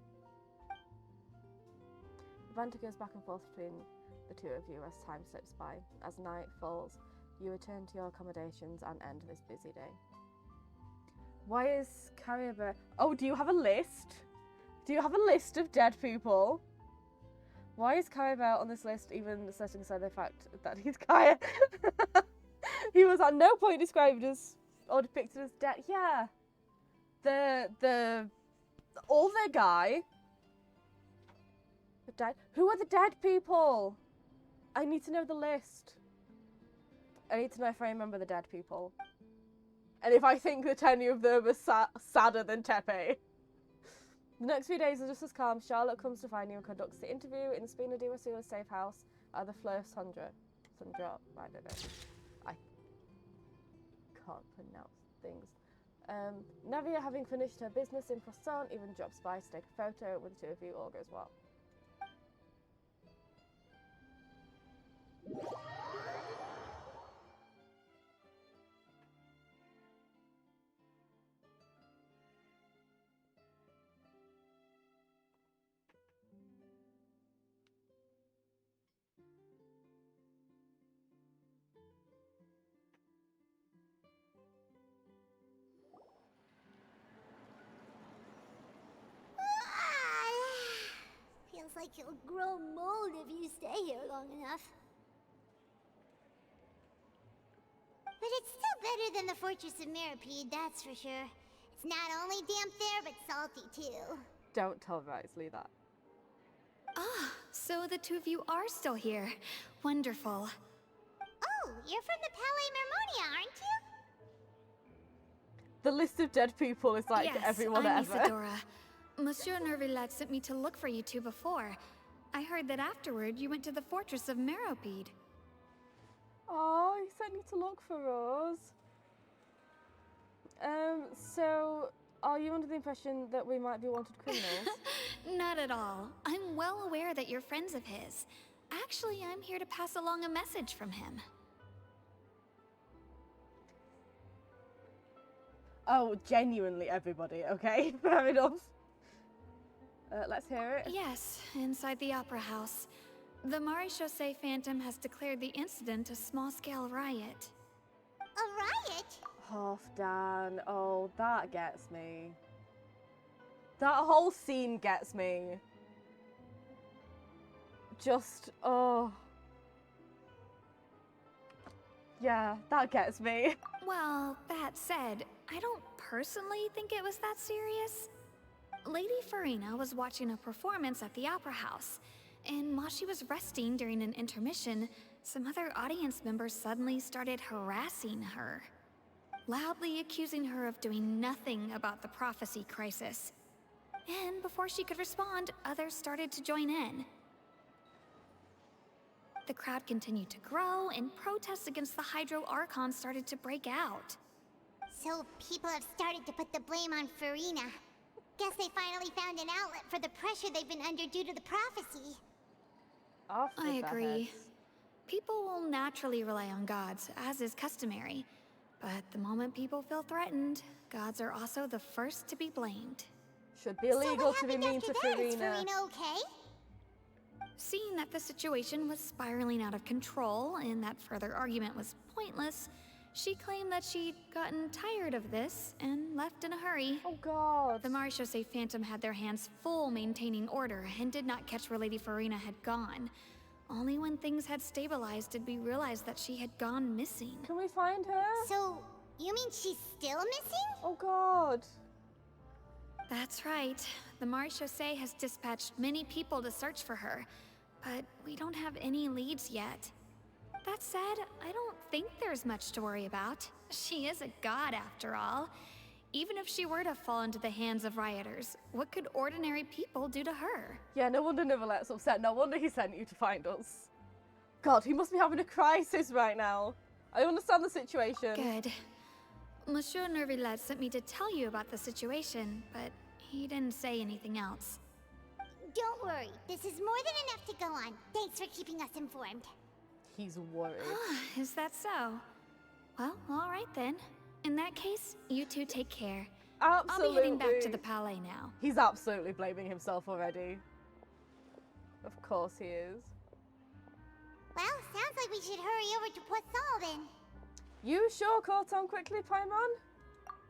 Banter goes back and forth between the two of you as time slips by. As night falls, you return to your accommodations and end this busy day. Why is Carrier... Oh, do you have a list? Do you have a list of dead people? Why is Carrier on this list, even setting aside the fact that he's Kaya? He was at no point described as or depicted as dead. Yeah. The older guy. The dead. Who are the dead people? I need to know the list. I need to know if I remember the dead people. And if I think that any of them are sadder than Tepe. The next few days are just as calm. Charlotte comes to find you and conducts the interview in Spina di Rosula's safe house at the Fleur Sandra. I don't know. I can't pronounce things. Navia, having finished her business in Poisson, even drops by to take a photo with the two of you. All goes well. Feels like you'll grow mold if you stay here long enough. But it's still better than the Fortress of Mirapede, that's for sure. It's not only damp there, but salty too. Don't tell Risley that. Ah, so the two of you are still here. Wonderful. Oh, you're from the Palais Mermonia, aren't you? The list of dead people is like yes, everyone I'm ever. Isadora. Monsieur Nervillac sent me to look for you two before. I heard that afterward you went to the Fortress of Meropide. Oh, he sent you to look for us. So are you under the impression that we might be wanted criminals? Not at all. I'm well aware that you're friends of his. Actually, I'm here to pass along a message from him. Oh, genuinely everybody, okay? Fair enough. Let's hear it. Yes, inside the Opera House. The Maréchaussée Phantom has declared the incident a small-scale riot. A riot? Halfdan. Oh, that gets me. That whole scene gets me. Just, oh. Yeah, that gets me. Well, that said, I don't personally think it was that serious. Lady Farina was watching a performance at the Opera House, and while she was resting during an intermission, some other audience members suddenly started harassing her, loudly accusing her of doing nothing about the prophecy crisis. And before she could respond, others started to join in. The crowd continued to grow, and protests against the Hydro Archon started to break out. So people have started to put the blame on Farina. Guess they finally found an outlet for the pressure they've been under due to the prophecy. I agree. People will naturally rely on gods, as is customary. But the moment people feel threatened, gods are also the first to be blamed. Should be illegal to be mean to Farina. Is Farina okay? Seeing that the situation was spiraling out of control and that further argument was pointless, she claimed that she'd gotten tired of this and left in a hurry. Oh god. The Marechaussee Phantom had their hands full maintaining order and did not catch where Lady Farina had gone. Only when things had stabilized did we realize that she had gone missing. Can we find her? So, you mean she's still missing? Oh god. That's right. The Marechaussee has dispatched many people to search for her, but we don't have any leads yet. That said, I don't think there's much to worry about. She is a god after all. Even if she were to fall into the hands of rioters, what could ordinary people do to her? Yeah, no wonder Neverlette's upset. No wonder he sent you to find us. God, he must be having a crisis right now. I understand the situation. Good. Monsieur Neuvillette sent me to tell you about the situation, but he didn't say anything else. Don't worry, this is more than enough to go on. Thanks for keeping us informed. He's worried. Is that so? Well, all right then. In that case, you two take care. Absolutely. I'll be heading back to the palais now. He's absolutely blaming himself already. Of course he is. Well, sounds like we should hurry over to Poisson then. You sure caught on quickly, Paimon?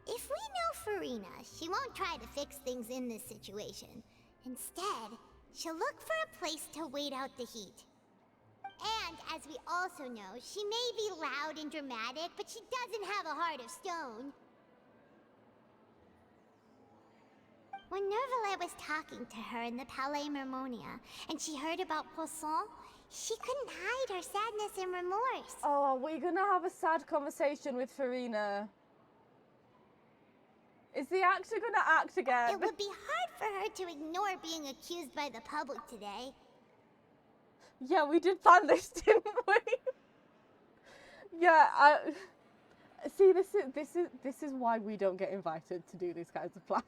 If we know Farina, she won't try to fix things in this situation. Instead, she'll look for a place to wait out the heat. And, as we also know, she may be loud and dramatic, but she doesn't have a heart of stone. When Neuvillette was talking to her in the Palais Mermonia, and she heard about Poisson, she couldn't hide her sadness and remorse. Oh, we're gonna have a sad conversation with Farina. Is the actor gonna act again? It would be hard for her to ignore being accused by the public today. Yeah, we did plan this, didn't we? Yeah, see, this is why we don't get invited to do these kinds of plans.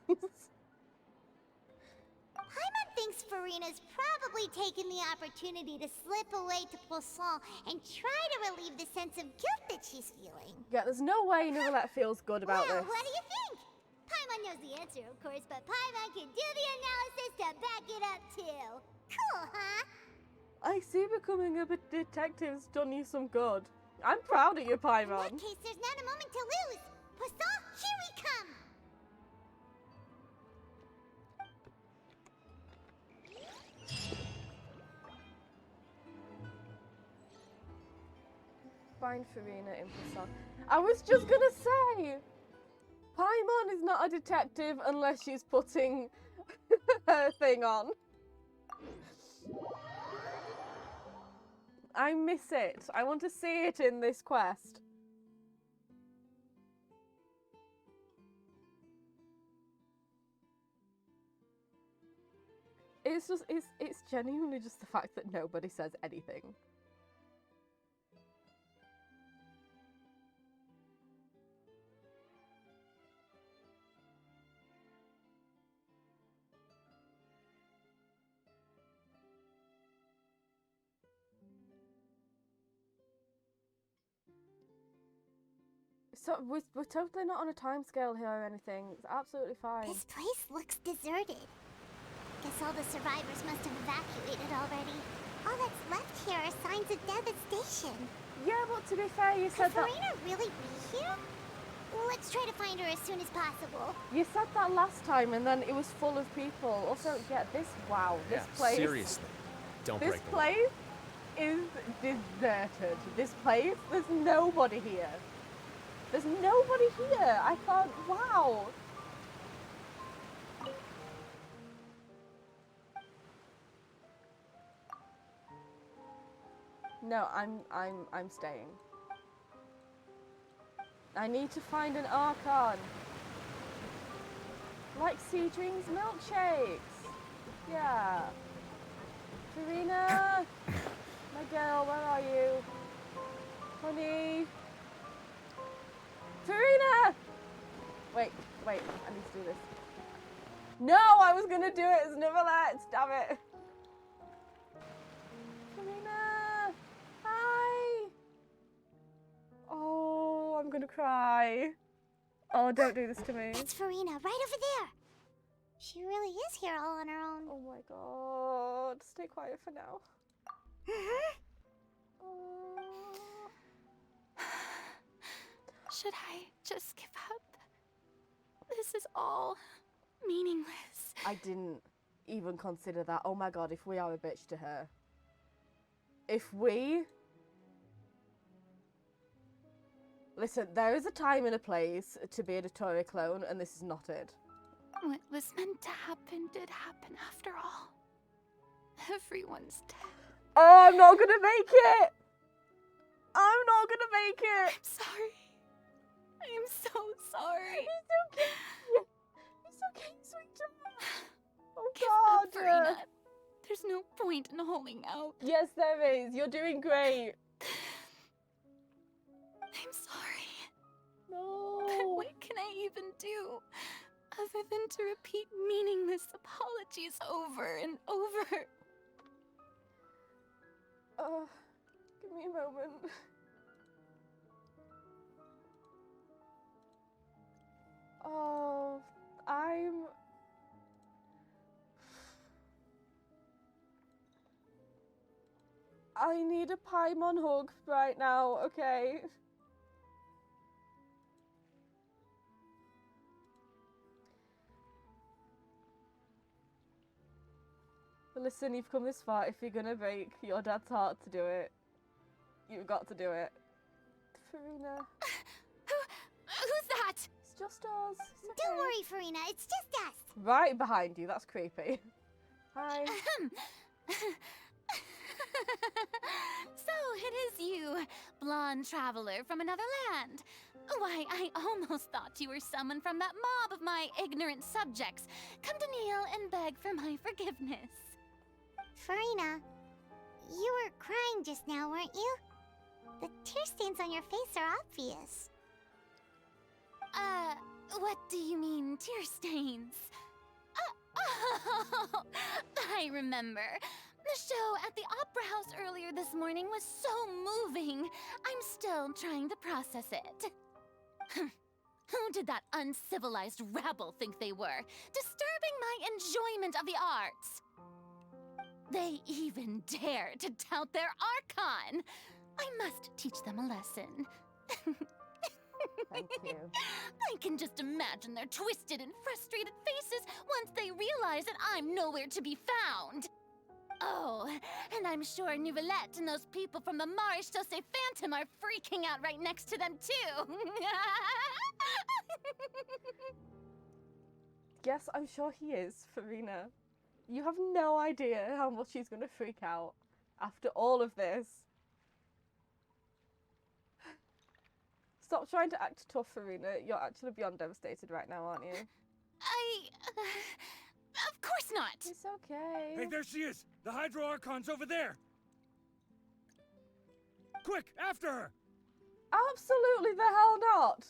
Paimon thinks Farina's probably taken the opportunity to slip away to Poisson and try to relieve the sense of guilt that she's feeling. Yeah, there's no way Neuvillette feels good about well, this. What do you think? Paimon knows the answer, of course, but Paimon can do the analysis to back it up, too. Cool, huh? I see becoming a detective's done you some good. I'm proud of you, Paimon. In that case, there's not a moment to lose. Poisson, here we come! Find Farina in Poisson. I was just gonna say, Paimon is not a detective unless she's putting her thing on. I miss it. I want to see it in this quest. It's genuinely just the fact that nobody says anything. So we're totally not on a timescale here or anything. It's absolutely fine. This place looks deserted. Guess all the survivors must have evacuated already. All that's left here are signs of devastation. Yeah, but to be fair, you said Could Farina really be here? Let's try to find her as soon as possible. You said that last time, and then it was full of people. Also, yeah, this place. Seriously, don't break the law. This place is deserted. This place, there's nobody here. There's nobody here. I thought, wow. No, I'm staying. I need to find an Archon. Like Sea Dreams milkshakes. Yeah. Farina, my girl, where are you? Honey. Farina! Wait, I need to do this. No, I was gonna do it as Neverlette's, damn it. Farina! Hi! Oh, I'm gonna cry. Oh, don't do this to me. That's Farina, right over there. She really is here all on her own. Oh my god. Stay quiet for now. Should I just give up? This is all meaningless. I didn't even consider that. Oh my god, if we are a bitch to her. If we... Listen, there is a time and a place to be a Dotoria clone, and this is not it. What was meant to happen did happen after all. Everyone's dead. Oh, I'm not gonna make it! I'm not gonna make it! I'm sorry. I am so sorry. It's okay. It's okay, sweetheart. Oh Give god. up, Farina. There's no point in holding out. Yes, there is. You're doing great. I'm sorry. No. But what can I even do other than to repeat meaningless apologies over and over? Give me a moment. Oh, I need a Paimon hug right now, okay? But listen, you've come this far. If you're gonna break your dad's heart to do it, you've got to do it. Farina. Who's that? It's just us. It's okay. Don't worry, Farina. It's just us. Right behind you. That's creepy. Hi. So it is you, blonde traveler from another land. Why, I almost thought you were someone from that mob of my ignorant subjects. Come to kneel and beg for my forgiveness. Farina, you were crying just now, weren't you? The tear stains on your face are obvious. What do you mean, tear stains? Oh, I remember. The show at the Opera House earlier this morning was so moving. I'm still trying to process it. Who did that uncivilized rabble think they were, disturbing my enjoyment of the arts? They even dare to tout their Archon. I must teach them a lesson. Thank you. I can just imagine their twisted and frustrated faces once they realize that I'm nowhere to be found. Oh, and I'm sure Nouvellette and those people from the Marish Chaussee Phantom are freaking out right next to them, too. Yes, I'm sure he is, Farina. You have no idea how much he's going to freak out after all of this. Stop trying to act tough, Farina. You're actually beyond devastated right now, aren't you? Of course not. It's okay. Hey, there she is! The Hydro Archon's over there! Quick, after her! Absolutely the hell not!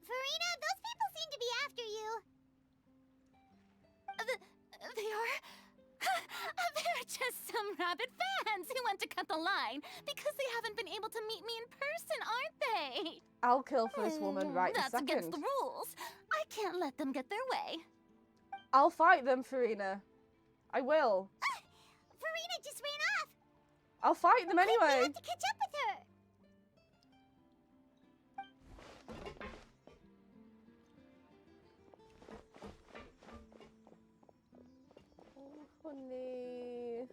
Farina, those people seem to be after you. They are? They're just some rabid fans who want to cut the line because they haven't been able to meet me in person, aren't they? I'll kill for this woman right this That's second. against the rules. I can't let them get their way. I'll fight them, Farina. I will. Farina just ran off. I'll fight them anyway. We have to catch up with her. Oh, honey.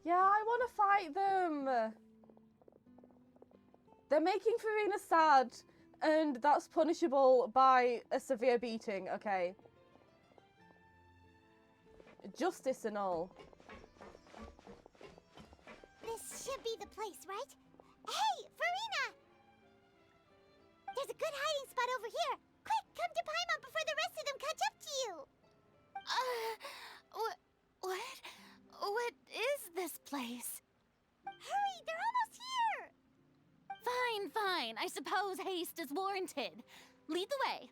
Yeah, I want to fight them. They're making Farina sad, and that's punishable by a severe beating, okay? Justice and all. This should be the place, right? Hey, Farina! There's a good hiding spot over here. Quick, come to Paimon before the rest of them catch up to you. What is this place? Hurry, they're almost here. Fine. I suppose haste is warranted. Lead the way.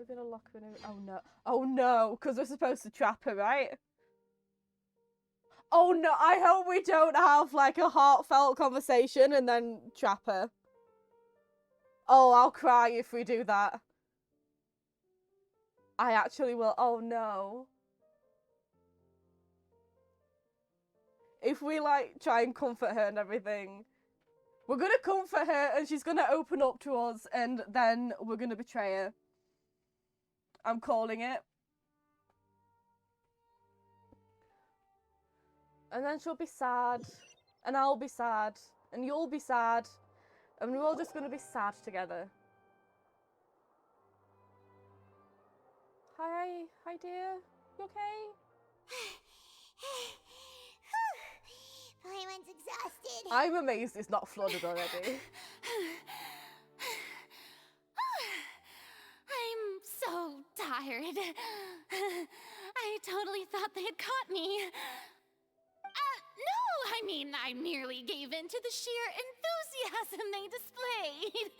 within a locker in a... Oh no. Oh no, because we're supposed to trap her, right? Oh no, I hope we don't have like a heartfelt conversation and then trap her. Oh, I'll cry if we do that. I actually will. Oh no. If we like try and comfort her and everything, we're gonna comfort her and she's gonna open up to us and then we're gonna betray her. I'm calling it. And then she'll be sad, and I'll be sad, and you'll be sad, and we're all just gonna be sad together. Hi, dear. You okay? Paimon's exhausted. I'm amazed it's not flooded already. I'm so tired. I totally thought they had caught me. No, I mean, I merely gave in to the sheer enthusiasm they displayed.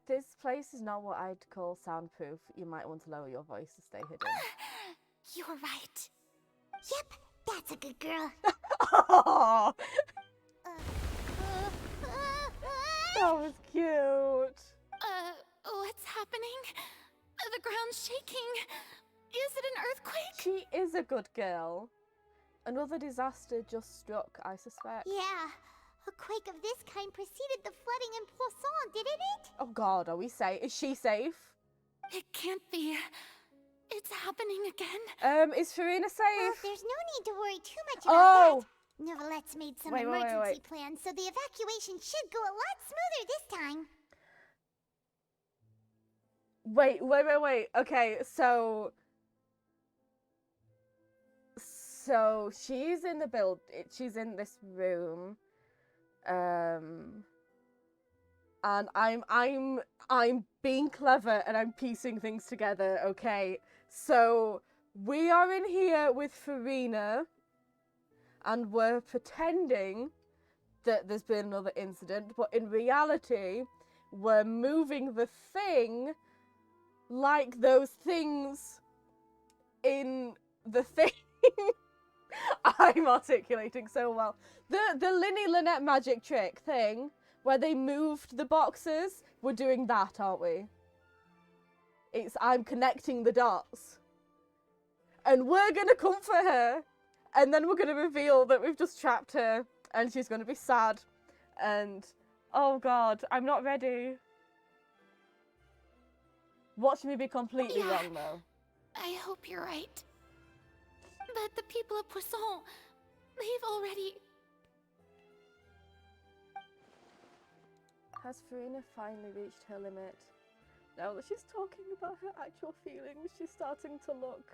This place is not what I'd call soundproof. You might want to lower your voice to stay hidden. You're right. Yep, that's a good girl. Oh, that was cute. What's happening? The ground's shaking. Is it an earthquake? She is a good girl. Another disaster just struck, I suspect. Yeah, a quake of this kind preceded the flooding in Poisson, didn't it? Oh god, are we safe? Is she safe? It can't be. It's happening again. Is Farina safe? Well, there's no need to worry too much about that. Novelette's made some emergency plans, so the evacuation should go a lot smoother this time. Wait. Okay, so she's in the build. She's in this room, and I'm being clever and I'm piecing things together. Okay, so we are in here with Farina, and we're pretending that there's been another incident, but in reality, we're moving the thing like those things in the thing. I'm articulating so well. The Linny Lynette magic trick thing where they moved the boxes, we're doing that, aren't we? I'm connecting the dots. And we're gonna comfort her, and then we're gonna reveal that we've just trapped her, and she's gonna be sad, and oh god, I'm not ready. Watch me be completely wrong though. I hope you're right. But the people of Poisson, they've already... Has Farina finally reached her limit? Now that she's talking about her actual feelings, she's starting to look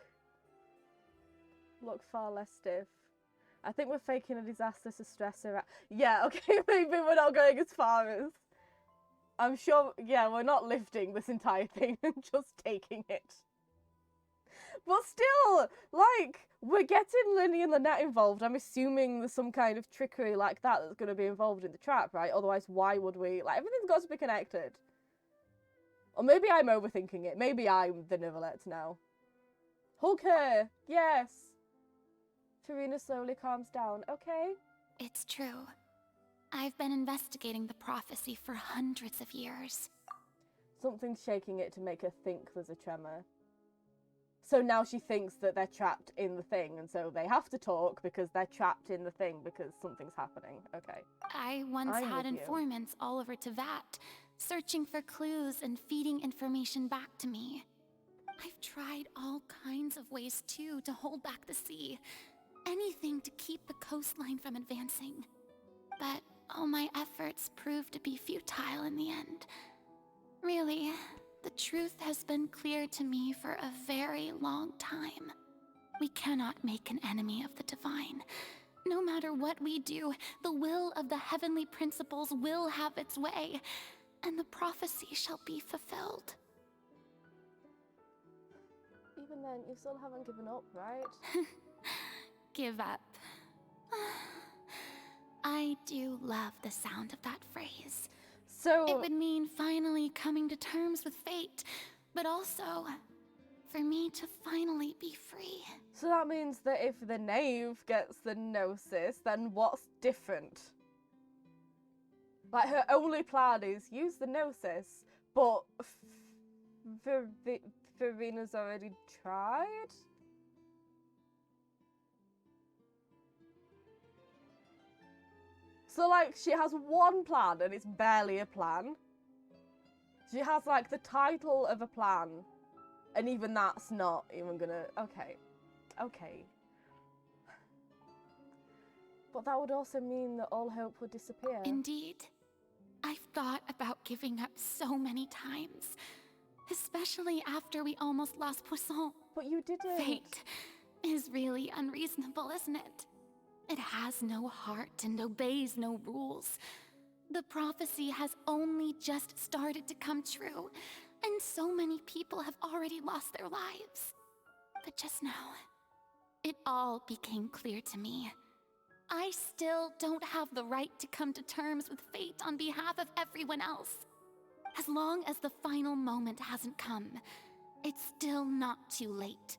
far less stiff. I think we're faking a disaster to stress her out. Yeah, okay, maybe we're not going as far as... I'm sure, yeah, we're not lifting this entire thing and just taking it. But still, like, we're getting Linny and Lynette involved. I'm assuming there's some kind of trickery like that that's going to be involved in the trap, right? Otherwise, why would we? Like, everything's got to be connected. Or maybe I'm overthinking it. Maybe I'm the Nivelette now. Hug her! Yes! Farina slowly calms down. Okay? It's true. I've been investigating the prophecy for hundreds of years. Something's shaking it to make her think there's a tremor. So now she thinks that they're trapped in the thing, and so they have to talk because they're trapped in the thing because something's happening. Okay. I once had informants all over Tevat, searching for clues and feeding information back to me. I've tried all kinds of ways, too, to hold back the sea. Anything to keep the coastline from advancing. But all my efforts proved to be futile in the end. Really, the truth has been clear to me for a very long time. We cannot make an enemy of the divine. No matter what we do, the will of the heavenly principles will have its way, and the prophecy shall be fulfilled. Even then, you still haven't given up, right? Give up. I do love the sound of that phrase. So it would mean finally coming to terms with fate, but also for me to finally be free. So that means that if the knave gets the gnosis, then what's different? Like, her only plan is use the gnosis, but Verena's already tried? So, like, she has one plan and it's barely a plan. She has, like, the title of a plan, and even that's not even gonna... Okay. Okay. But that would also mean that all hope would disappear. Indeed. I've thought about giving up so many times. Especially after we almost lost Poisson. But you didn't. Fate is really unreasonable, isn't it? It has no heart and obeys no rules. The prophecy has only just started to come true, and so many people have already lost their lives. But just now, it all became clear to me. I still don't have the right to come to terms with fate on behalf of everyone else. As long as the final moment hasn't come, it's still not too late.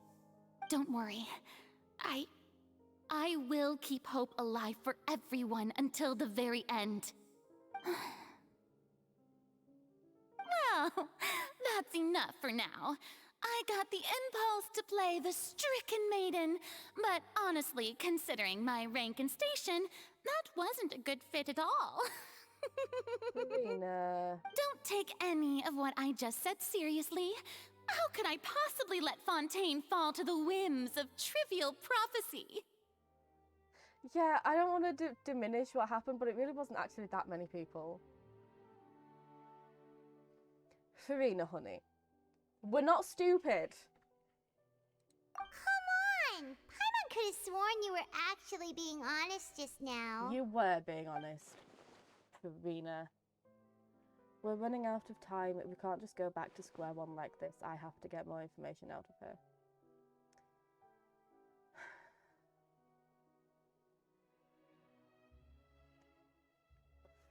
Don't worry. I will keep hope alive for everyone until the very end. Well, that's enough for now. I got the impulse to play the stricken maiden, but honestly, considering my rank and station, that wasn't a good fit at all. Verena. Don't take any of what I just said seriously. How could I possibly let Fontaine fall to the whims of trivial prophecy? Yeah, I don't want to diminish what happened, but it really wasn't actually that many people. Verena, honey. We're not stupid. Come on! Paimon could have sworn you were actually being honest just now. You were being honest, Verena. We're running out of time. We can't just go back to square one like this. I have to get more information out of her.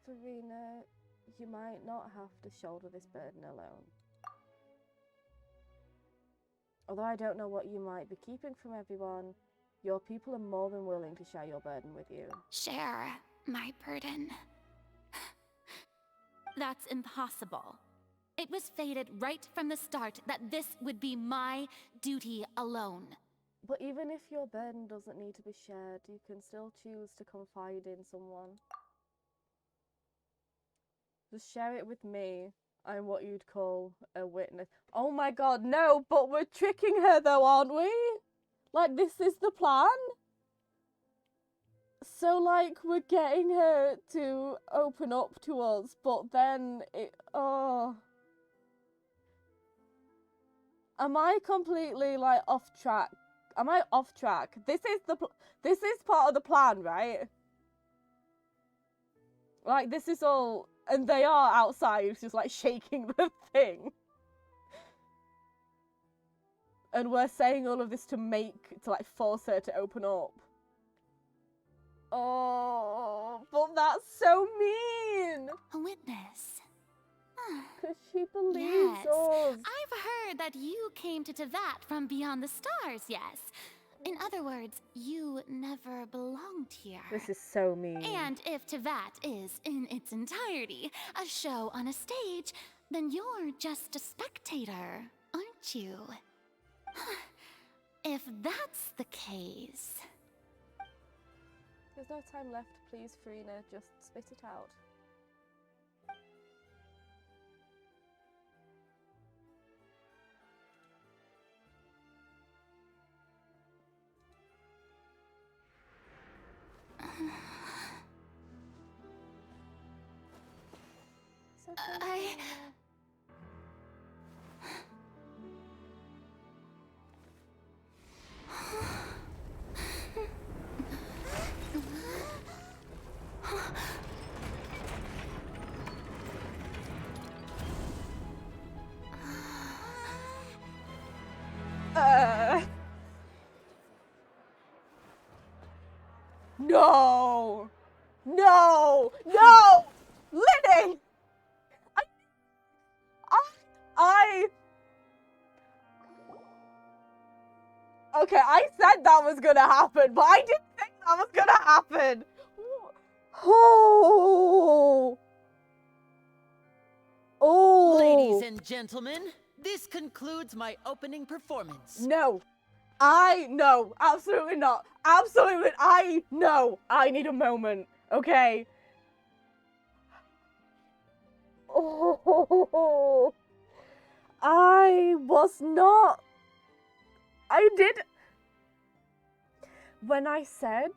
Verena, you might not have to shoulder this burden alone. Although I don't know what you might be keeping from everyone, your people are more than willing to share your burden with you. Share my burden. That's impossible. It was fated right from the start that this would be my duty alone. But even if your burden doesn't need to be shared, you can still choose to confide in someone. Just share it with me. I'm what you'd call a witness. Oh my god, no, but we're tricking her though, aren't we? Like, this is the plan? So, like, we're getting her to open up to us, but then it... Oh. Am I completely, like, off track? Am I off track? This is part of the plan, right? Like, this is all... And they are outside, just, like, shaking the thing. And we're saying all of this to like, force her to open up. Oh, but that's so mean! A witness. Because she believes yes. us. I've heard that you came to Tevat from beyond the stars, yes. In other words, you never belonged here. This is so mean. And if Tevat is, in its entirety, a show on a stage, then you're just a spectator, aren't you? If that's the case... There's no time left, please, Farina. Just spit it out. No! No! No! Linny! Okay, I said that was gonna happen, but I didn't think that was gonna happen. Oh. Oh. Ladies and gentlemen, this concludes my opening performance. No. No, absolutely not. Absolutely, no. I need a moment, okay? Oh. I was not. I did. When I said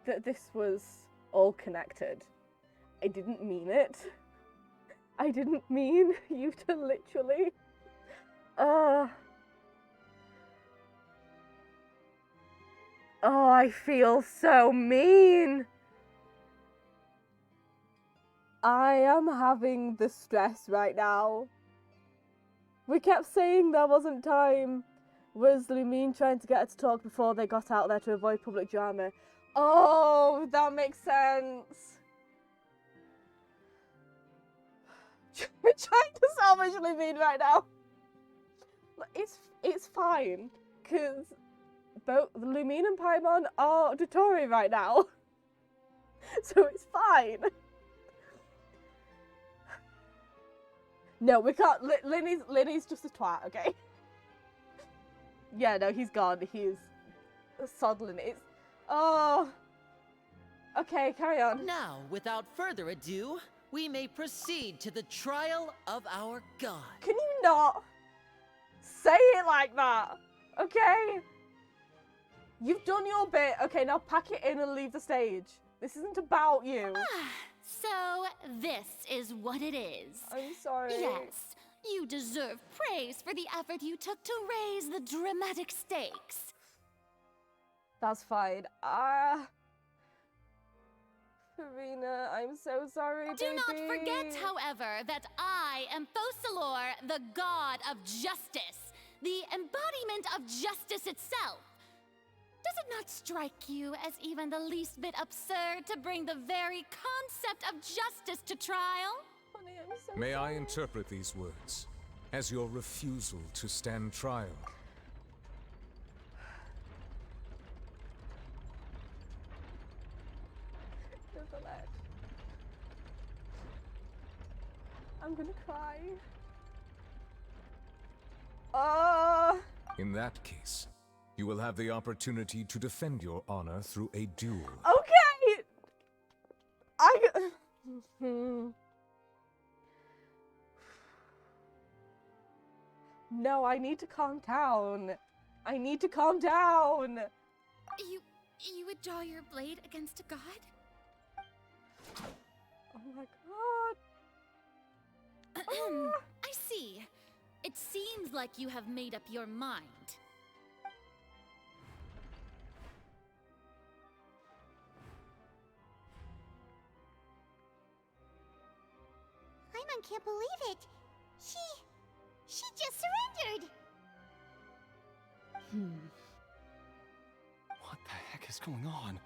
that this was all connected, I didn't mean it. I didn't mean you to literally. Oh, I feel so mean. I am having the stress right now. We kept saying there wasn't time. Was Lumine trying to get her to talk before they got out there to avoid public drama? Oh, that makes sense. We're trying to salvage Lumine right now. It's fine, because both Lumine and Paimon are Dotori right now. So it's fine. No, we can't. Linny's just a twat, okay? Yeah, no, he's gone. He's soddling. It's. Oh. Okay, carry on. Now, without further ado, we may proceed to the trial of our god. Can you not say it like that? Okay? You've done your bit. Okay, now pack it in and leave the stage. This isn't about you. So, this is what it is. I'm sorry. Yes, you deserve praise for the effort you took to raise the dramatic stakes. That's fine. Farina, I'm so sorry, Do baby. not forget, however, that I am Focalor, the god of justice, the embodiment of justice itself. Does it not strike you as even the least bit absurd to bring the very concept of justice to trial? Honey, I'm so May I sorry. interpret these words as your refusal to stand trial? I'm gonna cry. In that case, you will have the opportunity to defend your honor through a duel. Okay! No, I need to calm down. I need to calm down. You would draw your blade against a god? Oh my god. I see. It seems like you have made up your mind. Paimon can't believe it. She just surrendered. What the heck is going on?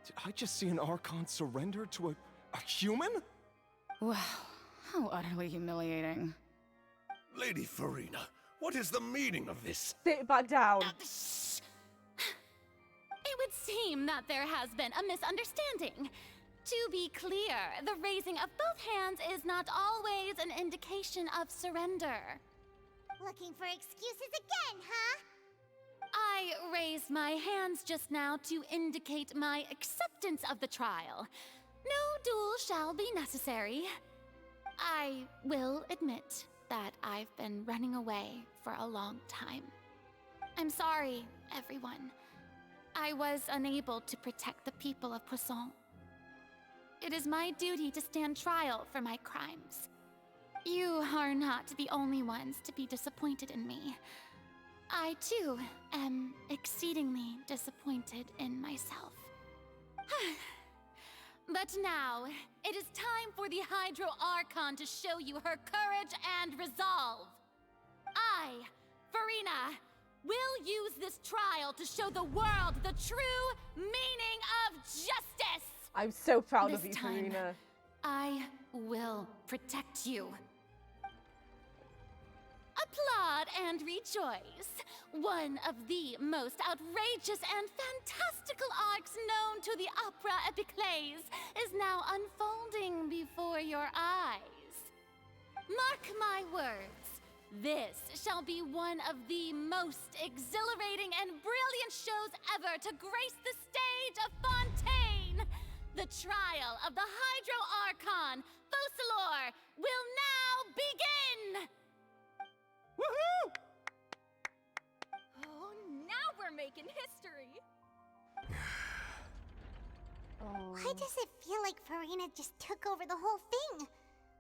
Did I just see an Archon surrender to a human? Wow, how utterly humiliating. Lady Farina, what is the meaning of this? Sit back down. It would seem that there has been a misunderstanding. To be clear, the raising of both hands is not always an indication of surrender. Looking for excuses again, huh? I raised my hands just now to indicate my acceptance of the trial. No duel shall be necessary. I will admit that I've been running away for a long time. I'm sorry, everyone. I was unable to protect the people of Poisson. It is my duty to stand trial for my crimes. You are not the only ones to be disappointed in me. I, too, am exceedingly disappointed in myself. But now, it is time for the Hydro Archon to show you her courage and resolve. I, Farina, will use this trial to show the world the true meaning of justice! I'm so proud This of you, time, Farina. I will protect you. Applaud and rejoice. one of the most outrageous and fantastical arcs known to the opera epiclese is now unfolding before your eyes. Mark my words, this shall be one of the most exhilarating and brilliant shows ever to grace the stage of Fontaine. The trial of the Hydro Archon, Focalor, will now begin! Woohoo! Oh, now we're making history! Why does it feel like Farina just took over the whole thing?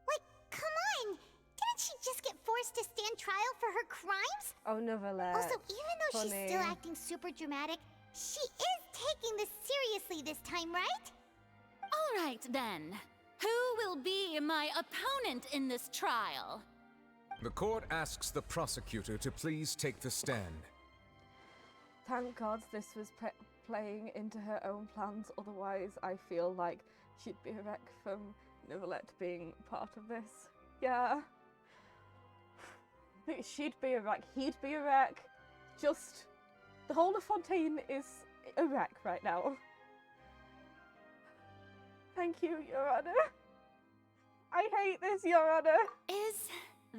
Like, come on! Didn't she just get forced to stand trial for her crimes? Oh, Novelette. Also, even though Funny. she's still acting super dramatic, she is taking this seriously this time, right? All right, then. Who will be my opponent in this trial? The court asks the prosecutor to please take the stand. Thank God this was playing into her own plans, otherwise I feel like she'd be a wreck from Novelette being part of this. Yeah. She'd be a wreck, he'd be a wreck. Just, the whole of Fontaine is a wreck right now. Thank you, Your Honor. I hate this, Your Honor. Is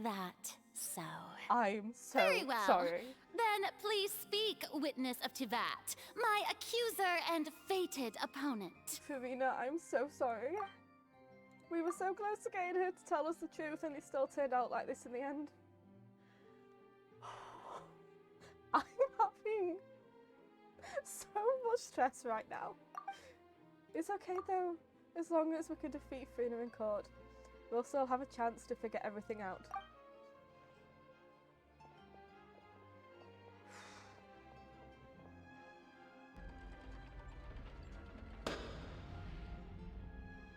that so? I'm so Very well. sorry. Then please speak, witness of Tivat, my accuser and fated opponent. Farina, I'm so sorry. We were so close to getting her to tell us the truth and it still turned out like this in the end. I'm having so much stress right now. It's okay though, as long as we can defeat Farina in court. We'll still have a chance to figure everything out.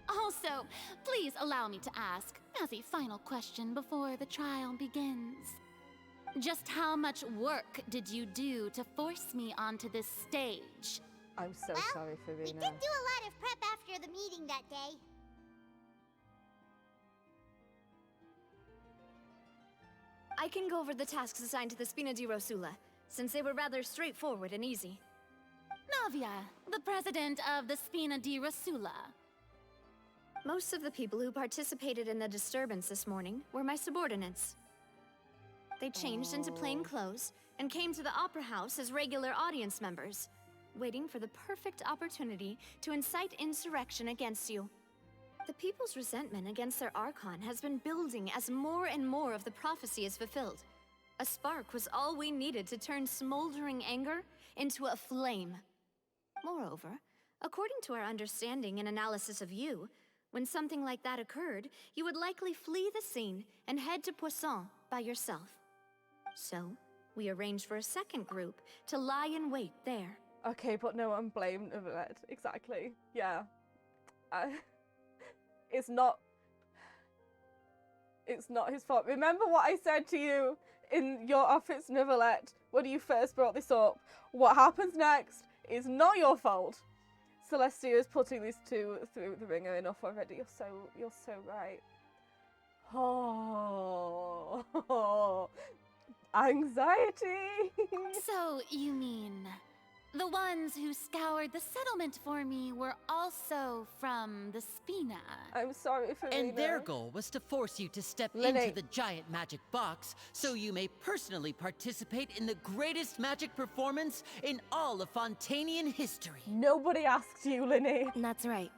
Also, please allow me to ask, as a final question before the trial begins. Just how much work did you do to force me onto this stage? I'm so sorry, Farina. We did do a lot of prep after the meeting that day. I can go over the tasks assigned to the Spina di Rosula, since they were rather straightforward and easy. Navia, the president of the Spina di Rosula. Most of the people who participated in the disturbance this morning were my subordinates. They changed into plain clothes and came to the Opera House as regular audience members, waiting for the perfect opportunity to incite insurrection against you. The people's resentment against their Archon has been building as more and more of the prophecy is fulfilled. A spark was all we needed to turn smoldering anger into a flame. Moreover, according to our understanding and analysis of you, when something like that occurred, you would likely flee the scene and head to Poisson by yourself. So, we arranged for a second group to lie in wait there. Okay, but no one blamed Novelette. Exactly. Yeah. It's not his fault. Remember what I said to you in your office, Novelette, when you first brought this up? What happens next is not your fault. Celestia is putting these two through the ringer enough already. You're so right. Oh, anxiety. So, you mean, the ones who scoured the settlement for me were also from the Spina? I'm sorry, Farina. And their goal was to force you to step Lily. into the giant magic box so you may personally participate in the greatest magic performance in all of Fontainian history. Nobody asked you, Linny. That's right.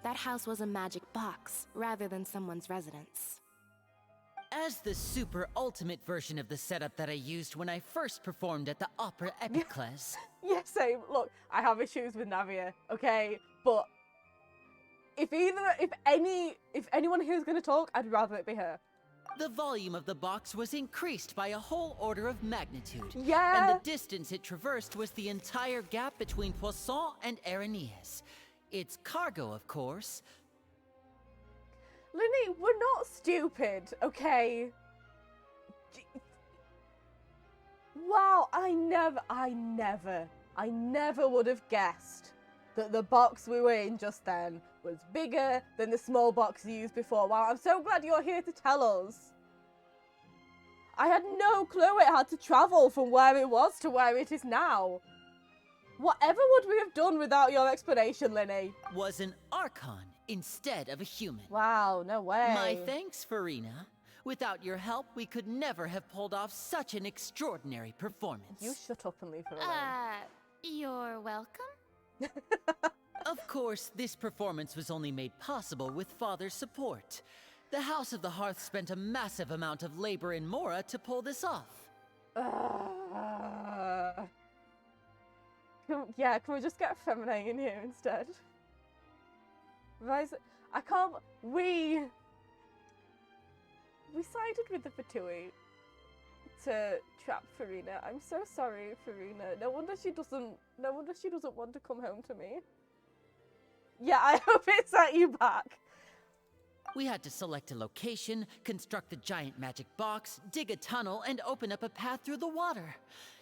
That house was a magic box, rather than someone's residence. As the super ultimate version of the setup that I used when I first performed at the Opera Epiclese. Yes, same. Look, I have issues with Navia, okay? But if anyone here is going to talk, I'd rather it be her. The volume of the box was increased by a whole order of magnitude. Yeah. And the distance it traversed was the entire gap between Poisson and Aranias. Its cargo, of course. Linny, we're not stupid, okay? Wow, I never would have guessed that the box we were in just then was bigger than the small box you used before. Wow, I'm so glad you're here to tell us. I had no clue it had to travel from where it was to where it is now. Whatever would we have done without your explanation, Linny? Was an Archon instead of a human. Wow, no way. My thanks, Farina. Without your help, we could never have pulled off such an extraordinary performance. You shut up and leave her alone. You're welcome? Of course, this performance was only made possible with Father's support. The House of the Hearth spent a massive amount of labor in Mora to pull this off. Can we just get Feminine in here instead? I can't. We sided with the Fatui to trap Farina. I'm so sorry, Farina. No wonder she doesn't want to come home to me. Yeah, I hope it set you back. We had to select a location, construct a giant magic box, dig a tunnel, and open up a path through the water.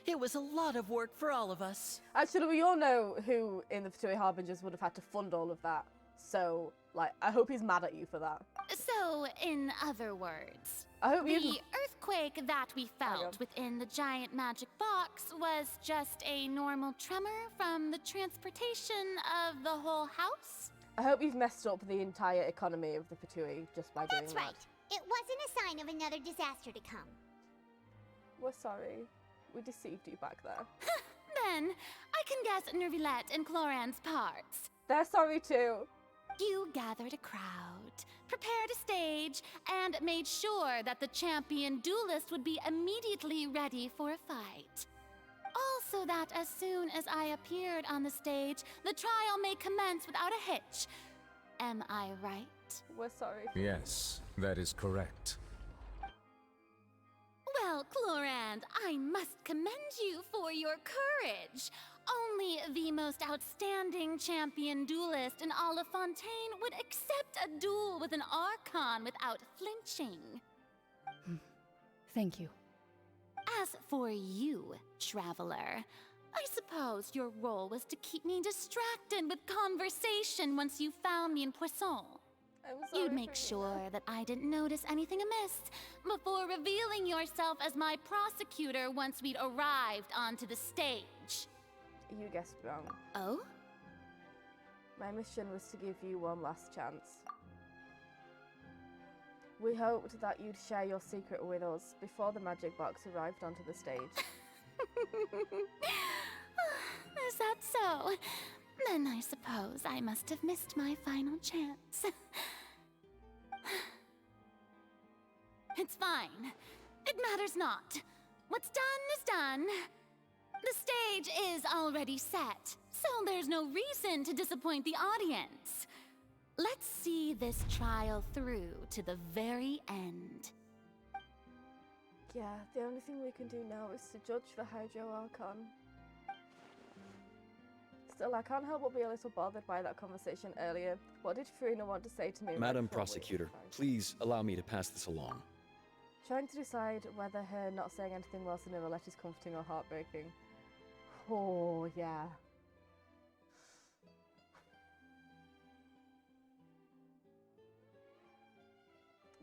It was a lot of work for all of us. Actually, we all know who in the Fatui Harbingers would have had to fund all of that. So, like, I hope he's mad at you for that. So, in other words, I hope the earthquake that we felt within the giant magic box was just a normal tremor from the transportation of the whole house? I hope you've messed up the entire economy of the Fatui just by doing that. That's right. It wasn't a sign of another disaster to come. We're sorry. We deceived you back there. Then, I can guess Nervilette and Cloran's parts. They're sorry too. You gathered a crowd, prepared a stage, and made sure that the champion duelist would be immediately ready for a fight. Also that as soon as I appeared on the stage, the trial may commence without a hitch. Am I right? We're sorry. Yes, that is correct. Well, Clorand, I must commend you for your courage. Only the most outstanding champion duelist in all of Fontaine would accept a duel with an Archon without flinching. Thank you. As for you, Traveler, I suppose your role was to keep me distracted with conversation once you found me in Poisson. You'd make sure that I didn't notice anything amiss before revealing yourself as my prosecutor once we'd arrived onto the stage. You guessed wrong. Oh? My mission was to give you one last chance. We hoped that you'd share your secret with us before the magic box arrived onto the stage. Is that so? Then I suppose I must have missed my final chance. It's fine. It matters not. What's done is done. The stage is already set, so there's no reason to disappoint the audience. Let's see this trial through to the very end. Yeah, the only thing we can do now is to judge the Hydro Archon. Still, I can't help but be a little bothered by that conversation earlier. What did Farina want to say to me? Madam Prosecutor, please allow me to pass this along. Trying to decide whether her not saying anything whilst in Nervilette is comforting or heartbreaking. Oh, yeah.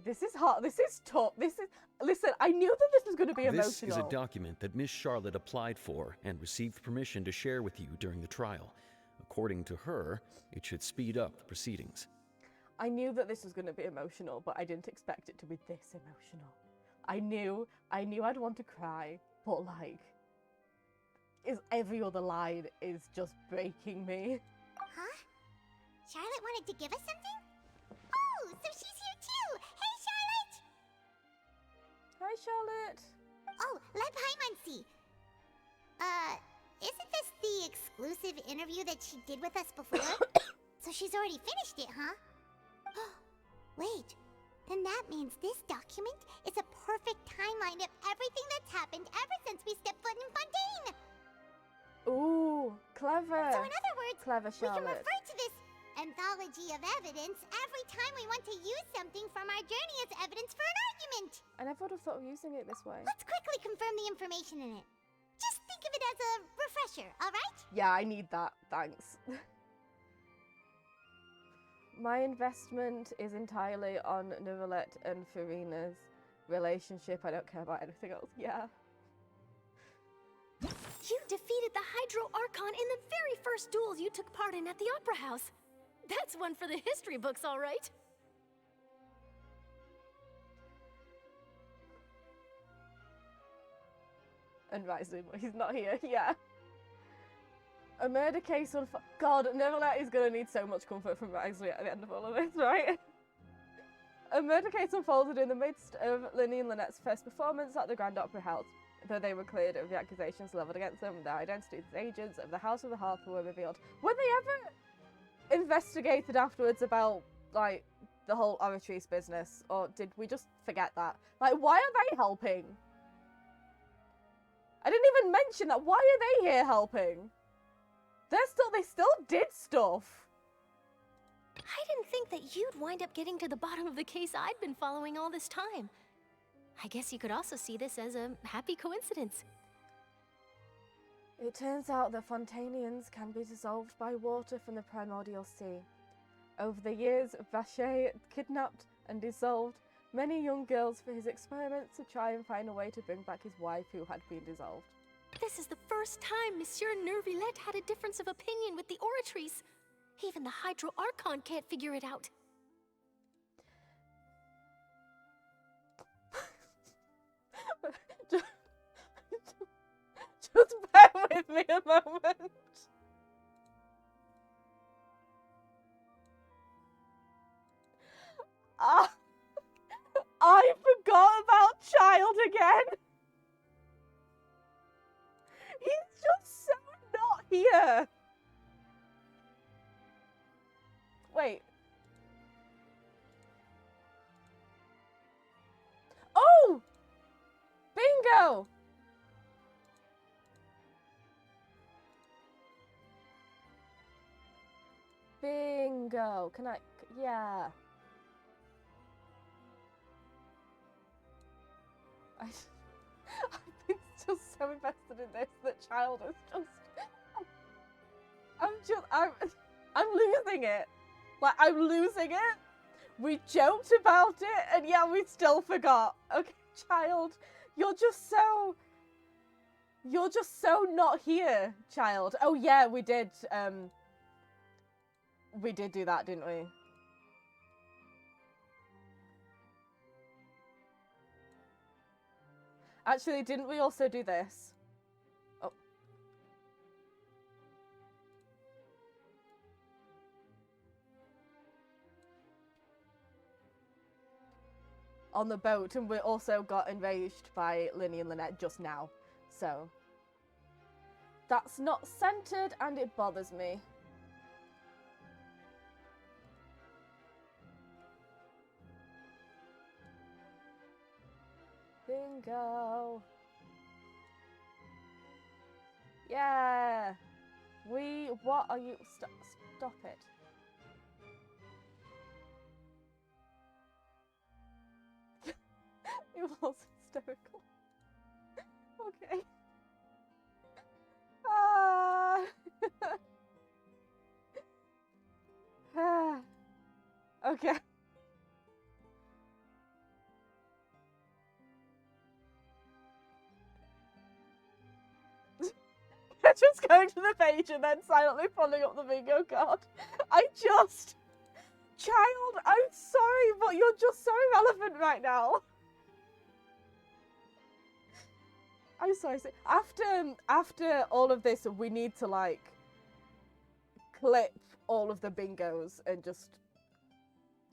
This is hard. This is tough. Listen, I knew that this was going to be emotional. This is a document that Miss Charlotte applied for and received permission to share with you during the trial. According to her, it should speed up the proceedings. I knew that this was going to be emotional, but I didn't expect it to be this emotional. I knew I'd want to cry, but like, every other line is just breaking me. Huh? Charlotte wanted to give us something? Oh, so she's here too! Hey, Charlotte! Hi, Charlotte. Oh, Leb Hymancy. Isn't this the exclusive interview that she did with us before? So she's already finished it, huh? Wait, then that means this document is a perfect timeline of everything that's happened ever since we stepped foot in Fontaine! Ooh, clever. So in other words, clever Charlotte. We can refer to this anthology of evidence every time we want to use something from our journey as evidence for an argument. I never would have thought of using it this way. Let's quickly confirm the information in it. Just think of it as a refresher, alright? Yeah, I need that, thanks. My investment is entirely on Nervilette and Farina's relationship. I don't care about anything else. Yeah. You defeated the Hydro Archon in the very first duel you took part in at the Opera House. That's one for the history books, all right. And Ryzen, but he's not here. Yeah. A murder case on God, Neverlet is gonna need so much comfort from Ryzen at the end of all of this, right? A murder case unfolded in the midst of Linny and Lynette's first performance at the Grand Opera House. Though they were cleared of the accusations levelled against them, their identities as agents of the House of the Hearth were revealed. Were they ever investigated afterwards about, like, the whole Oratrice business? Or did we just forget that? Like, why are they helping? I didn't even mention that. Why are they here helping? They still did stuff. I didn't think that you'd wind up getting to the bottom of the case I'd been following all this time. I guess you could also see this as a happy coincidence. It turns out that Fontanians can be dissolved by water from the primordial sea. Over the years, Vacher kidnapped and dissolved many young girls for his experiments to try and find a way to bring back his wife who had been dissolved. This is the first time Monsieur Neuvillette had a difference of opinion with the Oratrice. Even the Hydro Archon can't figure it out. Just bear with me a moment. I forgot about Child again. He's just so not here. Wait. Oh! Bingo! Bingo. Can I? Yeah. I've been just so invested in this that Child is just. I'm losing it. Like, I'm losing it. We joked about it, and yeah, we still forgot. Okay, Child, you're just so not here, Child. Oh yeah, we did do that, didn't we? Actually, didn't we also do this? Oh. On the boat, and we also got enraged by Linny and Lynette just now. So, that's not centered, and it bothers me. Bingo. Yeah. What are you? Stop it. It was hysterical. Okay. Okay. Just going to the page and then silently following up the bingo card. Child, I'm sorry, but you're just so irrelevant right now. I'm sorry. After all of this, we need to, like, clip all of the bingos and just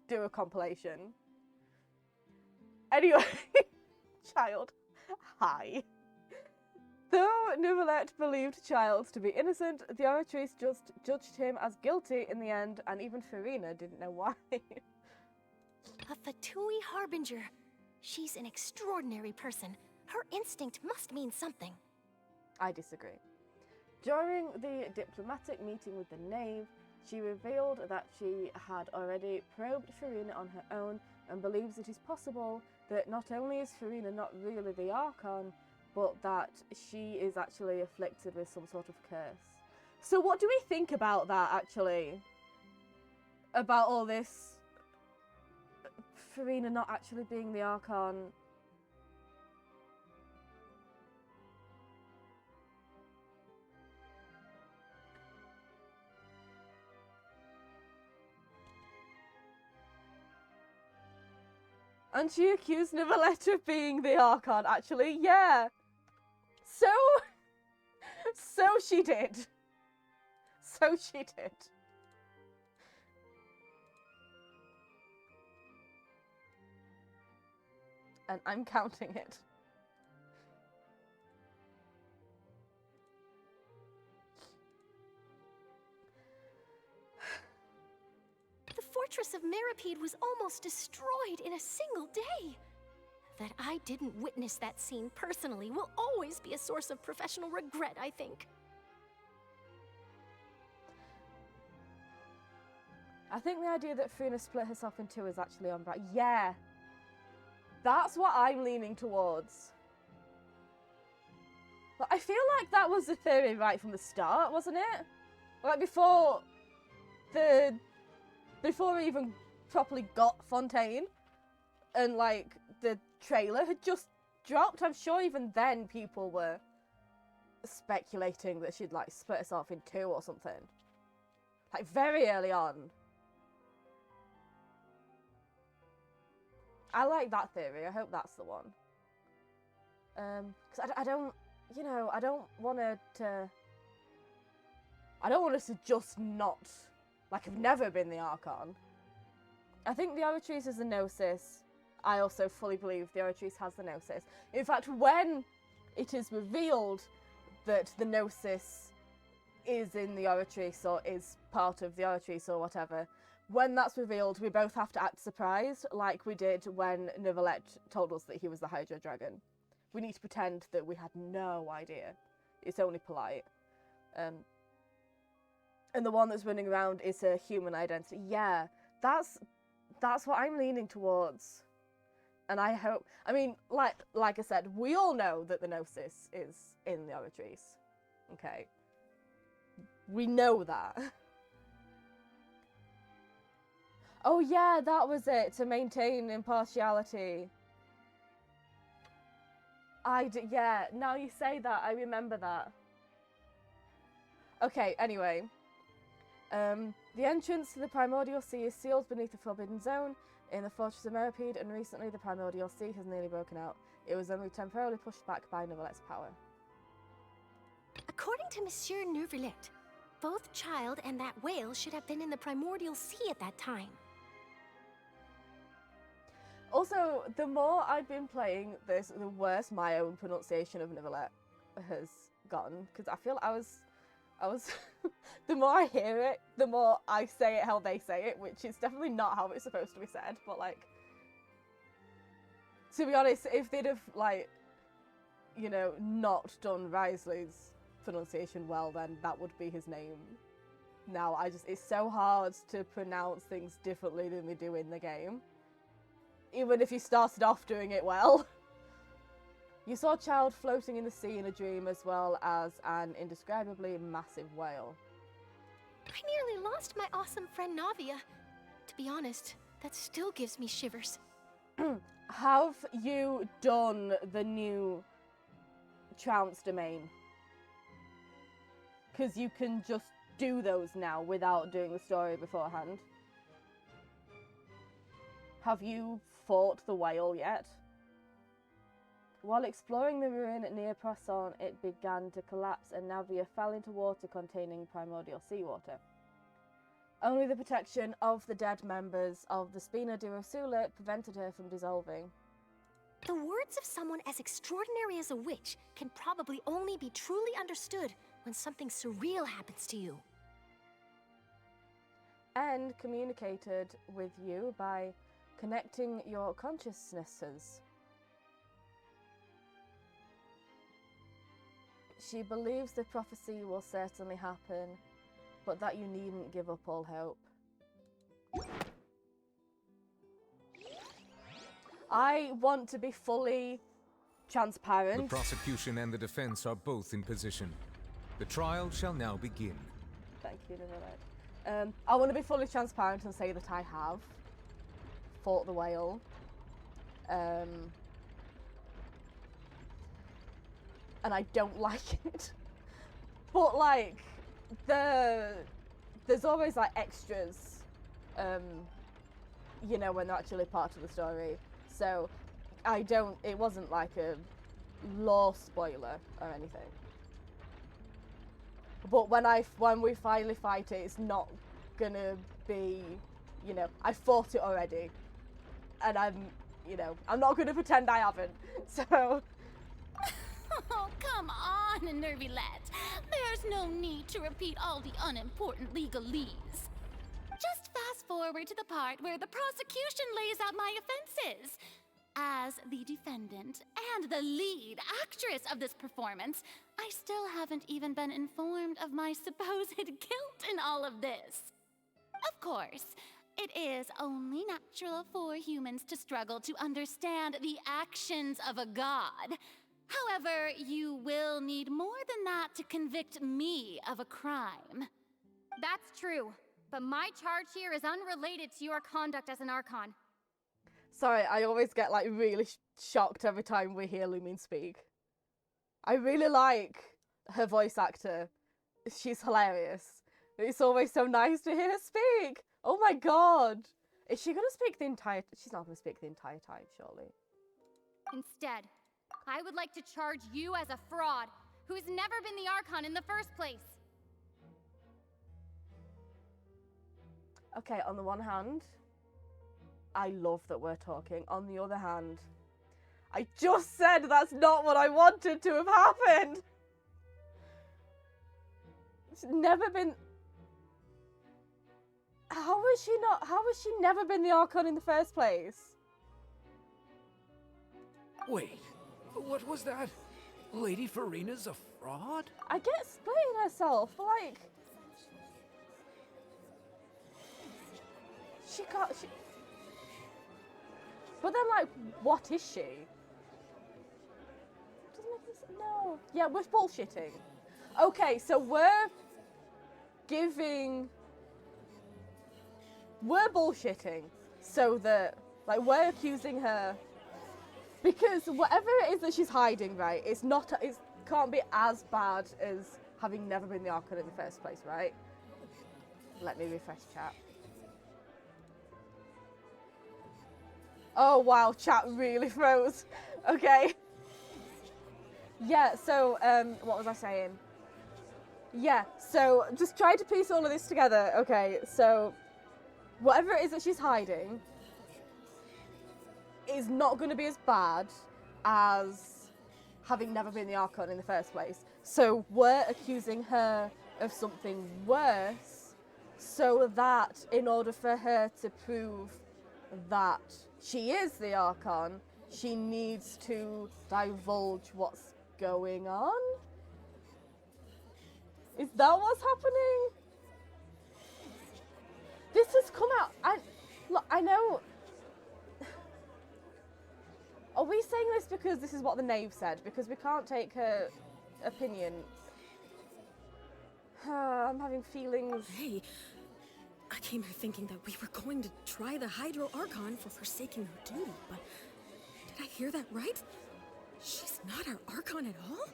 do a compilation. Anyway, Child, hi. Though Neuvillette believed Child to be innocent, the Oratrice just judged him as guilty in the end, and even Farina didn't know why. A Fatui Harbinger. She's an extraordinary person. Her instinct must mean something. I disagree. During the diplomatic meeting with the Knave, she revealed that she had already probed Farina on her own and believes it is possible that not only is Farina not really the Archon, but that she is actually afflicted with some sort of curse. So what do we think about that, actually? About all this Farina not actually being the Archon And she accused Neuvillette of being the Archon, actually. Yeah. So she did. So she did. And I'm counting it. The fortress of Mirapede was almost destroyed in a single day. That I didn't witness that scene personally will always be a source of professional regret, I think. I think the idea that Funa split herself in two is actually on brand. Yeah. That's what I'm leaning towards. But I feel like that was the theory right from the start, wasn't it? Like before we even properly got Fontaine and like the trailer had just dropped, I'm sure even then people were speculating that she'd like split herself in two or something. Like very early on. I like that theory. I hope that's the one. Because I don't, you know, I don't want us to just not, like, have never been the Archon. I think the Oratrice is the Gnosis. I also fully believe the Oratrice has the Gnosis. In fact, when it is revealed that the Gnosis is in the Oratrice or is part of the Oratrice or whatever, when that's revealed, we both have to act surprised, like we did when Neuvillette told us that he was the Hydra Dragon. We need to pretend that we had no idea. It's only polite. And the one that's running around is her human identity. Yeah, that's what I'm leaning towards. And I hope, I mean, like I said, we all know that the Gnosis is in the Oratrice. Okay. We know that. Oh yeah, that was it, to maintain impartiality. Yeah, now you say that, I remember that. Okay, anyway. The entrance to the Primordial Sea is sealed beneath the Forbidden Zone in the Fortress of Mirapede, and recently the Primordial Sea has nearly broken out. It was only temporarily pushed back by Neuvillette's power. According to Monsieur Neuvillette, both Child and that whale should have been in the Primordial Sea at that time. Also, the more I've been playing this, the worse my own pronunciation of Neuvillette has gotten. Because I feel I was the more I hear it, the more I say it how they say it, which is definitely not how it's supposed to be said. But like, to be honest, if they'd have like, you know, not done Risley's pronunciation well, then that would be his name. Now it's so hard to pronounce things differently than they do in the game. Even if you started off doing it well. You saw Child floating in the sea in a dream as well as an indescribably massive whale. I nearly lost my awesome friend Navia. To be honest, that still gives me shivers. Have you done the new trance domain? Because you can just do those now without doing the story beforehand. Have you fought the whale yet? While exploring the ruin near Poisson, it began to collapse and Navia fell into water containing primordial seawater. Only the protection of the dead members of the Spina di Rosula prevented her from dissolving. The words of someone as extraordinary as a witch can probably only be truly understood when something surreal happens to you. And communicated with you by connecting your consciousnesses. She believes the prophecy will certainly happen, but that you needn't give up all hope. I want to be fully transparent. The prosecution and the defense are both in position. The trial shall now begin. Thank you, Neuvillette. I want to be fully transparent and say that I have fought the whale. And I don't like it. But like, there's always like extras, you know, when they're actually part of the story. So it wasn't like a lore spoiler or anything. But when we finally fight it, it's not gonna be, you know, I fought it already. And I'm not gonna pretend I haven't. So... Oh, come on, Nervylette. There's no need to repeat all the unimportant legalese. Just fast forward to the part where the prosecution lays out my offenses. As the defendant and the lead actress of this performance, I still haven't even been informed of my supposed guilt in all of this. Of course, it is only natural for humans to struggle to understand the actions of a god. However, you will need more than that to convict me of a crime. That's true, but my charge here is unrelated to your conduct as an Archon. Sorry, I always get like really shocked every time we hear Lumine speak. I really like her voice actor. She's hilarious. It's always so nice to hear her speak. Oh my god. Is she gonna speak the entire... She's not gonna speak the entire time, surely. Instead, I would like to charge you as a fraud who's never been the Archon in the first place. Okay, on the one hand, I love that we're talking. On the other hand, I just said that's not what I wanted to have happened. It's never been... How has she never been the Archon in the first place? Wait, what was that? Lady Farina's a fraud? I get splitting herself, but like... She can't... But then, like, what is she? Doesn't make any sense. No. Yeah, we're bullshitting. Okay, so we're giving... We're bullshitting so that, like, we're accusing her... Because whatever it is that she's hiding, right, it can't be as bad as having never been the Archon in the first place, right? Let me refresh chat. Oh wow, chat really froze. Okay. Yeah, so, what was I saying? Yeah, so just try to piece all of this together. Okay, so whatever it is that she's hiding is not going to be as bad as having never been the Archon in the first place. So we're accusing her of something worse so that in order for her to prove that she is the Archon, she needs to divulge what's going on? Is that what's happening? This has come out... I know... Are we saying this because this is what the knave said? Because we can't take her opinion. I'm having feelings. Hey, I came here thinking that we were going to try the Hydro Archon for forsaking her duty, but did I hear that right? She's not our Archon at all?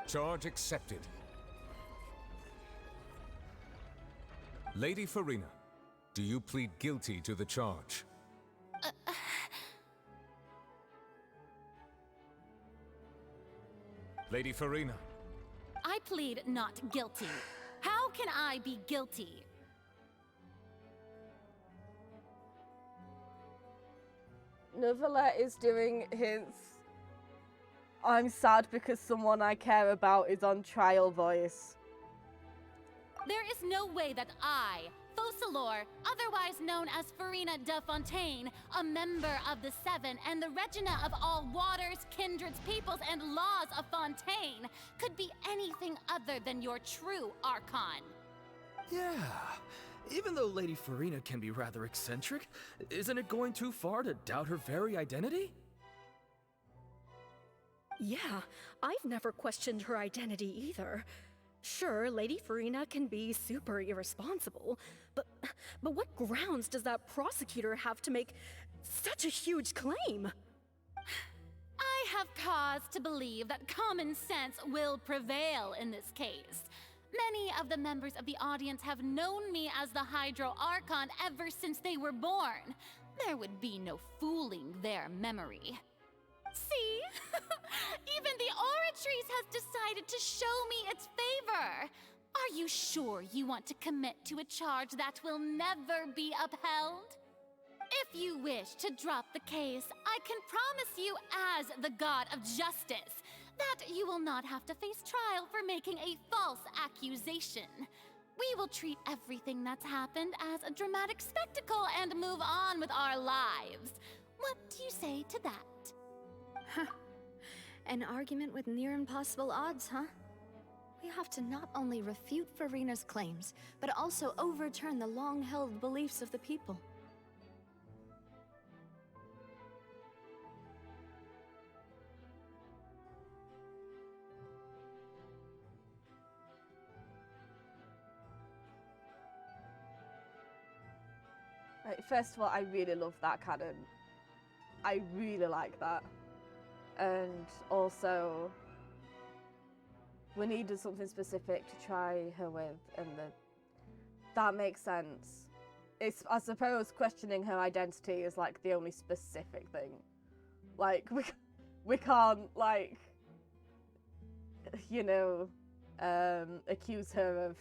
Charge accepted. Lady Farina, do you plead guilty to the charge? Lady Farina. I plead not guilty. How can I be guilty? Nervylette is doing his I'm sad because someone I care about is on trial voice. There is no way that I, Focalor, otherwise known as Farina de Fontaine, a member of the Seven and the Regina of all waters, kindreds, peoples, and laws of Fontaine, could be anything other than your true Archon. Yeah. Even though Lady Farina can be rather eccentric, isn't it going too far to doubt her very identity? Yeah, I've never questioned her identity either. Sure, Lady Farina can be super irresponsible, but what grounds does that prosecutor have to make such a huge claim? I have cause to believe that common sense will prevail in this case. Many of the members of the audience have known me as the Hydro Archon ever since they were born. there would be no fooling their memory. See? Even the Oratries has decided to show me its favor. Are you sure you want to commit to a charge that will never be upheld? If you wish to drop the case, I can promise you as the god of justice that you will not have to face trial for making a false accusation. We will treat everything that's happened as a dramatic spectacle and move on with our lives. What do you say to that? Huh. An argument with near impossible odds, huh? We have to not only refute Furina's claims, but also overturn the long-held beliefs of the people. Right, first of all, I really love that canon. I really like that. And also, we needed something specific to try her with, and that makes sense. It's, I suppose, questioning her identity is like the only specific thing. Like, we can't, like, you know, accuse her of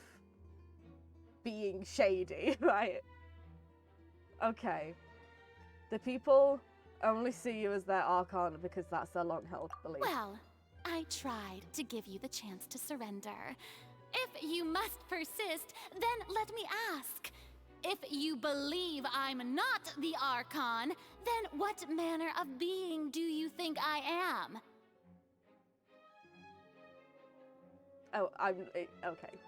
being shady, right? Okay. The people only see you as their Archon because that's their long-held belief. Well, I tried to give you the chance to surrender. If you must persist, then let me ask. If you believe I'm not the Archon, then what manner of being do you think I am? Oh, okay.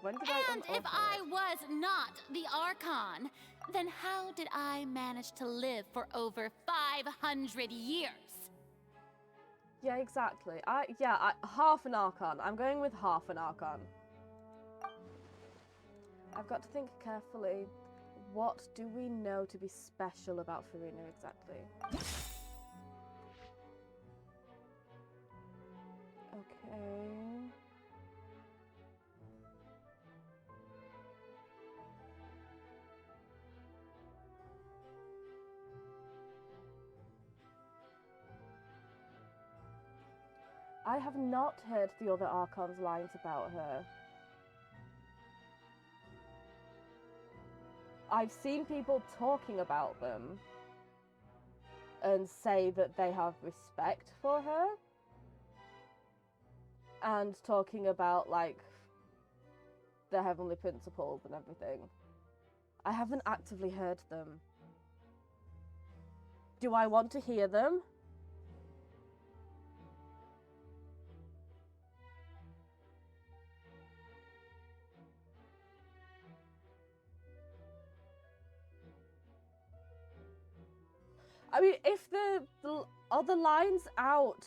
When did And if I was not the Archon, then how did I manage to live for over 500 years? Yeah, exactly. Half an Archon. I'm going with half an Archon. I've got to think carefully. What do we know to be special about Furina exactly? Okay. I have not heard the other Archon's lines about her. I've seen people talking about them and say that they have respect for her and talking about, like, the heavenly principles and everything. I haven't actively heard them. Do I want to hear them? I mean, if are the lines out,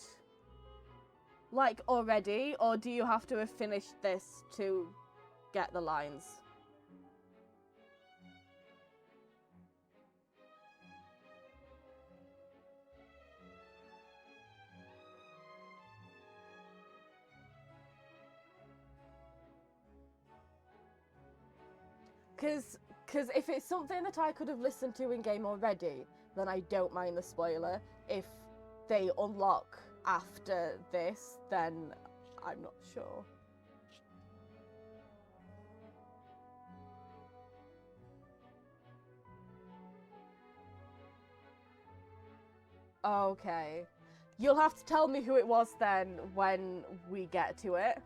like, already, or do you have to have finished this to get the lines? Because if it's something that I could have listened to in-game already, then I don't mind the spoiler. If they unlock after this, then I'm not sure. Okay. You'll have to tell me who it was then when we get to it.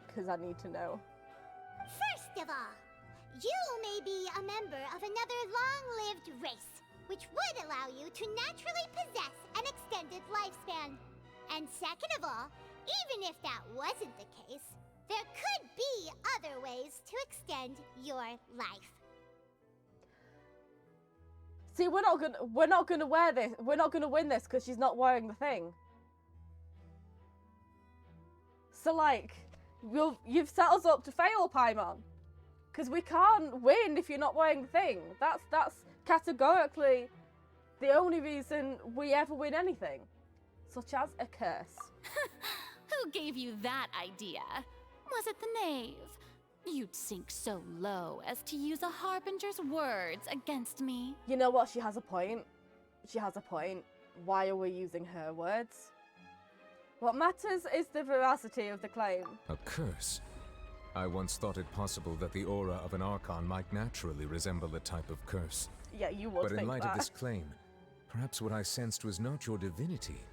Because I need to know. First of all, you may be a member of another long-lived race, which would allow you to naturally possess an extended lifespan. And second of all, even if that wasn't the case, there could be other ways to extend your life. See, we're not gonna wear this. We're not gonna win this because she's not wearing the thing. So, like, you've set us up to fail, Paimon. Because we can't win if you're not wearing the thing. That's categorically the only reason we ever win anything. Such as a curse. Who gave you that idea? Was it the knave? You'd sink so low as to use a harbinger's words against me. You know what? She has a point. She has a point. Why are we using her words? What matters is the veracity of the claim. A curse? I once thought it possible that the aura of an Archon might naturally resemble a type of curse. Yeah, you would But think in light that. of this claim, perhaps what I sensed was not your divinity,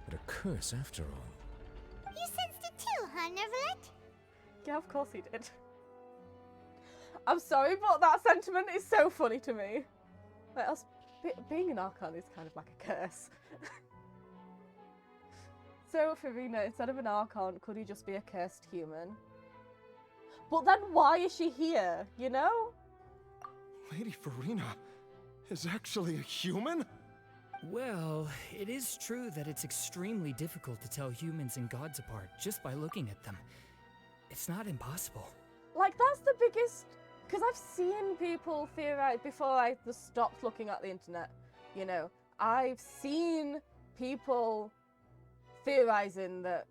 but a curse after all. You sensed it too, huh, Neverlet? Yeah, of course he did. I'm sorry, but that sentiment is so funny to me. Like, us being an Archon is kind of like a curse. So, Furina, instead of an Archon, could he just be a cursed human? But then why is she here, you know? Lady Furina is actually a human? Well, it is true that it's extremely difficult to tell humans and gods apart just by looking at them. It's not impossible. Like, that's the biggest... Because I've seen people theorize before I just stopped looking at the internet, you know. I've seen people theorizing that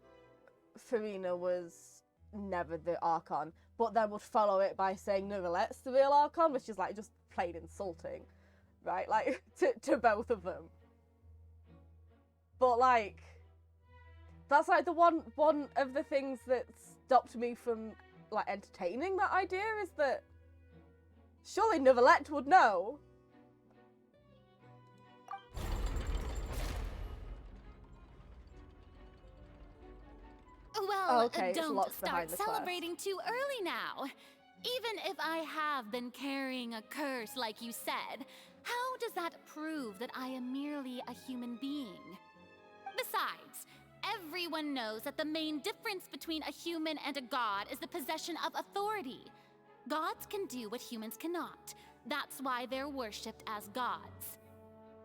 Furina was never the Archon, but then would follow it by saying Neverlet's the real Archon, which is like just plain insulting, right? Like, to both of them. But like, that's like the one of the things that stopped me from like entertaining that idea is that surely Neverlet would know. Well, Oh, okay, it's don't locked start behind the quest. celebrating too early now. Even if I have been carrying a curse like you said, how does that prove that I am merely a human being? Besides, everyone knows that the main difference between a human and a god is the possession of authority. Gods can do what humans cannot. That's why they're worshipped as gods.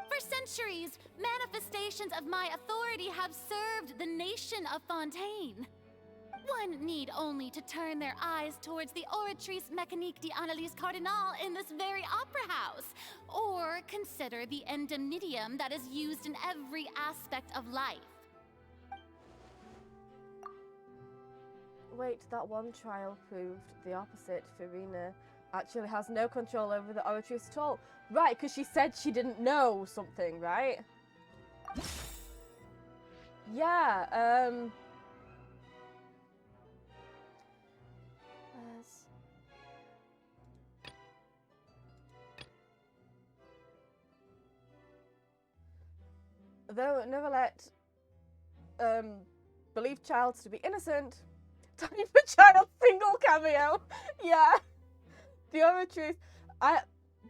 For centuries, manifestations of my authority have served the nation of Fontaine. One need only to turn their eyes towards the Oratrice Mécanique d'Analyse Cardinal in this very opera house, or consider the indemnitium that is used in every aspect of life. Wait, that one trial proved the opposite. Furina actually has no control over the Oratrice at all. Right, because she said she didn't know something, right? Yeah, though Neverlet believed Childs to be innocent, Time for Child single cameo. Yeah. The Oratrice.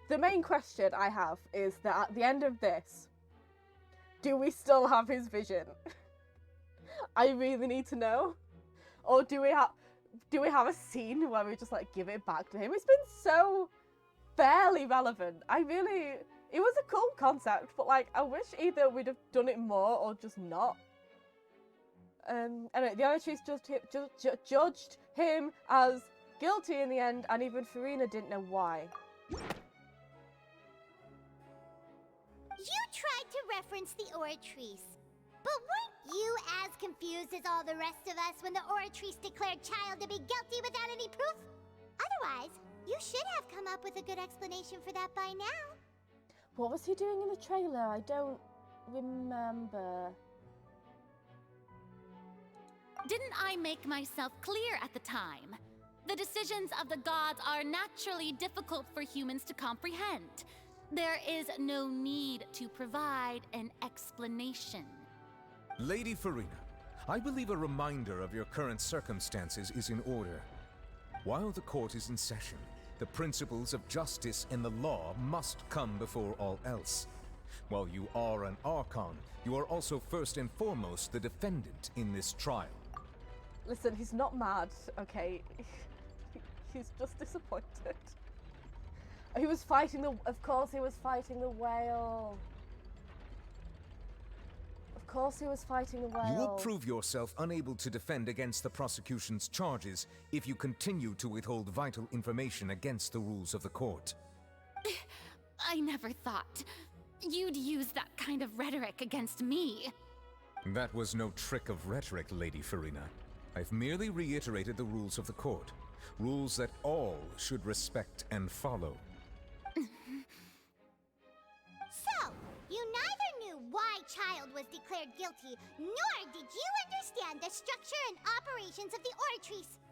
The main question I have is that at the end of this, do we still have his vision? I really need to know. Or do we have a scene where we just like give it back to him? It's been so barely relevant. It was a cool concept, but like I wish either we'd have done it more or just not. Anyway, the Oratrice judged him as guilty in the end, and even Furina didn't know why. You tried to reference the Oratrice, but weren't you as confused as all the rest of us when the Oratrice declared Child to be guilty without any proof? Otherwise, you should have come up with a good explanation for that by now. What was he doing in the trailer? I don't remember. Didn't I make myself clear at the time? The decisions of the gods are naturally difficult for humans to comprehend. There is no need to provide an explanation. Lady Furina, I believe a reminder of your current circumstances is in order. While the court is in session, the principles of justice and the law must come before all else. While you are an Archon, you are also first and foremost the defendant in this trial. Listen, he's not mad, okay? He's just disappointed. He was fighting of course he was fighting the whale. Of course he was fighting the whale. You will prove yourself unable to defend against the prosecution's charges if you continue to withhold vital information against the rules of the court. I never thought you'd use that kind of rhetoric against me. That was no trick of rhetoric, Lady Furina. I've merely reiterated the rules of the court. Rules that all should respect and follow. So, you neither knew why Child was declared guilty, nor did you understand the structure and operations of the Oratrice.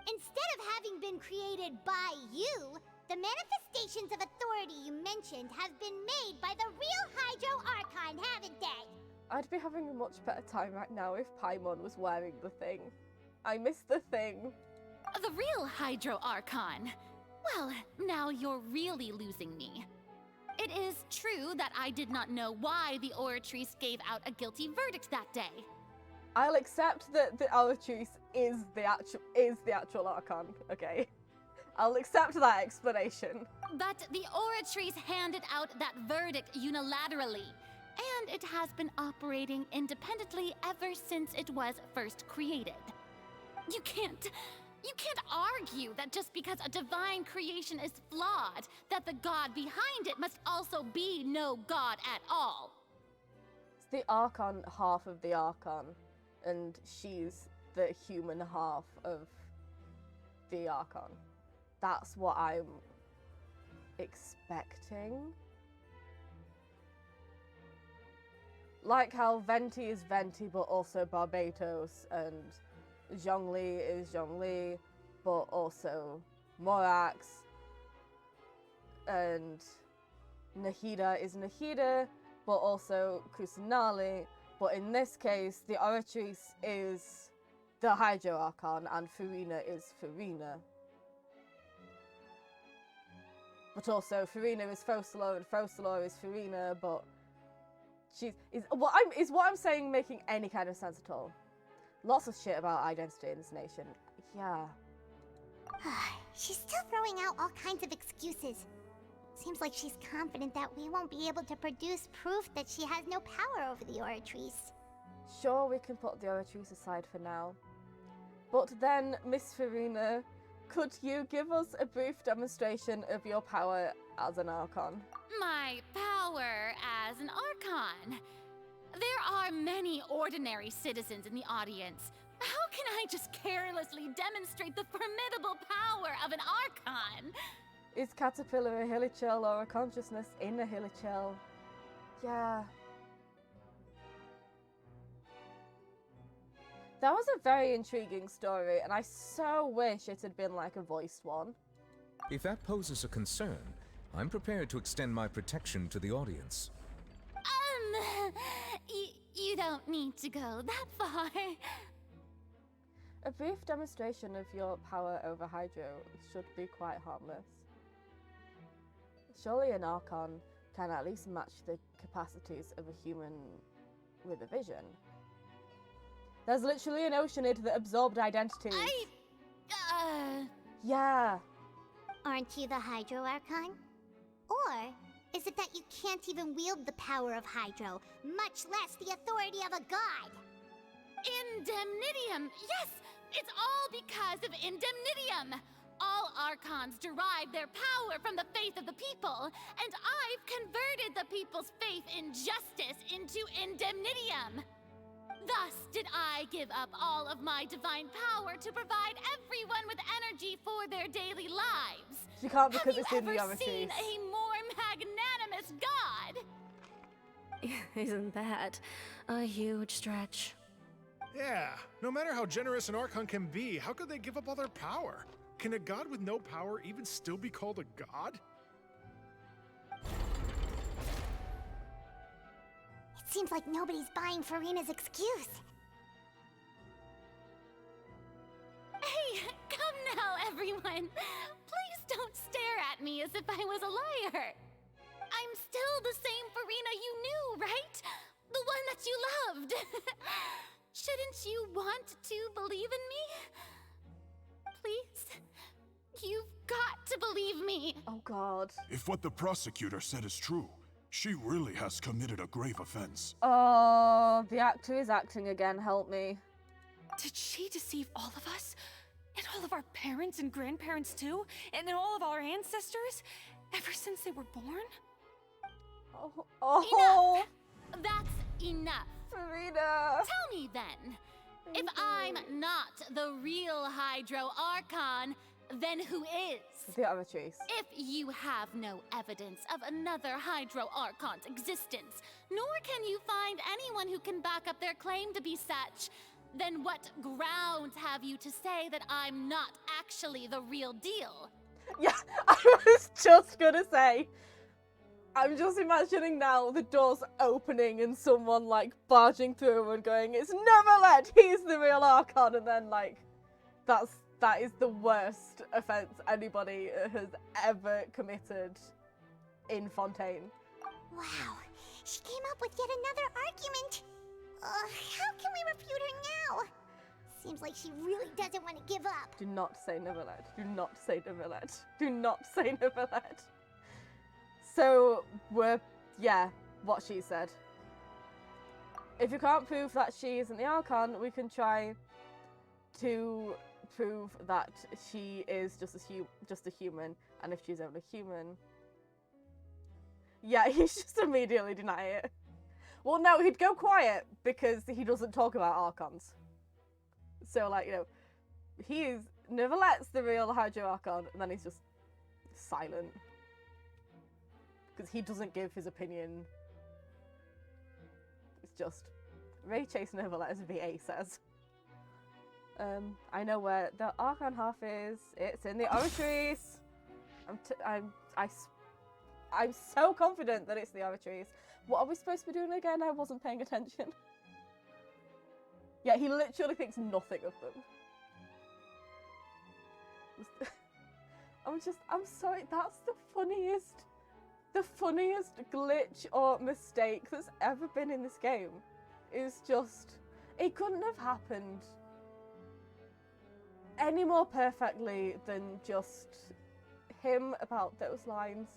Instead of having been created by you, the manifestations of authority you mentioned have been made by the real Hydro Archon, haven't they? I'd be having a much better time right now if Paimon was wearing the thing. I miss the thing. The real Hydro Archon. Well, now you're really losing me. It is true that I did not know why the Oratrice gave out a guilty verdict that day. I'll accept that the Oratrice is the actual Archon, okay? I'll accept that explanation. But the Oratrice handed out that verdict unilaterally, and it has been operating independently ever since it was first created. You can't argue that just because a divine creation is flawed, that the god behind it must also be no god at all. It's the Archon half of the Archon, and she's the human half of the Archon. That's what I'm expecting. Like how Venti is Venti, but also Barbatos, and Zhongli is Zhongli, but also Morax, and Nahida is Nahida, but also Kusanali. But in this case, the Oratrice is the Hydro Archon, and Furina is Furina. But also, Furina is Focalor, and Focalor is Furina, but is what I'm saying making any kind of sense at all? Lots of shit about identity in this nation. Yeah. She's still throwing out all kinds of excuses. Seems like she's confident that we won't be able to produce proof that she has no power over the Oratrice. Sure, we can put the Oratrice aside for now. But then, Miss Furina, could you give us a brief demonstration of your power as an Archon? My power as an Archon? There are many ordinary citizens in the audience. How can I just carelessly demonstrate the formidable power of an Archon? Is Caterpillar a Hilichurl or a consciousness in a Hilichurl? Yeah. That was a very intriguing story, and I so wish it had been like a voiced one. If that poses a concern, I'm prepared to extend my protection to the audience. You don't need to go that far. A brief demonstration of your power over Hydro should be quite harmless. Surely an Archon can at least match the capacities of a human with a vision. There's literally an Oceanid that absorbed identities. Yeah. Aren't you the Hydro Archon? Or is it that you can't even wield the power of Hydro, much less the authority of a god? Indemnitium! Yes! It's all because of Indemnitium! All Archons derive their power from the faith of the people, and I've converted the people's faith in justice into Indemnitium! Thus did I give up all of my divine power to provide everyone with energy for their daily lives. You can't because it's in the Have you ever Oratrice. seen a more magnanimous god? Isn't that a huge stretch? Yeah, no matter how generous an Archon can be, how could they give up all their power? Can a god with no power even still be called a god? It seems like nobody's buying Furina's excuse. Hey, come now, everyone. Please don't stare at me as if I was a liar. I'm still the same Furina you knew, right? The one that you loved. Shouldn't you want to believe in me? Please? You've got to believe me. Oh, God. If what the prosecutor said is true, she really has committed a grave offense. Oh, the actor is acting again. Help me. Did she deceive all of us? And all of our parents and grandparents too? And then all of our ancestors? Ever since they were born? Oh. Enough! That's enough. Furina. Tell me then, If I'm not the real Hydro Archon, then who is? The Aratrice. If you have no evidence of another Hydro Archon's existence, nor can you find anyone who can back up their claim to be such, then what grounds have you to say that I'm not actually the real deal? Yeah, I was just gonna say. I'm just imagining now the doors opening and someone like barging through and going, "It's Neverlet, he's the real Archon," and then like, that is the worst offense anybody has ever committed in Fontaine. Wow, she came up with yet another argument. How can we refute her now? Seems like she really doesn't want to give up. Do not say Neverlet. Do not say Neverlet. Do not say Neverlet. So, yeah, what she said. If you can't prove that she isn't the Archon, we can try to prove that she is just a human, and if she's only human... Yeah, he's just immediately deny it. Well, no, he'd go quiet, because he doesn't talk about Archons. So, like, you know, Neverlet's the real Hydro Archon, and then he's just silent. Because he doesn't give his opinion. It's just Ray Chase Neverlet, as VA says. I know where the Archon half is. It's in the Aratrice. I'm so confident that it's the Aratrice. What are we supposed to be doing again? I wasn't paying attention. Yeah, he literally thinks nothing of them. I'm sorry, that's the funniest glitch or mistake that's ever been in this game. Is just, it couldn't have happened any more perfectly than just him about those lines.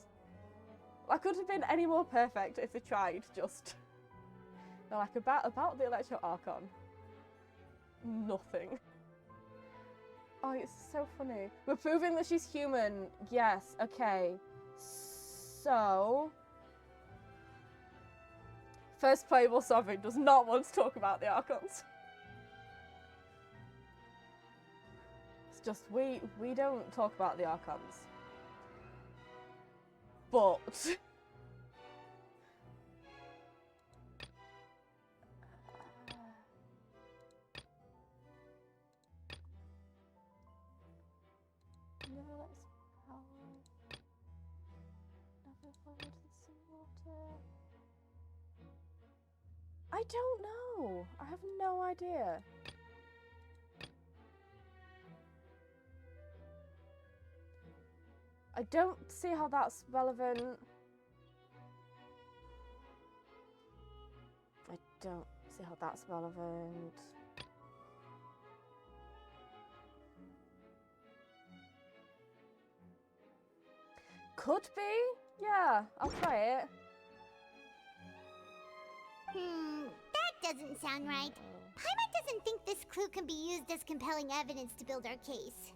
I couldn't have been any more perfect if they tried, just, like, about the Electro Archon. Nothing. Oh, it's so funny. We're proving that she's human. Yes, okay. So... First playable Sovereign does not want to talk about the Archons. It's just, we don't talk about the Archons. But... I don't know. I have no idea. I don't see how that's relevant. I don't see how that's relevant. Could be. Yeah, I'll try it. That doesn't sound right. Paimon doesn't think this clue can be used as compelling evidence to build our case.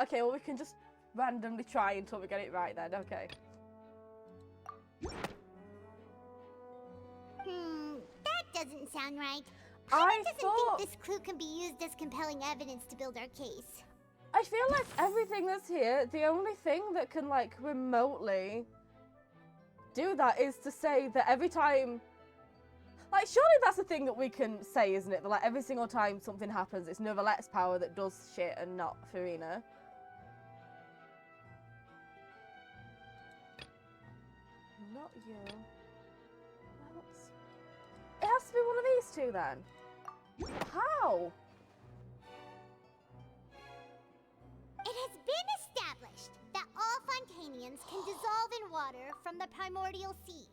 Okay, well we can just randomly try until we get it right then, okay. That doesn't sound right. Paimon doesn't think this clue can be used as compelling evidence to build our case. I feel like everything that's here, the only thing that can, like, remotely do that is to say that every time... Like, surely that's the thing that we can say, isn't it? That, like, every single time something happens, it's Neverlet's power that does shit and not Furina. Not you. Well, it has to be one of these two, then. How? It has been established that all Fontainians can dissolve in water from the primordial sea.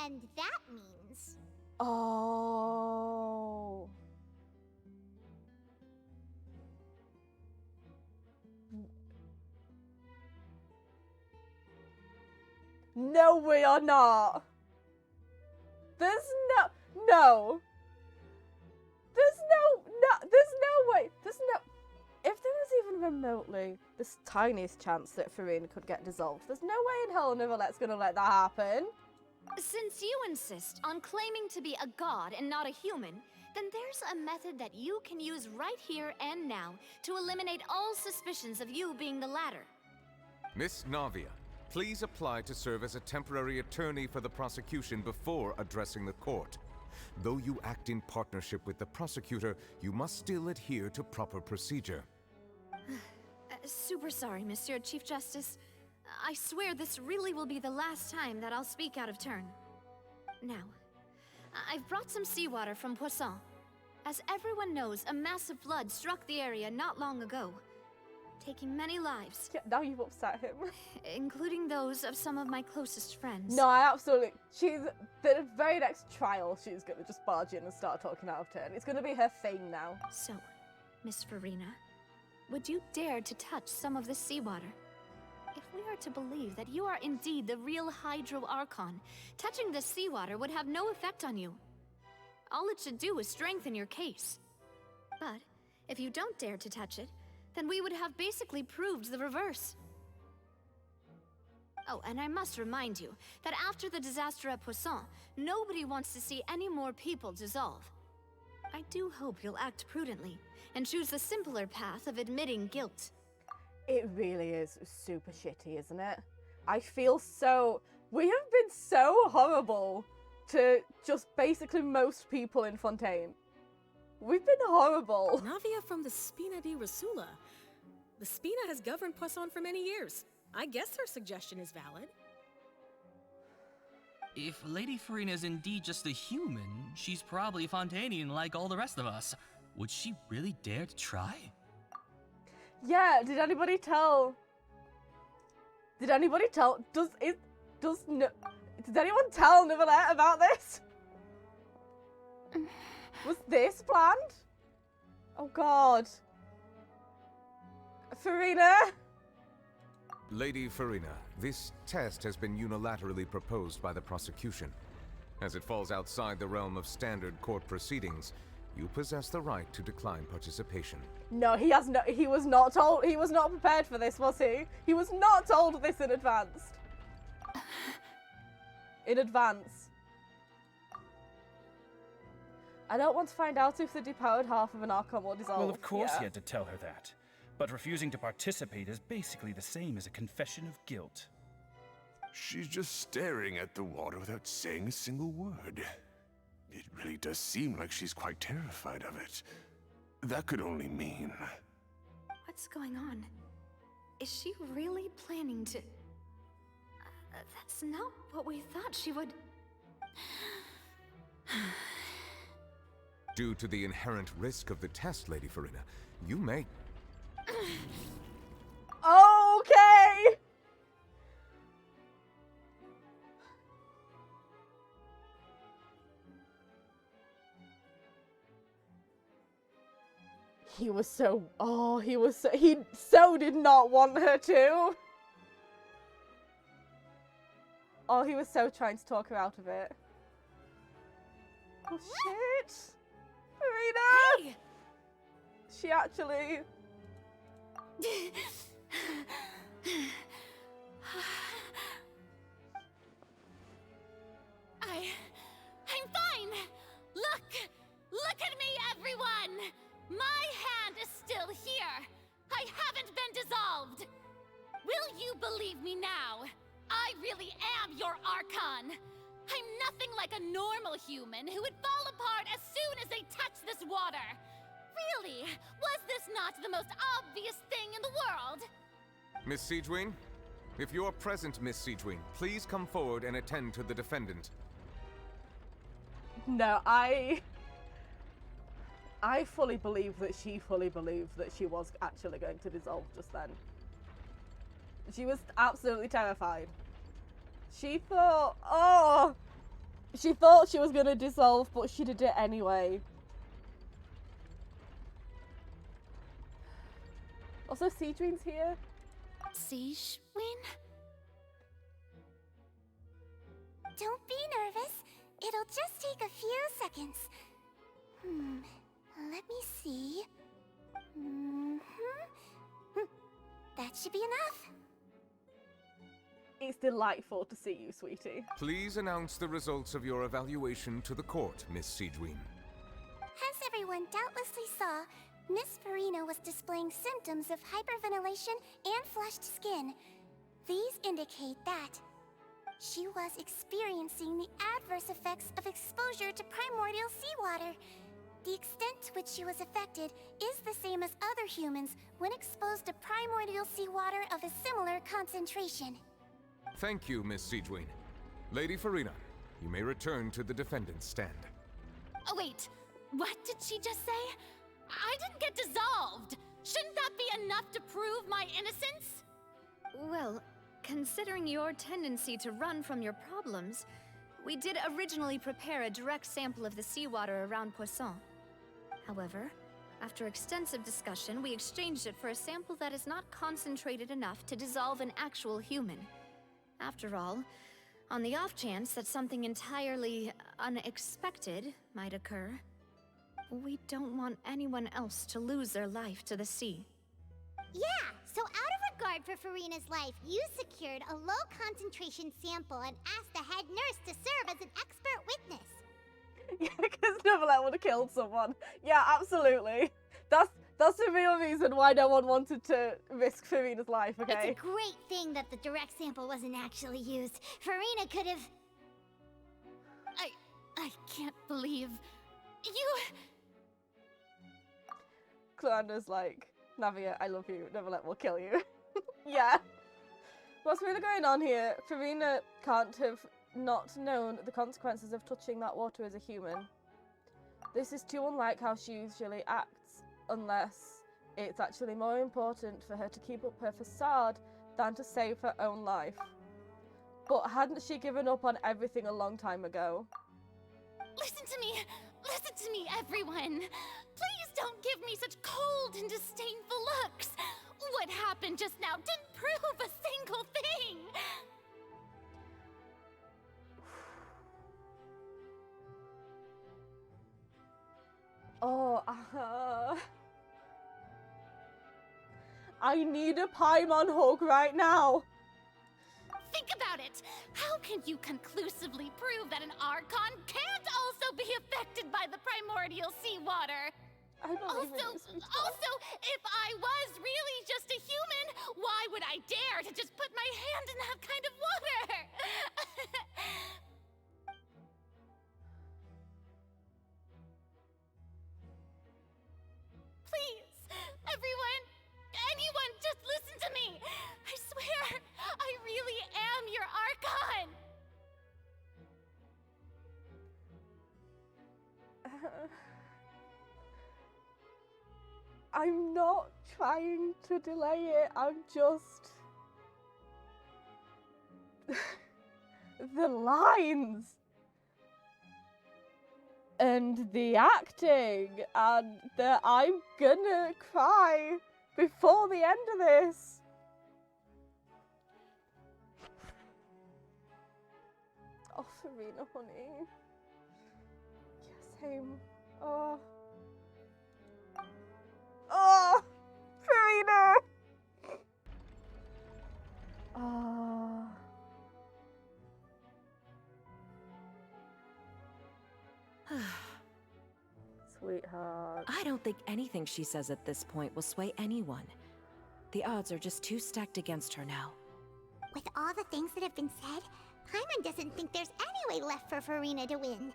And that means... Oh. No, we are not. There's no. There's no way. There's no... If there was even remotely the tiniest chance that Furina could get dissolved, there's no way in hell Neverlet's gonna let that happen. Since you insist on claiming to be a god and not a human, then there's a method that you can use right here and now to eliminate all suspicions of you being the latter. Miss Navia, please apply to serve as a temporary attorney for the prosecution before addressing the court. Though you act in partnership with the prosecutor, you must still adhere to proper procedure. Super sorry, Monsieur Chief Justice. I swear this really will be the last time that I'll speak out of turn. Now, I've brought some seawater from Poisson. As everyone knows, a massive flood struck the area not long ago, taking many lives. Yeah, now you've upset him. Including those of some of my closest friends. No, I absolutely... The very next trial, she's going to just barge in and start talking out of turn. It's going to be her thing now. So, Miss Farina, would you dare to touch some of this seawater? If we are to believe that you are indeed the real Hydro Archon, touching this seawater would have no effect on you. All it should do is strengthen your case. But, if you don't dare to touch it, then we would have basically proved the reverse. Oh, and I must remind you that after the disaster at Poisson, nobody wants to see any more people dissolve. I do hope you'll act prudently and choose the simpler path of admitting guilt. It really is super shitty, isn't it? I feel so... We have been so horrible to just basically most people in Fontaine. We've been horrible. Navia from the Spina di Rasula. The Spina has governed Poisson for many years. I guess her suggestion is valid. If Lady Farina is indeed just a human, she's probably Fontainian like all the rest of us. Would she really dare to try? Yeah, did anybody tell? Did anyone tell Neuvillette about this? Was this planned? Oh god. Farina? Lady Farina, this test has been unilaterally proposed by the prosecution. As it falls outside the realm of standard court proceedings, you possess the right to decline participation. No, he was not told. He was not prepared for this, was he? He was not told this in advance. In advance. I don't want to find out if the depowered half of an Archon will dissolve. Well, of course he had to tell her that. But refusing to participate is basically the same as a confession of guilt. She's just staring at the water without saying a single word. It really does seem like she's quite terrified of it. That could only mean... What's going on? Is she really planning to... that's not what we thought she would... Due to the inherent risk of the test, Lady Farina, you may... Okay! He was so... Oh, he so did not want her to. Oh, he was so trying to talk her out of it. Oh, shit! Farina! Hey! She actually... I'm fine! Look at me, everyone! My hand is still here! I haven't been dissolved! Will you believe me now? I really am your Archon! I'm nothing like a normal human who would fall apart as soon as they touch this water! Really? Was this not the most obvious thing in the world? Miss Siegewien? If you are present, Miss Siegewien, please come forward and attend to the defendant. No, I fully believe that she fully believed that she was actually going to dissolve just then. She was absolutely terrified. She thought, she thought she was going to dissolve, but she did it anyway. Also, Siegewien's here. Siegewein? Don't be nervous. It'll just take a few seconds. Let me see. That should be enough. It's delightful to see you, sweetie. Please announce the results of your evaluation to the court, Miss Siegewien. As everyone doubtlessly saw, Miss Farina was displaying symptoms of hyperventilation and flushed skin. These indicate that she was experiencing the adverse effects of exposure to primordial seawater. The extent to which she was affected is the same as other humans when exposed to primordial seawater of a similar concentration. Thank you, Miss Siegewien. Lady Farina, you may return to the defendant's stand. Oh, wait. What did she just say? I didn't get dissolved. Shouldn't that be enough to prove my innocence? Well, considering your tendency to run from your problems, we did originally prepare a direct sample of the seawater around Poisson. However, after extensive discussion, we exchanged it for a sample that is not concentrated enough to dissolve an actual human. After all, on the off chance that something entirely unexpected might occur, we don't want anyone else to lose their life to the sea. Yeah, so out of regard for Farina's life, you secured a low-concentration sample and asked the head nurse to serve as an expert witness. Yeah, because Neverlet would have killed someone. Yeah, absolutely. That's the real reason why no one wanted to risk Farina's life, okay? It's a great thing that the direct sample wasn't actually used. Farina could have... I can't believe... You... Cloanda's like, Navia, I love you. Neverlet will kill you. Yeah. What's really going on here? Farina can't have not known the consequences of touching that water as a human. This is too unlike how she usually acts, unless it's actually more important for her to keep up her facade than to save her own life. But hadn't she given up on everything a long time ago? Listen to me! Listen to me, everyone! Please don't give me such cold and disdainful looks! What happened just now didn't prove a single thing! Oh, I need a Paimon hug right now. Think about it! How can you conclusively prove that an Archon can't also be affected by the primordial seawater? Also, if I was really just a human, why would I dare to just put my hand in that kind of water? Please, everyone, anyone, just listen to me. I swear, I really am your Archon. I'm not trying to delay it, I'm just... the lines! And the acting, and the I'm gonna cry before the end of this. Oh, Farina, honey. Yeah, same. Oh. Oh, Farina! Oh. Sweetheart. I don't think anything she says at this point will sway anyone. The odds are just too stacked against her now. With all the things that have been said, Paimon doesn't think there's any way left for Farina to win.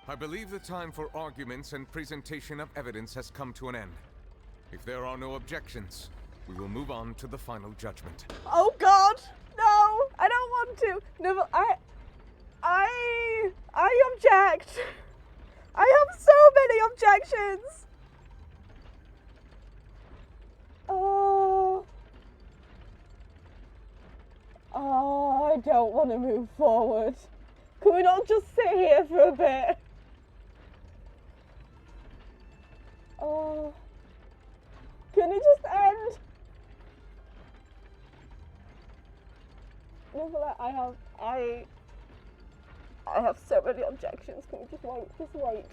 I believe the time for arguments and presentation of evidence has come to an end. If there are no objections, we will move on to the final judgment. Oh God, no! I don't want to. No, I object. I have so many objections. Oh, I don't want to move forward. Can we not just sit here for a bit? Oh. Can it just end? Nevertheless, I have so many objections. Can we just wait?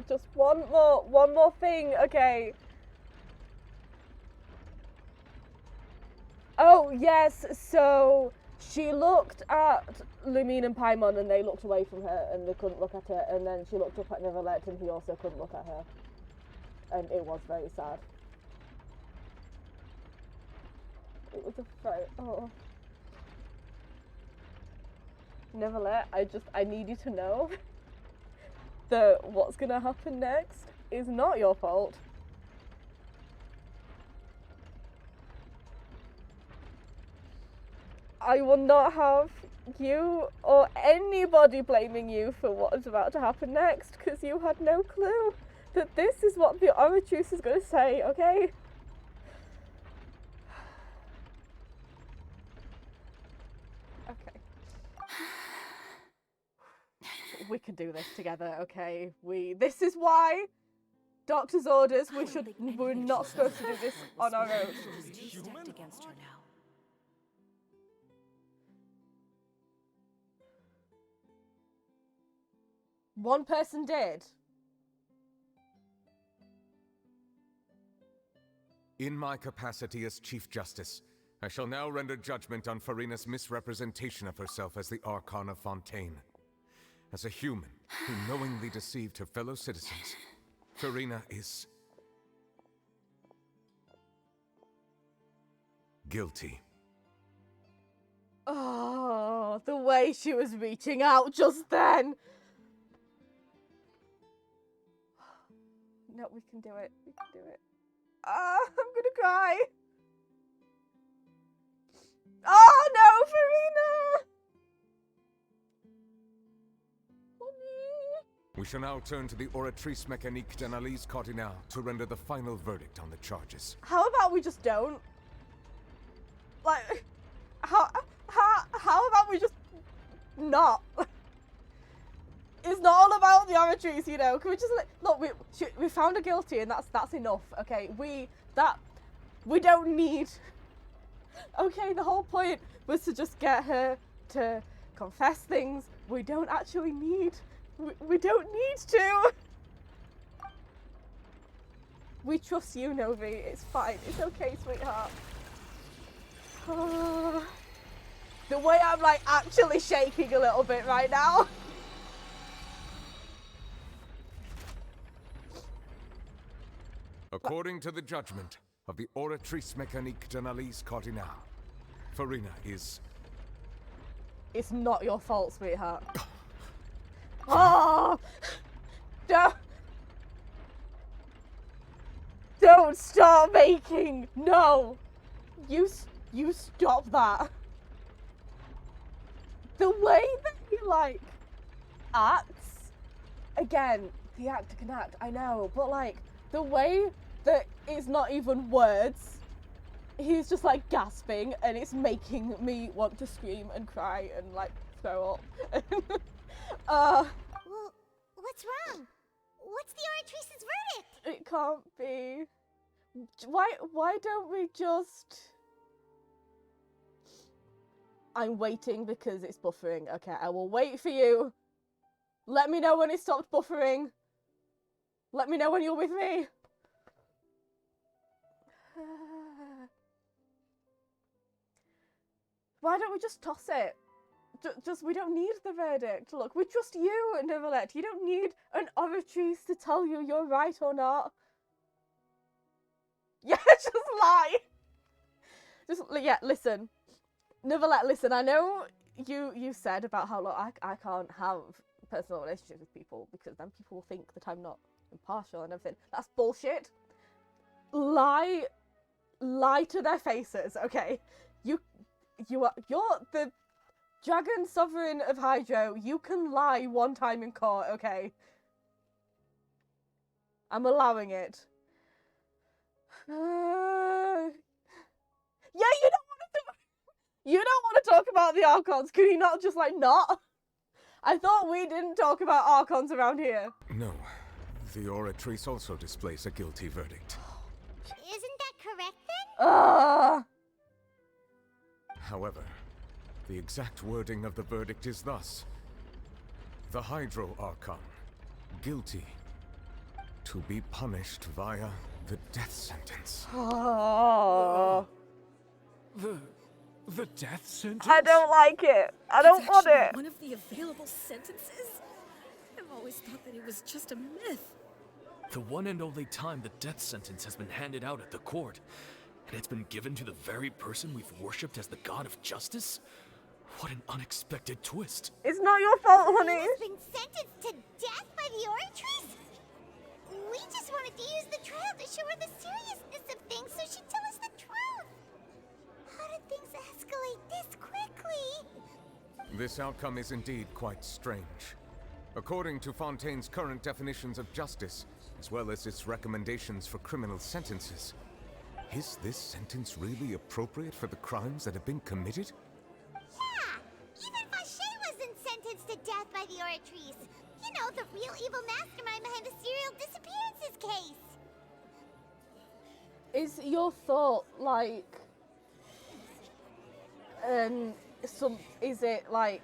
Just one more thing, okay. Oh yes, so She looked at Lumine and Paimon and they looked away from her and they couldn't look at her, and then she looked up at Neverlet and he also couldn't look at her. And it was very sad. It was a very... oh. Neverlet, I need you to know that what's gonna happen next is not your fault. I will not have you or anybody blaming you for what is about to happen next, because you had no clue that this is what the Oratrice is going to say, okay? Okay. We can do this together, okay? This is why doctor's orders, we're not supposed to do this on our own. Against her now. One person did. In my capacity as Chief Justice, I shall now render judgment on Furina's misrepresentation of herself as the Archon of Fontaine. As a human who knowingly deceived her fellow citizens, Furina is... guilty. Oh, the way she was reaching out just then. No, we can do it. We can do it. Ah, I'm gonna cry. Oh no, Furina! We shall now turn to the Oratrice Mécanique d'Analyse Cardinal to render the final verdict on the charges. How about we just don't? Like, how about we just not? It's not all about the Oratrice, you know. Can we just look? We found her guilty, and that's enough. Okay, we don't need. Okay, the whole point was to just get her to confess things. We don't actually need. We don't need to. We trust you, Novi. It's fine. It's okay, sweetheart. The way I'm like actually shaking a little bit right now. According to the judgment of the Oratrice Mécanique d'Analyse Cardinal, Furina is... It's not your fault, sweetheart. Oh! Don't start making... No! You stop that. The way that he, like, acts... Again, the actor can act, I know, but, like, the way that it's not even words, he's just like gasping, and it's making me want to scream and cry and like throw up. Well, what's wrong? What's the Oratrice's verdict? It can't be. Why don't we just... I'm waiting because it's buffering. Okay, I will wait for you. Let me know when it stopped buffering. Let me know when you're with me. Why don't we just toss it? We don't need the verdict. Look, we trust you, Neverlet. You don't need an Oratrice to tell you you're right or not. Yeah, just lie. Yeah, listen. Neverlet, listen, I know you said about how, look, I can't have personal relationships with people because then people will think that I'm not impartial and everything. That's bullshit. Lie to their faces, okay? You're the Dragon Sovereign of Hydro. You can lie one time in court, okay? I'm allowing it. Yeah, you don't want to talk about the Archons. Could you not just like not? I thought we didn't talk about Archons around here. No. The Oratrice also displays a guilty verdict. Isn't that correct then? However, the exact wording of the verdict is thus. The Hydro Archon, guilty, to be punished via the death sentence. The The death sentence? I don't like it. I don't want it. One of the available sentences? I've always thought that it was just a myth. The one and only time the death sentence has been handed out at the court, and it's been given to the very person we've worshipped as the god of justice? What an unexpected twist. It's not your fault, honey. Furina's been sentenced to death by the Oratrice? We just wanted to use the trial to show her the seriousness of things so she'd tell us the truth. How did things escalate this quickly? This outcome is indeed quite strange. According to Fontaine's current definitions of justice, as well as its recommendations for criminal sentences, is this sentence really appropriate for the crimes that have been committed? Yeah! Even Fauché wasn't sentenced to death by the Oratrice. You know, the real evil mastermind behind the serial disappearances case. Is your thought like... is it like...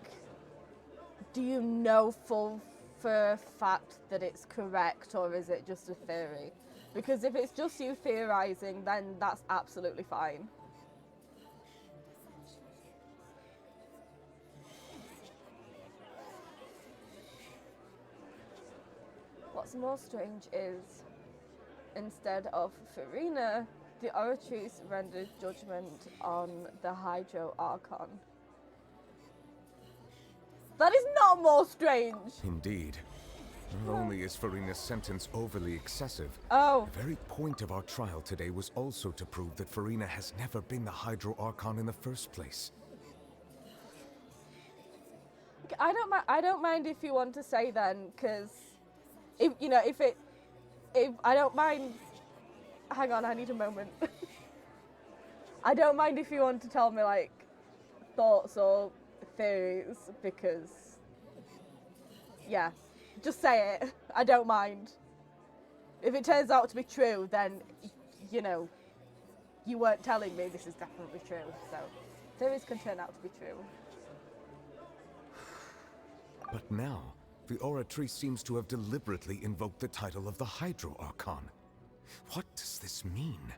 Do you know for a fact that it's correct, or is it just a theory? Because if it's just you theorizing, then that's absolutely fine. What's more strange is, instead of Furina, the Oratrice rendered judgment on the Hydro Archon. That is not more strange! Indeed. Not only is Furina's sentence overly excessive, the very point of our trial today was also to prove that Furina has never been the Hydro Archon in the first place. I don't mind if you want to say then, because if I don't mind. Hang on, I need a moment. I don't mind if you want to tell me like thoughts or theories, because yeah, just say it. I don't mind. If it turns out to be true, then you know you weren't telling me this is definitely true. So theories can turn out to be true. But now, the Oratrice seems to have deliberately invoked the title of the Hydro Archon. What does this mean?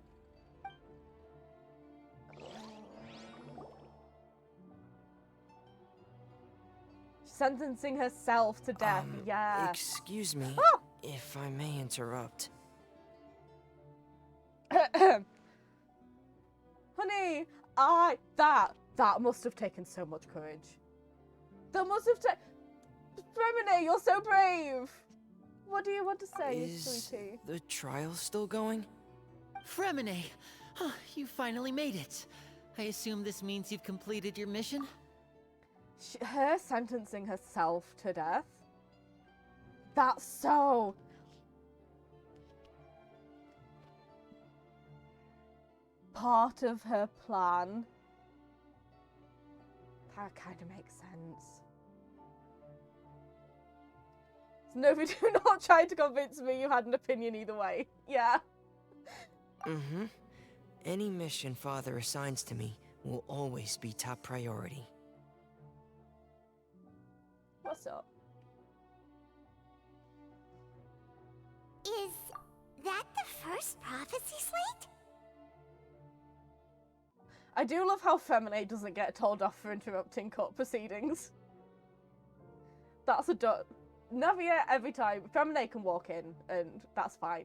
Sentencing herself to death, yeah. Excuse me, if I may interrupt. Honey, that must have taken so much courage. That must have taken... Remine, you're so brave! What do you want to say, sweetie? The trial still going? Fremine! Oh, you finally made it. I assume this means you've completed your mission? Her sentencing herself to death? That's so... part of her plan. That kind of makes sense. No, do not try to convince me you had an opinion either way. Yeah. Mm-hmm. Any mission Father assigns to me will always be top priority. What's up? Is that the first prophecy slate? I do love how Femine doesn't get told off for interrupting court proceedings. That's a Navia every time. Femine can walk in, and that's fine.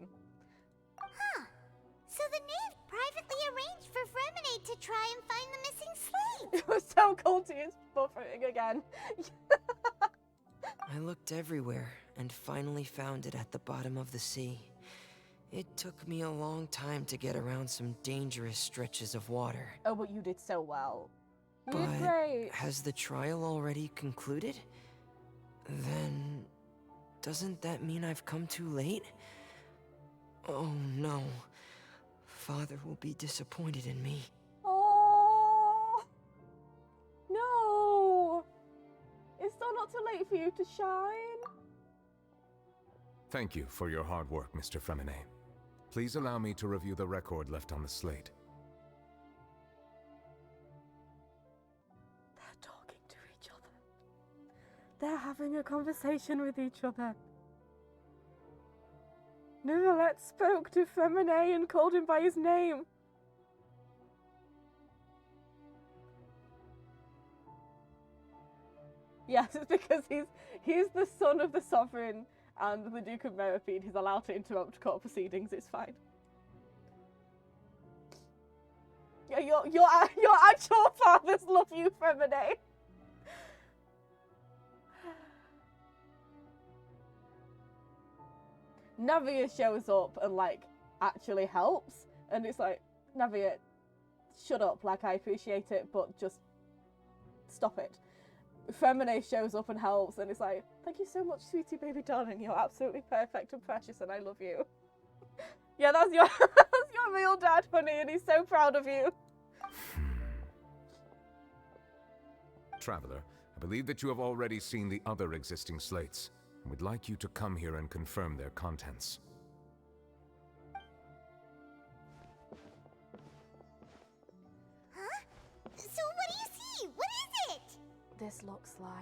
Huh. So the knave privately arranged for Fremine to try and find the missing slate. It was so culty, it's buffering again. I looked everywhere and finally found it at the bottom of the sea. It took me a long time to get around some dangerous stretches of water. Oh, but you did so well. You But did great. has the trial already concluded? Then... doesn't that mean I've come too late? Oh no. Father will be disappointed in me. Oh no! It's still not too late for you to shine. Thank you for your hard work, Mr. Fremine. Please allow me to review the record left on the slate. They're talking to each other. They're having a conversation with each other. Neuvillette spoke to Femine and called him by his name. Yes, it's because he's the son of the Sovereign and the Duke of Meripede. He's allowed to interrupt court proceedings. It's fine. Yeah, your actual fathers love you, Femine. Navia shows up and like actually helps, and it's like, Navia, shut up. Like, I appreciate it, but just stop it. Femine shows up and helps, and it's like, thank you so much, sweetie baby darling. You're absolutely perfect and precious, and I love you. Yeah, that's your that's your real dad, honey, and he's so proud of you. Traveler, I believe that you have already seen the other existing slates, and would like you to come here and confirm their contents. Huh? So what do you see? What is it? This looks like...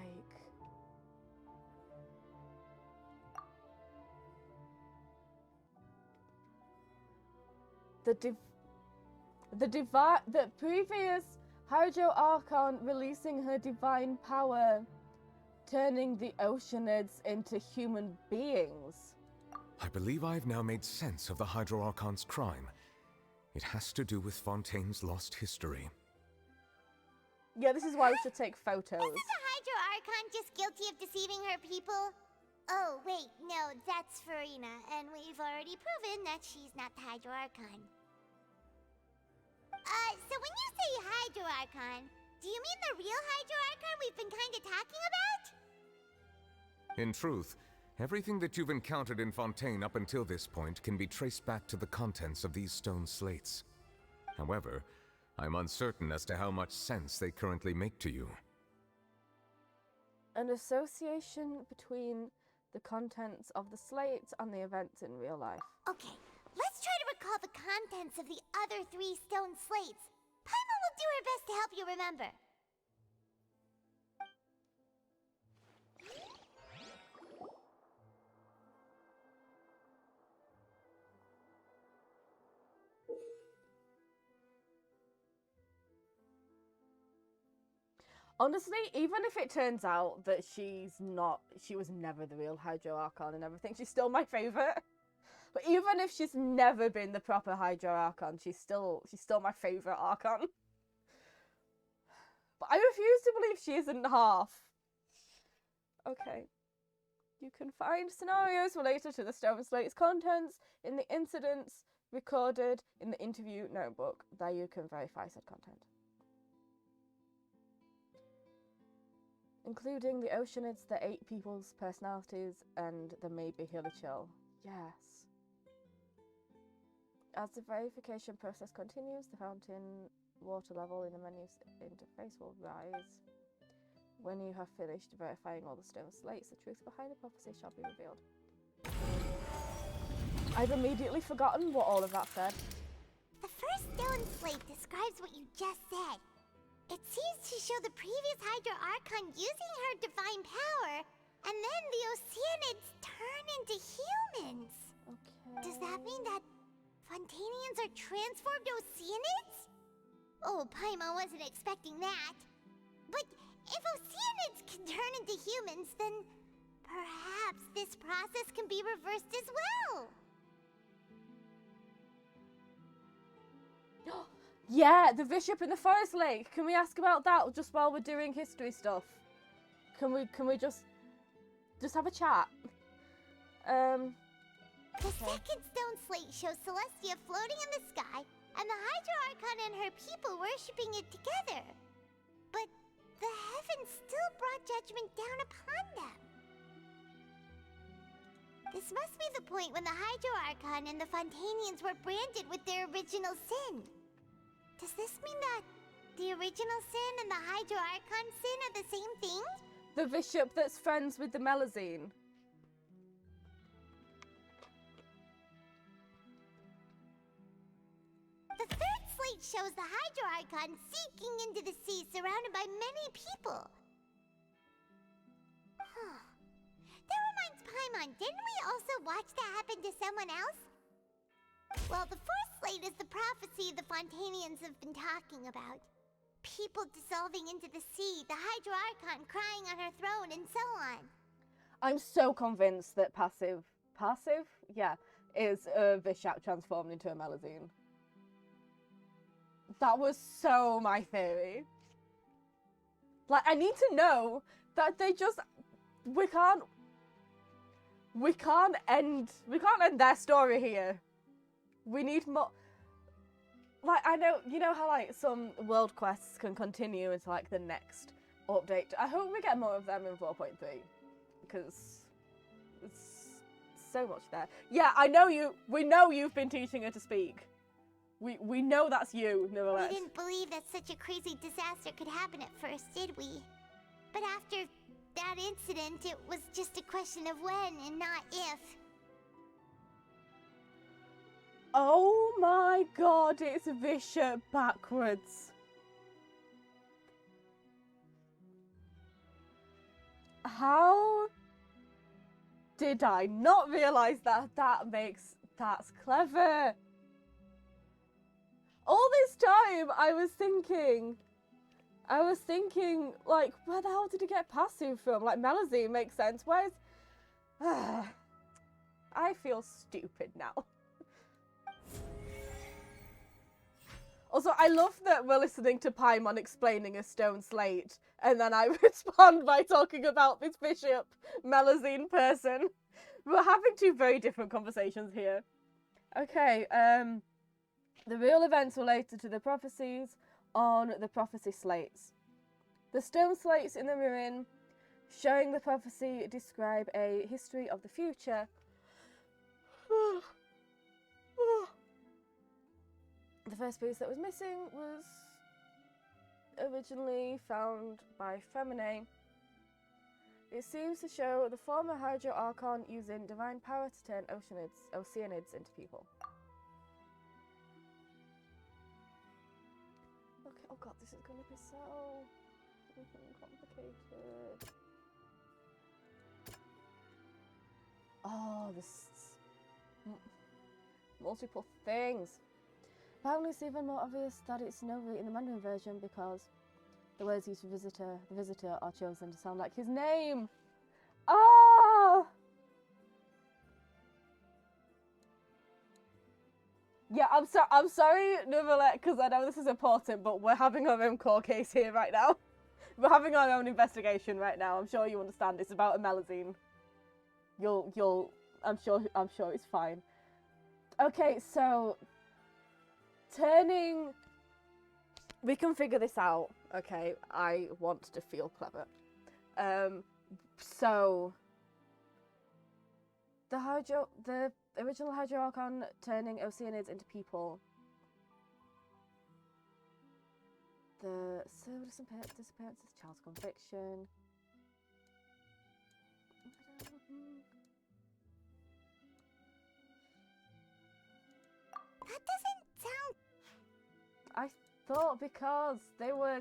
the previous Hydro Archon releasing her divine power, turning the Oceanids into human beings. I believe I've now made sense of the Hydro Archon's crime. It has to do with Fontaine's lost history. Yeah, this is why we should take photos. Isn't the Hydro Archon just guilty of deceiving her people? Oh, wait, no, that's Farina, and we've already proven that she's not the Hydro Archon. So when you say Hydro Archon, do you mean the real Hydro Archon we've been kind of talking about? In truth, everything that you've encountered in Fontaine up until this point can be traced back to the contents of these stone slates. However, I'm uncertain as to how much sense they currently make to you. An association between the contents of the slates and the events in real life. Okay, let's try to recall the contents of the other 3 stone slates. Paimon will do her best to help you remember. Honestly, even if it turns out that she was never the real Hydro Archon and everything, she's still my favourite. But even if she's never been the proper Hydro Archon, she's still my favourite Archon. But I refuse to believe she isn't half. Okay. You can find scenarios related to the Stone Slate's contents in the incidents recorded in the interview notebook. There you can verify said content. Including the Oceanids, the 8 people's personalities, and the maybe Hilichil. Yes. As the verification process continues, the fountain water level in the menu interface will rise. When you have finished verifying all the stone slates, the truth behind the prophecy shall be revealed. I've immediately forgotten what all of that said. The first stone slate describes what you just said. It seems to show the previous Hydro Archon using her divine power, and then the Oceanids turn into humans. Okay. Does that mean that Fontainians are transformed Oceanids? Oh, Paimon wasn't expecting that. But if Oceanids can turn into humans, then perhaps this process can be reversed as well. Yeah, the bishop in the forest lake. Can we ask about that just while we're doing history stuff? Can we just have a chat? The second stone slate shows Celestia floating in the sky, and the Hydro Archon and her people worshipping it together. But the heavens still brought judgment down upon them. This must be the point when the Hydro Archon and the Fontainians were branded with their original sin. Does this mean that the original sin and the Hydro Archon sin are the same thing? The bishop that's friends with the Melazine. The third slate shows the Hydro Archon sinking into the sea surrounded by many people. That reminds Paimon, didn't we also watch that happen to someone else? Well, the fourth slate is the prophecy the Fontainians have been talking about. people dissolving into the sea, the Hydro Archon crying on her throne, and so on. I'm so convinced that passive? Yeah, is a Vishak transformed into a Melusine. That was so my theory. Like, I need to know that they just... We can't end their story here. We need more... Like, I know, you know how, like, some world quests can continue into, like, the next update. I hope we get more of them in 4.3. Because it's so much there. Yeah, I know you. We know you've been teaching her to speak. We know that's you, Nevertheless. We didn't believe that such a crazy disaster could happen at first, did we? But after that incident, it was just a question of when and not if. Oh my god, it's Visha backwards. How did I not realise that? That's clever. All this time I was thinking, like, where the hell did he get passive from? Like, Melusine makes sense. Where's... I feel stupid now. Also, I love that we're listening to Paimon explaining a stone slate, and then I respond by talking about this bishop Melusine person. We're having two very different conversations here. Okay, the real events related to the prophecies on the prophecy slates. The stone slates in the ruin showing the prophecy describe a history of the future. The first piece that was missing was originally found by Femine. It seems to show the former Hydro Archon using divine power to turn oceanids into people. Okay, oh god, this is going to be so complicated. Oh, this multiple things. Apparently it's even more obvious that it's Novi in the Mandarin version because the words used for the visitor are chosen to sound like his name. Oh! Yeah, I'm sorry, Novelette, because I know this is important, but we're having our own court case here right now. We're having our own investigation right now. I'm sure you understand. It's about a Melusine. I'm sure it's fine. Okay, so turning, we can figure this out. Okay, I want to feel clever. So the original Hydro Archon turning Oceanids into people. The disappearances, child's conviction. That doesn't sound... I thought because they were...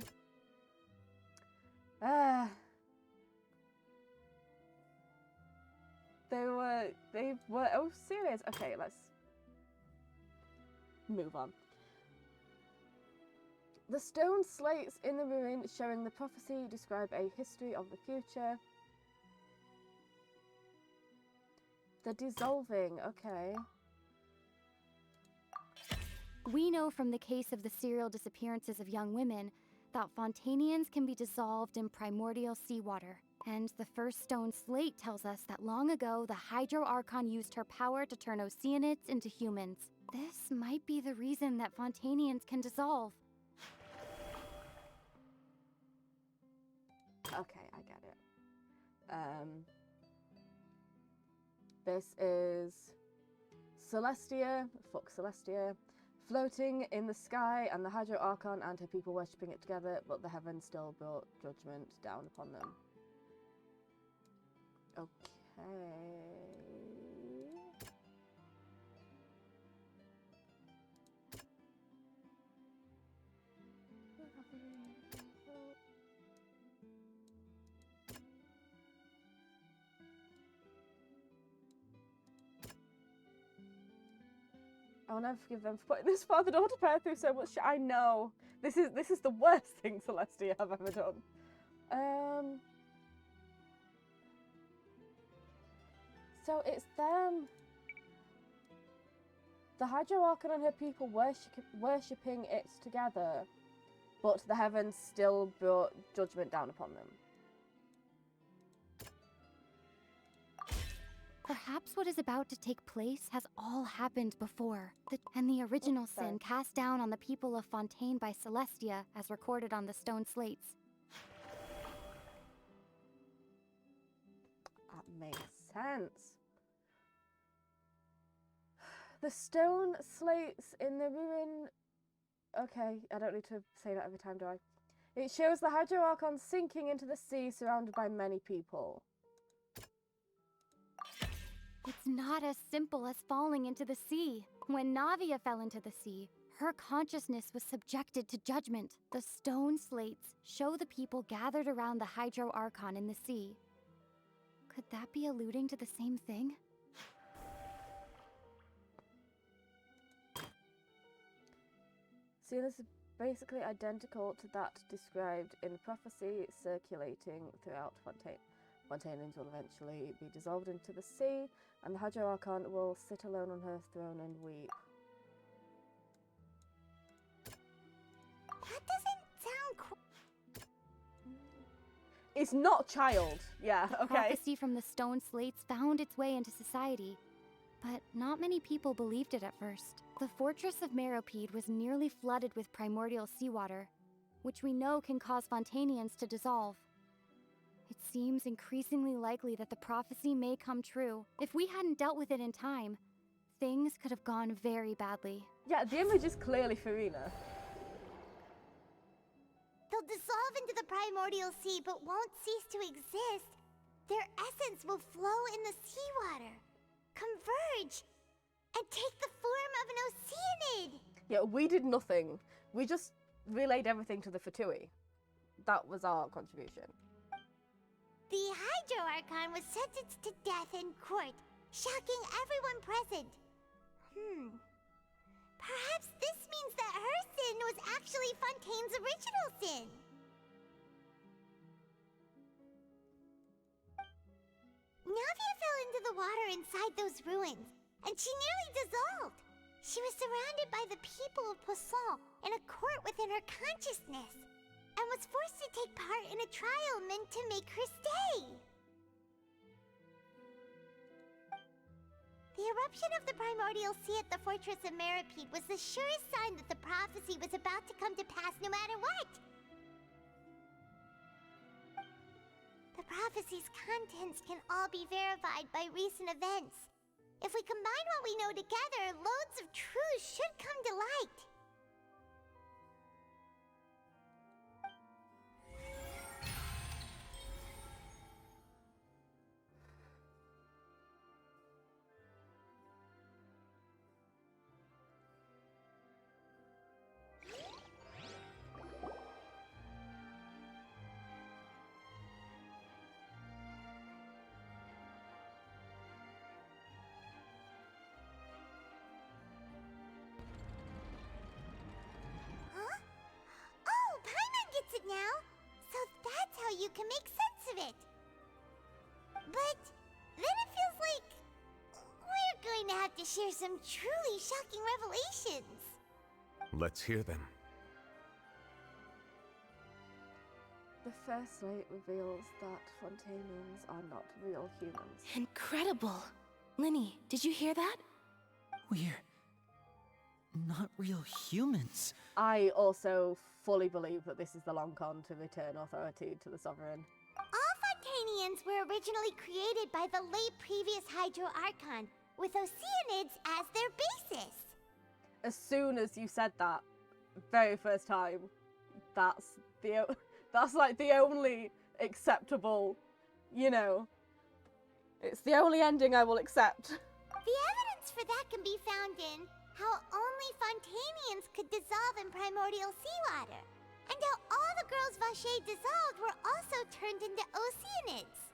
They were... Oh, serious? Okay, let's move on. The stone slates in the ruin showing the prophecy describe a history of the future. The dissolving, okay. We know from the case of the serial disappearances of young women that Fontanians can be dissolved in primordial seawater. And the first stone slate tells us that long ago, the Hydro Archon used her power to turn Oceanids into humans. This might be the reason that Fontanians can dissolve. Okay, I get it. This is Celestia, fuck Celestia, floating in the sky, and the Hydro Archon and her people worshipping it together, but the heavens still brought judgment down upon them. Okay. I will never forgive them for putting this father-daughter pair through so much shit. I know. This is the worst thing Celestia have ever done. So it's them. The Hydro Archon and her people worshipping it together, but the heavens still brought judgment down upon them. Perhaps what is about to take place has all happened before, and the original sin cast down on the people of Fontaine by Celestia, as recorded on the stone slates. That makes sense. The stone slates in the ruin... Okay, I don't need to say that every time, do I? It shows the Hydro Archon sinking into the sea, surrounded by many people. It's not as simple as falling into the sea. When Navia fell into the sea, her consciousness was subjected to judgment. The stone slates show the people gathered around the Hydro Archon in the sea. Could that be alluding to the same thing? See, this is basically identical to that described in prophecy circulating throughout Fontaine. Fontainings will eventually be dissolved into the sea, and the Hydro Archon will sit alone on her throne and weep. That doesn't sound It's not child. Yeah, The okay. prophecy from the stone slates found its way into society, but not many people believed it at first. The fortress of Meropide was nearly flooded with primordial seawater, which we know can cause Fontainians to dissolve. It seems increasingly likely that the prophecy may come true. If we hadn't dealt with it in time, things could have gone very badly. Yeah, the image is clearly Farina. They'll dissolve into the primordial sea but won't cease to exist. Their essence will flow in the seawater, converge, and take the form of an oceanid. Yeah, we did nothing. We just relayed everything to the Fatui. That was our contribution. The Hydro Archon was sentenced to death in court, shocking everyone present. Perhaps this means that her sin was actually Fontaine's original sin. Navia fell into the water inside those ruins, and she nearly dissolved. She was surrounded by the people of Poisson in a court within her consciousness, and was forced to take part in a trial meant to make her stay. The eruption of the primordial sea at the fortress of Meropide was the surest sign that the prophecy was about to come to pass no matter what. The prophecy's contents can all be verified by recent events. If we combine what we know together, loads of truths should come to light. Now, so that's how you can make sense of it. But then it feels like we're going to have to share some truly shocking revelations. Let's hear them. The first slate reveals that Fontainians are not real humans. Incredible! Linny, did you hear that? We're not real humans. I also fully believe that this is the long con to return authority to the Sovereign. All Fontainians were originally created by the late previous Hydro Archon, with Oceanids as their basis. As soon as you said that, very first time, that's like the only acceptable, you know, it's the only ending I will accept. The evidence for that can be found in how only Fontainians could dissolve in primordial seawater, and how all the girls Vacher dissolved were also turned into Oceanids.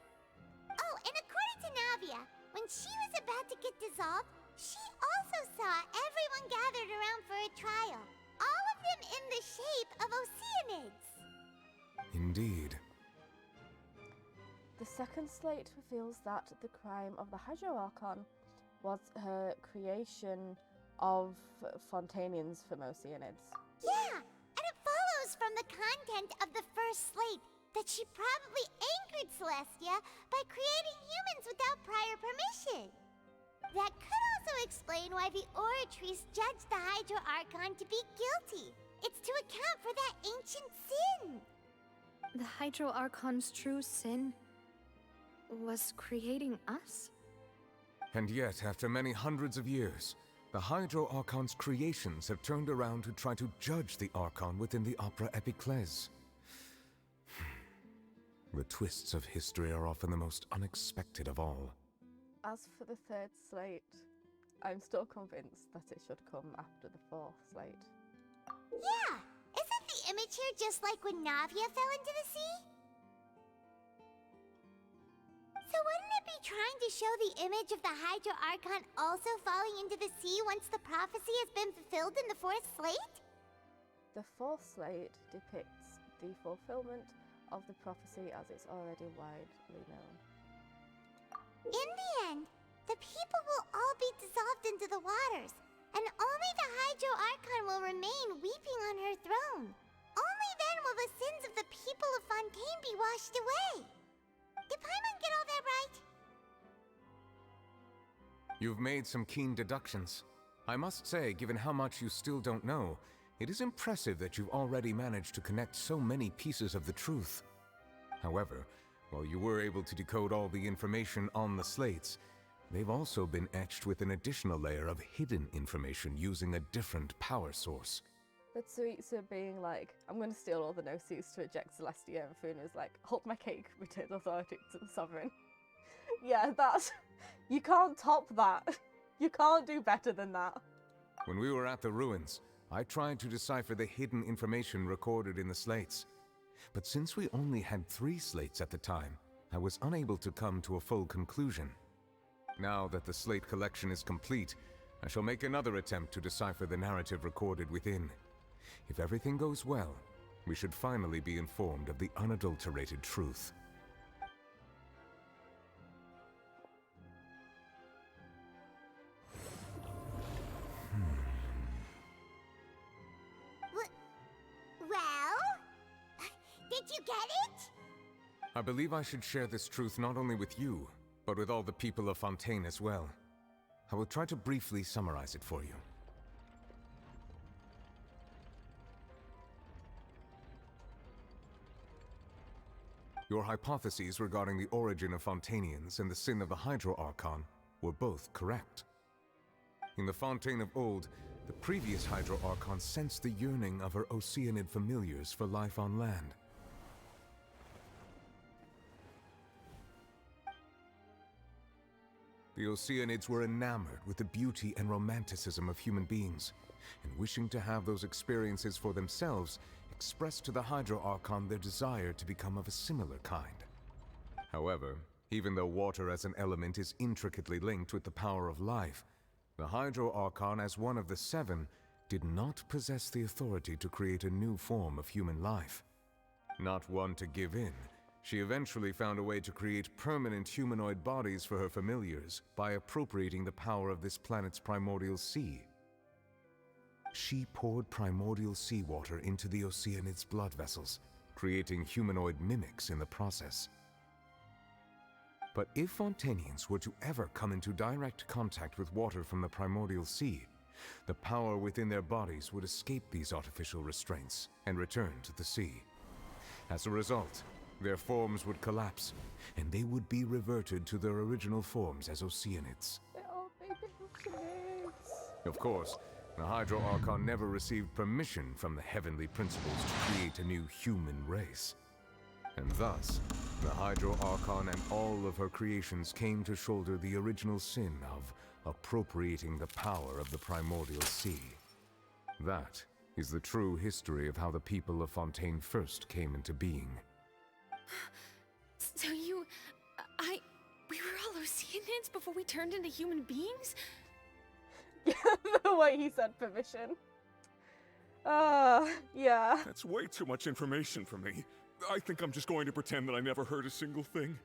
Oh, and according to Navia, when she was about to get dissolved, she also saw everyone gathered around for a trial. All of them in the the shape of Oceanids. Indeed. The second slate reveals that the crime of the Hydro Archon was her creation of Fontanians from Oceanids. Yeah, and it follows from the content of the first slate that she probably angered Celestia by creating humans without prior permission. That could also explain why the Oratrice judged the Hydro Archon to be guilty. It's to account for that ancient sin. The Hydro Archon's true sin was creating us? And yet, after many hundreds of years, the Hydro Archon's creations have turned around to try to judge the Archon within the Opera Epiclese. The twists of history are often the most unexpected of all. As for the third slate, I'm still convinced that it should come after the fourth slate. Yeah, isn't the image here just like when Navia fell into the sea? So wouldn't it be trying to show the image of the Hydro Archon also falling into the sea once the prophecy has been fulfilled in the fourth slate? The fourth slate depicts the fulfillment of the prophecy as it's already widely known. In the end, the people will all be dissolved into the waters, and only the Hydro Archon will remain weeping on her throne. Only then will the sins of the people of Fontaine be washed away. Did Paimon get all that right? You've made some keen deductions. I must say, given how much you still don't know, it is impressive that you've already managed to connect so many pieces of the truth. However, while you were able to decode all the information on the slates, they've also been etched with an additional layer of hidden information using a different power source. But Suitsa being like, I'm going to steal all the Gnosis to eject Celestia, and Funa's like, hold my cake, return authority to the Sovereign. Yeah, that's... You can't top that. You can't do better than that. When we were at the ruins, I tried to decipher the hidden information recorded in the slates. But since we only had 3 slates at the time, I was unable to come to a full conclusion. Now that the slate collection is complete, I shall make another attempt to decipher the narrative recorded within. If everything goes well, we should finally be informed of the unadulterated truth. Well? Did you get it? I believe I should share this truth not only with you, but with all the people of Fontaine as well. I will try to briefly summarize it for you. Your hypotheses regarding the origin of Fontanians and the sin of the Hydro Archon were both correct. In the Fontaine of old, the previous Hydro Archon sensed the yearning of her Oceanid familiars for life on land. The Oceanids were enamored with the beauty and romanticism of human beings, and wishing to have those experiences for themselves, expressed to the Hydro Archon their desire to become of a similar kind. However, even though water as an element is intricately linked with the power of life, the Hydro Archon, as one of the 7, did not possess the authority to create a new form of human life. Not one to give in, she eventually found a way to create permanent humanoid bodies for her familiars by appropriating the power of this planet's primordial sea. She poured primordial seawater into the Oceanids' blood vessels, creating humanoid mimics in the process. But if Fontanians were to ever come into direct contact with water from the primordial sea, the power within their bodies would escape these artificial restraints and return to the sea. As a result, their forms would collapse, and they would be reverted to their original forms as Oceanids. They're all baby Oceanids. Of course, the Hydro Archon never received permission from the heavenly principles to create a new human race. And thus, the Hydro Archon and all of her creations came to shoulder the original sin of appropriating the power of the primordial sea. That is the true history of how the people of Fontaine first came into being. So we were all Oceanids before we turned into human beings? The way he said permission. Yeah. That's way too much information for me. I think I'm just going to pretend that I never heard a single thing.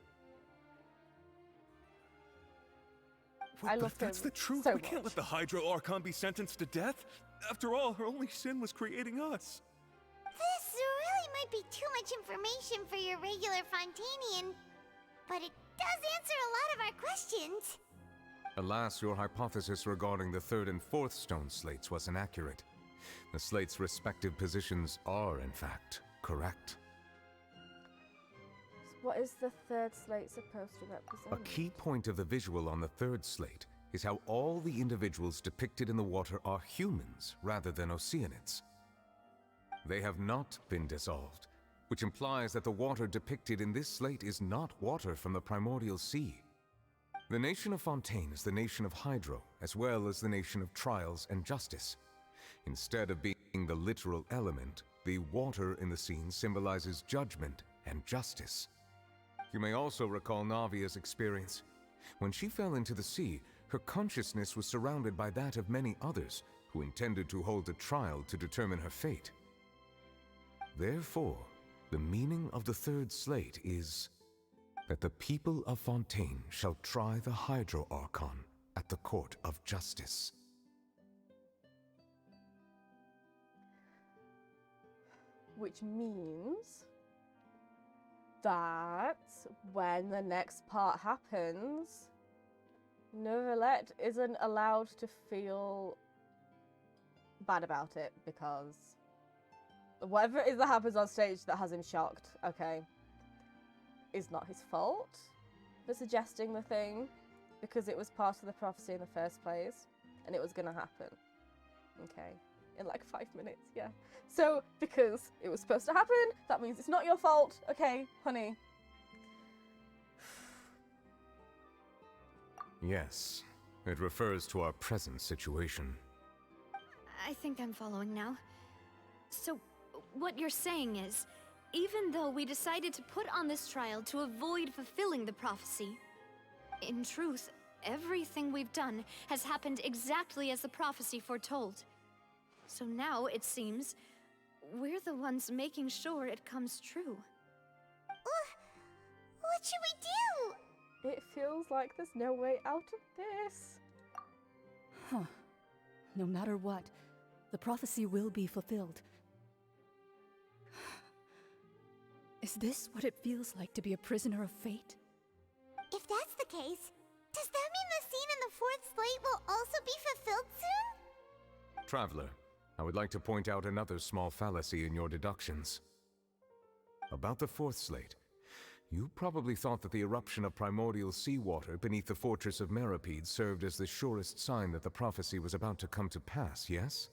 I But love if that's him the truth, so we can't much. let the Hydro Archon be sentenced to death. After all, her only sin was creating us. This really might be too much information for your regular Fontanian, but it does answer a lot of our questions. Alas, your hypothesis regarding the third and fourth stone slates was inaccurate. The slates' respective positions are, in fact, correct. What is the third slate supposed to represent? A key point of the visual on the third slate is how all the individuals depicted in the water are humans rather than Oceanids. They have not been dissolved, which implies that the water depicted in this slate is not water from the primordial sea. The nation of Fontaine is the nation of Hydro, as well as the nation of Trials and Justice. Instead of being the literal element, the water in the scene symbolizes judgment and justice. You may also recall Navia's experience. When she fell into the sea, her consciousness was surrounded by that of many others who intended to hold a trial to determine her fate. Therefore, the meaning of the third slate is that the people of Fontaine shall try the Hydro Archon at the court of justice. Which means that when the next part happens, Neuvillette isn't allowed to feel bad about it because whatever it is that happens on stage that has him shocked, okay, is not his fault for suggesting the thing because it was part of the prophecy in the first place and it was gonna happen. Okay. In like 5 minutes, yeah. So, because it was supposed to happen, that means it's not your fault. Okay, honey. Yes, it refers to our present situation. I think I'm following now. So, what you're saying is, even though we decided to put on this trial to avoid fulfilling the prophecy, in truth, everything we've done has happened exactly as the prophecy foretold. So now, it seems, we're the ones making sure it comes true. What should we do? It feels like there's no way out of this. Huh. No matter what, the prophecy will be fulfilled. Is this what it feels like to be a prisoner of fate? If that's the case, does that mean the scene in the fourth slate will also be fulfilled soon? Traveler, I would like to point out another small fallacy in your deductions. About the fourth slate, you probably thought that the eruption of primordial seawater beneath the fortress of Meripede served as the surest sign that the prophecy was about to come to pass, yes?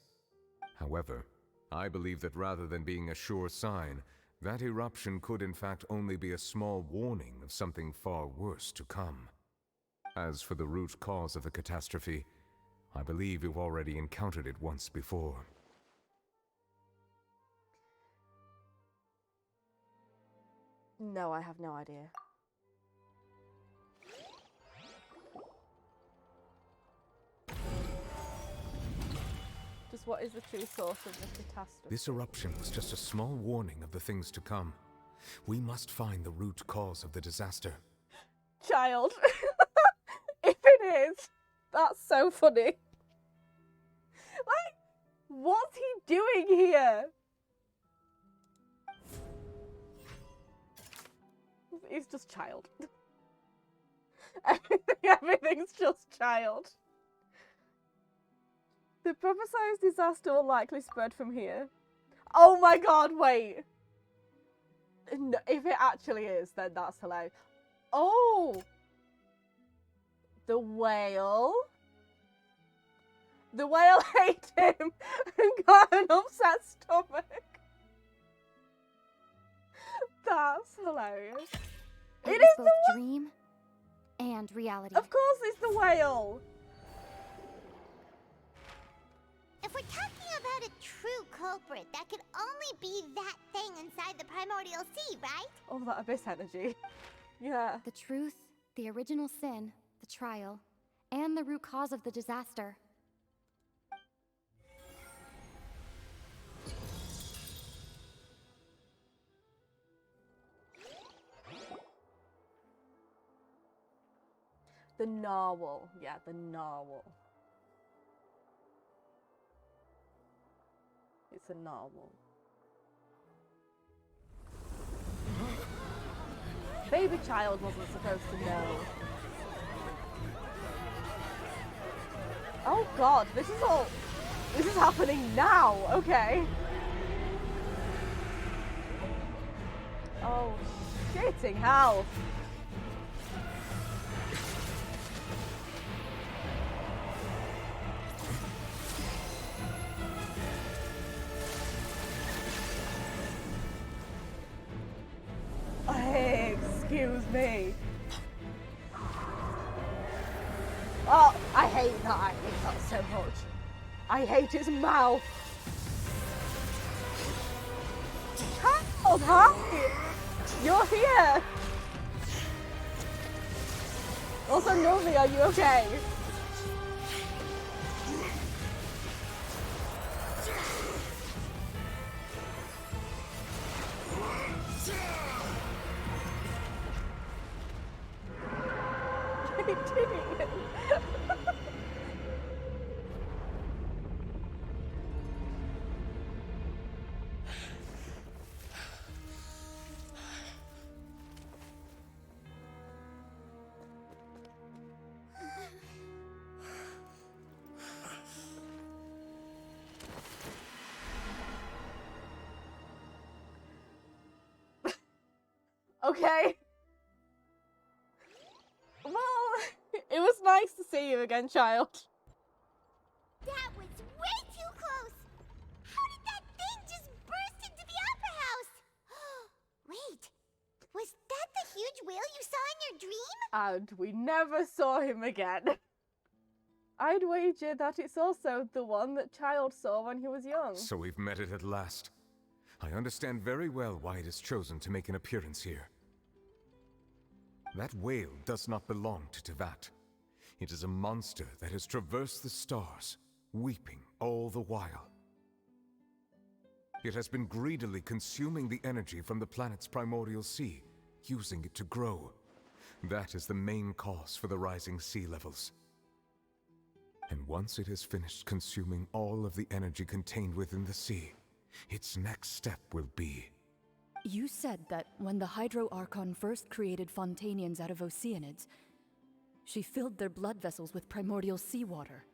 However, I believe that rather than being a sure sign, that eruption could in fact only be a small warning of something far worse to come. As for the root cause of the catastrophe, I believe you've already encountered it once before. No, I have no idea. Just what is the true source of the catastrophe? This eruption was just a small warning of the things to come. We must find the root cause of the disaster. Child. If it is, that's so funny. Like, what's he doing here? He's just child. Everything's just child. The prophesized disaster will likely spread from here. Oh my god, wait. No, if it actually is, then that's hilarious. Oh! The whale? The whale ate him and got an upset stomach. That's hilarious. It is both dream and reality. Of course it's the whale. If we're talking about a true culprit, that could only be that thing inside the primordial sea, right? Oh, that abyss energy. Yeah. The truth, the original sin, the trial, and the root cause of the disaster. The narwhal. Yeah, the narwhal. It's a narwhal. Baby child wasn't supposed to know. Oh god, this is happening now, okay. Oh, shitting hell. Hey, excuse me. Oh, I hate that. I hate that so much. I hate his mouth. Child, hi! You're here! Also, Novi, are you okay? Okay. Well, it was nice to see you again, child. That was way too close! How did that thing just burst into the Opera House? Wait, was that the huge whale you saw in your dream? And we never saw him again. I'd wager that it's also the one that Child saw when he was young. So we've met it at last. I understand very well why it has chosen to make an appearance here. That whale does not belong to Tevat. It is a monster that has traversed the stars, weeping all the while. It has been greedily consuming the energy from the planet's primordial sea, using it to grow. That is the main cause for the rising sea levels. And once it has finished consuming all of the energy contained within the sea, its next step will be... You said that when the Hydro Archon first created Fontanians out of Oceanids, she filled their blood vessels with primordial seawater.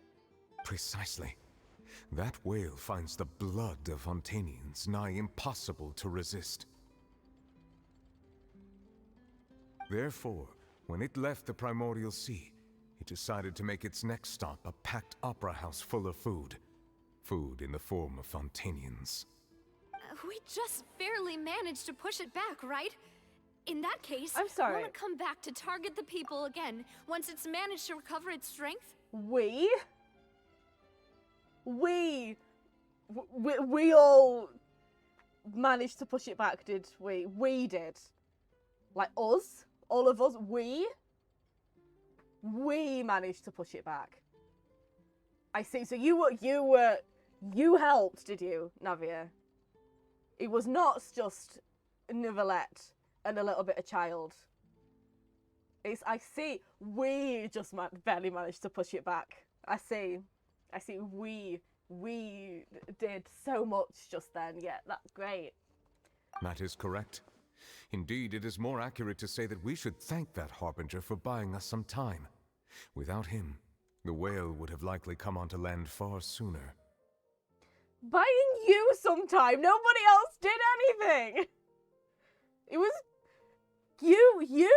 Precisely. That whale finds the blood of Fontanians nigh impossible to resist. Therefore, when it left the primordial sea, it decided to make its next stop a packed opera house full of food. Food in the form of Fontanians. We just barely managed to push it back, right? In that case, I'm sorry. Will it come back to target the people again once it's managed to recover its strength? We all managed to push it back, did we? We did. Like us? All of us? We managed to push it back. I see. So you helped, did you, Navia? It was not just Nivelette and a little bit of Child. I see. We just barely managed to push it back. I see. We did so much just then. Yeah, that's great. That is correct. Indeed, it is more accurate to say that we should thank that Harbinger for buying us some time. Without him, the whale would have likely come onto land far sooner. Buying you some time. Nobody else did anything. It was you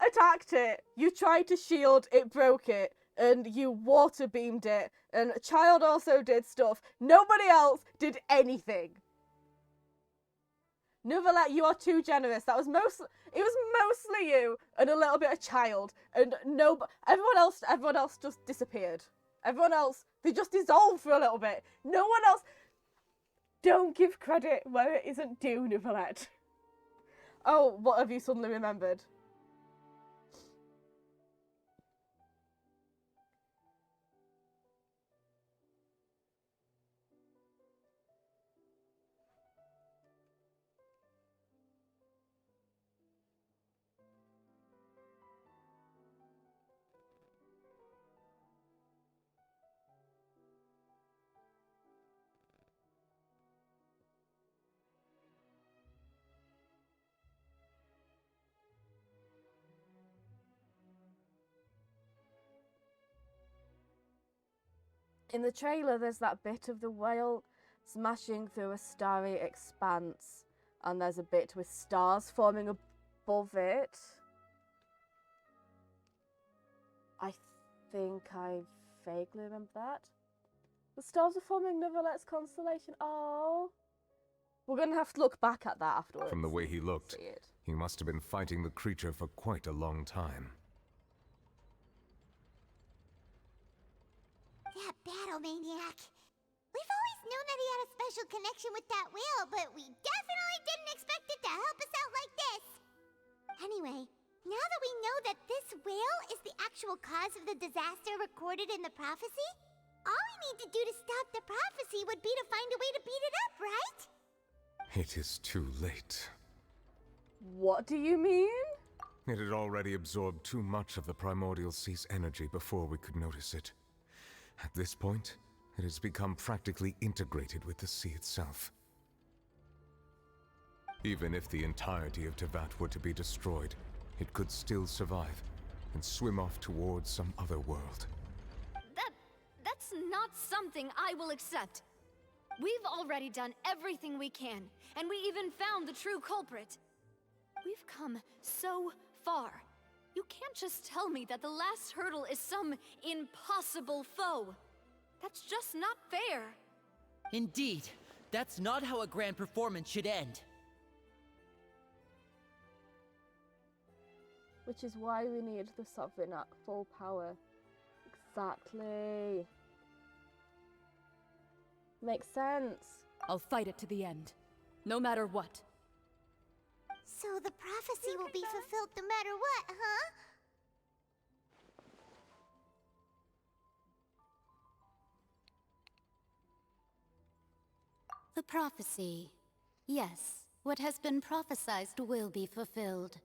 attacked it. You tried to shield, it broke it, and you water beamed it. And Child also did stuff. Nobody else did anything. Nivelette, you are too generous. It was mostly you and a little bit of Child, and everyone else just disappeared. Everyone else, they just dissolved for a little bit. No one else. Don't give credit where it isn't due, Nivelette. Oh, what have you suddenly remembered? In the trailer, there's that bit of the whale smashing through a starry expanse, and there's a bit with stars forming above it. I think I vaguely remember that. The stars are forming Neverlet's constellation. Oh. We're going to have to look back at that afterwards. From the way he looked, he must have been fighting the creature for quite a long time. That battle maniac. We've always known that he had a special connection with that whale, but we definitely didn't expect it to help us out like this. Anyway, now that we know that this whale is the actual cause of the disaster recorded in the prophecy, all we need to do to stop the prophecy would be to find a way to beat it up, right? It is too late. What do you mean? It had already absorbed too much of the Primordial Sea's energy before we could notice it. At this point, it has become practically integrated with the sea itself. Even if the entirety of Tevat were to be destroyed, it could still survive and swim off towards some other world. That's not something I will accept. We've already done everything we can, and we even found the true culprit. We've come so far. You can't just tell me that the last hurdle is some impossible foe. That's just not fair. Indeed, that's not how a grand performance should end. Which is why we need the Sovereign at full power. Exactly. Makes sense. I'll fight it to the end, no matter what. So the prophecy will be fulfilled no matter what, huh? The prophecy. Yes, what has been prophesied will be fulfilled.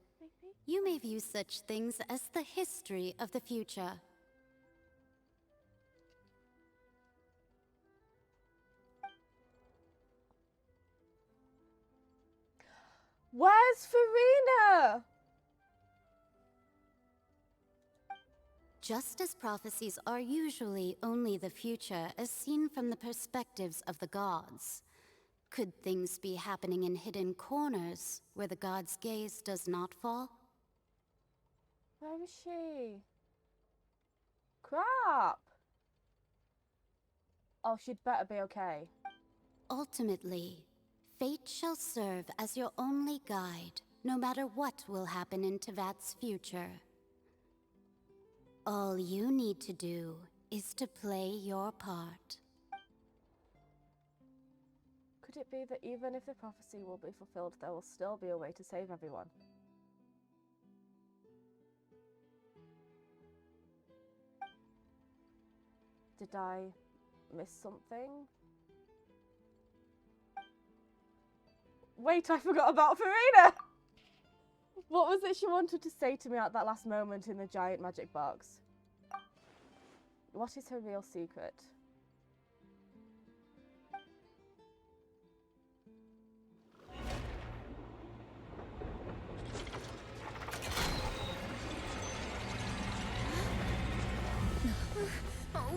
You may view such things as the history of the future. Where's Furina? Just as prophecies are usually only the future as seen from the perspectives of the gods, could things be happening in hidden corners where the gods' gaze does not fall? Where is she? Crap! Oh, she'd better be okay. Ultimately, fate shall serve as your only guide, no matter what will happen in Tevat's future. All you need to do is to play your part. Could it be that even if the prophecy will be fulfilled, there will still be a way to save everyone? Did I miss something? Wait, I forgot about Furina! What was it she wanted to say to me at that last moment in the giant magic box? What is her real secret?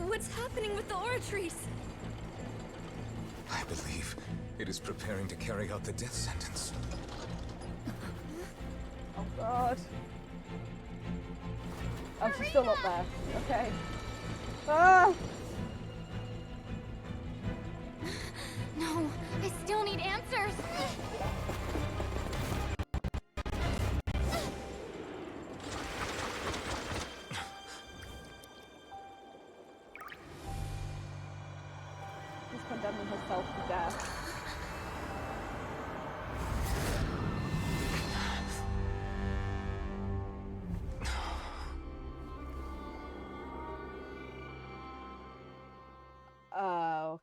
What's happening with the aura trees? I believe it is preparing to carry out the death sentence. Oh god. Oh, she's still up there. Okay. Ah! No, I still need answers. She's condemning herself to death.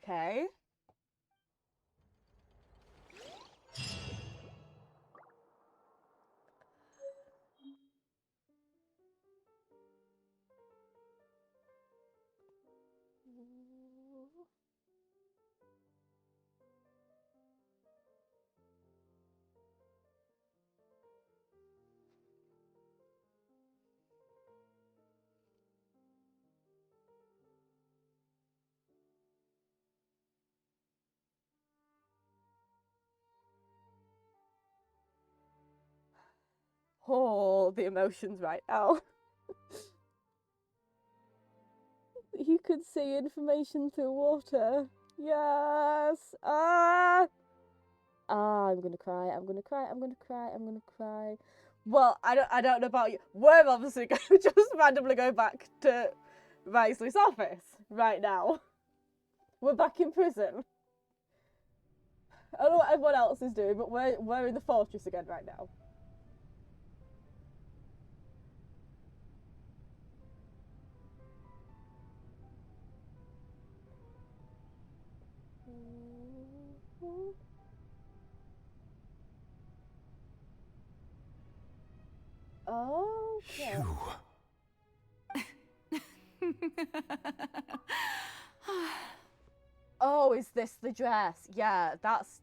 Okay. Oh, the emotions right now. You could see information through water. Yes. I'm gonna cry. I'm gonna cry. I'm gonna cry. I'm gonna cry. Well, I don't know about you. We're obviously going to just randomly go back to Risley's office right now. We're back in prison. I don't know what everyone else is doing, but we're in the fortress again right now. Okay. Oh, is this the dress? Yeah, that's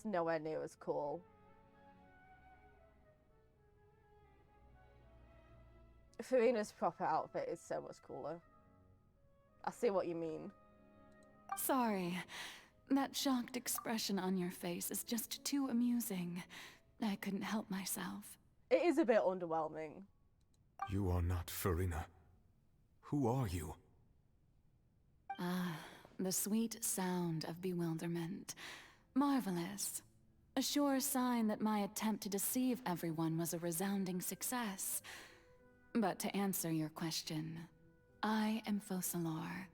nowhere near as cool. Furina's proper outfit is so much cooler. I see what you mean. Sorry. That shocked expression on your face is just too amusing. I couldn't help myself. It is a bit underwhelming. You are not Furina. Who are you? Ah, the sweet sound of bewilderment. Marvelous. A sure sign that my attempt to deceive everyone was a resounding success. But to answer your question, I am Focalor.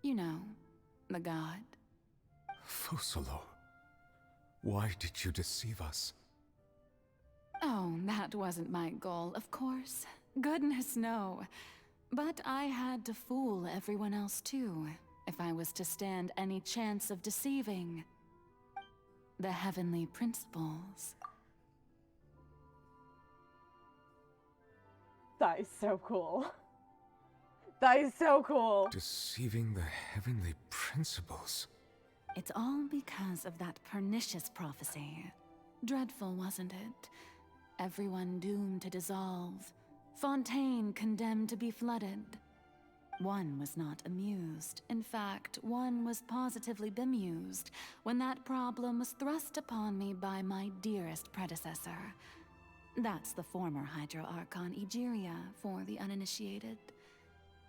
You know, the god. Focalor? Why did you deceive us? Oh, that wasn't my goal, of course. Goodness, no. But I had to fool everyone else too, if I was to stand any chance of deceiving the heavenly principles. That is so cool. That is so cool. Deceiving the heavenly principles. It's all because of that pernicious prophecy. Dreadful, wasn't it? Everyone doomed to dissolve. Fontaine condemned to be flooded. One was not amused. In fact, one was positively bemused when that problem was thrust upon me by my dearest predecessor. That's the former Hydro Archon Egeria for the uninitiated.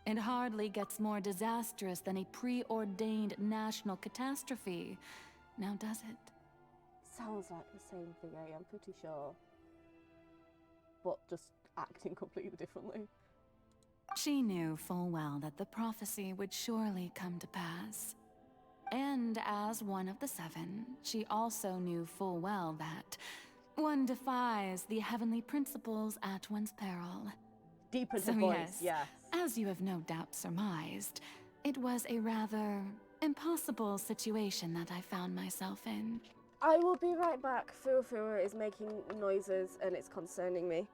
It hardly gets more disastrous than a preordained national catastrophe, now does it? Sounds like the same thing, I'm pretty sure. But just acting completely differently. She knew full well that the prophecy would surely come to pass. And as one of the seven, she also knew full well that one defies the heavenly principles at one's peril. Deep into So voice, yes, as you have no doubt surmised, it was a rather impossible situation that I found myself in. I will be right back. Furu is making noises and it's concerning me.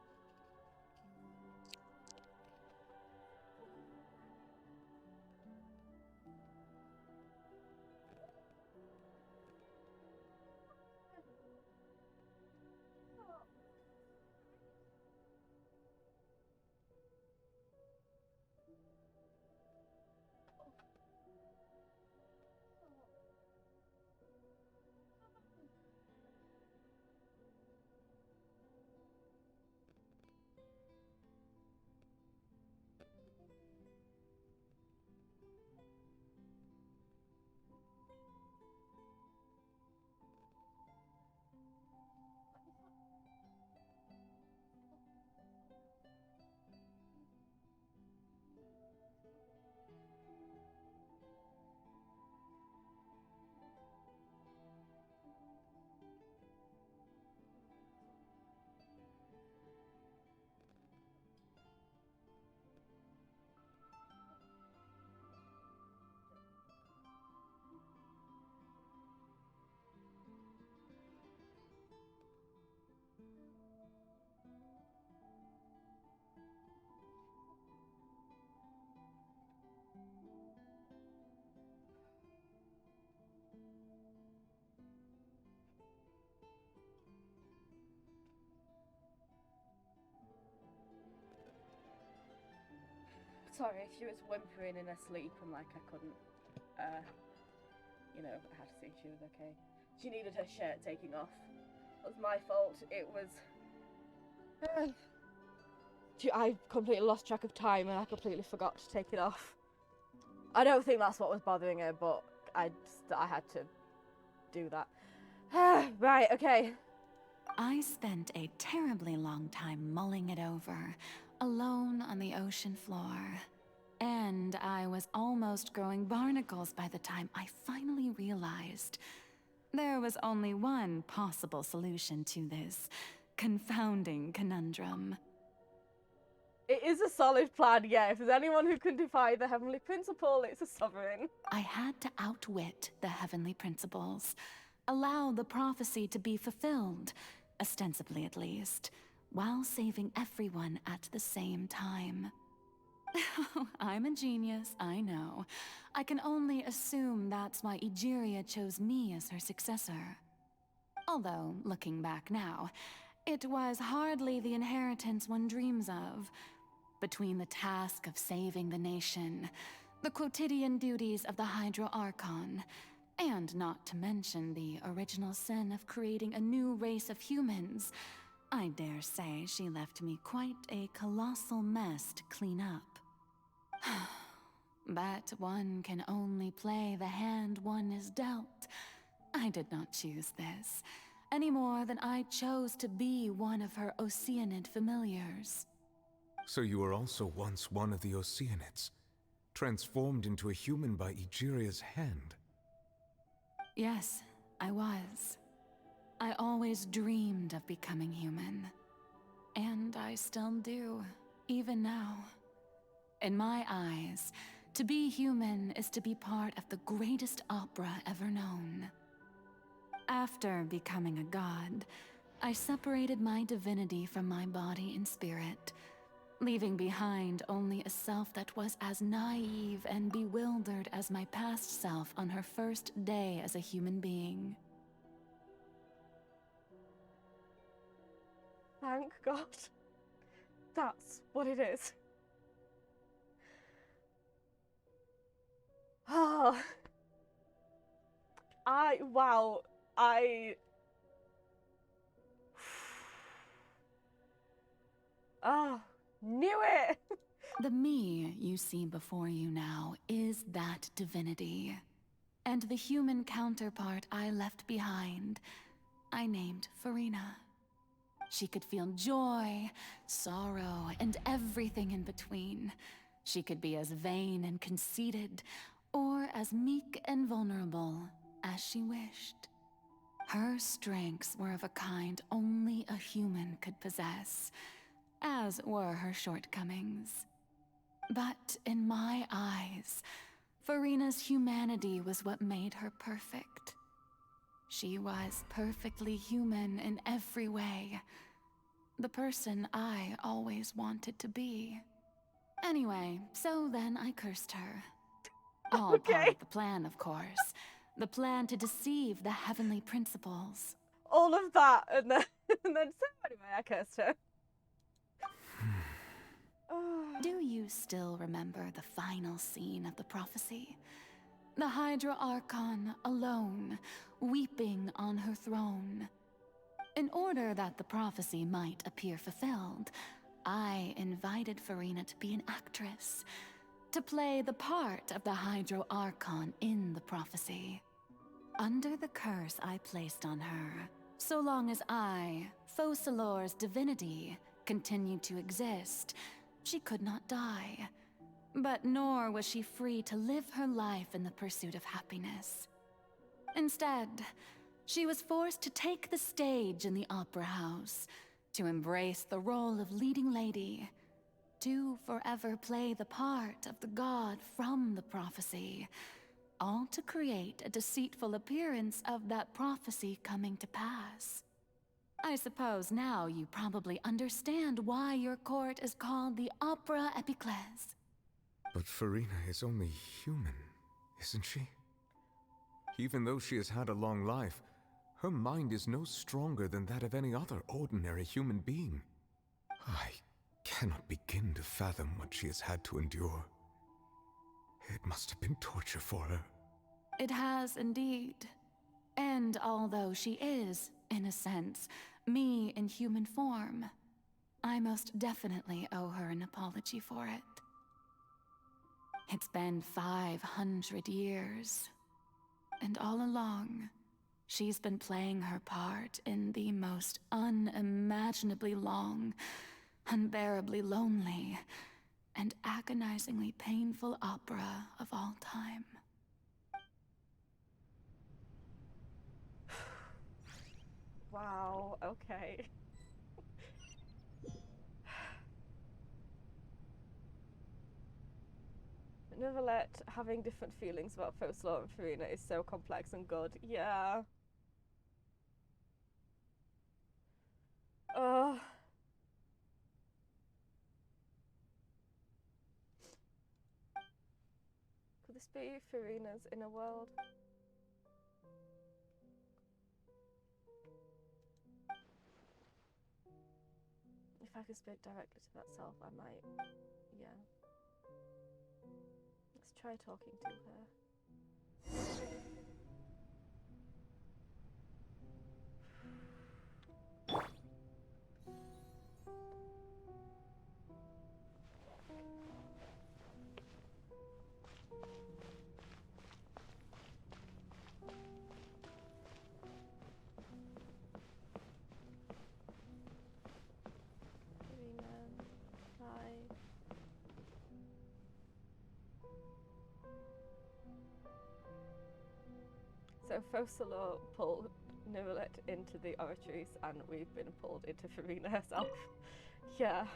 Sorry if she was whimpering in her sleep and like I couldn't, you know, I had to see if she was okay. She needed her shirt taking off. It was my fault. It was I completely lost track of time and I completely forgot to take it off. I don't think that's what was bothering her, but I had to do that. Right, okay. I spent a terribly long time mulling it over, alone on the ocean floor. And I was almost growing barnacles by the time I finally realized there was only one possible solution to this confounding conundrum. It is a solid plan, yeah. If there's anyone who can defy the heavenly principle, it's a sovereign. I had to outwit the heavenly principles, allow the prophecy to be fulfilled, ostensibly at least, while saving everyone at the same time. I'm a genius, I know. I can only assume that's why Egeria chose me as her successor. Although, looking back now, it was hardly the inheritance one dreams of. Between the task of saving the nation, the quotidian duties of the Hydro Archon, and not to mention the original sin of creating a new race of humans, I dare say she left me quite a colossal mess to clean up. But one can only play the hand one is dealt. I did not choose this, any more than I chose to be one of her Oceanid familiars. So you were also once one of the Oceanids, transformed into a human by Egeria's hand. Yes, I was. I always dreamed of becoming human. And I still do, even now. In my eyes, to be human is to be part of the greatest opera ever known. After becoming a god, I separated my divinity from my body and spirit, leaving behind only a self that was as naive and bewildered as my past self on her first day as a human being. Thank God. That's what it is. Oh. Wow. Knew it! The me you see before you now is that divinity. And the human counterpart I left behind, I named Farina. She could feel joy, sorrow, and everything in between. She could be as vain and conceited, or as meek and vulnerable as she wished. Her strengths were of a kind only a human could possess, as were her shortcomings. But in my eyes, Farina's humanity was what made her perfect. She was perfectly human in every way. The person I always wanted to be. Anyway, so then I cursed her. All part of the plan, of course. The plan to deceive the heavenly principles. All of that, and then so anyway, I cursed her. Do you still remember the final scene of the prophecy? The Hydra Archon, alone, weeping on her throne. In order that the prophecy might appear fulfilled, I invited Farina to be an actress, to play the part of the Hydro Archon in the prophecy. Under the curse I placed on her, so long as I, Focalor's divinity, continued to exist, she could not die. But nor was she free to live her life in the pursuit of happiness. Instead, she was forced to take the stage in the opera house, to embrace the role of leading lady, to forever play the part of the god from the prophecy, all to create a deceitful appearance of that prophecy coming to pass. I suppose now you probably understand why your court is called the Opera Epiclese. But Farina is only human, isn't she? Even though she has had a long life, her mind is no stronger than that of any other ordinary human being. I cannot begin to fathom what she has had to endure. It must have been torture for her. It has indeed. And although she is, in a sense, me in human form, I most definitely owe her an apology for it. It's been 500 years, and all along, she's been playing her part in the most unimaginably long, unbearably lonely, and agonizingly painful opera of all time. Wow, okay. Neverlet having different feelings about Focalor and Farina is so complex and good. Yeah. Oh. Could this be Farina's inner world? If I could speak directly to that self, I might. Yeah. Let's try talking to her. So Focalor pulled Neverlet into the oratories, and we've been pulled into Farina herself. Yeah.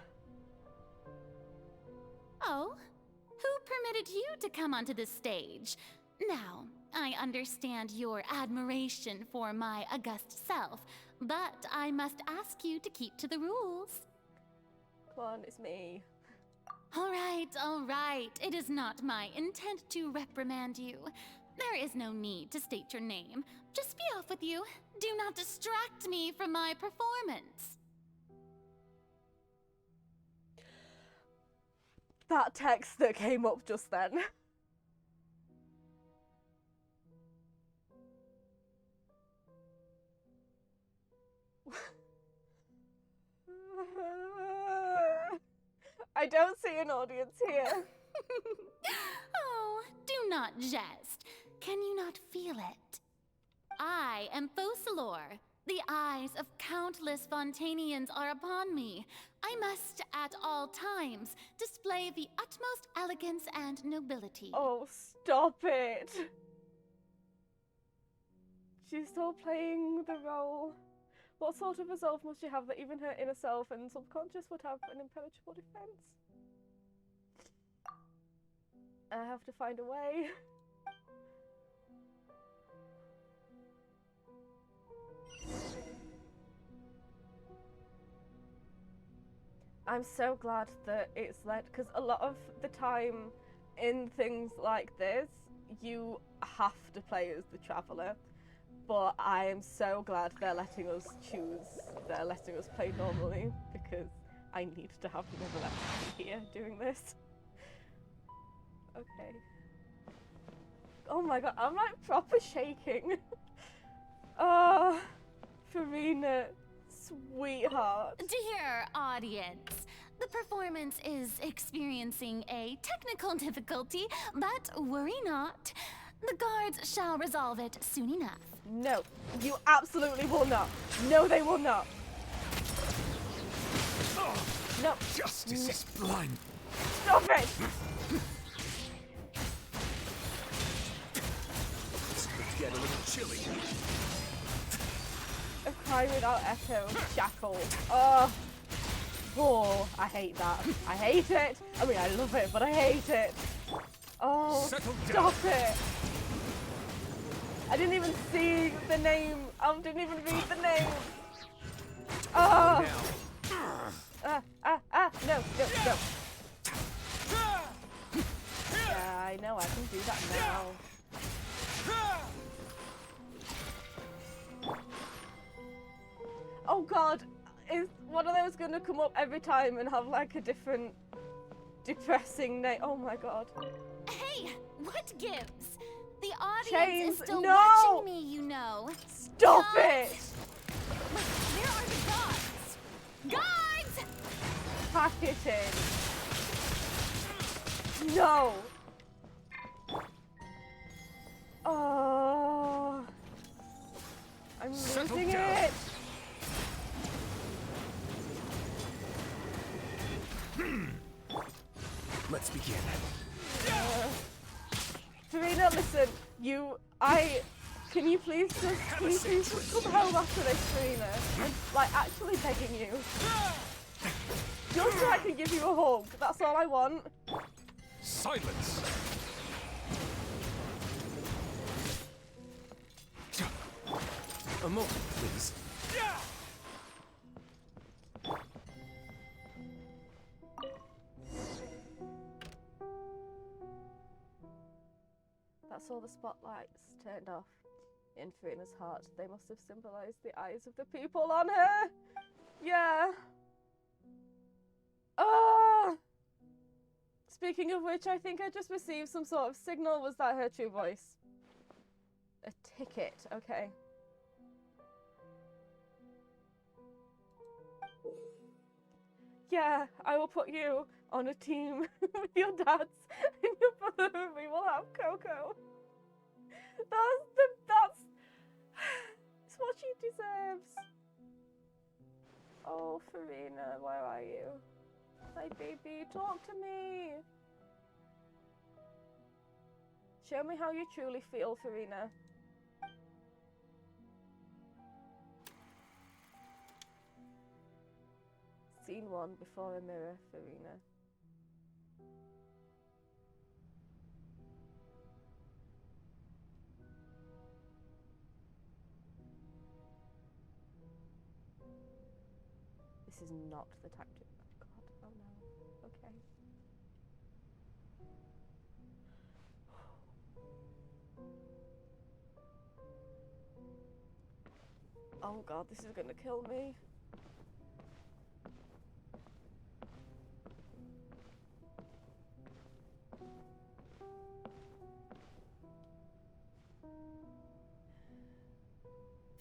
Oh, who permitted you to come onto the stage? Now, I understand your admiration for my august self, but I must ask you to keep to the rules. Come on, it's me. All right. It is not my intent to reprimand you. There is no need to state your name. Just be off with you. Do not distract me from my performance. That text that came up just then. I don't see an audience here. Oh, do not jest. Can you not feel it? I am Focalor. The eyes of countless Fontanians are upon me. I must, at all times, display the utmost elegance and nobility. Oh, stop it. She's still playing the role. What sort of resolve must she have that even her inner self and subconscious would have an impenetrable defense? I have to find a way. I'm so glad that it's led, because a lot of the time in things like this, you have to play as the Traveller. But I am so glad they're letting us choose. They're letting us play normally, because I need to have Neverlet here doing this. Okay. Oh my god, I'm like proper shaking. Oh, Farina, sweetheart. Dear audience, the performance is experiencing a technical difficulty, but worry not. The guards shall resolve it soon enough. No, you absolutely will not. No, they will not. No. Justice is blind. Stop it! This could get a little chilly. A cry without echo, jackal. Oh, I hate that. I hate it. I mean, I love it, but I hate it. Oh, stop it. I didn't even see the name. I didn't even read the name. Oh. No. Yeah, I know I can do that now. Oh god, is one of those gonna come up every time and have like a different depressing name? Oh my god. Hey, what gives? The audience Chains, is still no! watching me, you know. Stop it! Where are the guards? Guards! pack it in. No. Oh. I'm losing it. Let's begin. Furina, listen. Can you please just come home after this, Furina? I'm like actually begging you. Just so I can give you a hug. That's all I want. Silence! A moment, please. That's all the spotlights turned off in Furina's heart. They must have symbolized the eyes of the people on her. Yeah. Oh! Speaking of which, I think I just received some sort of signal. Was that her true voice? A ticket, okay. Yeah, I will put you on a team with your dads and your brother, and we will have Coco. It's what she deserves. Oh, Furina, where are you? My baby, talk to me. Show me how you truly feel, Furina. Scene 1, before a mirror, Furina. This is not the tactic. Oh god, oh no. Okay. Oh god, this is gonna kill me.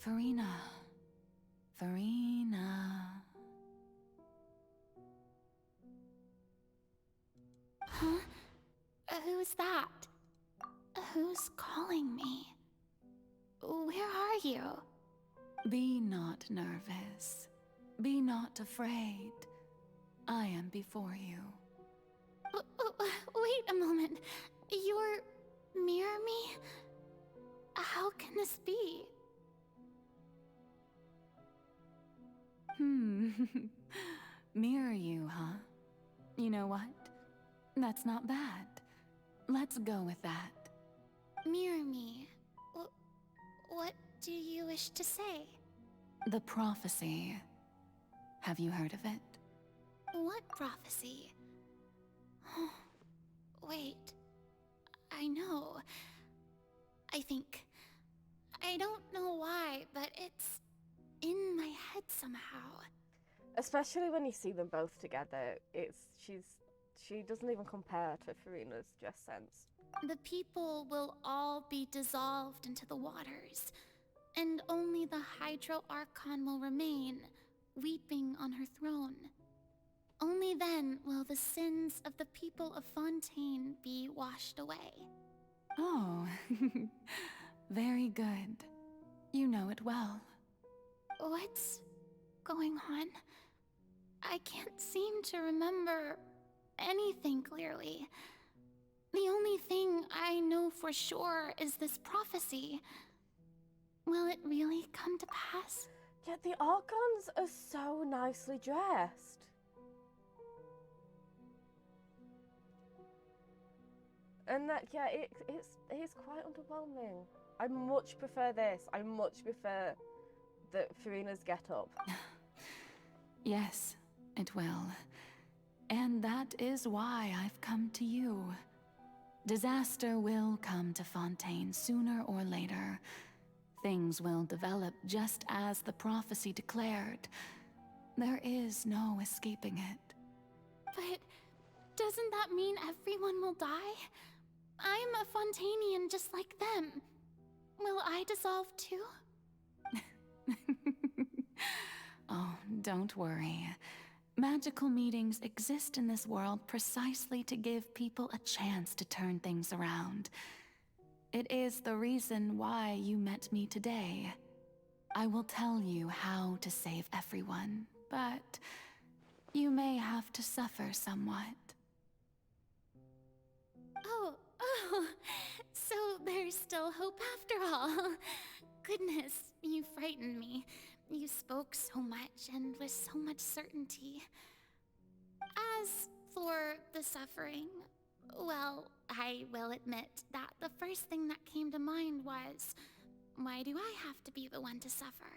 Furina. Furina. Huh? Who's that? Who's calling me? Where are you? Be not nervous. Be not afraid. I am before you. Wait a moment. You're Mirror Me? How can this be? Mirror you, huh? You know what? That's not bad. Let's go with that. Mirror Me. What do you wish to say? The prophecy. Have you heard of it? What prophecy? Wait. I know. I think. I don't know why, but it's in my head somehow. Especially when you see them both together, she doesn't even compare to Furina's dress sense. The people will all be dissolved into the waters, and only the Hydro Archon will remain, weeping on her throne. Only then will the sins of the people of Fontaine be washed away. Oh, very good. You know it well. What's going on? I can't seem to remember anything clearly. The only thing I know for sure is this prophecy. Will it really come to pass? Yet the Archons are so nicely dressed. And that, yeah, it's quite underwhelming. I much prefer this. I much prefer Furina's get-up. Yes, it will. And that is why I've come to you. Disaster will come to Fontaine sooner or later. Things will develop just as the prophecy declared. There is no escaping it. But doesn't that mean everyone will die? I'm a Fontainian just like them. Will I dissolve too? Oh, don't worry. Magical meetings exist in this world precisely to give people a chance to turn things around. It is the reason why you met me today. I will tell you how to save everyone, but you may have to suffer somewhat. Oh, so there's still hope after all. Goodness, you frightened me. You spoke so much and with so much certainty. As for the suffering, well, I will admit that the first thing that came to mind was, why do I have to be the one to suffer?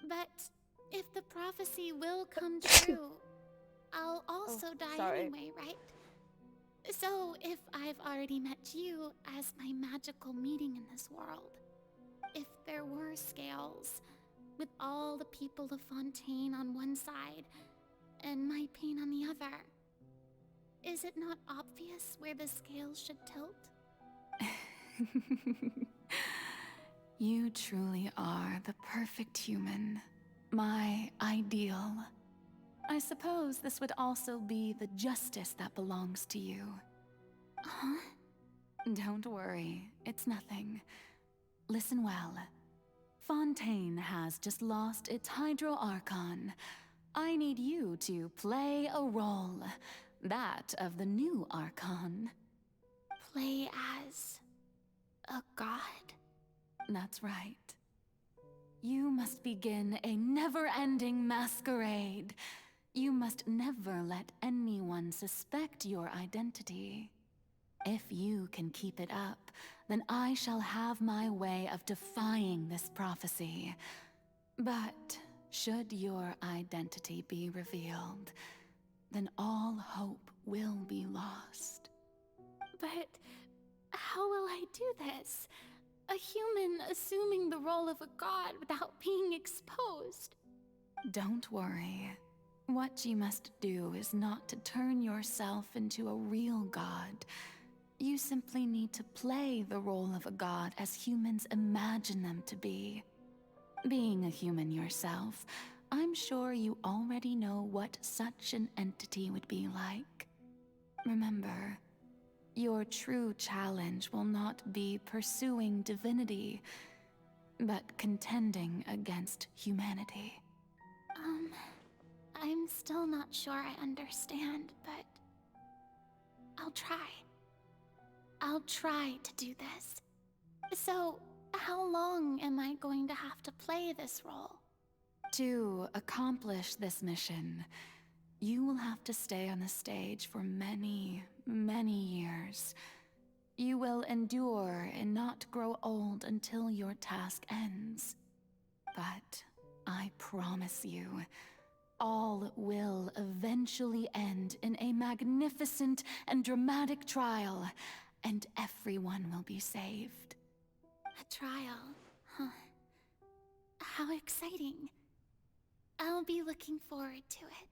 But if the prophecy will come true, I'll also die anyway, right? So if I've already met you as my magical meeting in this world, if there were scales, with all the people of Fontaine on one side and my pain on the other, is it not obvious where the scales should tilt? You truly are the perfect human, my ideal. I suppose this would also be the justice that belongs to you. Huh? Don't worry, it's nothing. Listen well. Fontaine has just lost its Hydro Archon. I need you to play a role, that of the new Archon. Play as a god? That's right. You must begin a never-ending masquerade. You must never let anyone suspect your identity. If you can keep it up, then I shall have my way of defying this prophecy. But should your identity be revealed, then all hope will be lost. But how will I do this? A human assuming the role of a god without being exposed? Don't worry. What you must do is not to turn yourself into a real god. You simply need to play the role of a god as humans imagine them to be. Being a human yourself, I'm sure you already know what such an entity would be like. Remember, your true challenge will not be pursuing divinity, but contending against humanity. I'm still not sure I understand, but I'll try. I'll try to do this. So, how long am I going to have to play this role? To accomplish this mission, you will have to stay on the stage for many, many years. You will endure and not grow old until your task ends. But I promise you, all will eventually end in a magnificent and dramatic trial, and everyone will be saved. A trial, huh? How exciting. I'll be looking forward to it.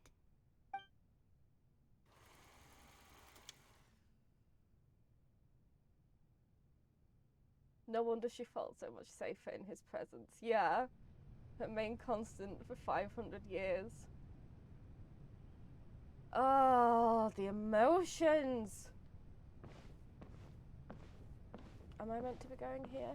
No wonder she felt so much safer in his presence. Yeah, her main constant for 500 years. Oh, the emotions. Am I meant to be going here?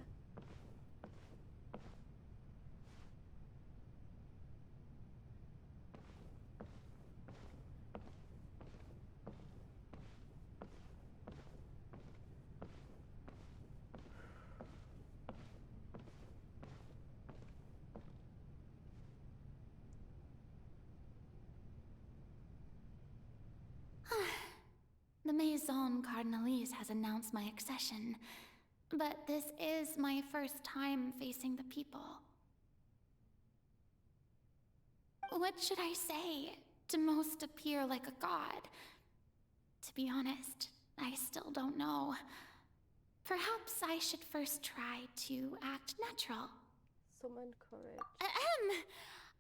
The Maison Cardinalise has announced my accession, but this is my first time facing the people. What should I say to most appear like a god? To be honest, I still don't know. Perhaps I should first try to act natural. Summon courage.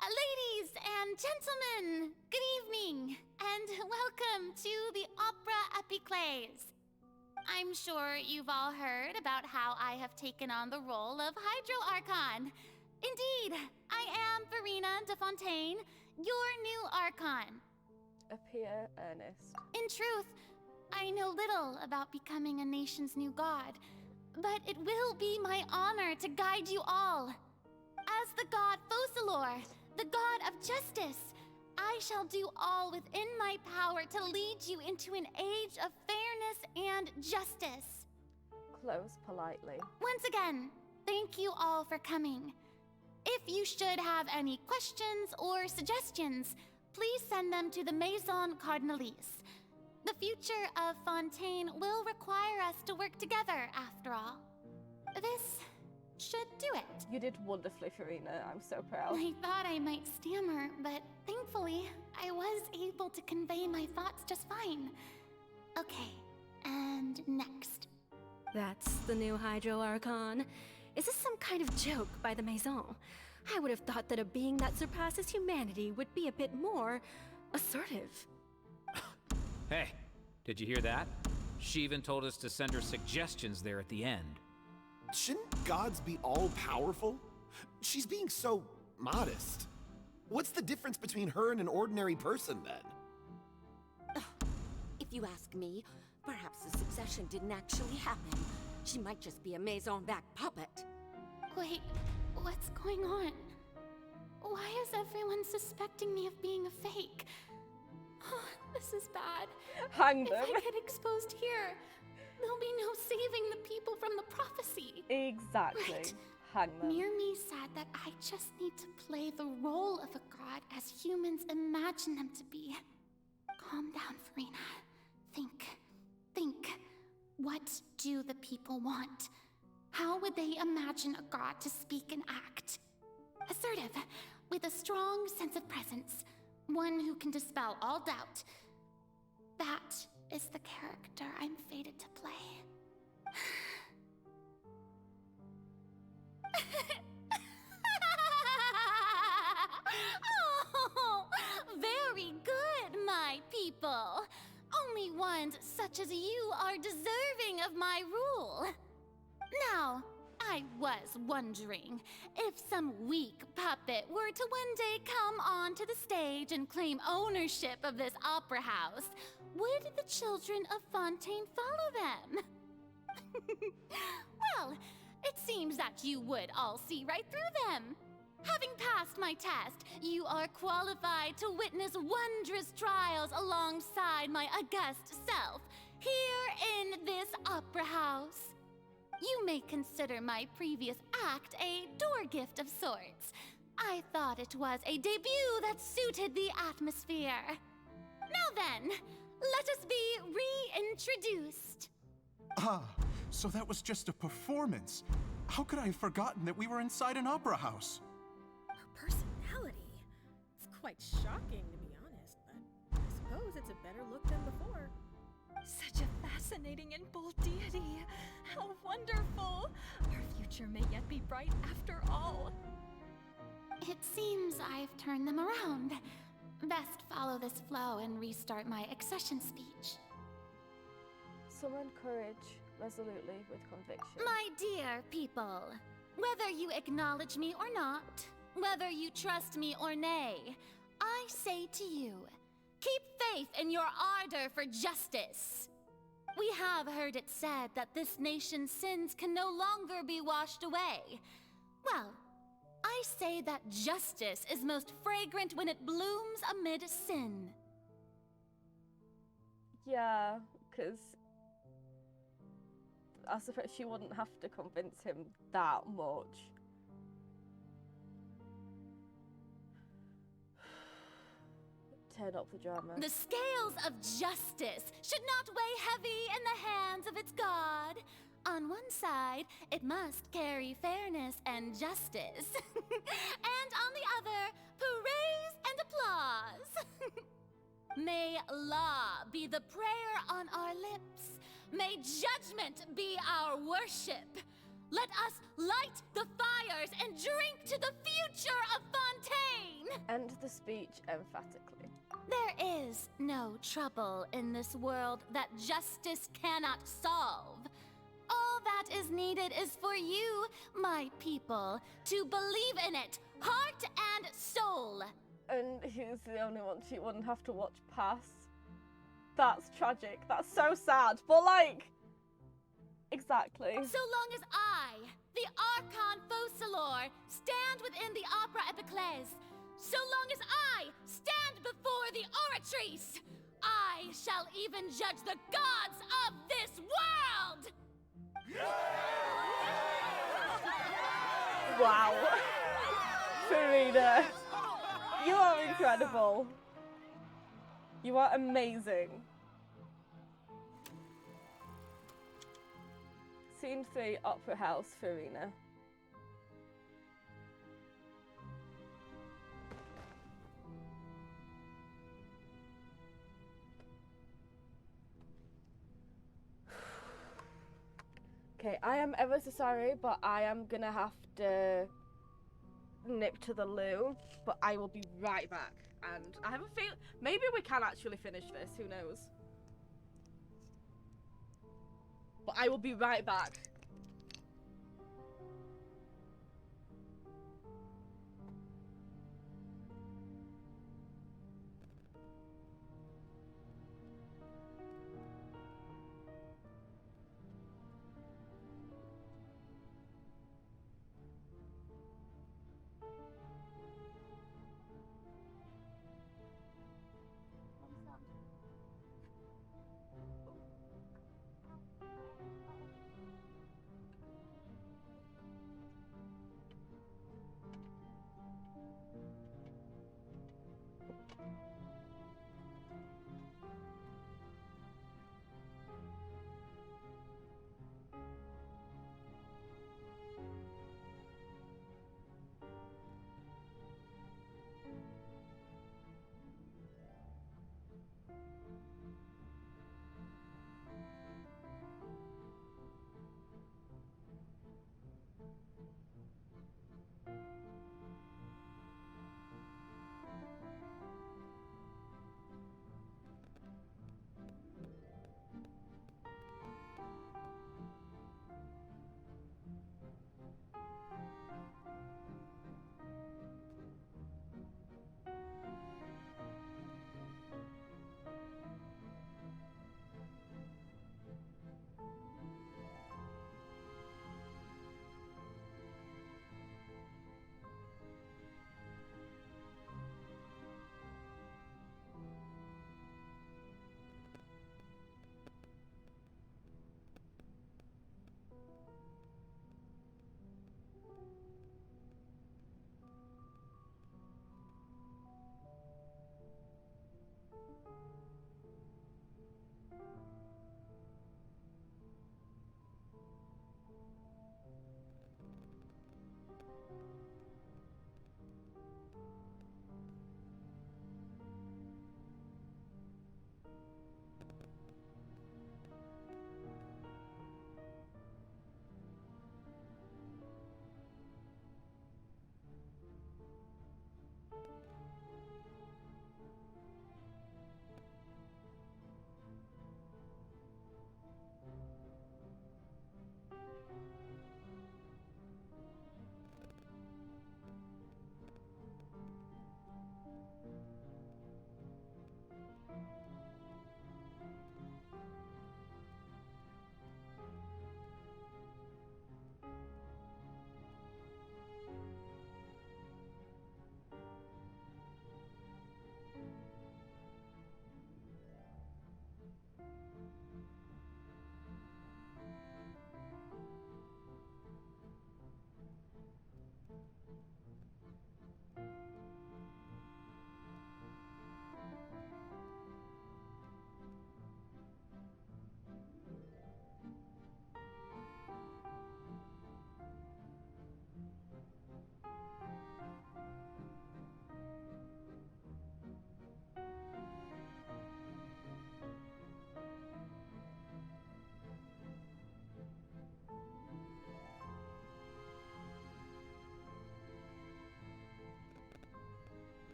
Ladies and gentlemen, good evening, and welcome to the Opera Epiclese. I'm sure you've all heard about how I have taken on the role of Hydro Archon. Indeed, I am Verena de Fontaine, your new Archon. appear earnest. In truth, I know little about becoming a nation's new god, but it will be my honor to guide you all. As the god Focalor, the god of justice, I shall do all within my power to lead you into an age of fairness and justice. Close politely. Once again, thank you all for coming. If you should have any questions or suggestions, please send them to the Maison Cardinalise. The future of Fontaine will require us to work together, after all. This should do it. You did wonderfully, Furina. I'm so proud. I thought I might stammer, but thankfully, I was able to convey my thoughts just fine. Okay, and next. That's the new Hydro Archon. Is this some kind of joke by the Maison? I would have thought that a being that surpasses humanity would be a bit more assertive. Hey, did you hear that? She even told us to send her suggestions there at the end. Shouldn't gods be all-powerful? She's being so modest. What's the difference between her and an ordinary person, then? If you ask me, perhaps the succession didn't actually happen. She might just be a Maison-back puppet. Wait, what's going on? Why is everyone suspecting me of being a fake? Oh, this is bad. Hang them. If I get exposed here, there'll be no saving the people from the prophecy. Exactly. Right. Hang them. Mirmi said that I just need to play the role of a god as humans imagine them to be. Calm down, Furina. Think. What do the people want? How would they imagine a god to speak and act? Assertive, with a strong sense of presence. One who can dispel all doubt. That is the character I'm fated to play. Oh, very good, my people. Only ones such as you are deserving of my rule. Now, I was wondering if some weak puppet were to one day come onto the stage and claim ownership of this opera house, would the children of Fontaine follow them? Well, it seems that you would all see right through them. Having passed my test, you are qualified to witness wondrous trials alongside my august self, here in this opera house. You may consider my previous act a door gift of sorts. I thought it was a debut that suited the atmosphere. Now then, let us be reintroduced. Ah, so that was just a performance. How could I have forgotten that we were inside an opera house? Her personality. It's quite shocking, to be honest, but I suppose it's a better look than before. Such a fascinating and bold deity. How wonderful! Our future may yet be bright after all. It seems I've turned them around. Best follow this flow and restart my accession speech. Summon courage resolutely with conviction. My dear people, whether you acknowledge me or not, whether you trust me or nay, I say to you, keep faith in your ardor for justice. We have heard it said that this nation's sins can no longer be washed away. Well, I say that justice is most fragrant when it blooms amid sin. Yeah, because I suppose she wouldn't have to convince him that much. Turn up the drama. The scales of justice should not weigh heavy in the hands of its god. On one side, it must carry fairness and justice. And on the other, praise and applause. May law be the prayer on our lips. May judgment be our worship. Let us light the fires and drink to the future of Fontaine. End the speech emphatically. There is no trouble in this world that justice cannot solve. All that is needed is for you, my people, to believe in it, heart and soul. and he's the only one she wouldn't have to watch pass. That's tragic. That's so sad. But like, exactly. So long as I, the Archon Quest, stand within the Opera Epiclese, so long as I stand before the Oratrice, I shall even judge the gods of this world! Wow. Furina, you are incredible. You are amazing. Scene 3, Opera House, Furina. Okay, I am ever so sorry, but I am gonna have to nip to the loo, but I will be right back. And I have a feel maybe we can actually finish this, who knows? But I will be right back.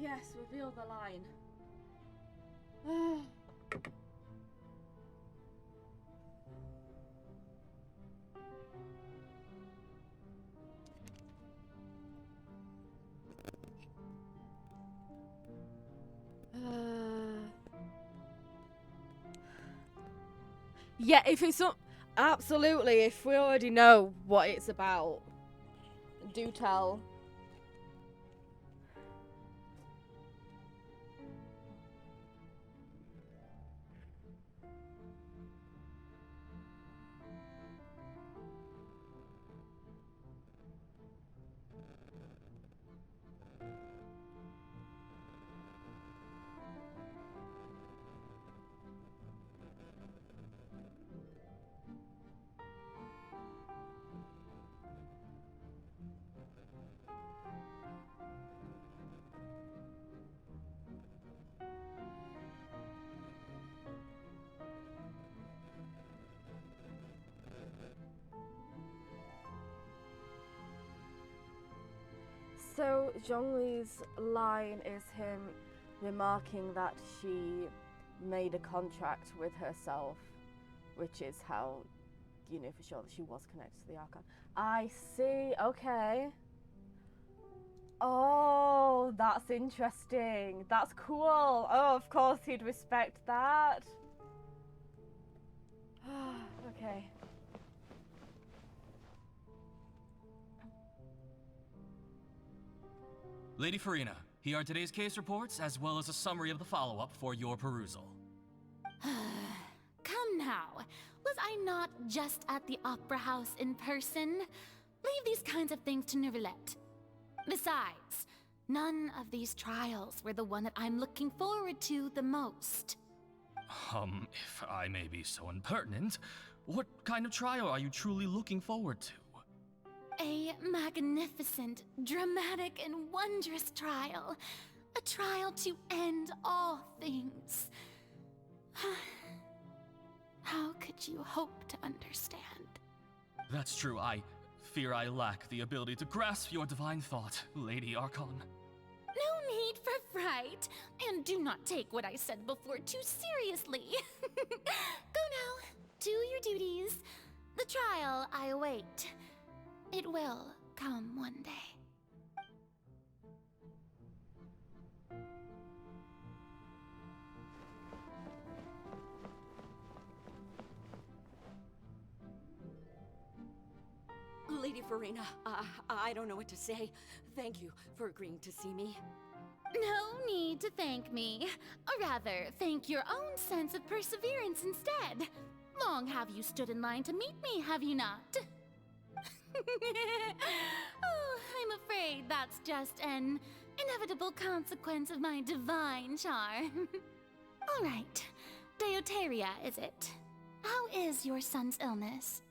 yes, reveal the line. Yeah, if it's not absolutely, if we already know what it's about, do tell. So Zhongli's line is him remarking that she made a contract with herself, which is how you know for sure that she was connected to the Archon. I see, okay. Oh, that's interesting. That's cool. Oh, of course he'd respect that. Okay. Lady Farina, here are today's case reports, as well as a summary of the follow-up for your perusal. Come now, was I not just at the Opera House in person? Leave these kinds of things to Neuvillette. Besides, none of these trials were the one that I'm looking forward to the most. If I may be so impertinent, what kind of trial are you truly looking forward to? A magnificent, dramatic, and wondrous trial. A trial to end all things. How could you hope to understand? That's true, I fear I lack the ability to grasp your divine thought, Lady Archon. No need for fright, and do not take what I said before too seriously. Go now, do your duties. The trial I await. It will come one day. Lady Farina, I don't know what to say. Thank you for agreeing to see me. No need to thank me. Or rather, thank your own sense of perseverance instead. Long have you stood in line to meet me, have you not? Oh, I'm afraid that's just an inevitable consequence of my divine charm. All right, Deoteria, is it? How is your son's illness?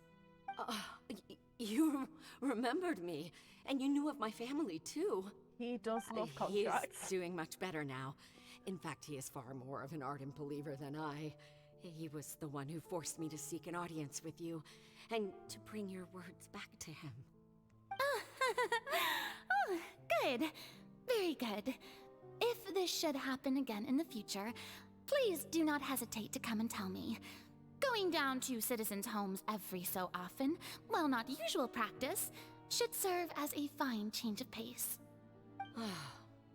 You remembered me, and you knew of my family, too. He does love He contracts. is doing much better now. In fact, he is far more of an ardent believer than I. He was the one who forced me to seek an audience with you, and to bring your words back to him. Oh, good. Very good. If this should happen again in the future, please do not hesitate to come and tell me. Going down to citizens' homes every so often, while not usual practice, should serve as a fine change of pace.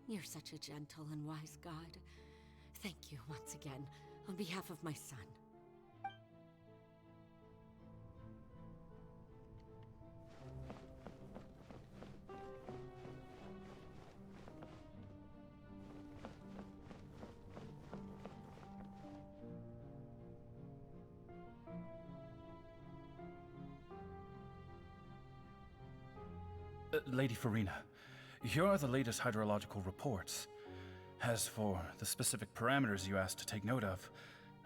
You're such a gentle and wise god. Thank you once again, on behalf of my son. Lady Farina, here are the latest hydrological reports. As for the specific parameters you asked to take note of,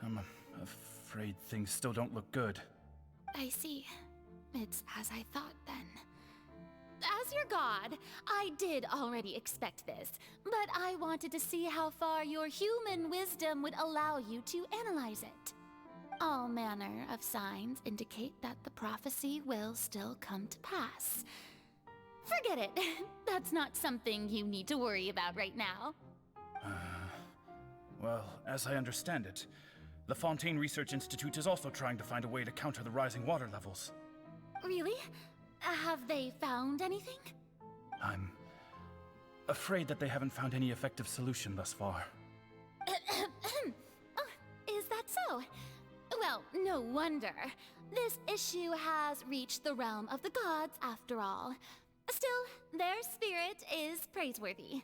I'm afraid things still don't look good. I see. It's as I thought then. As your god, I did already expect this, but I wanted to see how far your human wisdom would allow you to analyze it. All manner of signs indicate that the prophecy will still come to pass. Forget it. That's not something you need to worry about right now. Well, as I understand it, the Fontaine Research Institute is also trying to find a way to counter the rising water levels. Really? Have they found anything? I'm afraid that they haven't found any effective solution thus far. Oh, is that so? Well, no wonder. This issue has reached the realm of the gods, after all. Still, their spirit is praiseworthy.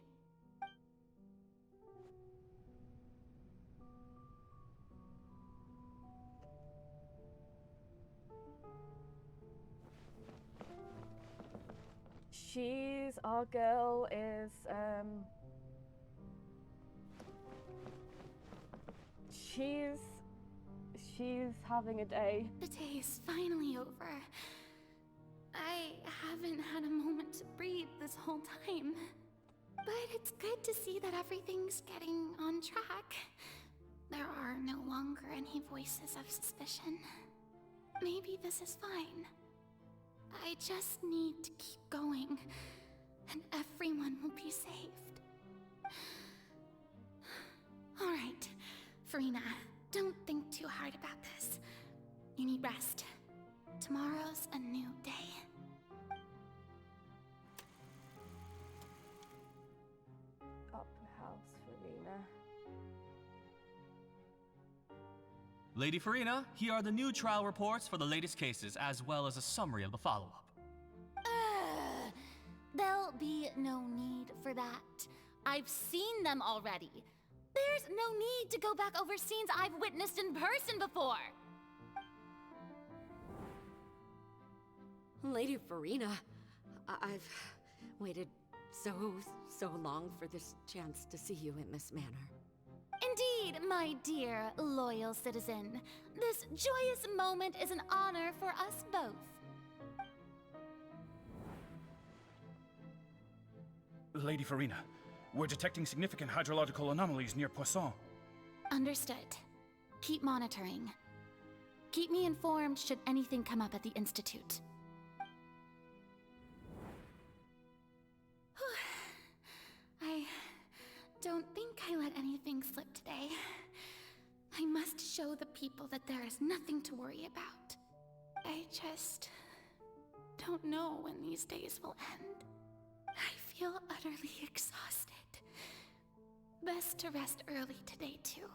Our girl is, she's having a day. The day is finally over. I haven't had a moment to breathe this whole time. But it's good to see that everything's getting on track. There are no longer any voices of suspicion. Maybe this is fine. I just need to keep going, and everyone will be saved. All right, Farina, don't think too hard about this. You need rest. Tomorrow's a new day. Opera House, Farina. Lady Farina, here are the new trial reports for the latest cases, as well as a summary of the follow-up. There'll be no need for that. I've seen them already. There's no need to go back over scenes I've witnessed in person before. Lady Farina, I've waited so long for this chance to see you in this manner. Indeed, my dear, loyal citizen. This joyous moment is an honor for us both. Lady Farina, we're detecting significant hydrological anomalies near Poisson. Understood. Keep monitoring. Keep me informed should anything come up at the Institute. I don't think I let anything slip today. I must show the people that there is nothing to worry about. I just don't know when these days will end. I feel utterly exhausted. Best to rest early today, too.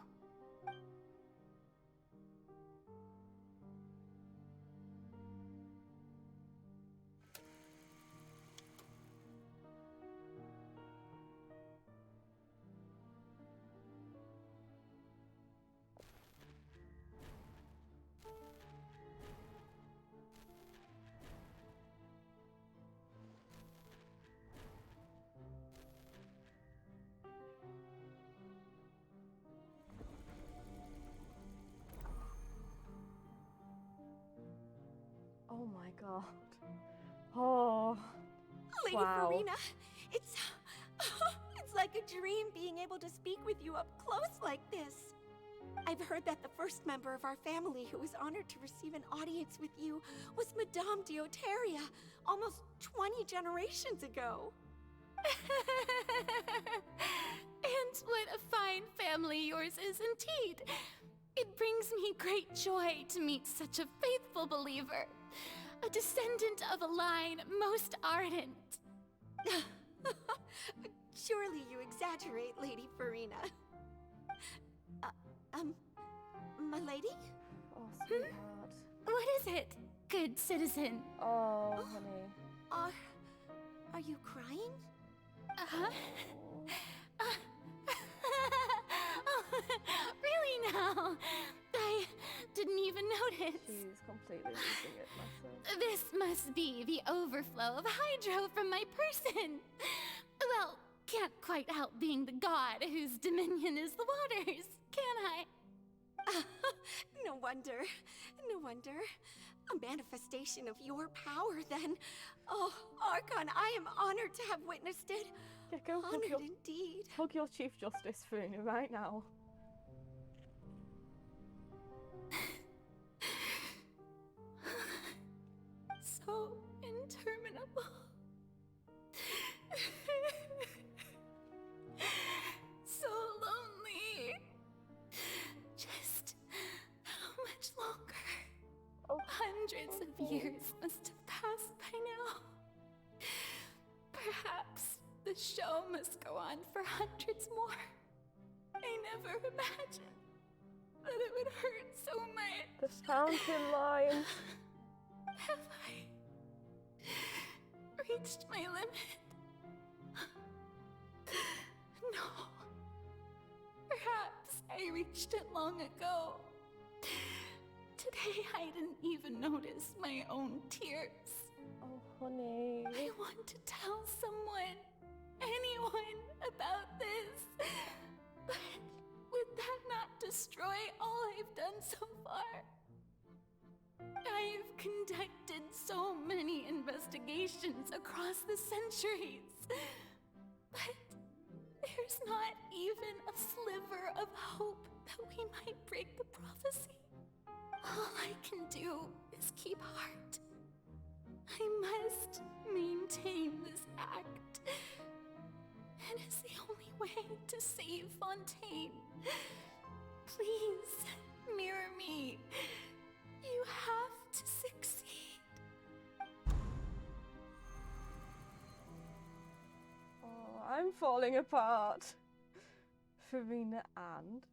Oh my god. Oh. Lady wow. Farina, it's like a dream being able to speak with you up close like this. I've heard that the first member of our family who was honored to receive an audience with you was Madame Deoteria, almost 20 generations ago. And what a fine family yours is indeed. It brings me great joy to meet such a faithful believer, a descendant of a line most ardent. Surely you exaggerate, Lady Farina. My lady? Oh, sweetheart. What is it, good citizen? Oh, honey. Are you crying? Uh-huh. Really now? I didn't even notice. She's completely losing it, myself. This must be the overflow of hydro from my person. Well, can't quite help being the god whose dominion is the waters, can I? No wonder. No wonder. A manifestation of your power, then. Oh, Archon, I am honored to have witnessed it. Yeah, go honored indeed. Hug your Chief Justice, Farina, right now. So interminable. So lonely. show must go on for hundreds more. I never imagined that it would hurt so much. The fountain line. Have I reached my limit? No. Perhaps I reached it long ago. Today I didn't even notice my own tears. Oh, honey. I want to tell someone, anyone, about this. But would that not destroy all I've done so far? I've conducted so many investigations across the centuries. But there's not even a sliver of hope that we might break the prophecy. All I can do is keep heart. I must maintain this act. It is the only way to save Fontaine. Please, mirror me. You have to succeed. Oh, I'm falling apart. Farina and...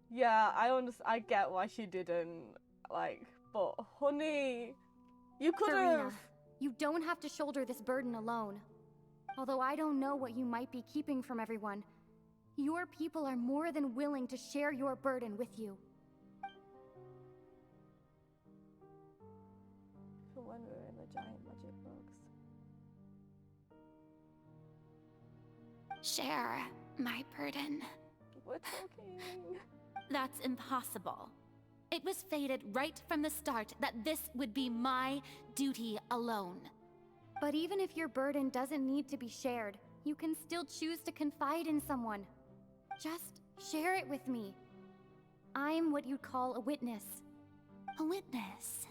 Yeah, I get why she didn't, like, but honey, you could have... You don't have to shoulder this burden alone. Although I don't know what you might be keeping from everyone, your people are more than willing to share your burden with you. For when we're in the giant magic box. Share my burden. We're talking. That's impossible. It was fated right from the start that this would be my duty alone. But even if your burden doesn't need to be shared, you can still choose to confide in someone. Just share it with me. I'm what you'd call a witness. A witness?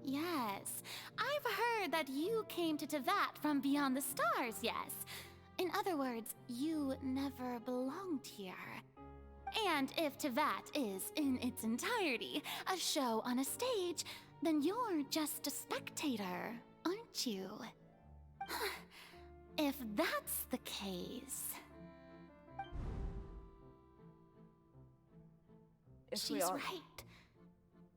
Yes, I've heard that you came to Tevat from beyond the stars, yes. In other words, you never belonged here. And if Tevat is, in its entirety, a show on a stage, then you're just a spectator, aren't you? If that's the case... She's right.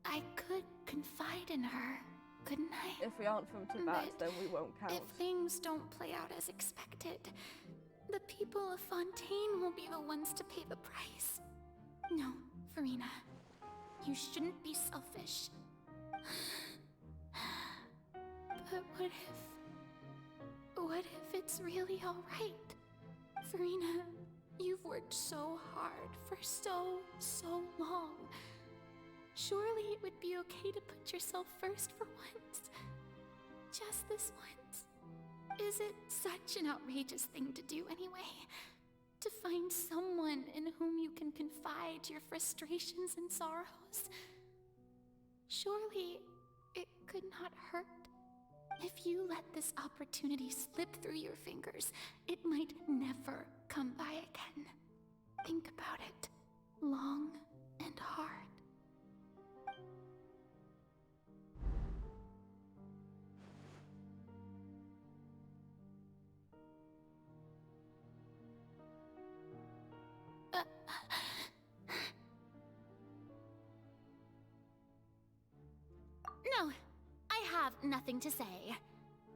I could confide in her, couldn't I? If we aren't from Tevat, then we won't count. If things don't play out as expected, the people of Fontaine will be the ones to pay the price. No, Farina. You shouldn't be selfish. But what if it's really alright? Farina, you've worked so hard for so long. Surely it would be okay to put yourself first for once. Just this once. Is it such an outrageous thing to do anyway? To find someone in whom you can confide your frustrations and sorrows? Surely it could not hurt. If you let this opportunity slip through your fingers, it might never come by again. Think about it long and hard. No, I have nothing to say.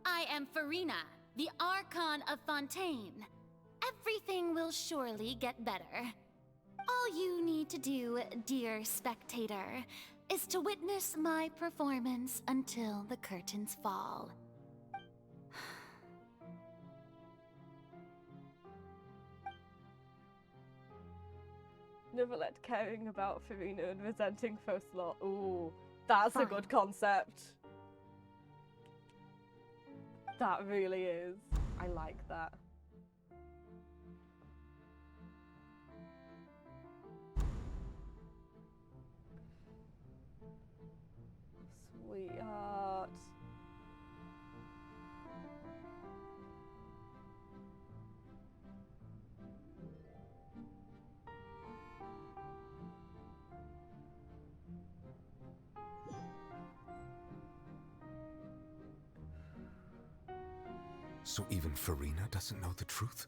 I am Farina, the Archon of Fontaine. Everything will surely get better. All you need to do, dear spectator, is to witness my performance until the curtains fall. Neverlet caring about Farina and resenting Fosslot. Ooh, that's a good concept. That really is. I like that. Sweetheart. So even Farina doesn't know the truth?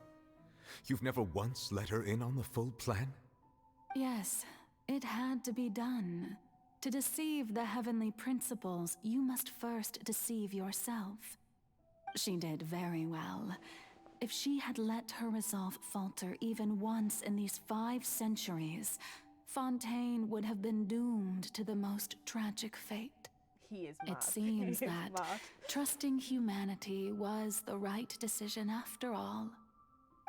You've never once let her in on the full plan? Yes, it had to be done. To deceive the heavenly principles, you must first deceive yourself. She did very well. If she had let her resolve falter even once in these 5 centuries, Fontaine would have been doomed to the most tragic fate. He is mad. It seems He is that mad. trusting humanity was the right decision after all.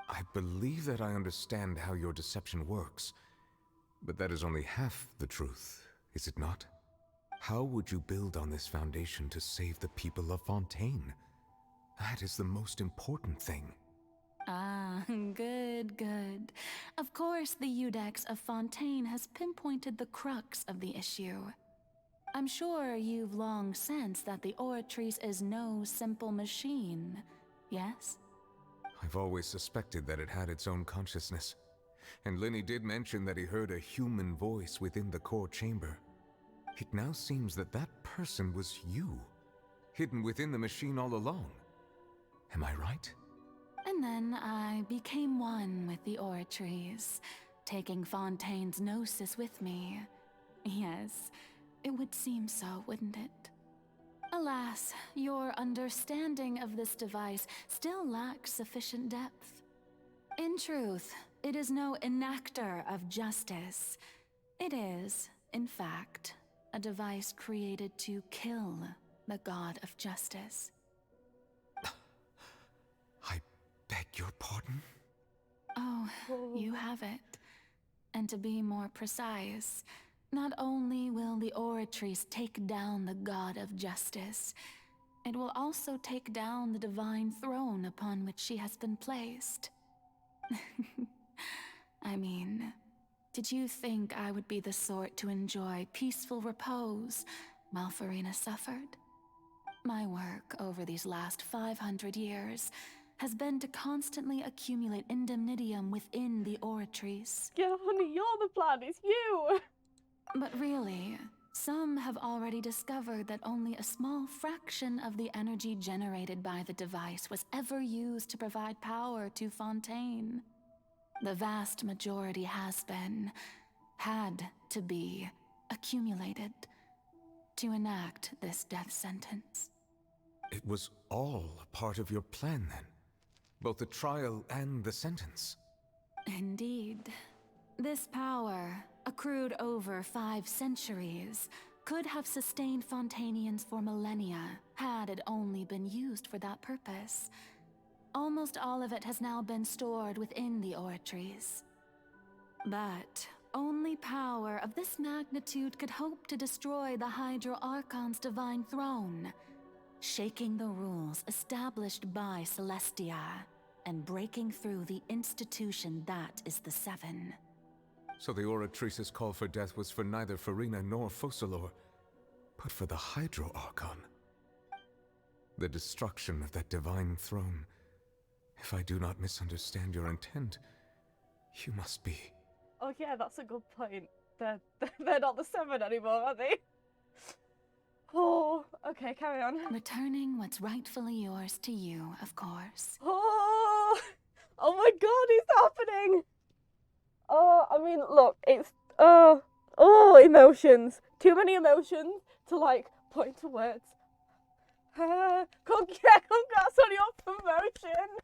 I believe that I understand how your deception works, but that is only half the truth, is it not? How would you build on this foundation to save the people of Fontaine? That is the most important thing. Ah, good, good. Of course, the Iudex of Fontaine has pinpointed the crux of the issue. I'm sure you've long sensed that the Oratrice is no simple machine, yes? I've always suspected that it had its own consciousness. And Lenny did mention that he heard a human voice within the core chamber. It now seems that that person was you, hidden within the machine all along. Am I right? And then I became one with the Oratrice, taking Fontaine's gnosis with me. Yes, it would seem so, wouldn't it? Alas, your understanding of this device still lacks sufficient depth. In truth, it is no enactor of justice. It is, in fact, a device created to kill the god of justice. I beg your pardon? Oh, you have it. And to be more precise, not only will the Oratrice take down the god of justice, it will also take down the divine throne upon which she has been placed. I mean, did you think I would be the sort to enjoy peaceful repose while Farina suffered? My work over these last 500 years has been to constantly accumulate indemnitium within the Oratrice. Yeah, honey, you're the plan, it's you! But really, some have already discovered that only a small fraction of the energy generated by the device was ever used to provide power to Fontaine. The vast majority had to be, accumulated to enact this death sentence. It was all a part of your plan then? Both the trial and the sentence? Indeed. This power, accrued over 5 centuries, could have sustained Fontainians for millennia had it only been used for that purpose. Almost all of it has now been stored within the Oratrice. But only power of this magnitude could hope to destroy the Hydro Archon's divine throne, shaking the rules established by Celestia, and breaking through the institution that is the Seven. So the Oratrice's call for death was for neither Farina nor Focalor, but for the Hydro Archon. The destruction of that divine throne. If I do not misunderstand your intent, you must be... Oh yeah, that's a good point. They're not the Seven anymore, are they? Oh, okay, carry on. Returning what's rightfully yours to you, of course. Oh my god, it's happening! Oh, I mean, look, it's, emotions. Too many emotions to, like, put into words. Congrats on your promotion!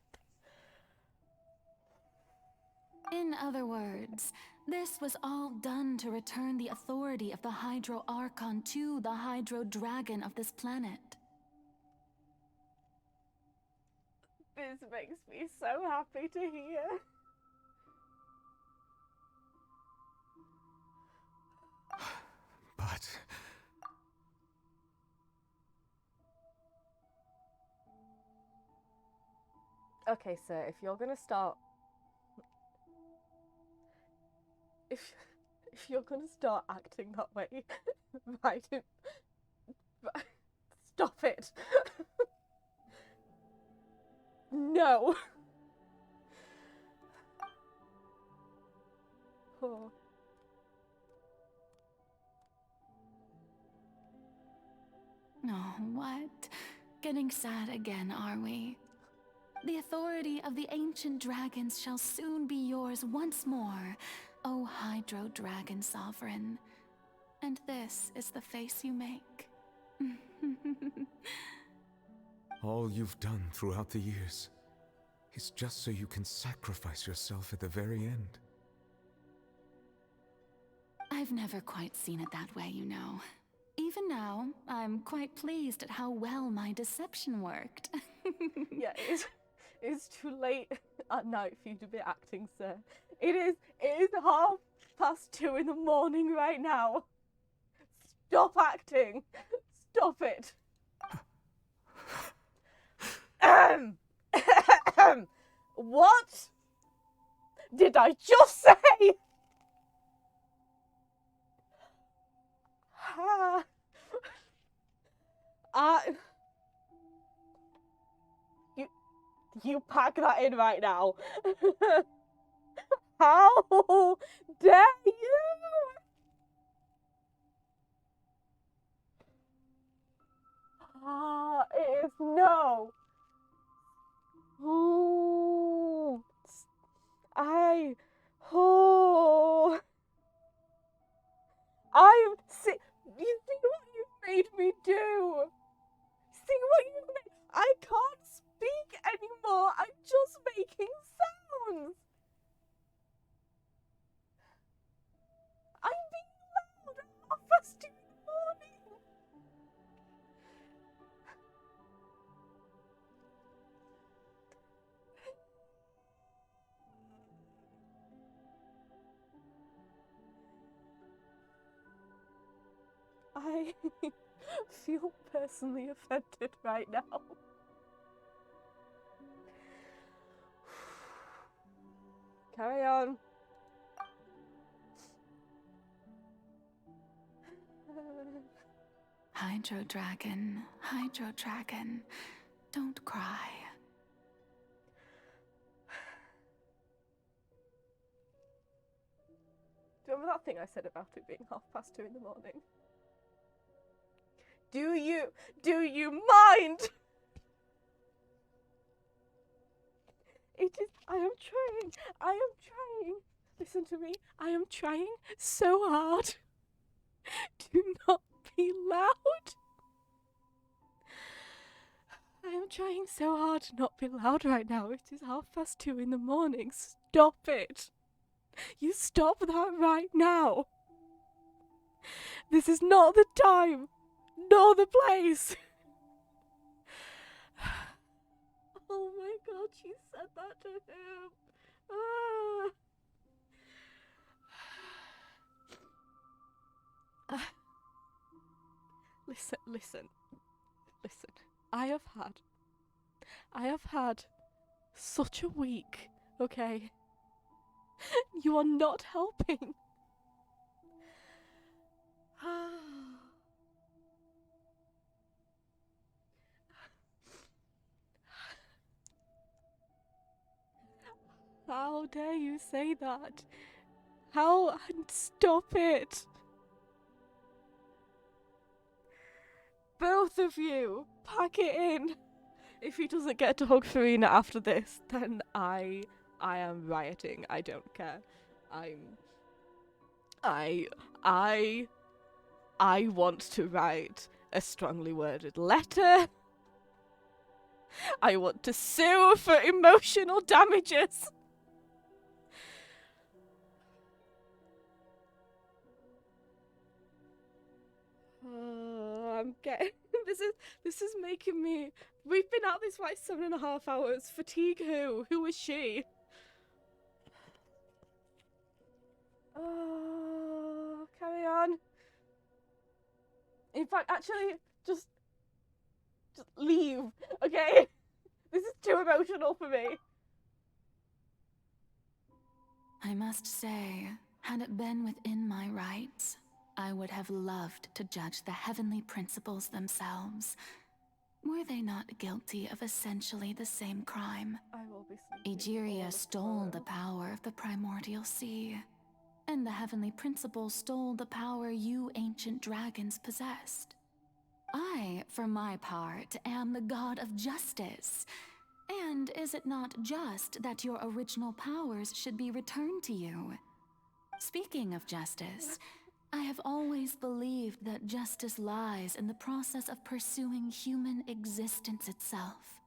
In other words, this was all done to return the authority of the Hydro Archon to the Hydro Dragon of this planet. This makes me so happy to hear. But... Okay, sir, if you're gonna start... If you're gonna start acting that way, right? Stop it. No. Oh. Oh, what? Getting sad again, are we? The authority of the ancient dragons shall soon be yours once more, O Hydro Dragon Sovereign. And this is the face you make. All you've done throughout the years is just so you can sacrifice yourself at the very end. I've never quite seen it that way, you know. Even now, I'm quite pleased at how well my deception worked. Yeah, it's too late at night for you to be acting, sir. It is 2:30 in the morning right now. Stop acting. Stop it. What did I just say? You pack that in right now. How dare you? It is no. Ooh. You see what you made me do? See what you made? I can't speak anymore. I'm just making sounds. I'm being loud at 2:30 in the morning. I feel personally offended right now. Carry on. Hydro Dragon, don't cry. Do you remember that thing I said about it being 2:30 in the morning? Do you mind? I am trying. Listen to me. I am trying so hard to not be loud. I am trying so hard to not be loud right now. It is 2:30 in the morning. Stop it. You stop that right now. This is not the time, nor the place. Oh my god, she said that to him. Listen. I have had such a week, okay? You are not helping. How dare you say that? Stop it. Both of you, pack it in. If he doesn't get to hug Farina after this, then I am rioting. I don't care. I want to write a strongly worded letter. I want to sue for emotional damages. I'm getting this is making me. We've been out this way 7.5 hours. Fatigue who? Who is she? Carry on. In fact, actually, just leave, okay? This is too emotional for me. I must say, had it been within my rights, I would have loved to judge the heavenly principles themselves. Were they not guilty of essentially the same crime? I will be Egeria stole the power of the primordial sea, and the heavenly principles stole the power you ancient dragons possessed. I, for my part, am the god of justice, And is it not just that your original powers should be returned to you? Speaking of justice, I have always believed that justice lies in the process of pursuing human existence itself.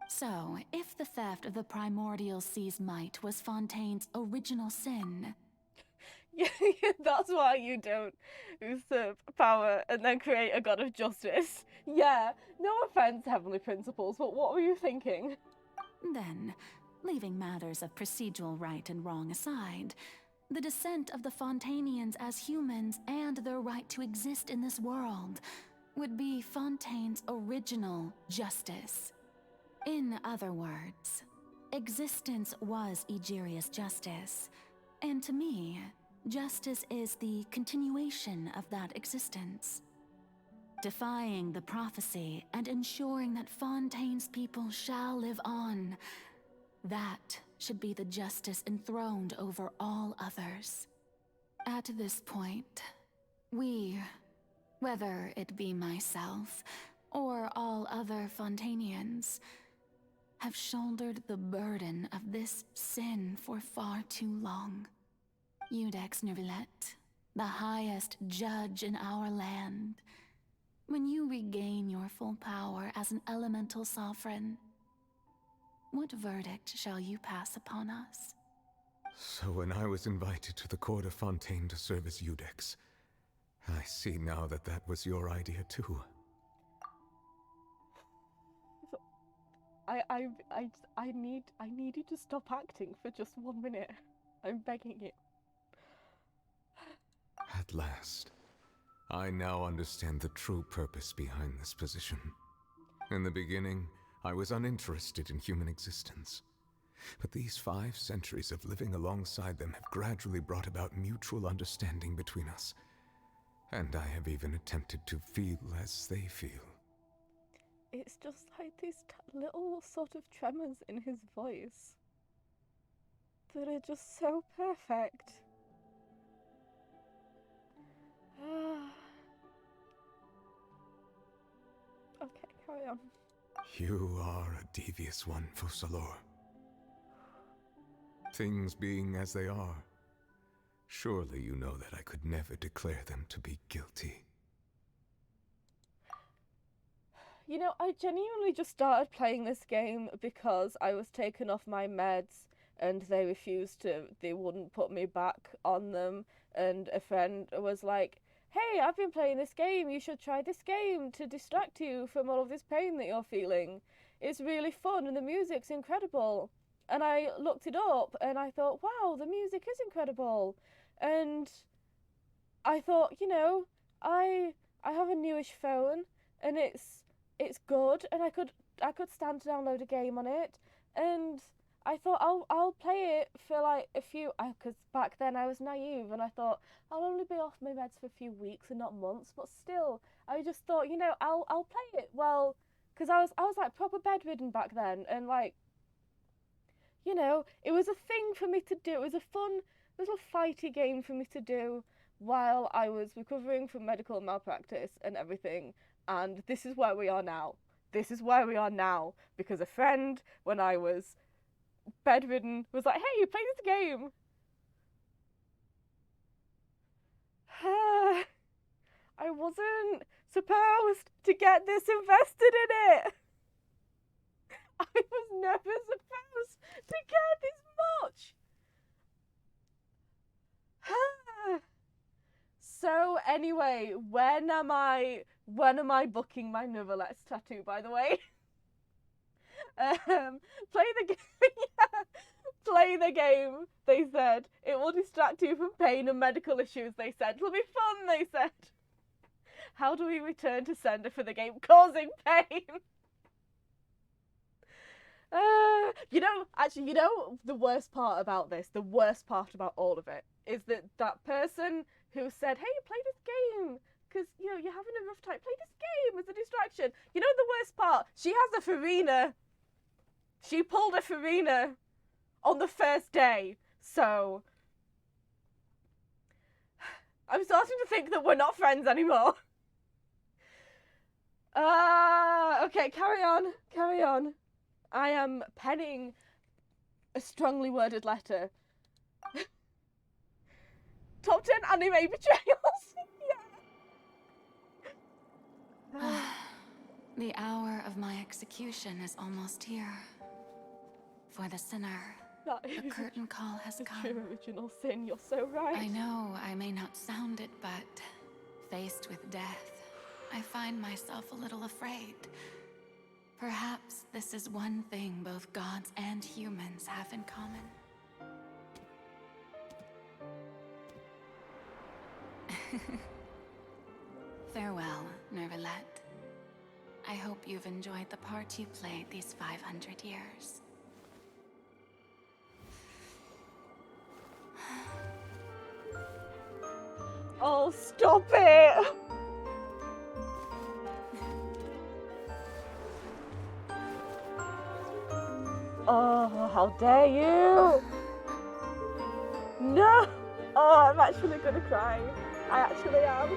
So, if the theft of the primordial sea's might was Fontaine's original sin... Yeah, that's why you don't usurp power and then create a god of justice. Yeah, no offense, Heavenly Principles, but what were you thinking? Then, leaving matters of procedural right and wrong aside, the descent of the Fontanians as humans and their right to exist in this world would be Fontaine's original justice. In other words, existence was Egeria's justice, and to me, justice is the continuation of that existence. Defying the prophecy and ensuring that Fontaine's people shall live on, that should be the justice enthroned over all others. At this point, we, whether it be myself or all other Fontanians, have shouldered the burden of this sin for far too long. Iudex Nervilette, the highest judge in our land, when you regain your full power as an elemental sovereign, what verdict shall you pass upon us? So when I was invited to the court of Fontaine to serve as Iudex, I see now that that was your idea too. I need you to stop acting for just 1 minute. I'm begging you. At last, I now understand the true purpose behind this position. In the beginning, I was uninterested in human existence. But these 5 centuries of living alongside them have gradually brought about mutual understanding between us. And I have even attempted to feel as they feel. It's just like these little sort of tremors in his voice that are just so perfect. Okay, carry on. You are a devious one, Focalors. Things being as they are, surely you know that I could never declare them to be guilty. You know, I genuinely just started playing this game because I was taken off my meds and they wouldn't put me back on them, and a friend was like, hey, I've been playing this game, you should try this game to distract you from all of this pain that you're feeling. It's really fun and the music's incredible. And I looked it up and I thought, wow, the music is incredible. And I thought, you know, I have a newish phone and it's good, and I could stand to download a game on it, and I thought I'll play it for like a few, because back then I was naive and I thought I'll only be off my meds for a few weeks and not months, but still I just thought, you know, I'll play it. Well, because I was like proper bedridden back then, and like, you know, it was a thing for me to do. It was a fun little fighty game for me to do while I was recovering from medical malpractice and everything. And this is where we are now. This is where we are now because a friend, when I was bedridden, was like, hey, play this game. I wasn't supposed to get this invested in it. I was never supposed to care this much. So anyway, when am I booking my Nervilette's tattoo, by the way? Play the game. Yeah. Play the game, they said. It will distract you from pain and medical issues, they said. It'll be fun, they said. How do we return to sender for the game causing pain? You know, the worst part about this, the worst part about all of it, is that person who said, hey, play this game, because, you know, you're having a rough time, play this game as a distraction. You know the worst part? She has a Farina. She pulled a Farina on the first day, so I'm starting to think that we're not friends anymore. Okay, carry on. I am penning a strongly worded letter. Top 10 anime betrayals. Yeah. The hour of my execution is almost here. For the sinner, the curtain call has come. True original sin, you're so right. I know I may not sound it, but faced with death, I find myself a little afraid. Perhaps this is one thing both gods and humans have in common. Farewell, Nervalette. I hope you've enjoyed the part you played these 500 years. Oh, stop it! Oh, how dare you! No! Oh, I'm actually gonna cry. I actually am.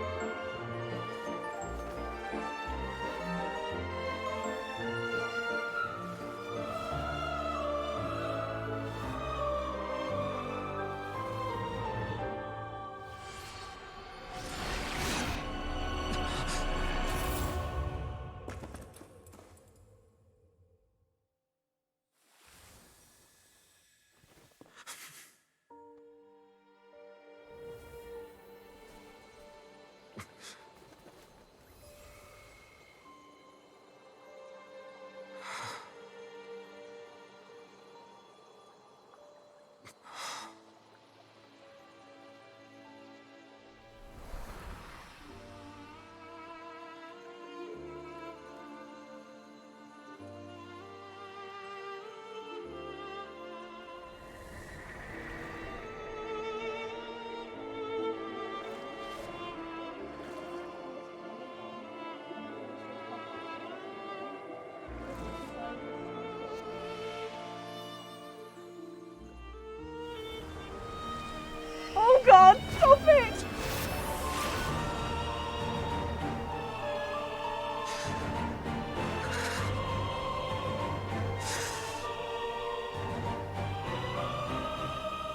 Oh god, stop it!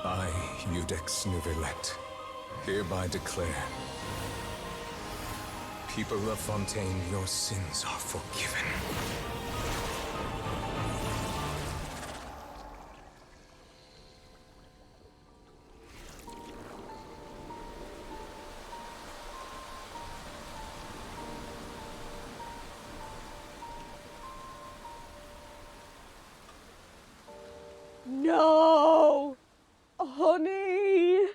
I, Iudex Nervalette, hereby declare, people of Fontaine, your sins are forgiven. No! Honey!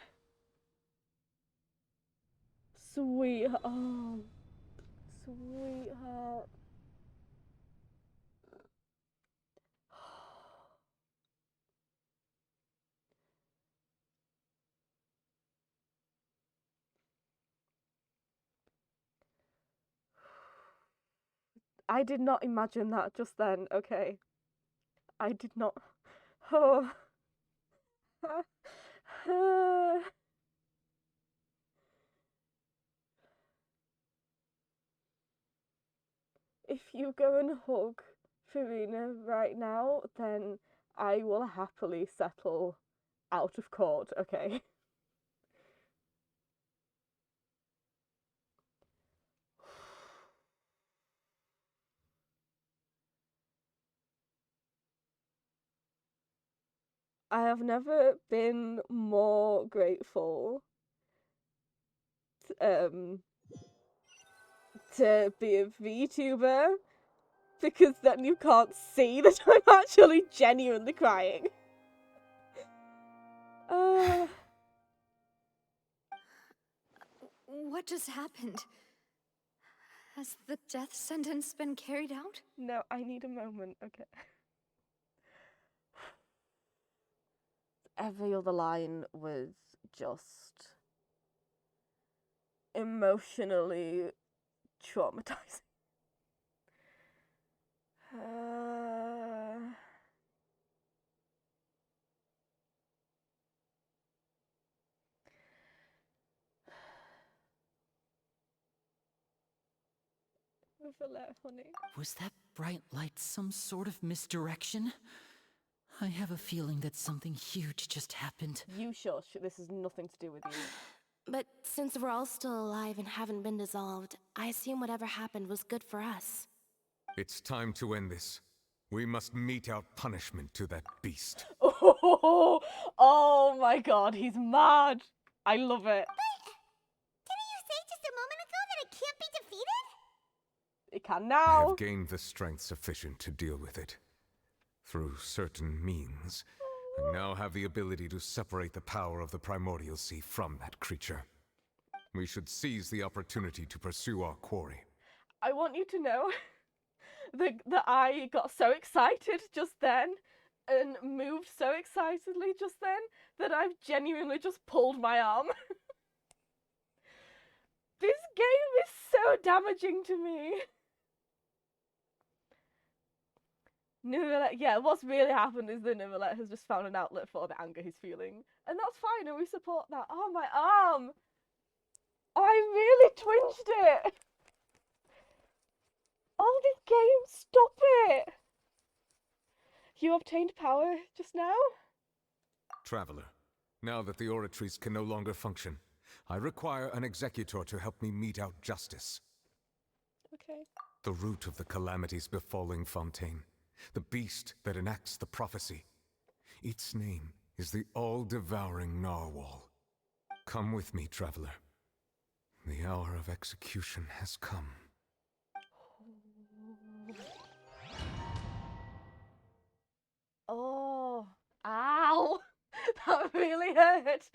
Sweetheart. Oh, sweetheart. I did not imagine that just then, okay? I did not. Oh. If you go and hug Farina right now, then I will happily settle out of court, okay? I have never been more grateful to be a VTuber, because then you can't see that I'm actually genuinely crying. What just happened? Has the death sentence been carried out? No, I need a moment, okay. Every other line was just emotionally traumatizing. Honey. Was that bright light some sort of misdirection? I have a feeling that something huge just happened. You shush. This has nothing to do with you. But since we're all still alive and haven't been dissolved, I assume whatever happened was good for us. It's time to end this. We must mete out punishment to that beast. Oh my god, he's mad. I love it. Didn't you say just a moment ago that it can't be defeated? It can I now. have gained the strength sufficient to deal with it. Through certain means, I now have the ability to separate the power of the Primordial Sea from that creature. We should seize the opportunity to pursue our quarry. I want you to know that I got so excited just then and moved so excitedly just then that I've genuinely just pulled my arm. This game is so damaging to me. Nevertheless, yeah, what's really happened is that Neverlet has just found an outlet for the anger he's feeling. And that's fine, and we support that. Oh, my arm! I really twinged it! Oh, this game, stop it! You obtained power just now? Traveler, now that the oratories can no longer function, I require an executor to help me mete out justice. Okay. The root of the calamities befalling Fontaine. The beast that enacts the prophecy. Its name is the all-devouring Narwhal. Come with me, traveler. The hour of execution has come. Oh, ow! That really hurt.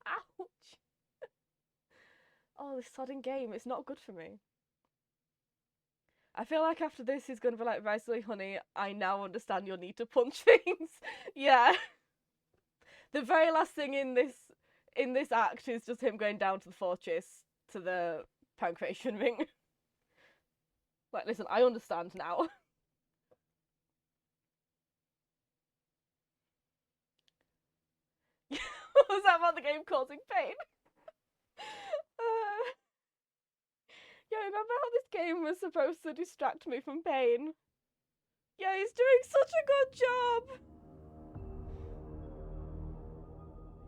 Ouch. Oh, this sodden game, it's not good for me. I feel like after this he's going to be like, Risley, honey, I now understand your need to punch things. Yeah. The very last thing in this act is just him going down to the fortress, to the pancreation ring. Like, listen, I understand now. Was that about the game causing pain? Yeah, remember how this game was supposed to distract me from pain? Yeah, he's doing such a good job!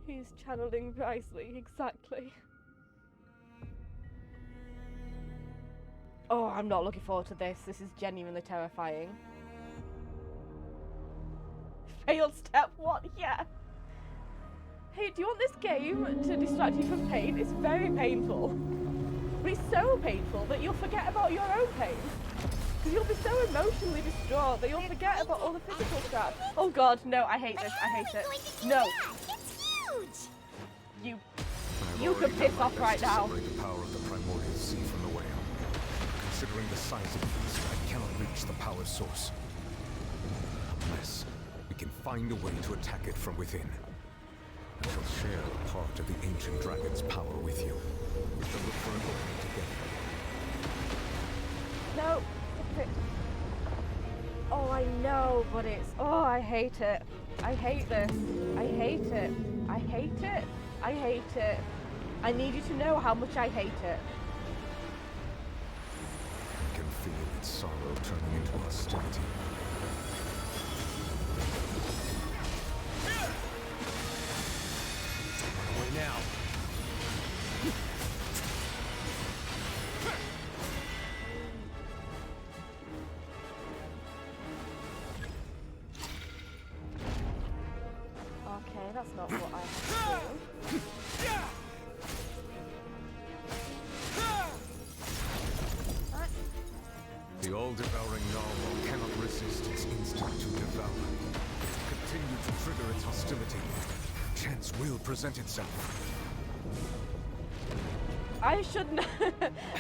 He's channeling Risley, exactly. Oh, I'm not looking forward to this. This is genuinely terrifying. Failed step 1, yeah. Hey, do you want this game to distract you from pain? It's very painful. But it's so painful that you'll forget about your own pain. Because you'll be so emotionally distraught that you'll forget about all the physical stuff. Oh god, no, I hate this. I hate it. No. It's huge! You can piss off right now. Separate the power of the Primordial Sea from the whale. Considering the size of the beast, I cannot reach the power source. Unless we can find a way to attack it from within. I shall share a part of the ancient dragon's power with you. We shall look for an opening together. No. Oh, I know, but it's... Oh, I hate it. I hate this. I hate it. I hate it. I hate it. I need you to know how much I hate it. I can feel its sorrow turning into hostility. Run away now. Okay, that's not what I have to do. The all-devouring narwhal cannot resist its instinct to devour. Continue to trigger its hostility. Chance will present itself. I should not.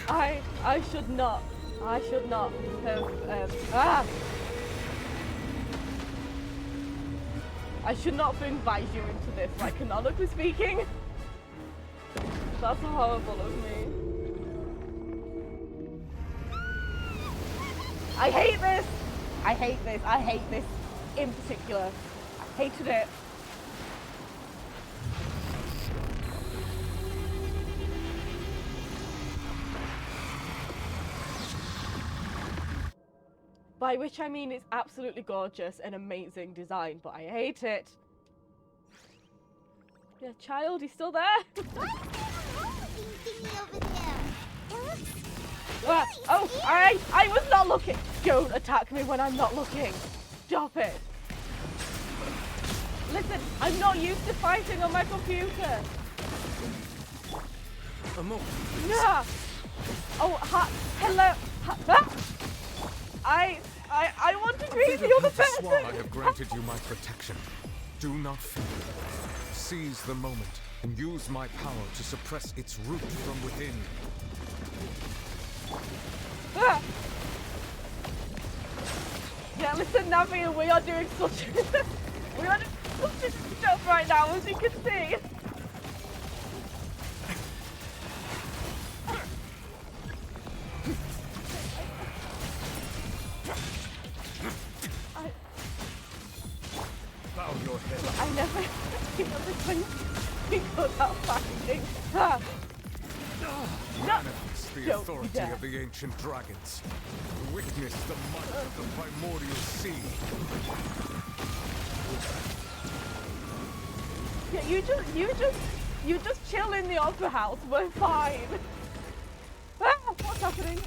I should not. I should not have. I should not have invited you into this, like, canonically speaking. That's horrible of me. I hate this! I hate this. I hate this in particular. I hated it. By which I mean it's absolutely gorgeous and amazing design, but I hate it. Yeah, child, he's still there. I was not looking. Don't attack me when I'm not looking. Stop it. Listen, I'm not used to fighting on my computer. A moment. Yeah. Oh, hello. I want to be the other person. I have granted you my protection. Do not fear. Seize the moment and use my power to suppress its root from within. Yeah, listen, Navi, we are doing such stuff right now, as you can see. Bow your head. I never been good at fighting. Manifest the authority of the ancient dragons. Witness the might of the primordial sea. Yeah, you just chill in the opera house. We're fine. What's happening?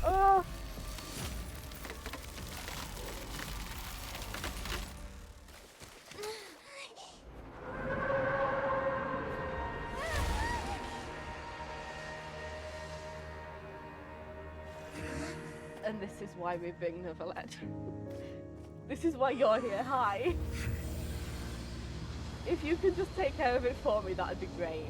And this is why we bring Neuvillette. This is why you're here. Hi. If you could just take care of it for me, that'd be great.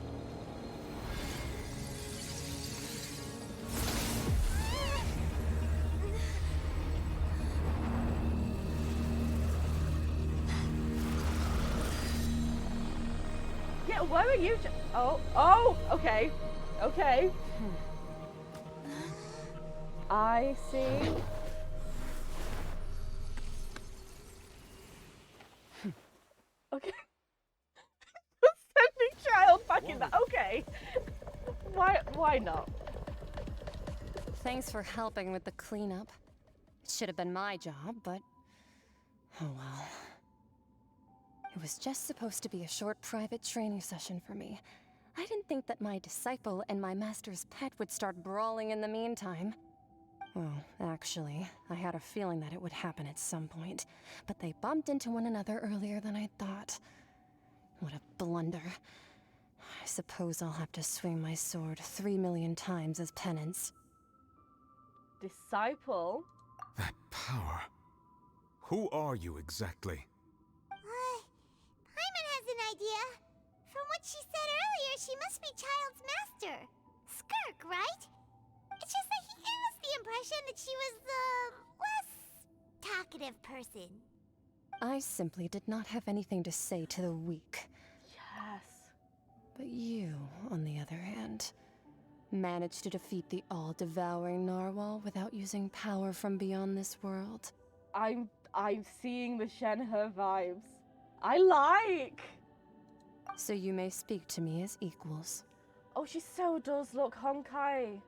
Yeah, where are you? Oh, okay. Okay. I see. Okay. Sending child back in that. Okay. Why not? Thanks for helping with the cleanup. It should have been my job, but oh well. It was just supposed to be a short private training session for me. I didn't think that my disciple and my master's pet would start brawling in the meantime. Well, actually, I had a feeling that it would happen at some point, but they bumped into one another earlier than I thought. What a blunder. I suppose I'll have to swing my sword 3 million times as penance. Disciple? That power. Who are you exactly? Paimon has an idea. From what she said earlier, she must be Child's master. Skirk, right? It's just that he gave us the impression that she was the less talkative person. I simply did not have anything to say to the weak. Yes. But you, on the other hand, managed to defeat the all-devouring narwhal without using power from beyond this world. I'm seeing the Shenhe vibes. I like. So you may speak to me as equals. Oh, she so does look Honkai.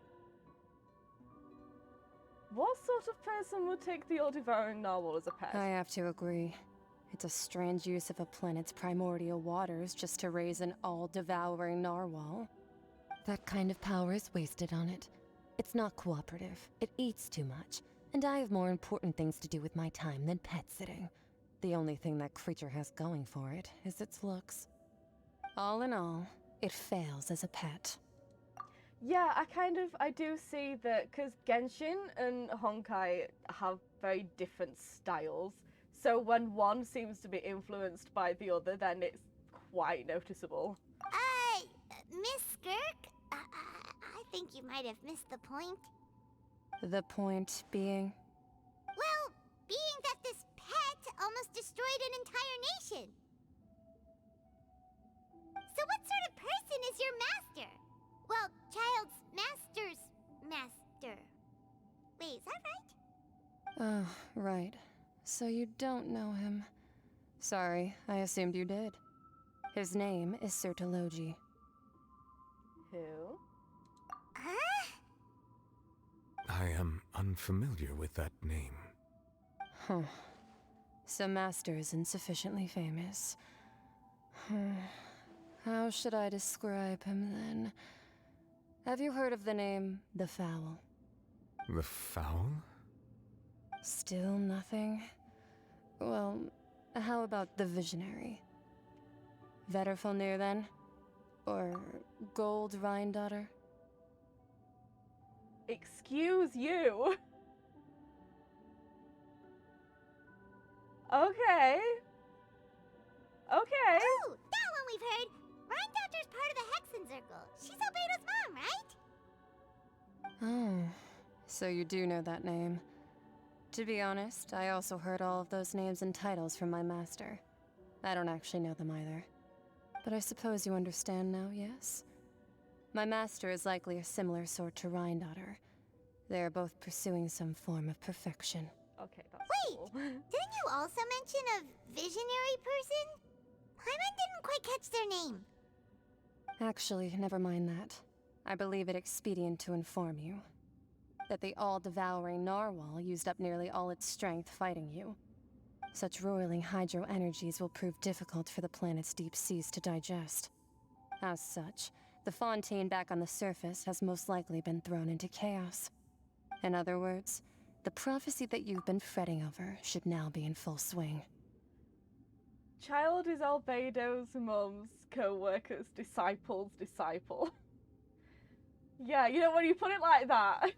What sort of person would take the all-devouring narwhal as a pet? I have to agree. It's a strange use of a planet's primordial waters just to raise an all-devouring narwhal. That kind of power is wasted on it. It's not cooperative, it eats too much, and I have more important things to do with my time than pet sitting. The only thing that creature has going for it is its looks. All in all, it fails as a pet. Yeah, I do see that, because Genshin and Honkai have very different styles. So when one seems to be influenced by the other, then it's quite noticeable. Miss Skirk? I think you might have missed the point. The point being? Well, being that this pet almost destroyed an entire nation. So what sort of person is your master? Well, Child's master's master. Wait, is that right? Oh, right. So you don't know him. Sorry, I assumed you did. His name is Sertologi. Who? I am unfamiliar with that name. Huh. So Master isn't sufficiently famous. How should I describe him then? Have you heard of the name The Fowl? The Fowl? Still nothing? Well, how about the Visionary? Vetterfalnir then? Or Gold Rhine-daughter? Excuse you? Okay. Okay. Oh, that one we've heard. Rhine-daughter's part of the Hexen Circle. She's Albedo's mom, right? Oh, so you do know that name. To be honest, I also heard all of those names and titles from my master. I don't actually know them either. But I suppose you understand now, yes? My master is likely a similar sort to Rhine-daughter. They are both pursuing some form of perfection. Okay, that's cool. Didn't you also mention a visionary person? Paimon didn't quite catch their name. Actually, never mind that. I believe it expedient to inform you that the all-devouring narwhal used up nearly all its strength fighting you. Such roiling hydro energies will prove difficult for the planet's deep seas to digest. As such, the Fontaine back on the surface has most likely been thrown into chaos. In other words, the prophecy that you've been fretting over should now be in full swing. Child is Albedo's mum's co-worker's disciple's disciple. Yeah, you know when you put it like that.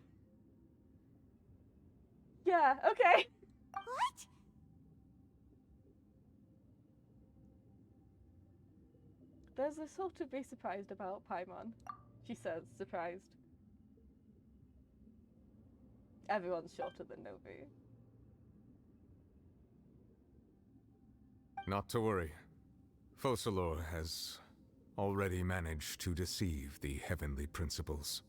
Yeah, okay. What? There's a sort of be surprised about Paimon, she says, surprised. Everyone's shorter than Novi. Not to worry. Focalor has already managed to deceive the heavenly principles.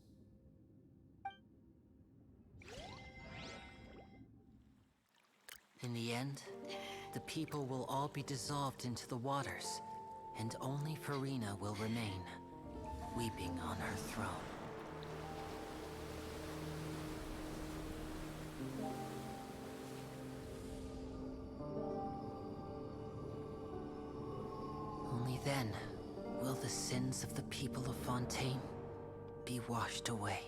In the end, the people will all be dissolved into the waters, and only Furina will remain, weeping on her throne. Only then will the sins of the people of Fontaine be washed away.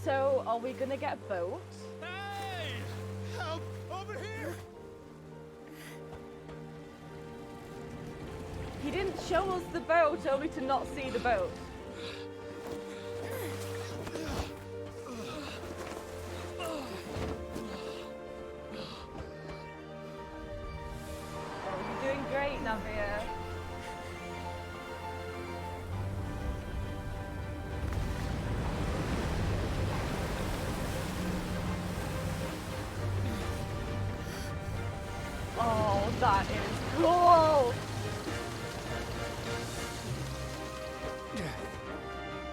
So, are we gonna get a boat? Hey! Help! Over here! He didn't show us the boat, only to not see the boat. Oh, you're doing great, Navia. Oh, that is cool!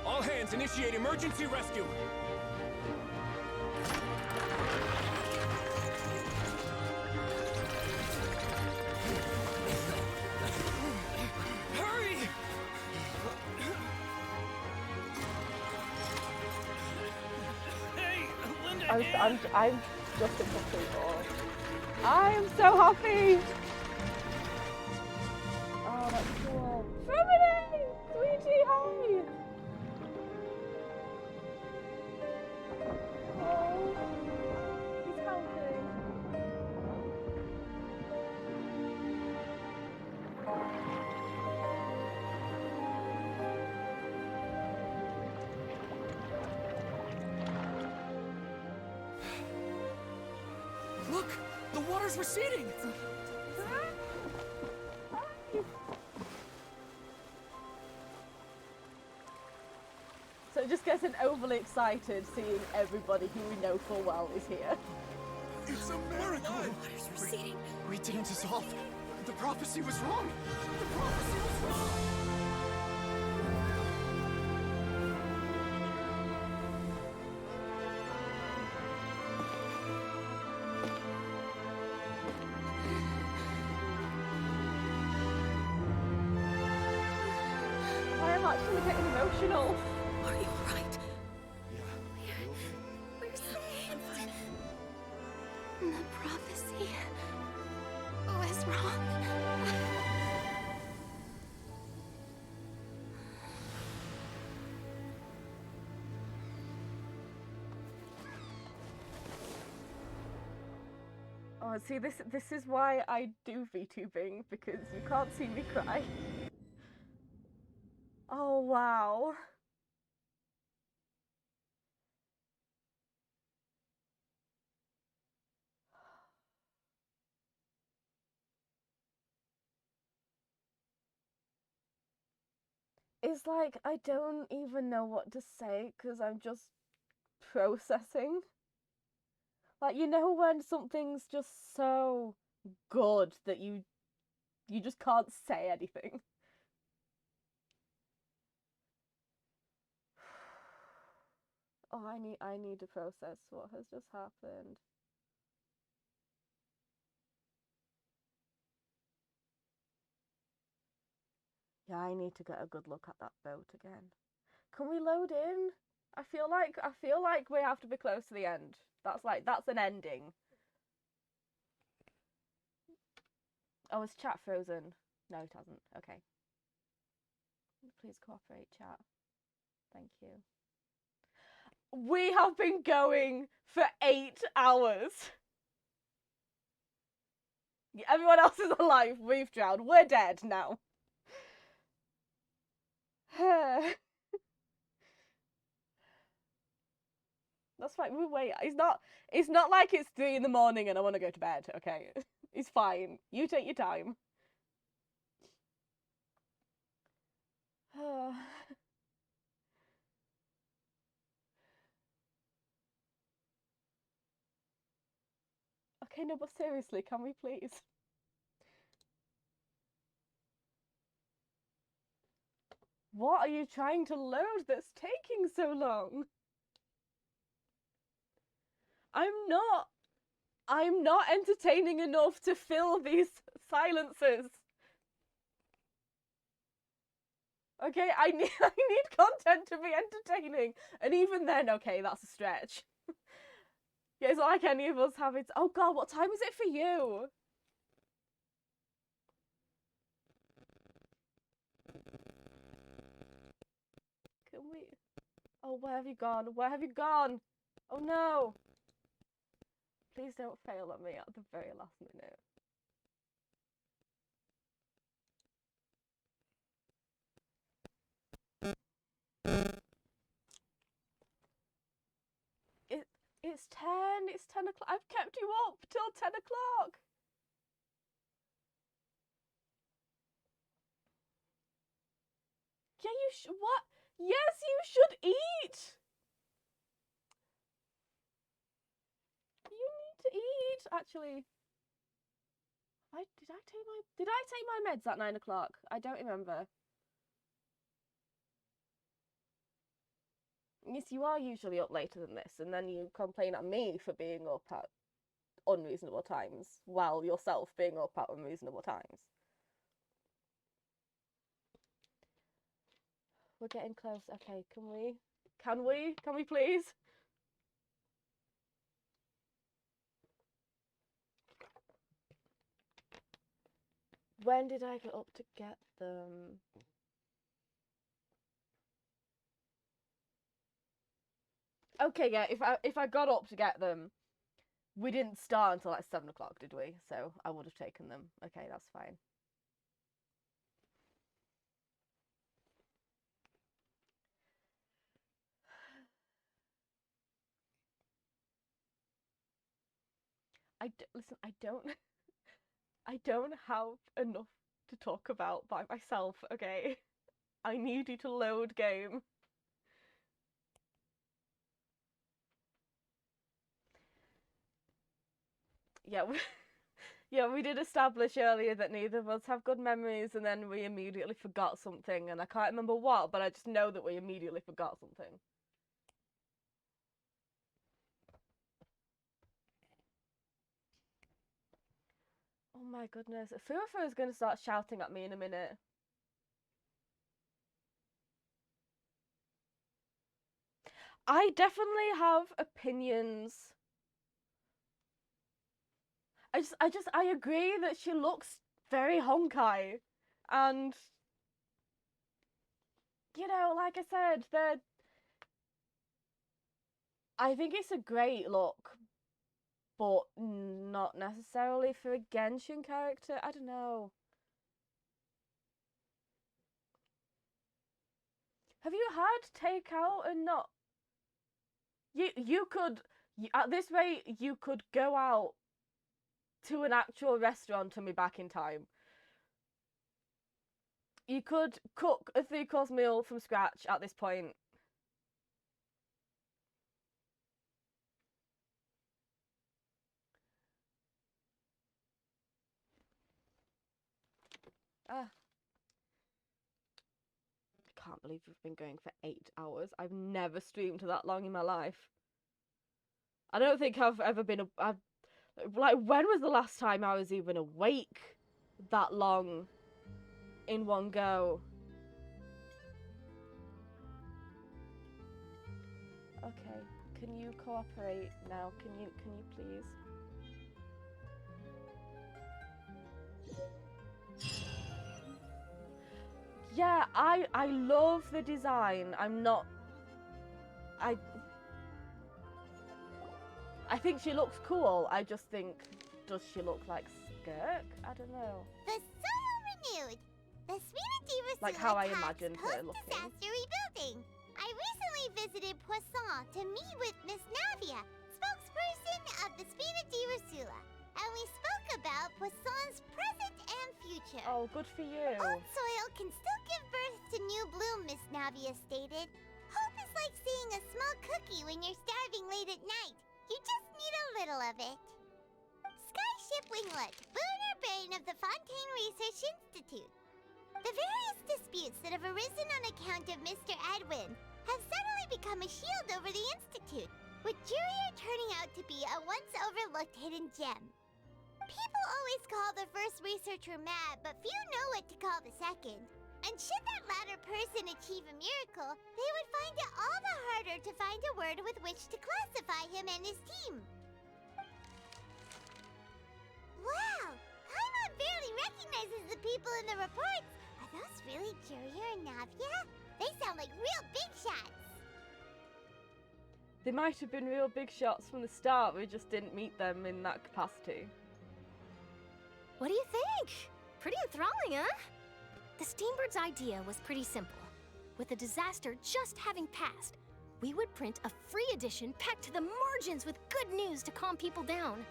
All hands, initiate emergency rescue! Hurry! Hey, Linda! I'm just a complete ball. I am so happy! Oh, that's cool. Femini! Sweetie, hi! Oh, he's helping. Look! The water's receding! So it just gets overly excited seeing everybody who we know full well is here. It's a miracle! Water's receding. We didn't dissolve. The prophecy was wrong. The prophecy was wrong. actually getting emotional. Are you alright? We're saved. The prophecy was wrong. Oh, see, this is why I do VTubing, because you can't see me cry. Oh, wow. It's like, I don't even know what to say, because I'm just processing. Like, you know when something's just so good that you just can't say anything. Oh, I need to process what has just happened. Yeah, I need to get a good look at that boat again. Can we load in? I feel like we have to be close to the end. That's an ending. Oh, is chat frozen? No, it hasn't. Okay. Please cooperate, chat. Thank you. We have been going for 8 hours. Everyone else is alive. We've drowned. We're dead now. That's fine. We wait. It's not like it's 3 in the morning and I want to go to bed. Okay, it's fine. You take your time. Okay, no, but seriously, can we please? What are you trying to load that's taking so long? I'm not entertaining enough to fill these silences. Okay, I need content to be entertaining. And even then, okay, that's a stretch. Yeah, it's not like any of us have it. Oh god, what time is it for you? Can we... Oh, where have you gone? Where have you gone? Oh no! Please don't fail at me at the very last minute. It's 10. It's 10 o'clock. I've kept you up till 10 o'clock. Yeah, you should. What? Yes, you should eat. You need to eat. Actually, did I take my meds at 9 o'clock? I don't remember. Yes, you are usually up later than this, and then you complain at me for being up at unreasonable times, while yourself being up at unreasonable times. We're getting close. Okay, can we? Can we please? When did I get up to get them? Okay, yeah, if I got up to get them, we didn't start until like 7 o'clock, did we? So I would have taken them. Okay, that's fine. Listen, I don't have enough to talk about by myself, okay? I need you to load game. Yeah, yeah, we did establish earlier that neither of us have good memories, and then we immediately forgot something, and I can't remember what, but I just know that we immediately forgot something. Oh my goodness. Fufu is going to start shouting at me in a minute. I definitely have opinions. I agree that she looks very honkai, and you know, like I said, I think it's a great look, but not necessarily for a Genshin character. I don't know. Have you had takeout and not? You could, at this rate, you could go out to an actual restaurant and be back in time. You could cook a 3-course meal from scratch at this point. I can't believe we've been going for 8 hours. I've never streamed that long in my life. I don't think I've ever been... like, when was the last time I was even awake that long in one go? Okay, can you cooperate now? Can you please? Yeah, I love the design. I think she looks cool. I just think, does she look like Skirk? I don't know. The soul renewed. The Spina Like how I imagined her looking. Post-disaster rebuilding. I recently visited Poisson to meet with Miss Navia, spokesperson of the Spina di Rusula, and we spoke about Poisson's present and future. Oh, good for you. Old soil can still give birth to new bloom, Miss Navia stated. Hope is like seeing a small cookie when you're starving late at night. You just need a little of it. Skyship Winglet, Booner Brain of the Fontaine Research Institute. The various disputes that have arisen on account of Mr. Edwin have suddenly become a shield over the Institute, with Jurier turning out to be a once overlooked hidden gem. People always call the first researcher mad, but few know what to call the second. And should that latter person achieve a miracle, they would find it all the harder to find a word with which to classify him and his team. Wow! Paimon barely recognizes the people in the reports. Are those really Jurier and Navia? They sound like real big shots. They might have been real big shots from the start, we just didn't meet them in that capacity. What do you think? Pretty enthralling, huh? The Steambird's idea was pretty simple. With the disaster just having passed, we would print a free edition packed to the margins with good news to calm people down.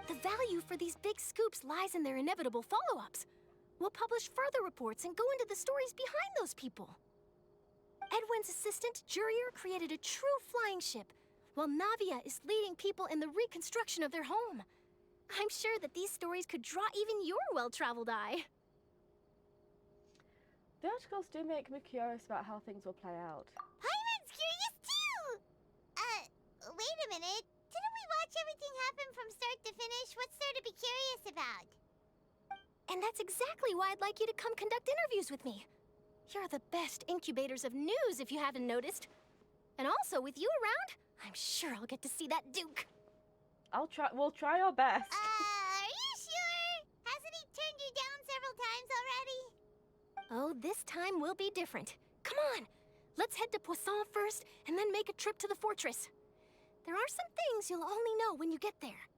The value for these big scoops lies in their inevitable follow-ups. We'll publish further reports and go into the stories behind those people. Edwin's assistant, Jurier, created a true flying ship, while Navia is leading people in the reconstruction of their home. I'm sure that these stories could draw even your well-traveled eye. The articles do make me curious about how things will play out. Paimon's curious too! Wait a minute. Didn't we watch everything happen from start to finish? What's there to be curious about? And that's exactly why I'd like you to come conduct interviews with me. You're the best incubators of news, if you haven't noticed. And also, with you around, I'm sure I'll get to see that Duke. We'll try our best. Are you sure? Hasn't he turned you down several times already? Oh, this time will be different. Come on, let's head to Poisson first, and then make a trip to the fortress. There are some things you'll only know when you get there.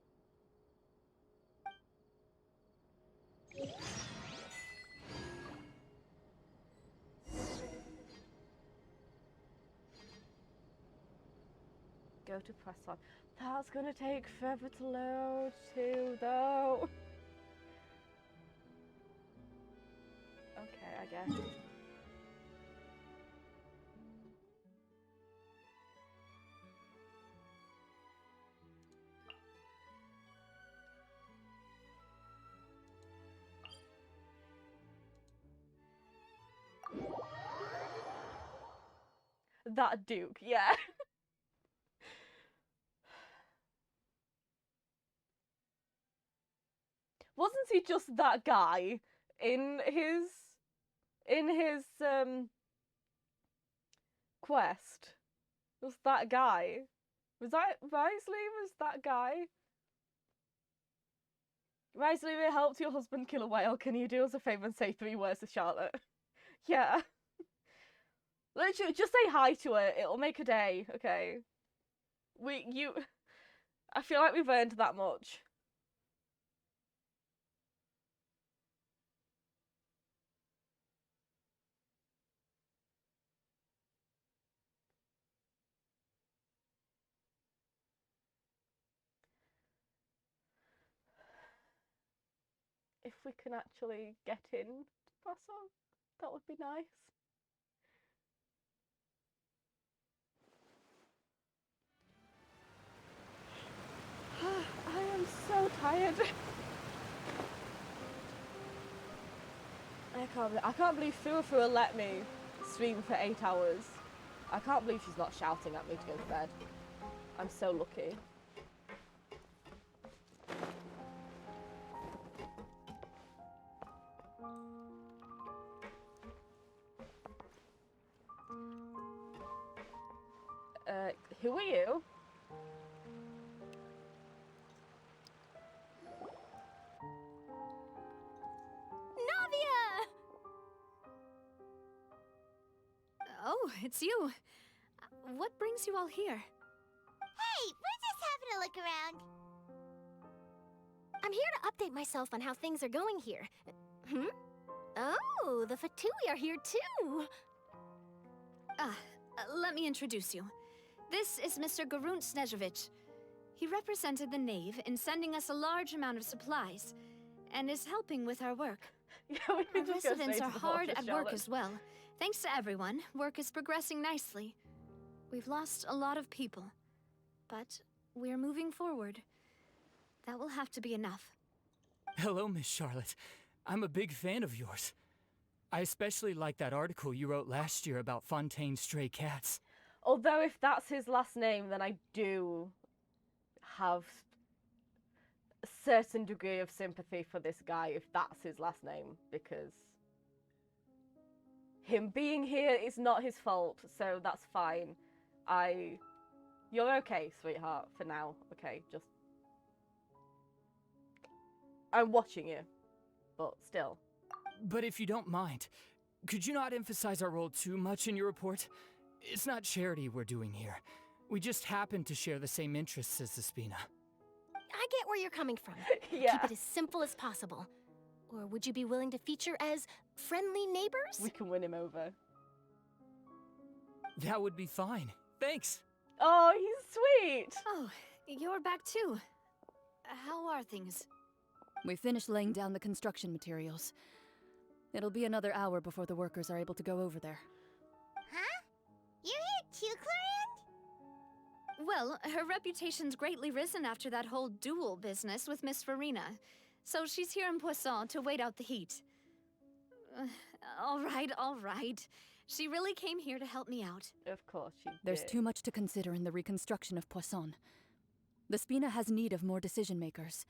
Go to Poisson. That's gonna take forever to load too, though. Okay, I guess. That Duke, yeah. Wasn't he just that guy in his quest? Was that guy? Was that Risley? Was that guy? Risley, we helped your husband kill a whale. Can you do us a favor and say 3 words to Charlotte? Yeah. Literally, just say hi to her. It'll make her day, okay? I feel like we've earned that much. If we can actually get in to Poisson, that would be nice. I am so tired. I can't believe Fua will let me stream for 8 hours. I can't believe she's not shouting at me to go to bed. I'm so lucky. Who are you? Navia! Oh, it's you. What brings you all here? Hey, we're just having a look around. I'm here to update myself on how things are going here. Oh, the Fatui are here too. Let me introduce you. This is Mr. Garunt Snežević. He represented the Knave in sending us a large amount of supplies, and is helping with our work. Yeah, we Our residents are hard at work as well. Thanks to everyone, work is progressing nicely. We've lost a lot of people, but we're moving forward. That will have to be enough. Hello, Miss Charlotte. I'm a big fan of yours. I especially like that article you wrote last year about Fontaine's stray cats. Although if that's his last name, then I do have a certain degree of sympathy for this guy if that's his last name, because him being here is not his fault, so that's fine. You're okay, sweetheart, for now, okay? Just... I'm watching you, but still. But if you don't mind, could you not emphasize our role too much in your report? It's not charity we're doing here. We just happen to share the same interests as the Spina. I get where you're coming from. Yeah. Keep it as simple as possible. Or would you be willing to feature as friendly neighbors? We can win him over. That would be fine. Thanks. Oh, he's sweet. Oh, you're back too. How are things? We finished laying down the construction materials. It'll be another hour before the workers are able to go over there. Huh? You're here too, Clorinde? Well, her reputation's greatly risen after that whole duel business with Miss Farina. So she's here in Poisson to wait out the heat. All right. She really came here to help me out. Of course she did. There's too much to consider in the reconstruction of Poisson. The Spina has need of more decision-makers.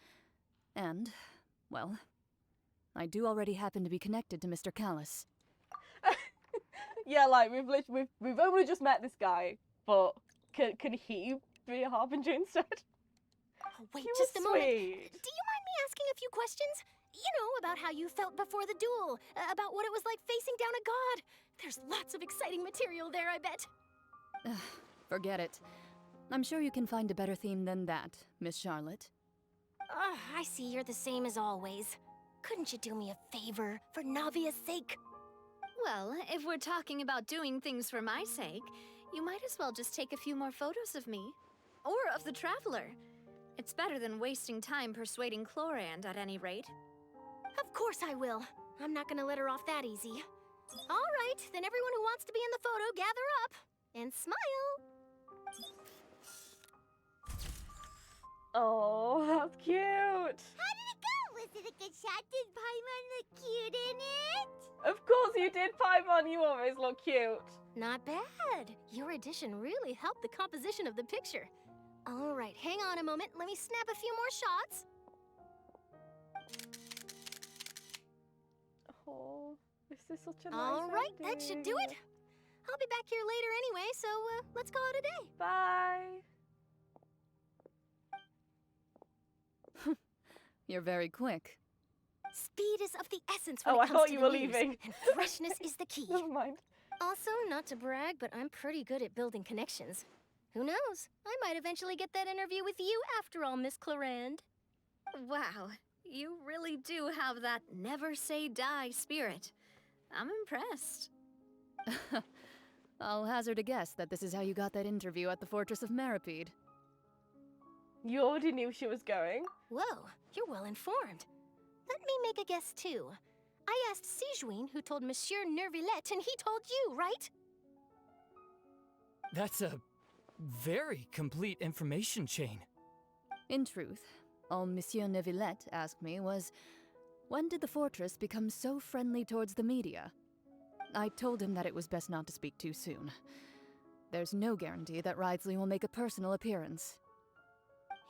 And, well, I do already happen to be connected to Mr. Callis. Yeah, like, we've only just met this guy, but can he be a harbinger instead? Oh, wait, just a moment. Do you mind me asking a few questions? You know, about how you felt before the duel, about what it was like facing down a god. There's lots of exciting material there, I bet. Forget it. I'm sure you can find a better theme than that, Miss Charlotte. I see you're the same as always. Couldn't you do me a favor, for Navia's sake? Well, if we're talking about doing things for my sake, you might as well just take a few more photos of me. Or of the Traveler. It's better than wasting time persuading Clorinde, at any rate. Of course I will. I'm not gonna let her off that easy. All right, then everyone who wants to be in the photo, gather up. And smile. Oh, that's cute. How did it go? Was it a good shot? Did Paimon look cute in it? Of course you did, Paimon. You always look cute. Not bad. Your addition really helped the composition of the picture. All right, hang on a moment. Let me snap a few more shots. Oh, this is such a nice All right, ending. that should do it. I'll be back here later anyway, so let's call it a day. Bye. You're very quick. Speed is of the essence when Oh, it I comes thought to you the were news, leaving. and freshness is the key. Never mind. Also, not to brag, but I'm pretty good at building connections. Who knows? I might eventually get that interview with you after all, Miss Clarand. Wow, you really do have that never say die spirit. I'm impressed. I'll hazard a guess that this is how you got that interview at the Fortress of Meripede. You already knew she was going. Whoa, you're well informed. Let me make a guess too. I asked Sijuin, who told Monsieur Nervillette, and he told you, right? That's a very complete information chain. In truth, all Monsieur Neuvillette asked me was, when did the fortress become so friendly towards the media? I told him that it was best not to speak too soon. There's no guarantee that Ridesley will make a personal appearance.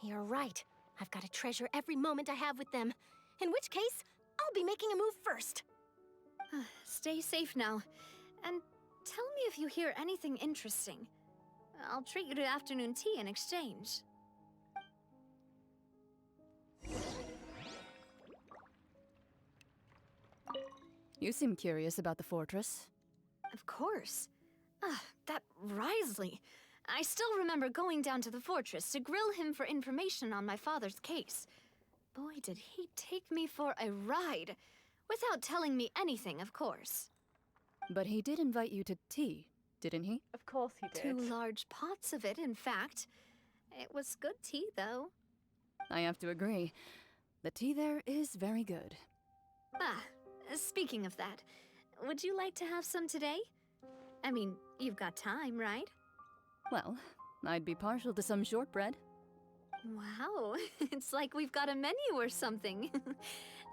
You're right. I've got to treasure every moment I have with them. In which case, I'll be making a move first. Stay safe now. And tell me if you hear anything interesting. I'll treat you to afternoon tea in exchange. You seem curious about the fortress. Of course. That Risley. I still remember going down to the fortress to grill him for information on my father's case. Boy, did he take me for a ride. Without telling me anything, of course. But he did invite you to tea, didn't he? Of course he did. 2 large pots of it, in fact. It was good tea, though. I have to agree. The tea there is very good. Speaking of that, would you like to have some today? I mean, you've got time, right? Well, I'd be partial to some shortbread. Wow, it's like we've got a menu or something.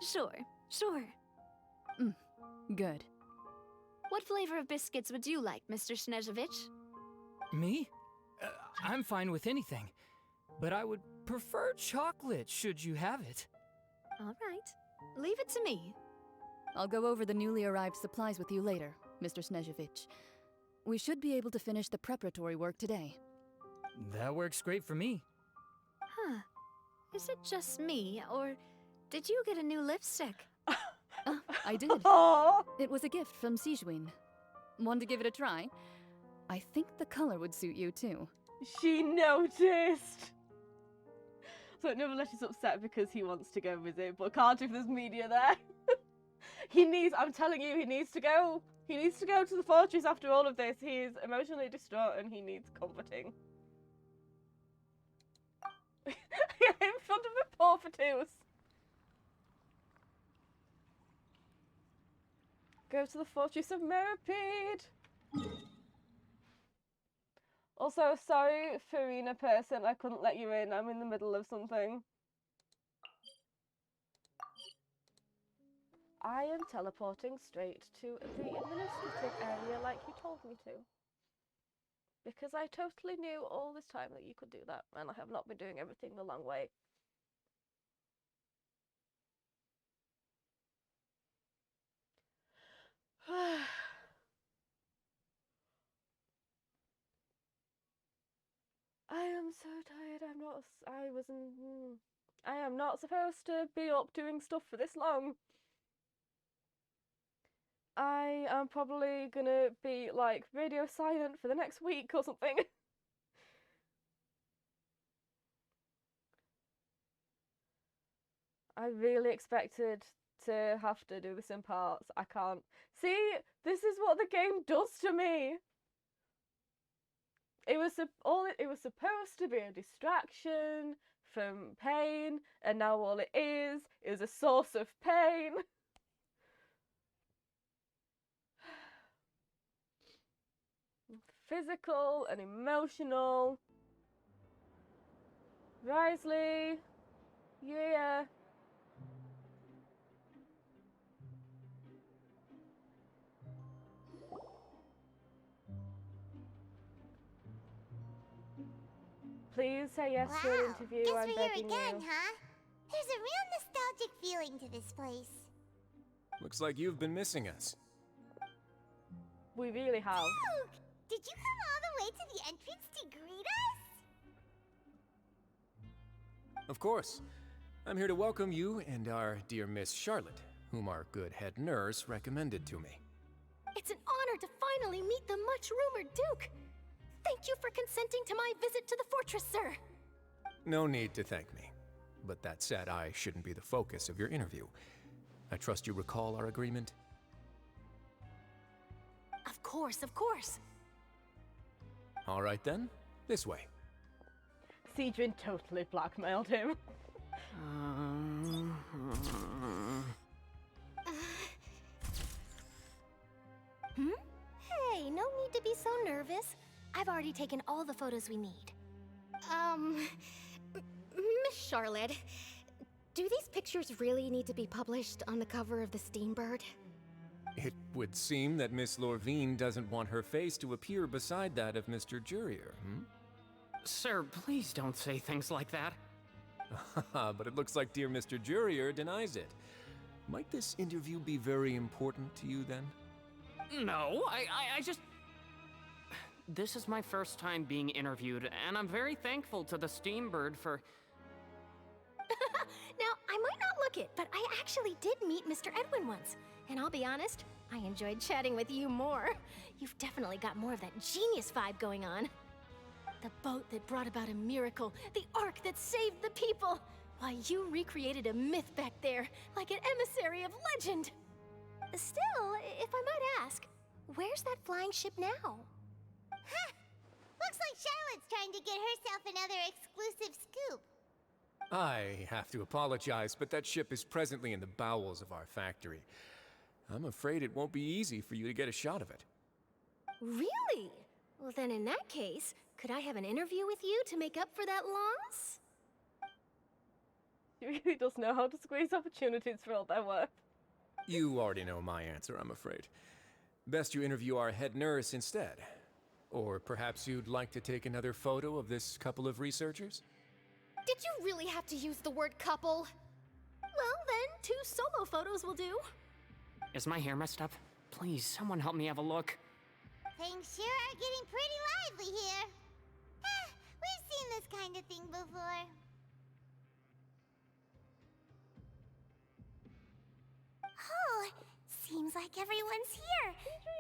Sure. Good. What flavor of biscuits would you like, Mr. Snezhevich? Me? I'm fine with anything. But I would prefer chocolate, should you have it. All right. Leave it to me. I'll go over the newly arrived supplies with you later, Mr. Snezhevich. We should be able to finish the preparatory work today. That works great for me. Huh. Is it just me, or did you get a new lipstick? I did. It was a gift from Sijuin. Want to give it a try? I think the color would suit you too. She noticed. So Nevertheless is upset because he wants to go visit, but can't if there's media there. I'm telling you, he needs to go. He needs to go to the fortress after all of this. He is emotionally distraught and he needs comforting. In front of a poor Fatus. Go to the fortress of Meripede. Also, sorry, Farina person, I couldn't let you in. I'm in the middle of something. I am teleporting straight to the administrative area like you told me to. Because I totally knew all this time that you could do that, and I have not been doing everything the long way. I am so tired. I am not supposed to be up doing stuff for this long. I am probably gonna be like radio silent for the next week or something. I really expected to have to do this in parts. I can't. See, this is what the game does to me. It was supposed to be a distraction from pain, and now all it is a source of pain. Physical and emotional. Risley. Yeah. Please say yes to an interview. Guess I'm we're here begging again, you. huh? There's a real nostalgic feeling to this place. Looks like you've been missing us. We really have. Luke, did you come all the way to the entrance to greet us? Of course. I'm here to welcome you and our dear Miss Charlotte, whom our good head nurse recommended to me. It's an honor to finally meet the much-rumored Duke. Thank you for consenting to my visit to the fortress, sir. No need to thank me. But that said, I shouldn't be the focus of your interview. I trust you recall our agreement? Of course, of course. All right then, this way. Siegwin totally blackmailed him. Hey, no need to be so nervous. I've already taken all the photos we need. Miss Charlotte, do these pictures really need to be published on the cover of the Steambird? It would seem that Miss Lorvine doesn't want her face to appear beside that of Mr. Jurier, Sir, please don't say things like that. But it looks like dear Mr. Jurier denies it. Might this interview be very important to you then? No, I just... This is my first time being interviewed, and I'm very thankful to the Steambird for... Now, I might not look it, but I actually did meet Mr. Edwin once. And I'll be honest, I enjoyed chatting with you more. You've definitely got more of that genius vibe going on. The boat that brought about a miracle, the ark that saved the people. Why, you recreated a myth back there, like an emissary of legend. Still, if I might ask, where's that flying ship now? Huh! Looks like Charlotte's trying to get herself another exclusive scoop. I have to apologize, but that ship is presently in the bowels of our factory. I'm afraid it won't be easy for you to get a shot of it. Really? Well, then in that case, could I have an interview with you to make up for that loss? He really does know how to squeeze opportunities for all their worth. You already know my answer, I'm afraid. Best you interview our head nurse instead. Or perhaps you'd like to take another photo of this couple of researchers? Did you really have to use the word couple? Well, then, 2 solo photos will do. Is my hair messed up? Please, someone help me have a look. Things sure are getting pretty lively here. We've seen this kind of thing before. Oh, seems like everyone's here.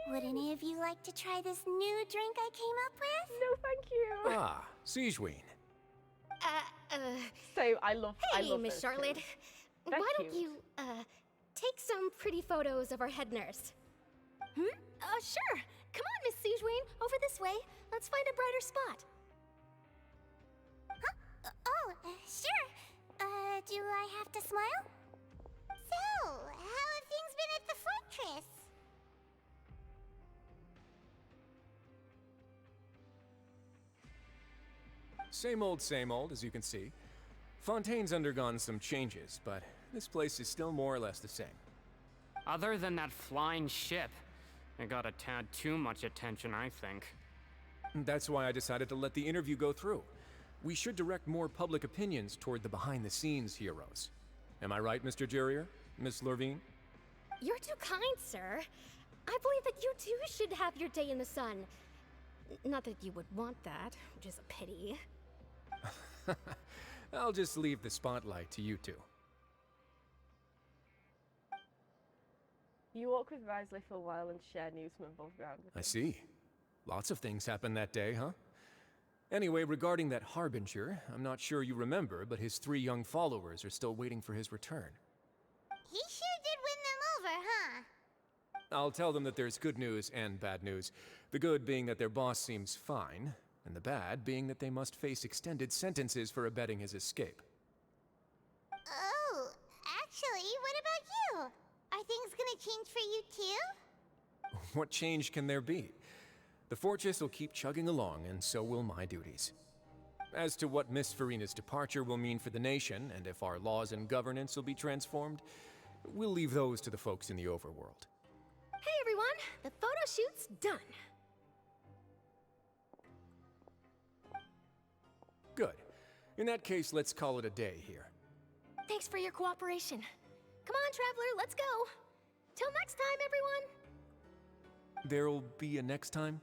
Would any of you like to try this new drink I came up with? No, thank you. Ah, Siegwin. So I love Miss Charlotte. They're Why don't cute. you, take some pretty photos of our head nurse? Sure. Come on, Miss Siegwin, over this way. Let's find a brighter spot. Huh? Sure. Do I have to smile? So, how have things been at the fortress? Same old, as you can see. Fontaine's undergone some changes, but this place is still more or less the same. Other than that flying ship, it got a tad too much attention, I think. That's why I decided to let the interview go through. We should direct more public opinions toward the behind-the-scenes heroes. Am I right, Mr. Jurier? Miss Lorvine? You're too kind, sir. I believe that you too should have your day in the sun. Not that you would want that, which is a pity. I'll just leave the spotlight to you two. You walk with Risley for a while and share news from above ground with I him. see. Lots of things happened that day, huh? Anyway, regarding that Harbinger, I'm not sure you remember, but his 3 young followers are still waiting for his return. He sure did win them over, huh? I'll tell them that there's good news and bad news. The good being that their boss seems fine, and the bad being that they must face extended sentences for abetting his escape. Oh, actually, what about you? Are things gonna change for you too? What change can there be? The fortress will keep chugging along, and so will my duties. As to what Miss Farina's departure will mean for the nation, and if our laws and governance will be transformed, we'll leave those to the folks in the overworld. Hey everyone, the photo shoot's done. Good. In that case, let's call it a day here. Thanks for your cooperation. Come on, Traveler, let's go. Till next time, everyone. There'll be a next time?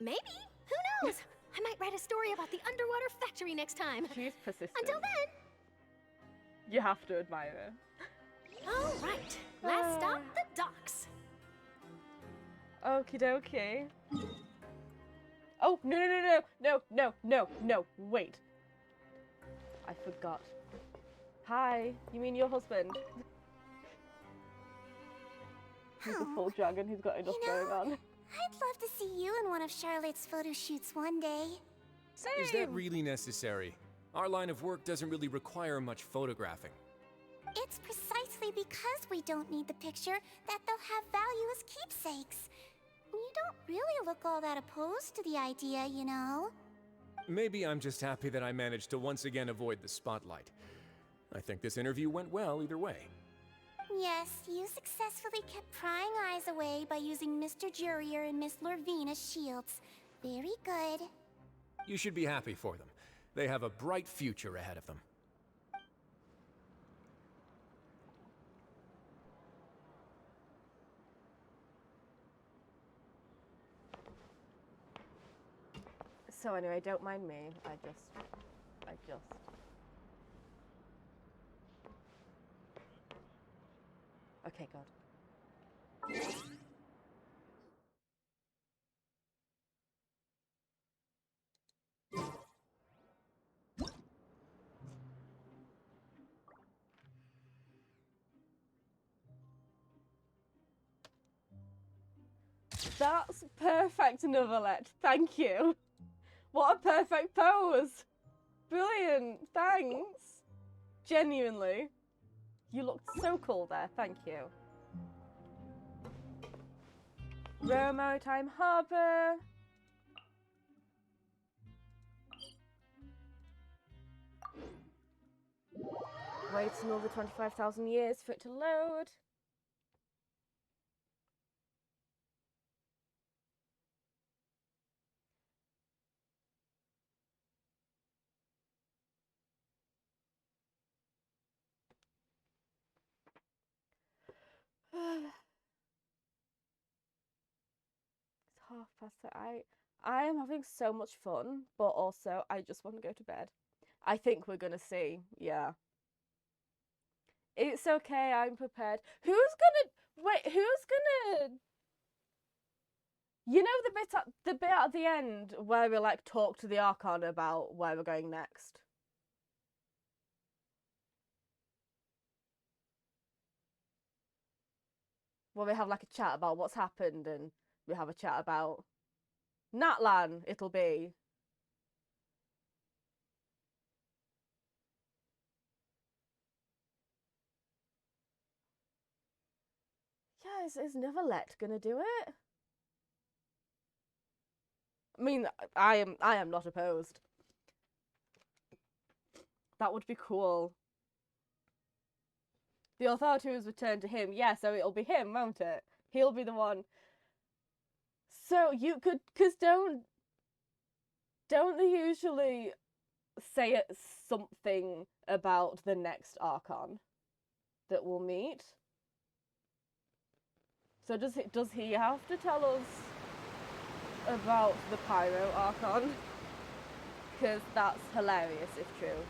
Maybe. Who knows? I might write a story about the underwater factory next time. She's persistent. Until then. You have to admire her. All right. Last stop, the docks. Okie dokie. Oh, no, wait. I forgot. Hi, you mean your husband? He's a full dragon, he's got enough going on. I'd love to see you in one of Charlotte's photo shoots one day. Is that really necessary? Our line of work doesn't really require much photographing. It's precisely because we don't need the picture that they'll have value as keepsakes. You don't really look all that opposed to the idea, you know. Maybe I'm just happy that I managed to once again avoid the spotlight. I think this interview went well either way. Yes, you successfully kept prying eyes away by using Mr. Jurier and Miss Lorvine as shields. Very good. You should be happy for them. They have a bright future ahead of them. So anyway, don't mind me. I just. Okay, God. That's perfect, Novelette. Thank you. What a perfect pose. Brilliant. Thanks. Genuinely. You looked so cool there. Thank you. Royal Maritime Harbour. Wait another 25,000 years for it to load. It's 8:30. I am having so much fun, but also I just want to go to bed. I think we're gonna see, yeah. It's okay, I'm prepared. Who's gonna you know the bit at the end where we like talk to the Archon about where we're going next? Where we have like a chat about what's happened and we have a chat about Natlan, it'll be. Yeah, is Novelette gonna do it? I mean, I am not opposed. That would be cool. The authority was returned to him. Yeah, so it'll be him, won't it? He'll be the one. So you could, cause don't they usually say something about the next Archon that we'll meet? So does he have to tell us about the Pyro Archon? Because that's hilarious if true.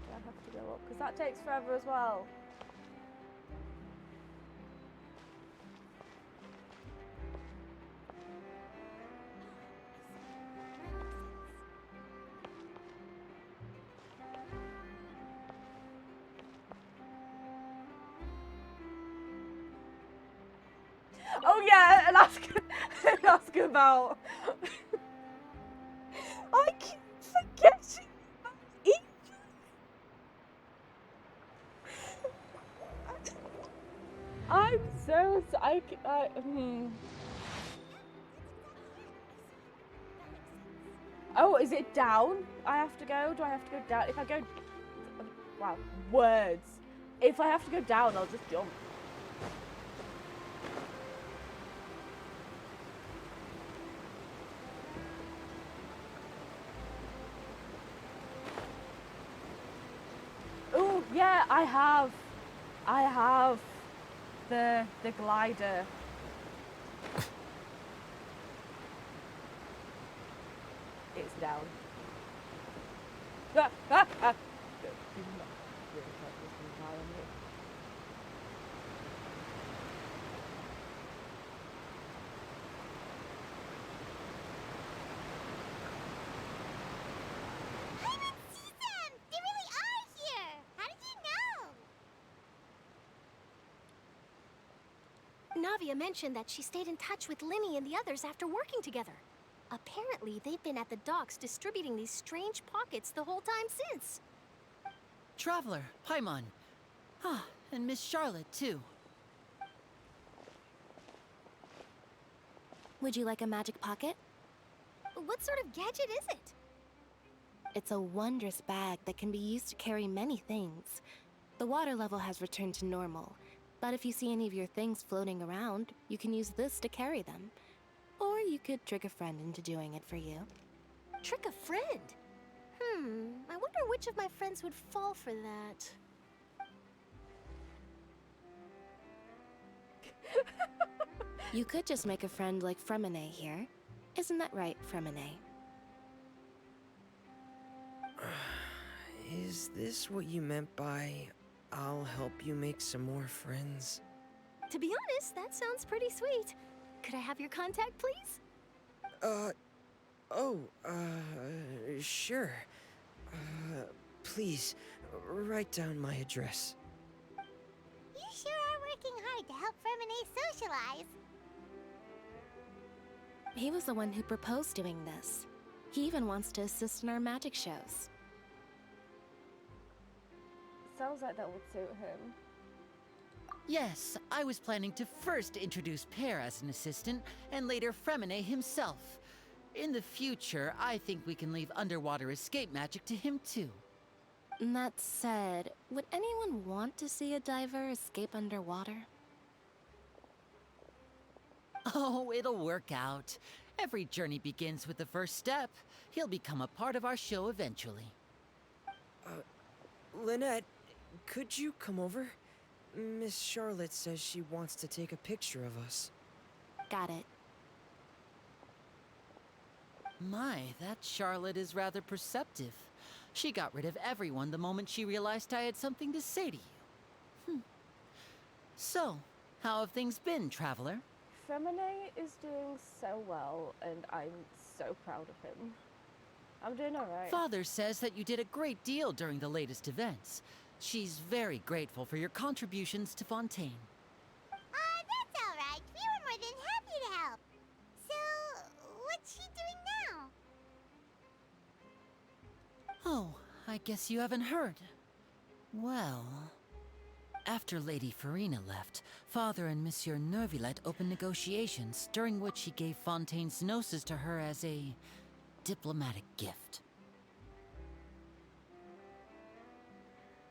Do I have to go up? Because that takes forever as well. Oh yeah, and ask about. I keep forgetting about Egypt. I'm so Oh, is it down? I have to go. Do I have to go down? If I go, wow, words. If I have to go down, I'll just jump. Yeah, I have. I have the glider. It's down. Ah, ah, ah. Do not really try to listen to on me. I didn't see them! They really are here! How did you know? Navia mentioned that she stayed in touch with Linny and the others after working together. Apparently, they've been at the docks distributing these strange pockets the whole time since. Traveler, Paimon. Ah, and Miss Charlotte, too. Would you like a magic pocket? What sort of gadget is it? It's a wondrous bag that can be used to carry many things. The water level has returned to normal, but if you see any of your things floating around, you can use this to carry them. Or you could trick a friend into doing it for you. Trick a friend? I wonder which of my friends would fall for that. You could just make a friend like Fremine here. Isn't that right, Fremine? Is this what you meant by, I'll help you make some more friends? To be honest, that sounds pretty sweet. Could I have your contact, please? Sure. Please, write down my address. You sure are working hard to help Fremine socialize. He was the one who proposed doing this. He even wants to assist in our magic shows. Sounds like that would suit him. Yes, I was planning to first introduce Pear as an assistant, and later Fremine himself. In the future, I think we can leave underwater escape magic to him too. That said, would anyone want to see a diver escape underwater? Oh, it'll work out. Every journey begins with the first step. He'll become a part of our show eventually. Lynette, could you come over? Miss Charlotte says she wants to take a picture of us. Got it. My, that Charlotte is rather perceptive. She got rid of everyone the moment she realized I had something to say to you. So, how have things been, Traveler? Fremine is doing so well, and I'm so proud of him. I'm doing alright. Father says that you did a great deal during the latest events. She's very grateful for your contributions to Fontaine. That's alright. We were more than happy to help. So, what's she doing now? Oh, I guess you haven't heard. Well, after Lady Farina left, Father and Monsieur Neuvillette opened negotiations, during which he gave Fontaine's gnosis to her as a diplomatic gift.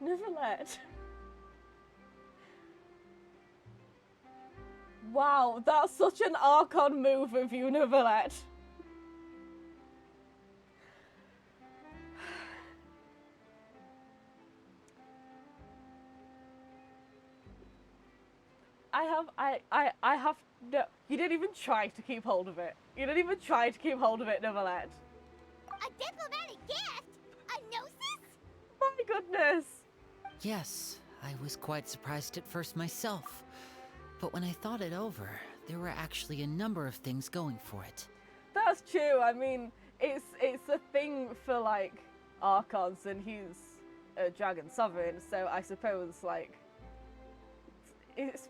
Neuvillette. Wow, that's such an Archon move of you, Neuvillette. I have no. You didn't even try to keep hold of it. You didn't even try to keep hold of it, Neuvillette. A diplomatic gift? A gnosis? My goodness. Yes, I was quite surprised at first myself. But when I thought it over, there were actually a number of things going for it. That's true. I mean, it's a thing for like Archons, and he's a dragon sovereign, so I suppose like it's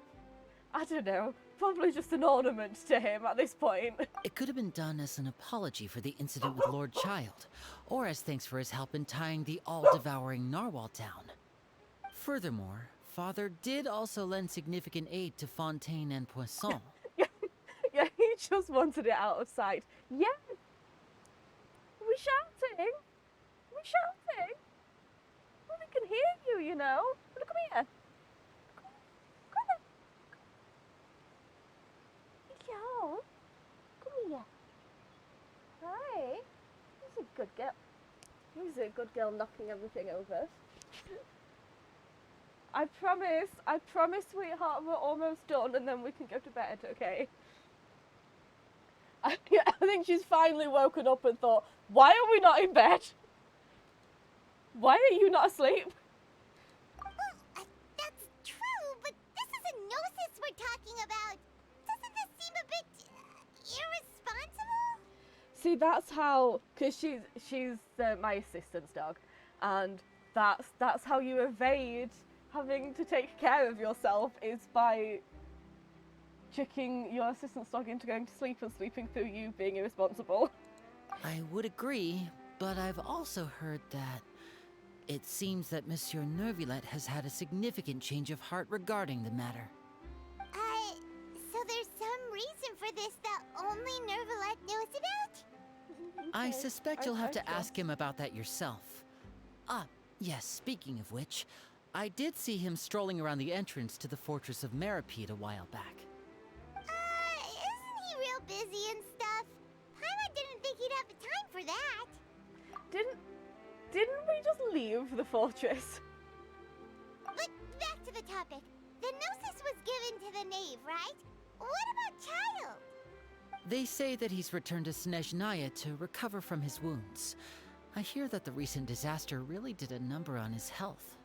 I don't know, probably just an ornament to him at this point. It could have been done as an apology for the incident with Lord Child, or as thanks for his help in tying the all-devouring narwhal down. Furthermore, Father did also lend significant aid to Fontaine and Poisson. Yeah, he just wanted it out of sight. Yeah. We're shouting. We're shouting. Well, we can hear you, you know. Look at here. Come here. Hi. Who's a good girl? Who's a good girl knocking everything over? I promise, sweetheart, we're almost done and then we can go to bed, okay? I think she's finally woken up and thought, why are we not in bed? Why are you not asleep? Well, that's true, but this is a gnosis we're talking about. Doesn't this seem a bit irresponsible? See, that's how, because she's my assistant's dog, and that's how you evade having to take care of yourself, is by tricking your assistant's dog into going to sleep and sleeping through you being irresponsible. I would agree, but I've also heard that it seems that Monsieur Neuvillette has had a significant change of heart regarding the matter. So there's some reason for this that only Neuvillette knows about? I suspect you'll have to ask him about that yourself. Ah, yes, speaking of which, I did see him strolling around the entrance to the Fortress of Meripede a while back. Isn't he real busy and stuff? Paimon didn't think he'd have the time for that. Didn't we just leave the fortress? But back to the topic. The Gnosis was given to the knave, right? What about Child? They say that he's returned to Snezhnaya to recover from his wounds. I hear that the recent disaster really did a number on his health.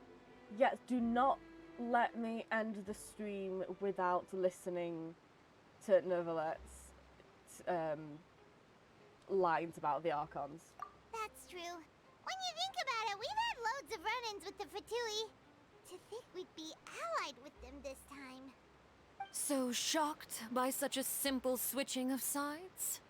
Yes, do not let me end the stream without listening to Neuvillette's lines about the Archons. That's true. When you think about it, we've had loads of run-ins with the Fatui. To think we'd be allied with them this time. So shocked by such a simple switching of sides?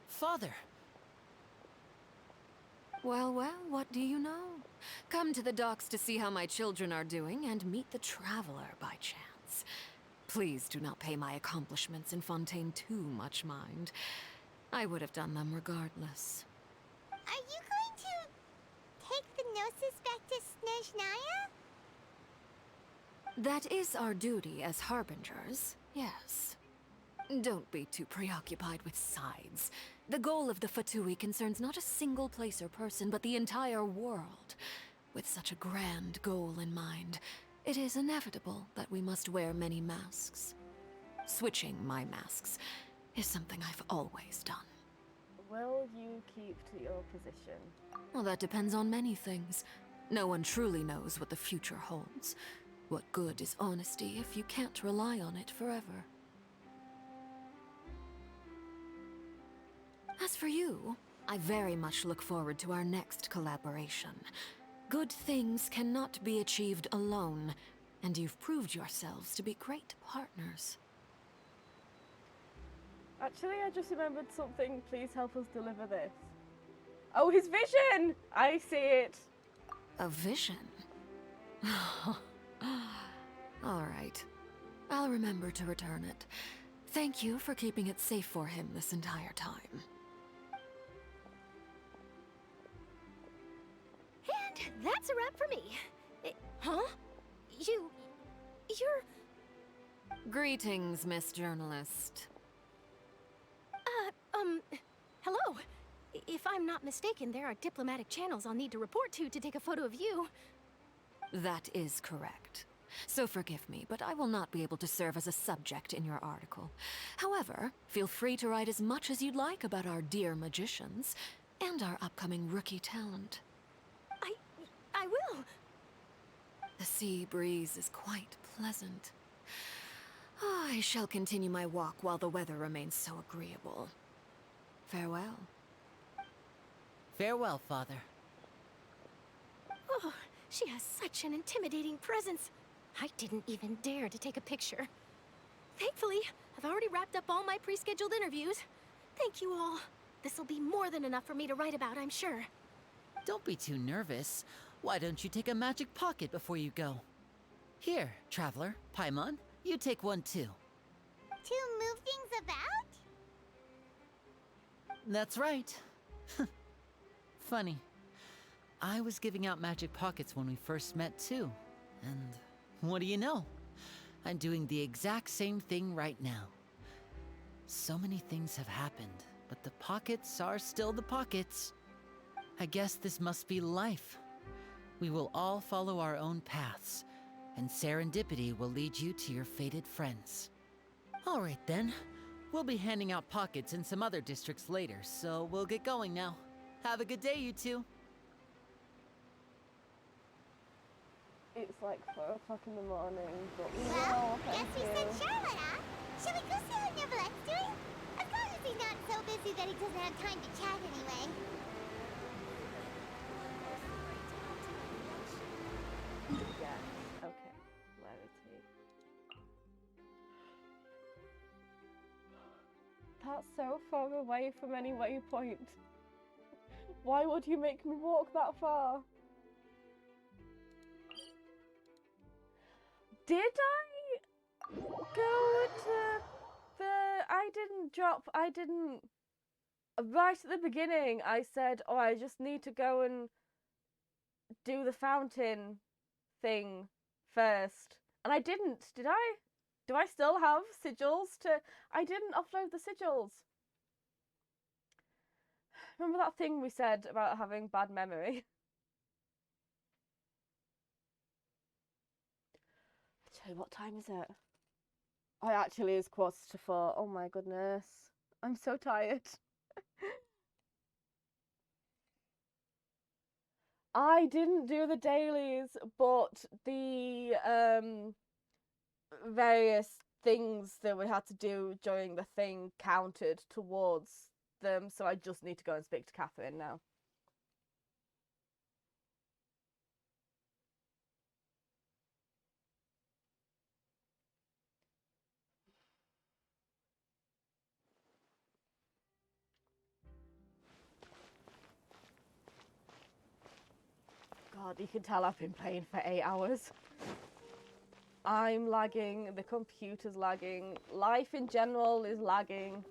Father! Well, what do you know? Come to the docks to see how my children are doing and meet the Traveler by chance. Please do not pay my accomplishments in Fontaine too much mind. I would have done them regardless. Are you going to take the Gnosis back to Snezhnaya? That is our duty as Harbingers, yes. Don't be too preoccupied with sides. The goal of the Fatui concerns not a single place or person, but the entire world. With such a grand goal in mind, it is inevitable that we must wear many masks. Switching my masks is something I've always done. Will you keep to your position? Well, that depends on many things. No one truly knows what the future holds. What good is honesty if you can't rely on it forever? As for you, I very much look forward to our next collaboration. Good things cannot be achieved alone, and you've proved yourselves to be great partners. Actually, I just remembered something. Please help us deliver this. Oh, his vision! I see it. A vision? All right. I'll remember to return it. Thank you for keeping it safe for him this entire time. And that's a wrap for me. Huh? You're... Greetings, Miss Journalist. Hello. If I'm not mistaken, there are diplomatic channels I'll need to report to take a photo of you. That is correct. So forgive me, but I will not be able to serve as a subject in your article. However, feel free to write as much as you'd like about our dear magicians and our upcoming rookie talent. I will. The sea breeze is quite pleasant. I shall continue my walk while the weather remains so agreeable. Farewell. Farewell, Father. Oh, she has such an intimidating presence. I didn't even dare to take a picture. Thankfully, I've already wrapped up all my pre-scheduled interviews. Thank you all. This'll be more than enough for me to write about, I'm sure. Don't be too nervous. Why don't you take a magic pocket before you go? Here, Traveler, Paimon, you take one too. To move things about? That's right. Funny. I was giving out magic pockets when we first met too. And what do you know? I'm doing the exact same thing right now. So many things have happened, but the pockets are still the pockets. I guess this must be life. We will all follow our own paths, and serendipity will lead you to your fated friends. All right then. We'll be handing out pockets in some other districts later, so we'll get going now. Have a good day, you two. It's like 4 o'clock in the morning, but well, guess we sent Charlotte off. Shall we go see how Neverlette's doing? As long as he's not so busy that he doesn't have time to chat anyway. Yeah, okay. Rarity. That's so far away from any waypoint. Why would you make me walk that far? Did I go to the... I didn't... Right at the beginning, I said, oh, I just need to go and do the fountain thing first. And I didn't, did I? Do I still have sigils to... I didn't upload the sigils. Remember that thing we said about having bad memory? Actually, what time is it? Oh, it actually is 4:15. Oh my goodness. I'm so tired. I didn't do the dailies, but the various things that we had to do during the thing counted towards them, so I just need to go and speak to Catherine now. God, you can tell I've been playing for 8 hours. I'm lagging, the computer's lagging, life in general is lagging.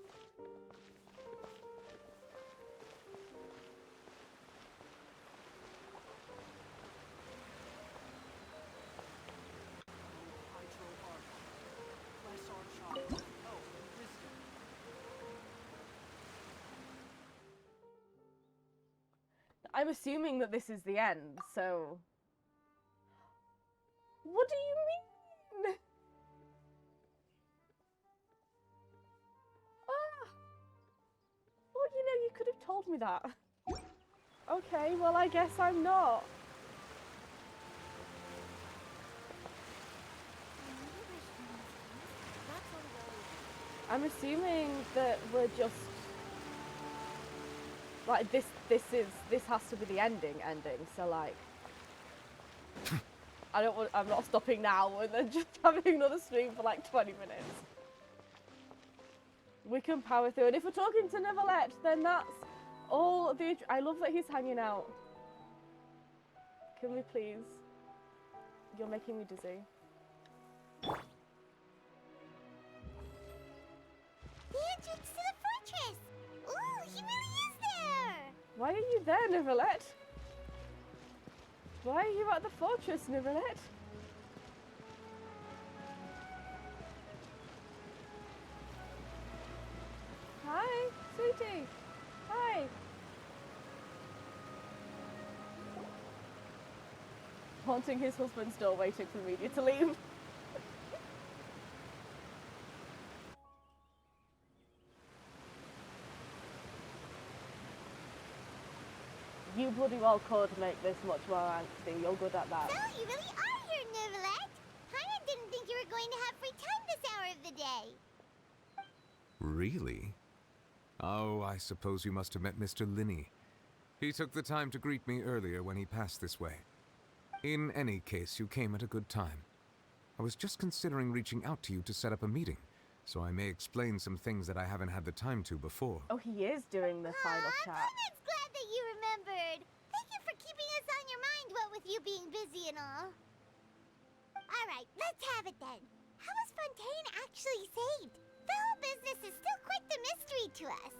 I'm assuming that this is the end, so... What do you mean? Ah! Well, you know, you could have told me that. Okay, well, I guess I'm not. I'm assuming that we're just... Like, this has to be the ending, so like... I'm not stopping now and then just having another stream for like 20 minutes. We can power through, and if we're talking to Neverlet, then that's all the... I love that he's hanging out. Can we please? You're making me dizzy. The entrance to the fortress! Ooh, he really is there! Why are you there, Neverlet? Why are you at the fortress, Neverlet? Hi, sweetie. Hi. Haunting his husband's door, waiting for the media to leave. You bloody well could make this much more angsty. You're good at that. So, you really are here, Neverlet. Paimon didn't think you were going to have free time this hour of the day. Really? Oh, I suppose you must have met Mr. Linney. He took the time to greet me earlier when he passed this way. In any case, you came at a good time. I was just considering reaching out to you to set up a meeting, so I may explain some things that I haven't had the time to before. Oh, he is doing the final chat. Paimon's glad that you remembered. Thank you for keeping us on your mind, what with you being busy and all. Alright, let's have it then. How was Fontaine actually saved? The whole business is still quite the mystery to us.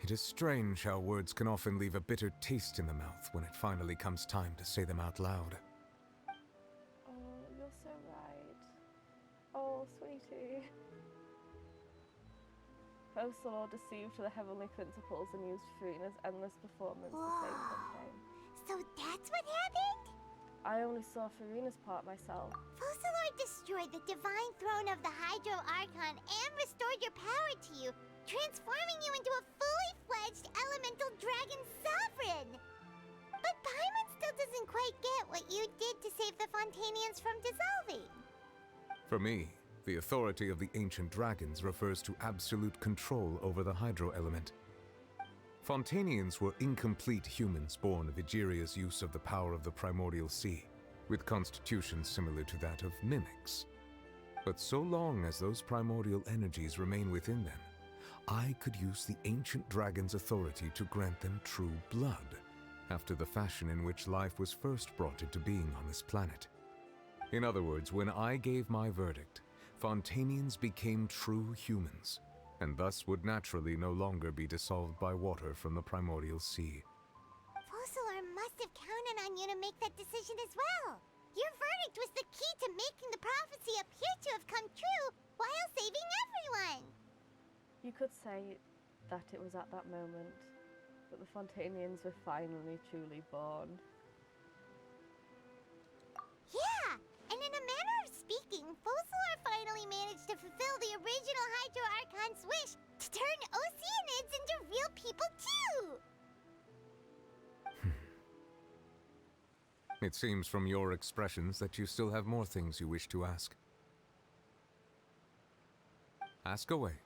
It is strange how words can often leave a bitter taste in the mouth when it finally comes time to say them out loud. Oh, you're so right. Oh, Oh, sweetie. Focalor deceived the heavenly principles and used Furina's endless performance to save Fontaine. So that's what happened? I only saw Furina's part myself. Focalor destroyed the divine throne of the Hydro Archon and restored your power to you, transforming you into a fully fledged elemental dragon sovereign. But Paimon still doesn't quite get what you did to save the Fontainians from dissolving. For me, the authority of the ancient dragons refers to absolute control over the hydro element. Fontainians were incomplete humans born of Egeria's use of the power of the primordial sea, with constitutions similar to that of mimics. But so long as those primordial energies remain within them, I could use the ancient dragon's authority to grant them true blood, after the fashion in which life was first brought into being on this planet. In other words, when I gave my verdict, Fontainians became true humans, and thus would naturally no longer be dissolved by water from the primordial sea. Focalor must have counted on you to make that decision as well. Your verdict was the key to making the prophecy appear to have come true while saving everyone. You could say that it was at that moment that the Fontainians were finally truly born. Yeah, and in a manner of speaking, Focalor finally managed to fulfill the original Hydro Archon's wish to turn Oceanids into real people too! It seems from your expressions that you still have more things you wish to ask. Ask away.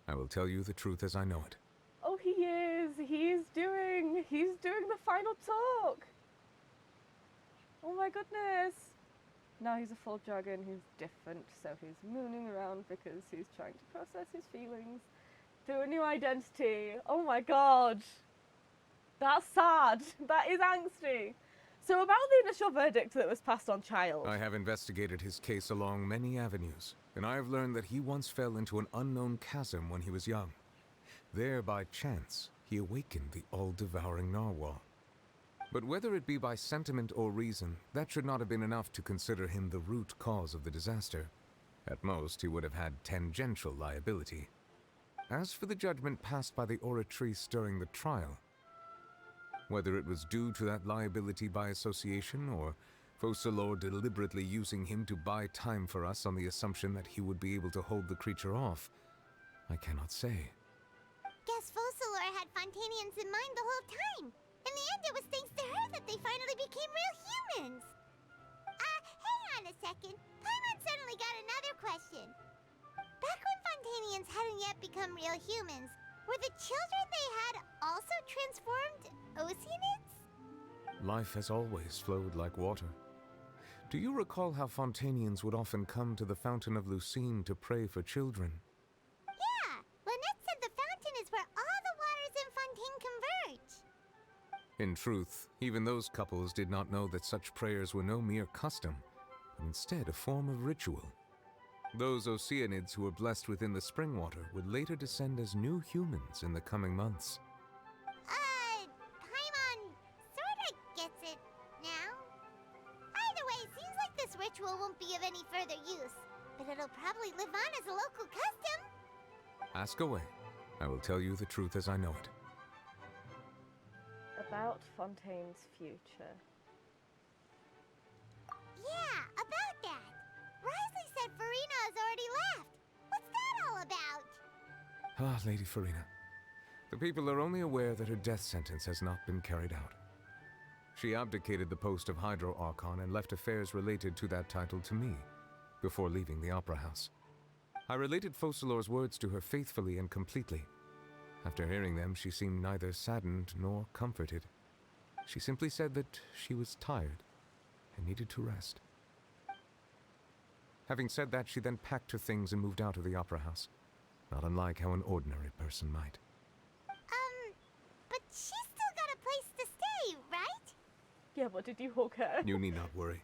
I will tell you the truth as I know it. Oh, he is! He's doing the final talk! Oh my goodness! Now he's a full dragon, he's different, so he's mooning around because he's trying to process his feelings through a new identity. Oh my god! That's sad! That is angsty! So about the initial verdict that was passed on Child. I have investigated his case along many avenues, and I have learned that he once fell into an unknown chasm when he was young. There, by chance, he awakened the all-devouring narwhal. But whether it be by sentiment or reason, that should not have been enough to consider him the root cause of the disaster. At most, he would have had tangential liability. As for the judgment passed by the Oratrice during the trial, whether it was due to that liability by association, or Focalor deliberately using him to buy time for us on the assumption that he would be able to hold the creature off, I cannot say. Guess Focalor had Fontainians in mind the whole time. In the end, it was thanks to her that they finally became real humans. Hang on a second. Paimon suddenly got another question. Back when Fontainians hadn't yet become real humans, were the children they had also transformed Oceanids? Life has always flowed like water. Do you recall how Fontainians would often come to the Fountain of Lucine to pray for children? Yeah, Lynette said the fountain is where all the waters in Fontaine converge. In truth, even those couples did not know that such prayers were no mere custom, but instead a form of ritual. Those Oceanids who were blessed within the spring water would later descend as new humans in the coming months. Paimon sorta gets it now. Either way, it seems like this ritual won't be of any further use, but it'll probably live on as a local custom. Ask away. I will tell you the truth as I know it. About Fontaine's future. Yeah, about that. Risley said Furina has already left. What's that all about? Ah, Lady Furina. The people are only aware that her death sentence has not been carried out. She abdicated the post of Hydro Archon and left affairs related to that title to me, before leaving the Opera House. I related Focalor's words to her faithfully and completely. After hearing them, she seemed neither saddened nor comforted. She simply said that she was tired and needed to rest. Having said that, she then packed her things and moved out of the Opera House, not unlike how an ordinary person might. But she's still got a place to stay, right? Yeah, but did you hug her? You need not worry.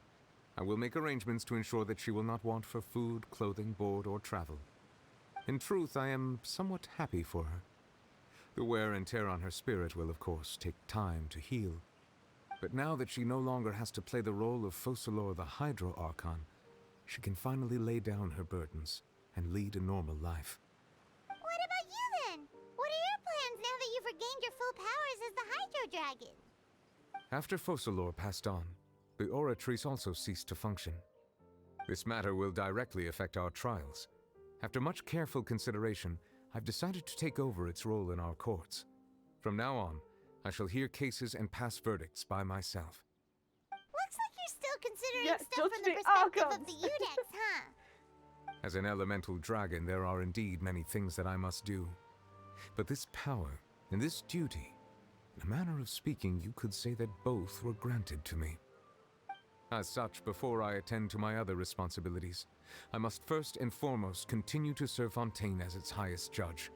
I will make arrangements to ensure that she will not want for food, clothing, board, or travel. In truth, I am somewhat happy for her. The wear and tear on her spirit will, of course, take time to heal. But now that she no longer has to play the role of Focalor the Hydro Archon, she can finally lay down her burdens and lead a normal life. What about you then? What are your plans now that you've regained your full powers as the Hydro Dragon? After Focalor passed on, the Oratrice also ceased to function. This matter will directly affect our trials. After much careful consideration, I've decided to take over its role in our courts. From now on, I shall hear cases and pass verdicts by myself. Looks like you're still considering stuff from the perspective of the Udex, huh? As an elemental dragon, there are indeed many things that I must do. But this power and this duty, in a manner of speaking, you could say that both were granted to me. As such, before I attend to my other responsibilities, I must first and foremost continue to serve Fontaine as its highest judge.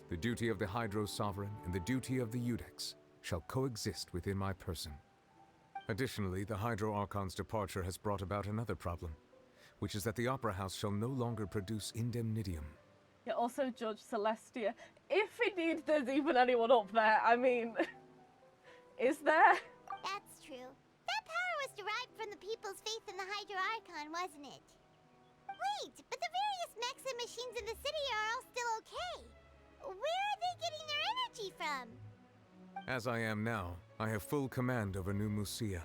The duty of the Hydro Sovereign and the duty of the Udex shall coexist within my person. Additionally, the Hydro Archon's departure has brought about another problem, which is that the Opera House shall no longer produce indemnitium. Yeah, also Judge Celestia. If indeed there's even anyone up there, I mean, is there? That's true. That power was derived from the people's faith in the Hydro Archon, wasn't it? Wait, but the various mechs and machines in the city are all still okay. Where are they getting their energy from? As I am now, I have full command over New Musia,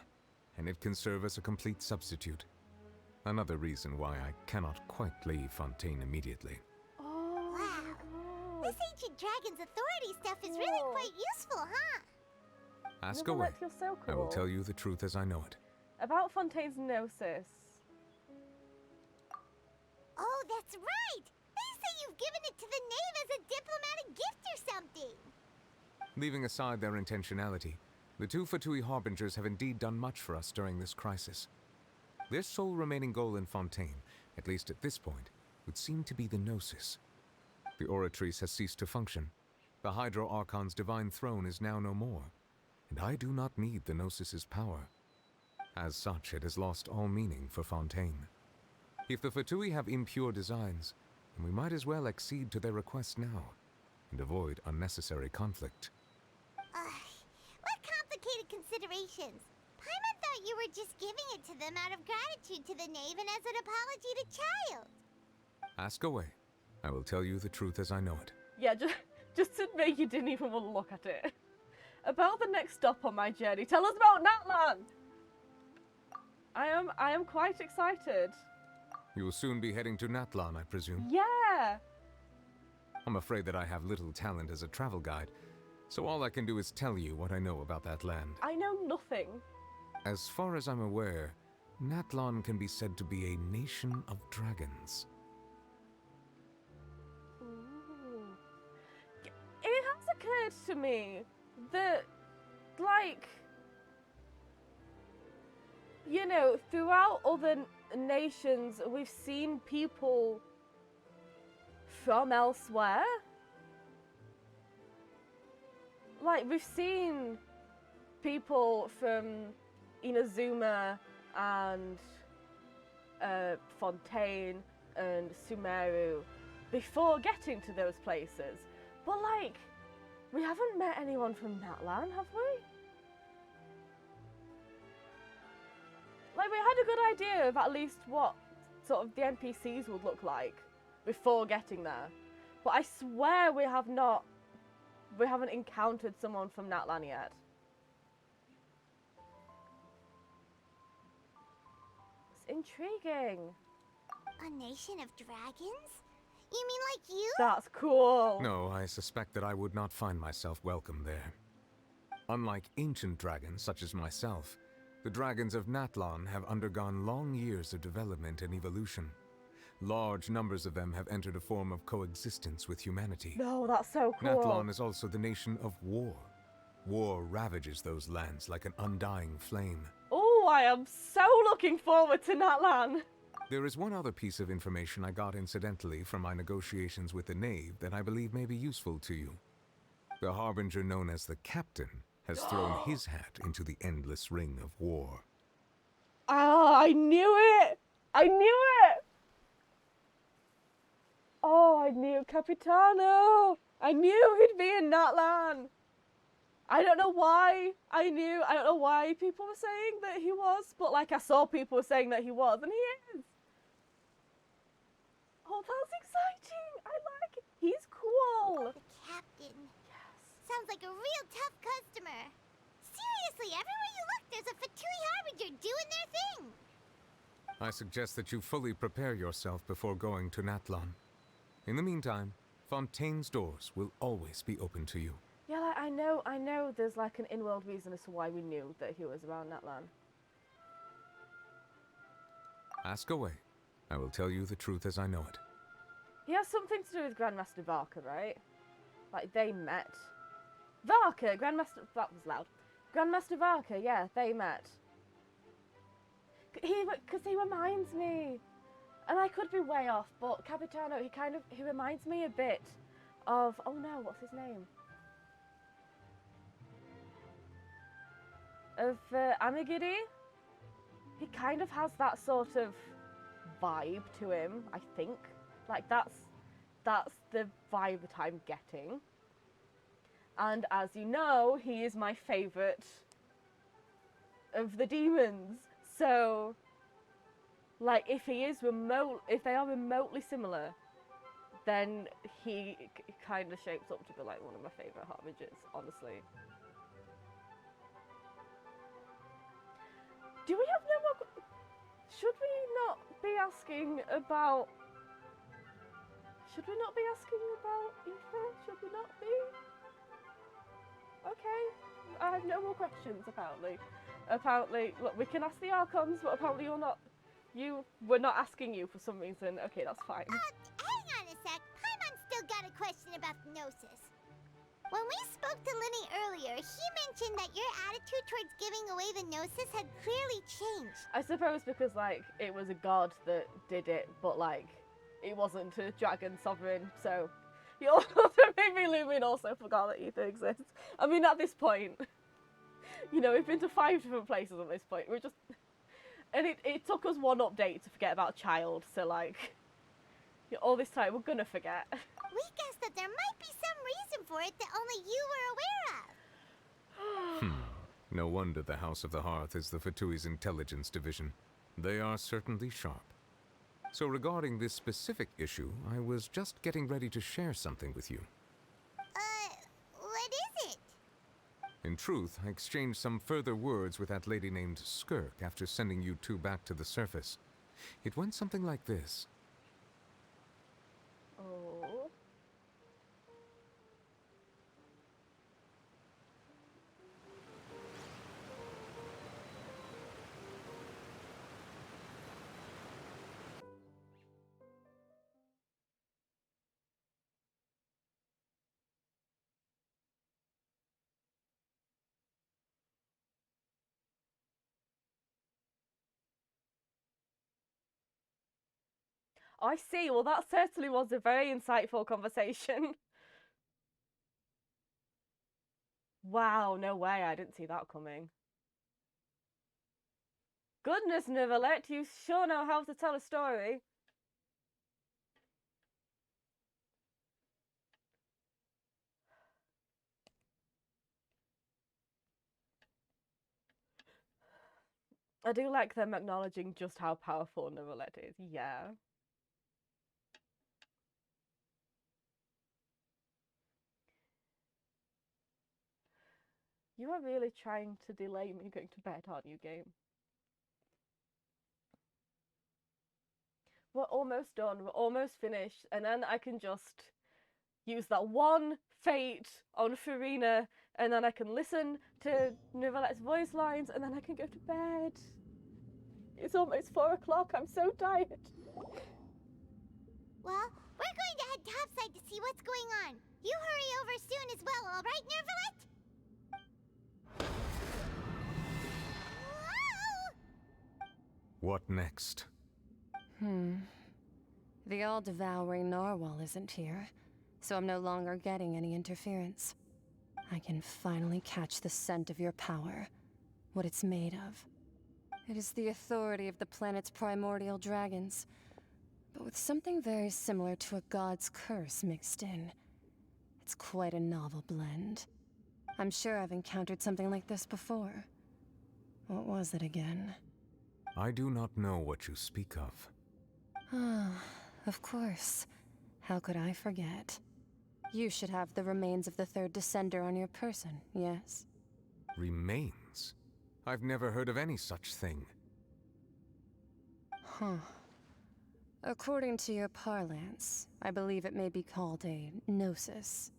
and it can serve as a complete substitute. Another reason why I cannot quite leave Fontaine immediately. Oh, wow. This ancient dragon's authority stuff is really quite useful, huh? Ask away. Feels so cool. I will tell you the truth as I know it. About Fontaine's Gnosis. Oh, that's right! They say you've given it to the knave as a diplomatic gift or something! Leaving aside their intentionality, the two Fatui Harbingers have indeed done much for us during this crisis. Their sole remaining goal in Fontaine, at least at this point, would seem to be the Gnosis. The Oratrice has ceased to function. The Hydro Archon's divine throne is now no more, and I do not need the Gnosis's power. As such, it has lost all meaning for Fontaine. If the Fatui have impure designs, then we might as well accede to their request now, and avoid unnecessary conflict. What complicated considerations! Paimon thought you were just giving it to them out of gratitude to the knave and as an apology to Child. Ask away. I will tell you the truth as I know it. Yeah, just to make you didn't even want to look at it. About the next stop on my journey, tell us about Natlan! I am quite excited. You will soon be heading to Natlan, I presume? Yeah! I'm afraid that I have little talent as a travel guide, so all I can do is tell you what I know about that land. I know nothing. As far as I'm aware, Natlan can be said to be a nation of dragons. Ooh. It has occurred to me that, like, you know, throughout other nations, we've seen people from elsewhere. Like, we've seen people from Inazuma and Fontaine and Sumeru before getting to those places. But, like, we haven't met anyone from Natlan, have we? Like, we had a good idea of at least what sort of the NPCs would look like before getting there. But I swear we haven't encountered someone from Natlan yet. It's intriguing. A nation of dragons? You mean like you? That's cool. No, I suspect that I would not find myself welcome there. Unlike ancient dragons such as myself, the dragons of Natlan have undergone long years of development and evolution. Large numbers of them have entered a form of coexistence with humanity. No, that's so cool. Natlan is also the nation of war. War ravages those lands like an undying flame. Oh, I am so looking forward to Natlan. There is one other piece of information I got incidentally from my negotiations with the knave that I believe may be useful to you. The harbinger known as the Captain has thrown his hat into the endless ring of war. Oh, I knew it! I knew it! Oh, I knew Capitano! I knew he'd be in Natlan! I don't know why I don't know why people were saying that he was, but like I saw people were saying that he was, and he is! tough customer. Seriously, everywhere you look, there's a Fatui Harbinger doing their thing. I suggest that you fully prepare yourself before going to Natlan. In the meantime, Fontaine's doors will always be open to you. Yeah, like, I know there's like an in-world reason as to why we knew that he was around Natlan. Ask away. I will tell you the truth as I know it. He has something to do with Grandmaster Varka, right? Like, they met. Varka! That was loud. Grandmaster Varka, yeah, they met. Because he reminds me, and I could be way off, but Capitano, he reminds me a bit of, oh no, what's his name? Of Amigiri. He kind of has that sort of vibe to him, I think. Like, that's the vibe that I'm getting. And as you know, he is my favourite of the demons. So, like, if they are remotely similar, then he kind of shapes up to be like one of my favourite harbingers, honestly. Do we have no more? Should we not be asking about? Should we not be asking about Aoife? Should we not be? Okay, I have no more questions. Apparently, look, we can ask the Archons, but apparently we're not asking you for some reason. Okay, that's fine. Hang on a sec. Paimon's still got a question about the Gnosis. When we spoke to Linny earlier, he mentioned that your attitude towards giving away the Gnosis had clearly changed. I suppose because, like, it was a god that did it, but, like, it wasn't a dragon sovereign, so... Maybe Lumin also forgot that Ether exists. I mean, at this point, you know, we've been to 5 different places at this point. We're just... And it took us one update to forget about Child, so, like... all this time, we're gonna forget. We guessed that there might be some reason for it that only you were aware of. No wonder the House of the Hearth is the Fatui's intelligence division. They are certainly sharp. So regarding this specific issue, I was just getting ready to share something with you. What is it? In truth, I exchanged some further words with that lady named Skirk after sending you two back to the surface. It went something like this. Oh. I see. Well, that certainly was a very insightful conversation. Wow, no way. I didn't see that coming. Goodness, Neuvillette, you sure know how to tell a story. I do like them acknowledging just how powerful Neuvillette is. Yeah. You are really trying to delay me going to bed, aren't you, game? We're almost done. We're almost finished. And then I can just use that one fate on Furina, and then I can listen to Neuvillette's voice lines, and then I can go to bed. It's almost 4 o'clock. I'm so tired. Well, we're going to head topside to see what's going on. You hurry over soon as well, all right, Neuvillette? What next? The all-devouring narwhal isn't here, so I'm no longer getting any interference. I can finally catch the scent of your power, what it's made of. It is the authority of the planet's primordial dragons, but with something very similar to a god's curse mixed in. It's quite a novel blend. I'm sure I've encountered something like this before. What was it again? I do not know what you speak of. Ah, of course. How could I forget? You should have the remains of the third descender on your person, yes? Remains? I've never heard of any such thing. Huh. According to your parlance, I believe it may be called a gnosis.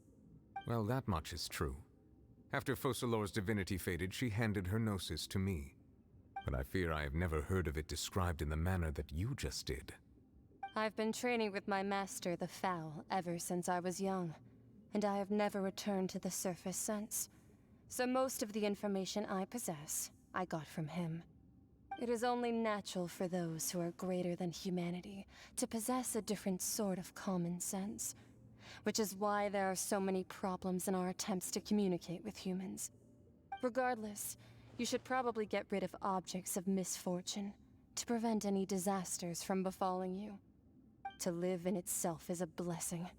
Well, that much is true. After Focalor's divinity faded, she handed her gnosis to me. But I fear I have never heard of it described in the manner that you just did. I've been training with my master, the Foul, ever since I was young, and I have never returned to the surface since. So most of the information I possess, I got from him. It is only natural for those who are greater than humanity to possess a different sort of common sense, which is why there are so many problems in our attempts to communicate with humans. Regardless, you should probably get rid of objects of misfortune to prevent any disasters from befalling you. To live in itself is a blessing,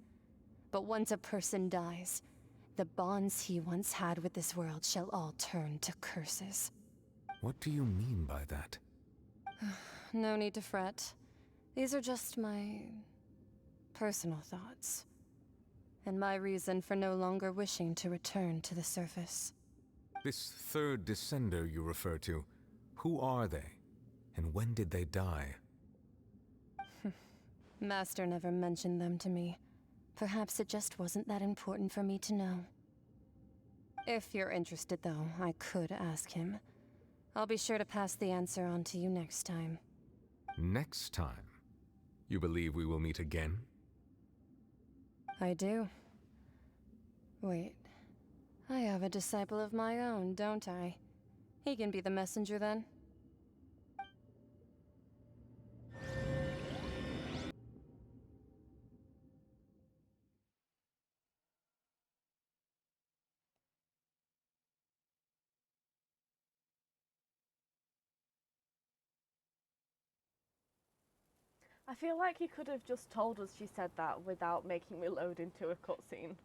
but once a person dies, the bonds he once had with this world shall all turn to curses. What do you mean by that? No need to fret. These are just my personal thoughts, and my reason for no longer wishing to return to the surface. This third descender you refer to, who are they? And when did they die? Master never mentioned them to me. Perhaps it just wasn't that important for me to know. If you're interested, though, I could ask him. I'll be sure to pass the answer on to you next time. Next time? You believe we will meet again? I do. Wait. I have a disciple of my own, don't I? He can be the messenger then. I feel like he could have just told us she said that without making me load into a cutscene.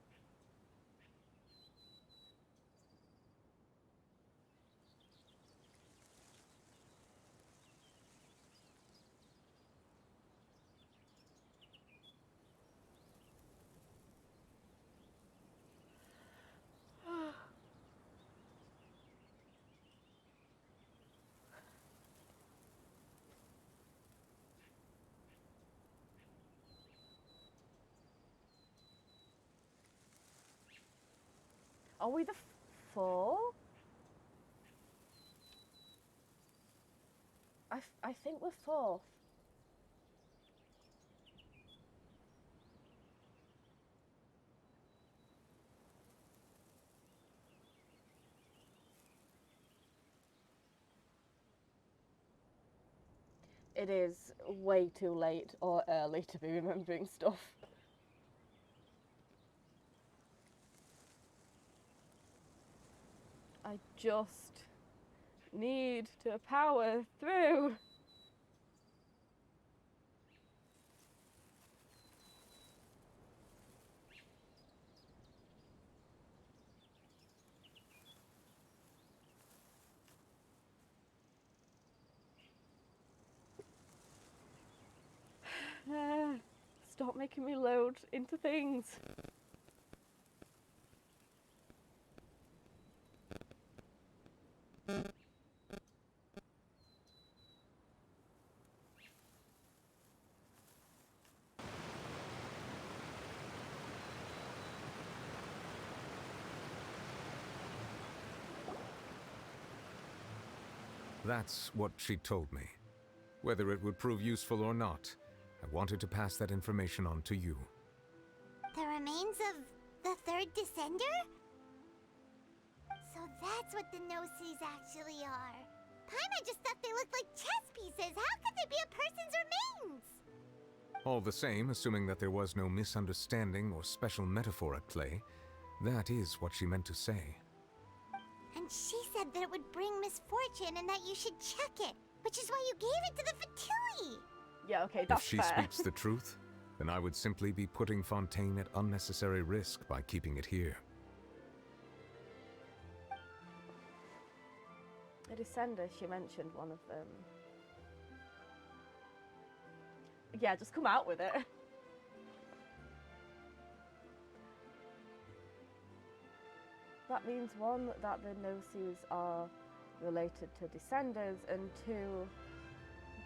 Are we the four? I think we're fourth. It is way too late or early to be remembering stuff. I just need to power through. Stop making me load into things. That's what she told me. Whether it would prove useful or not, I wanted to pass that information on to you. The remains of the third descender? So that's what the Gnosis actually are. Paimon just thought they looked like chess pieces. How could they be a person's remains? All the same, assuming that there was no misunderstanding or special metaphor at play, that is what she meant to say. And she said that it would bring misfortune and that you should check it, which is why you gave it to the Fatui. Yeah, okay, that's If she fair. speaks the truth, then I would simply be putting Fontaine at unnecessary risk by keeping it here. A descender, she mentioned one of them. Yeah, just come out with it. That means one, that the Gnosis are related to Descenders, and two,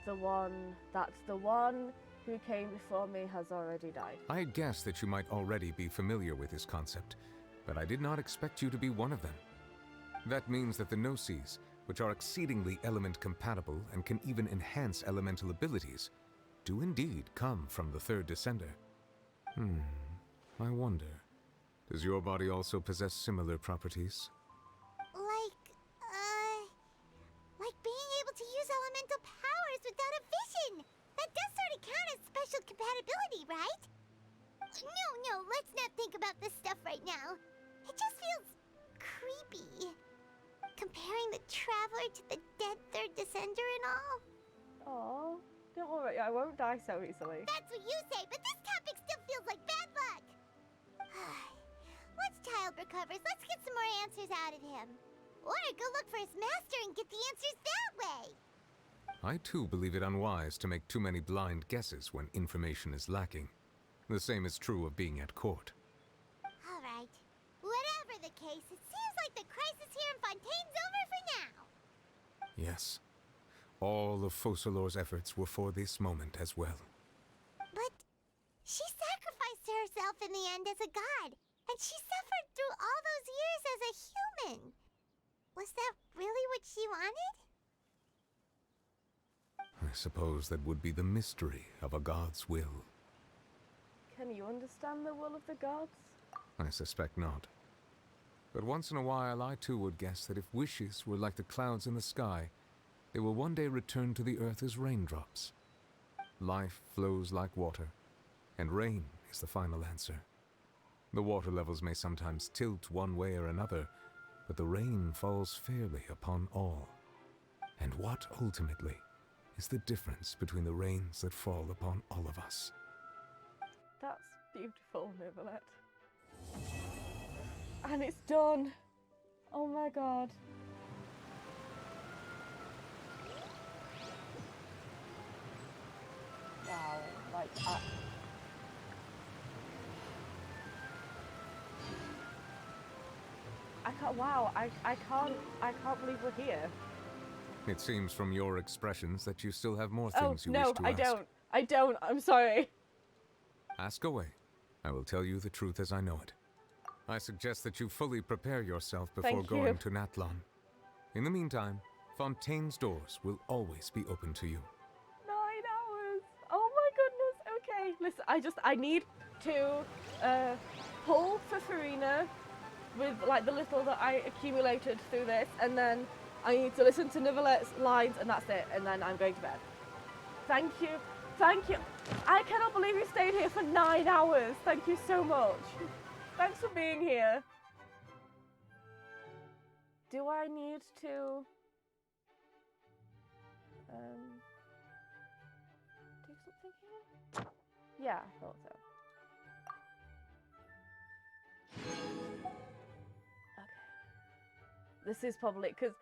the one who came before me has already died. I had guessed that you might already be familiar with this concept, but I did not expect you to be one of them. That means that the Gnosis, which are exceedingly element compatible and can even enhance elemental abilities, do indeed come from the third Descender. I wonder, does your body also possess similar properties? Like being able to use elemental powers without a vision! That does sort of count as special compatibility, right? No, let's not think about this stuff right now. It just feels creepy. Comparing the Traveler to the dead third Descender and all. Oh, don't worry, I won't die so easily. That's what you say, but this topic still feels like bad luck. Once Child recovers, let's get some more answers out of him. Or go look for his master and get the answers that way. I too believe it unwise to make too many blind guesses when information is lacking. The same is true of being at court. All right. Whatever the case, it seems like the crisis here in Fontaine's over for now. Yes. All of Focalor's efforts were for this moment as well. But she sacrificed herself in the end as a god, and she suffered through all those years as a human. Was that really what she wanted? I suppose that would be the mystery of a god's will. Can you understand the will of the gods? I suspect not. But once in a while I too would guess that if wishes were like the clouds in the sky, they will one day return to the earth as raindrops. Life flows like water, and rain is the final answer. The water levels may sometimes tilt one way or another, but the rain falls fairly upon all. And what, ultimately, is the difference between the rains that fall upon all of us? That's beautiful, Nicolette. And it's done. Oh my god. Wow, like I can't. Wow, I can't believe we're here. It seems from your expressions that you still have more things you wish to ask. No, I don't. I'm sorry. Ask away. I will tell you the truth as I know it. I suggest that you fully prepare yourself before going to Natlan. In the meantime, Fontaine's doors will always be open to you. 9 hours. Oh my goodness. Okay. Listen, I need to pull for Farina with like the little that I accumulated through this, and then I need to listen to Nicolette's lines, and that's it, and then I'm going to bed. Thank you. Thank you. I cannot believe you stayed here for 9 hours. Thank you so much. Thanks for being here. Do I need to do something here? Yeah, I thought so. This is probably because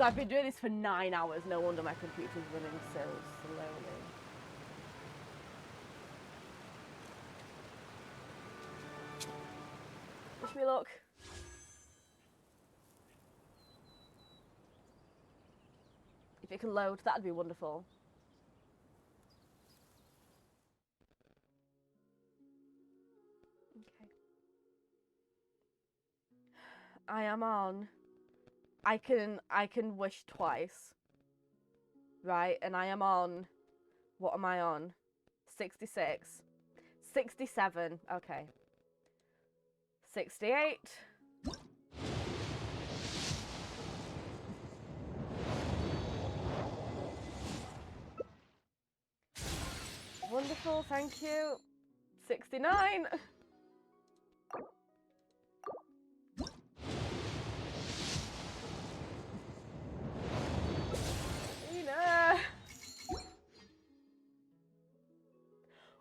I've been doing this for 9 hours. No wonder my computer's running so slowly. Wish me luck. If it can load, that'd be wonderful. Okay. I am on. I can wish twice. Right, and I am on. What am I on? 66. 67. Okay. 68. Wonderful, thank you. 69.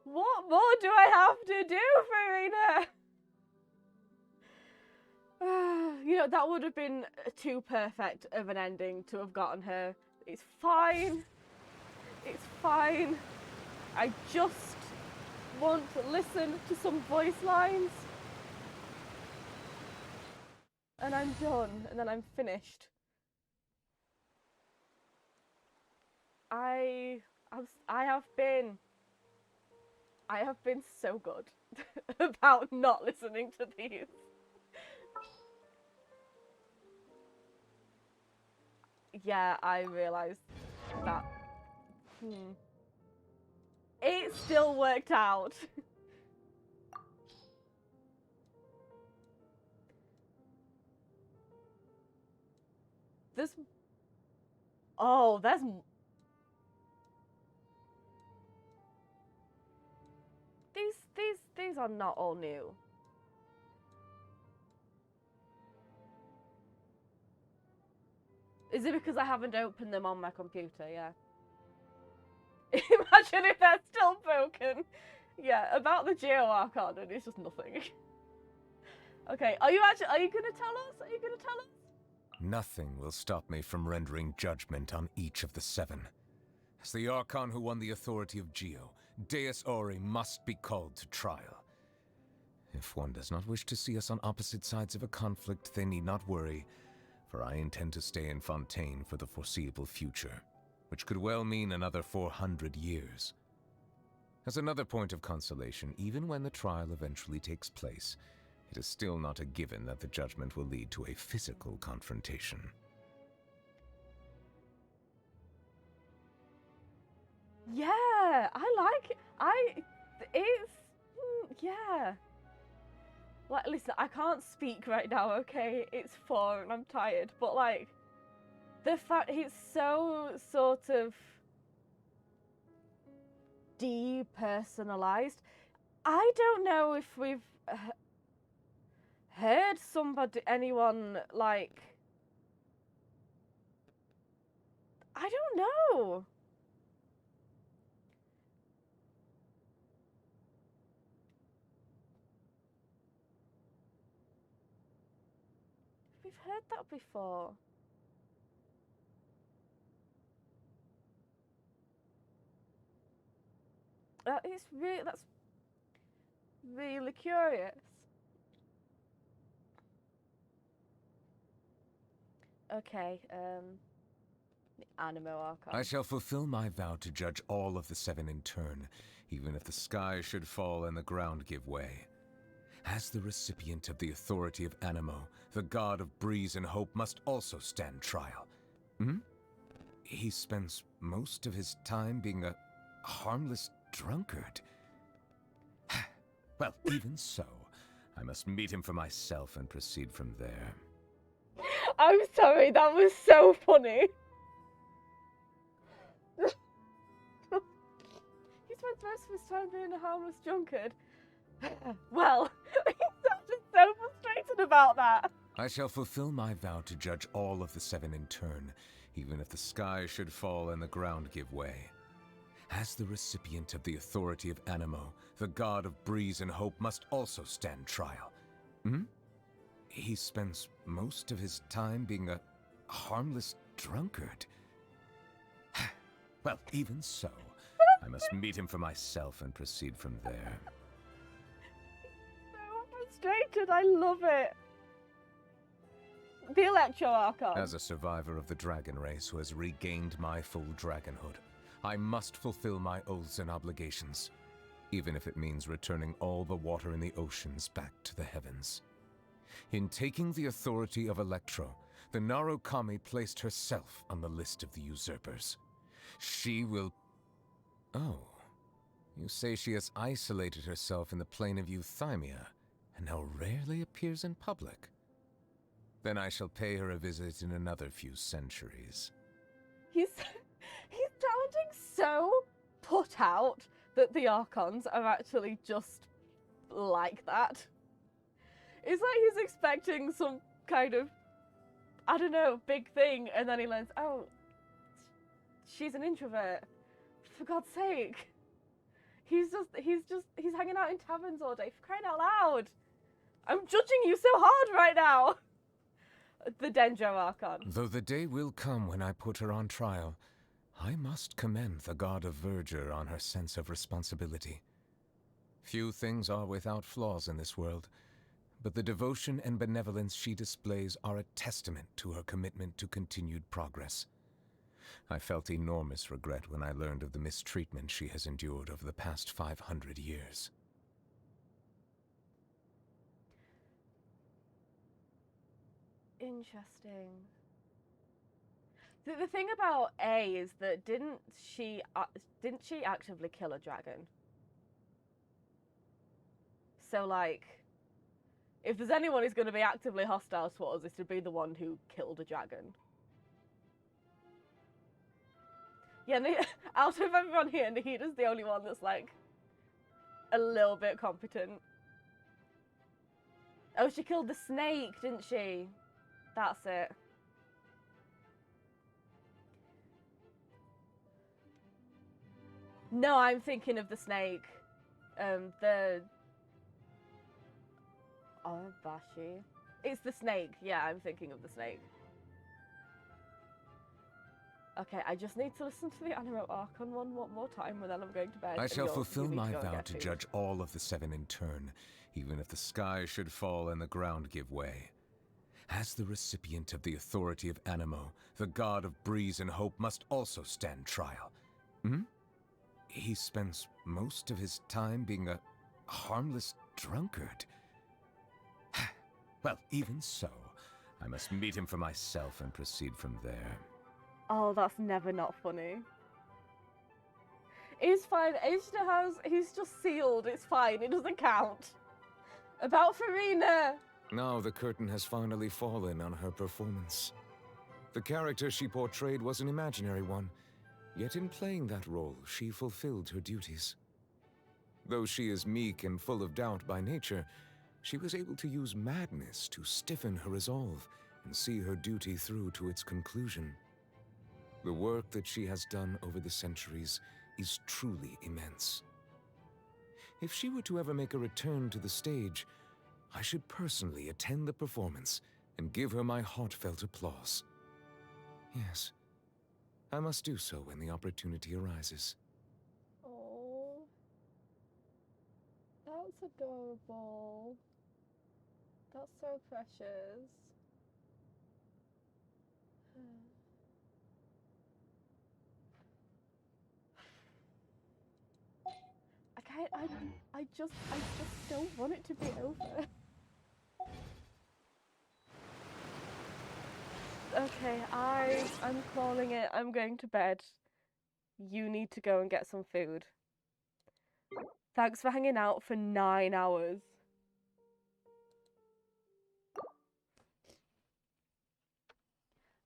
What more do I have to do, Farina? You know, that would have been too perfect of an ending to have gotten her. It's fine. It's fine. I just want to listen to some voice lines. and I'm done, and then I'm finished. I have been so good about not listening to these. Yeah, I realised that. It still worked out. This. Oh, there's. These are not all new. Is it because I haven't opened them on my computer? Yeah. Imagine if they're still broken. Yeah, about the Geo Archon, and it's just nothing. Okay, are you gonna tell us? Are you gonna tell us? Nothing will stop me from rendering judgment on each of the 7. As the Archon who won the authority of Geo, Deus Ori must be called to trial. If one does not wish to see us on opposite sides of a conflict, they need not worry, for I intend to stay in Fontaine for the foreseeable future, which could well mean another 400 years. As another point of consolation, even when the trial eventually takes place, it is still not a given that the judgment will lead to a physical confrontation. Yeah, I like it. Yeah. Like, listen, I can't speak right now, okay? It's 4 and I'm tired, but like, the fact it's so sort of depersonalized. I don't know if we've heard anyone like, I don't know. We've heard that before. That's really curious. Okay, the Animo Archon. I shall fulfill my vow to judge all of the 7 in turn, even if the sky should fall and the ground give way. As the recipient of the authority of Animo, the god of breeze and hope must also stand trial. He spends most of his time being a harmless drunkard. Well, even so, I must meet him for myself and proceed from there. I'm sorry, that was so funny. He spends most of his time being a harmless drunkard. Well, he's just so frustrated about that. I shall fulfill my vow to judge all of the 7 in turn, even if the sky should fall and the ground give way. As the recipient of the authority of Animo, the god of breeze and hope must also stand trial. He spends most of his time being a harmless drunkard. Well, even so, I must meet him for myself and proceed from there. So frustrated, I love it. The Electro Archon. As a survivor of the dragon race who has regained my full dragonhood, I must fulfill my oaths and obligations, even if it means returning all the water in the oceans back to the heavens. In taking the authority of Electro, the Narukami placed herself on the list of the usurpers. She will... Oh, you say she has isolated herself in the plane of Euthymia, and now rarely appears in public. Then I shall pay her a visit in another few centuries. He's sounding so put out that the Archons are actually just like that. It's like he's expecting some kind of, I don't know, big thing, and then he learns, oh, she's an introvert. For God's sake. He's hanging out in taverns all day, for crying out loud. I'm judging you so hard right now. The Dendro Archon. Though the day will come when I put her on trial, I must commend the god of verdure on her sense of responsibility. Few things are without flaws in this world, but the devotion and benevolence she displays are a testament to her commitment to continued progress. I felt enormous regret when I learned of the mistreatment she has endured over the past 500 years. Interesting. The thing about A is that didn't she actively kill a dragon? So like, if there's anyone who's going to be actively hostile to us, it's to be the one who killed a dragon. Yeah, out of everyone here, Nahita's the only one that's like a little bit competent. Oh, she killed the snake, didn't she? That's it. No, I'm thinking of the snake. The Bashi. It's the snake. Yeah, I'm thinking of the snake. Okay, I just need to listen to the anime Archon one more time, and then I'm going to bed. I shall fulfill my go vow to judge all of the 7 in turn, even if the sky should fall and the ground give way. As the recipient of the authority of Animo, the god of breeze and hope must also stand trial. He spends most of his time being a harmless drunkard. Well, even so, I must meet him for myself and proceed from there. Oh, that's never not funny. It's fine. He's just sealed. It's fine. It doesn't count. About Furina. Now the curtain has finally fallen on her performance. The character she portrayed was an imaginary one, yet in playing that role, she fulfilled her duties. Though she is meek and full of doubt by nature, she was able to use madness to stiffen her resolve and see her duty through to its conclusion. The work that she has done over the centuries is truly immense. If she were to ever make a return to the stage, I should personally attend the performance and give her my heartfelt applause. Yes, I must do so when the opportunity arises. Oh, that's adorable. That's so precious. I just don't want it to be over. Okay, I'm calling it. I'm going to bed. You need to go and get some food. Thanks for hanging out for 9 hours.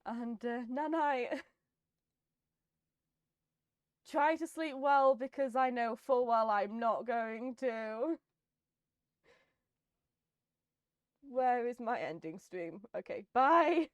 And night-night. Try to sleep well, because I know full well I'm not going to. Where is my ending stream? Okay, bye!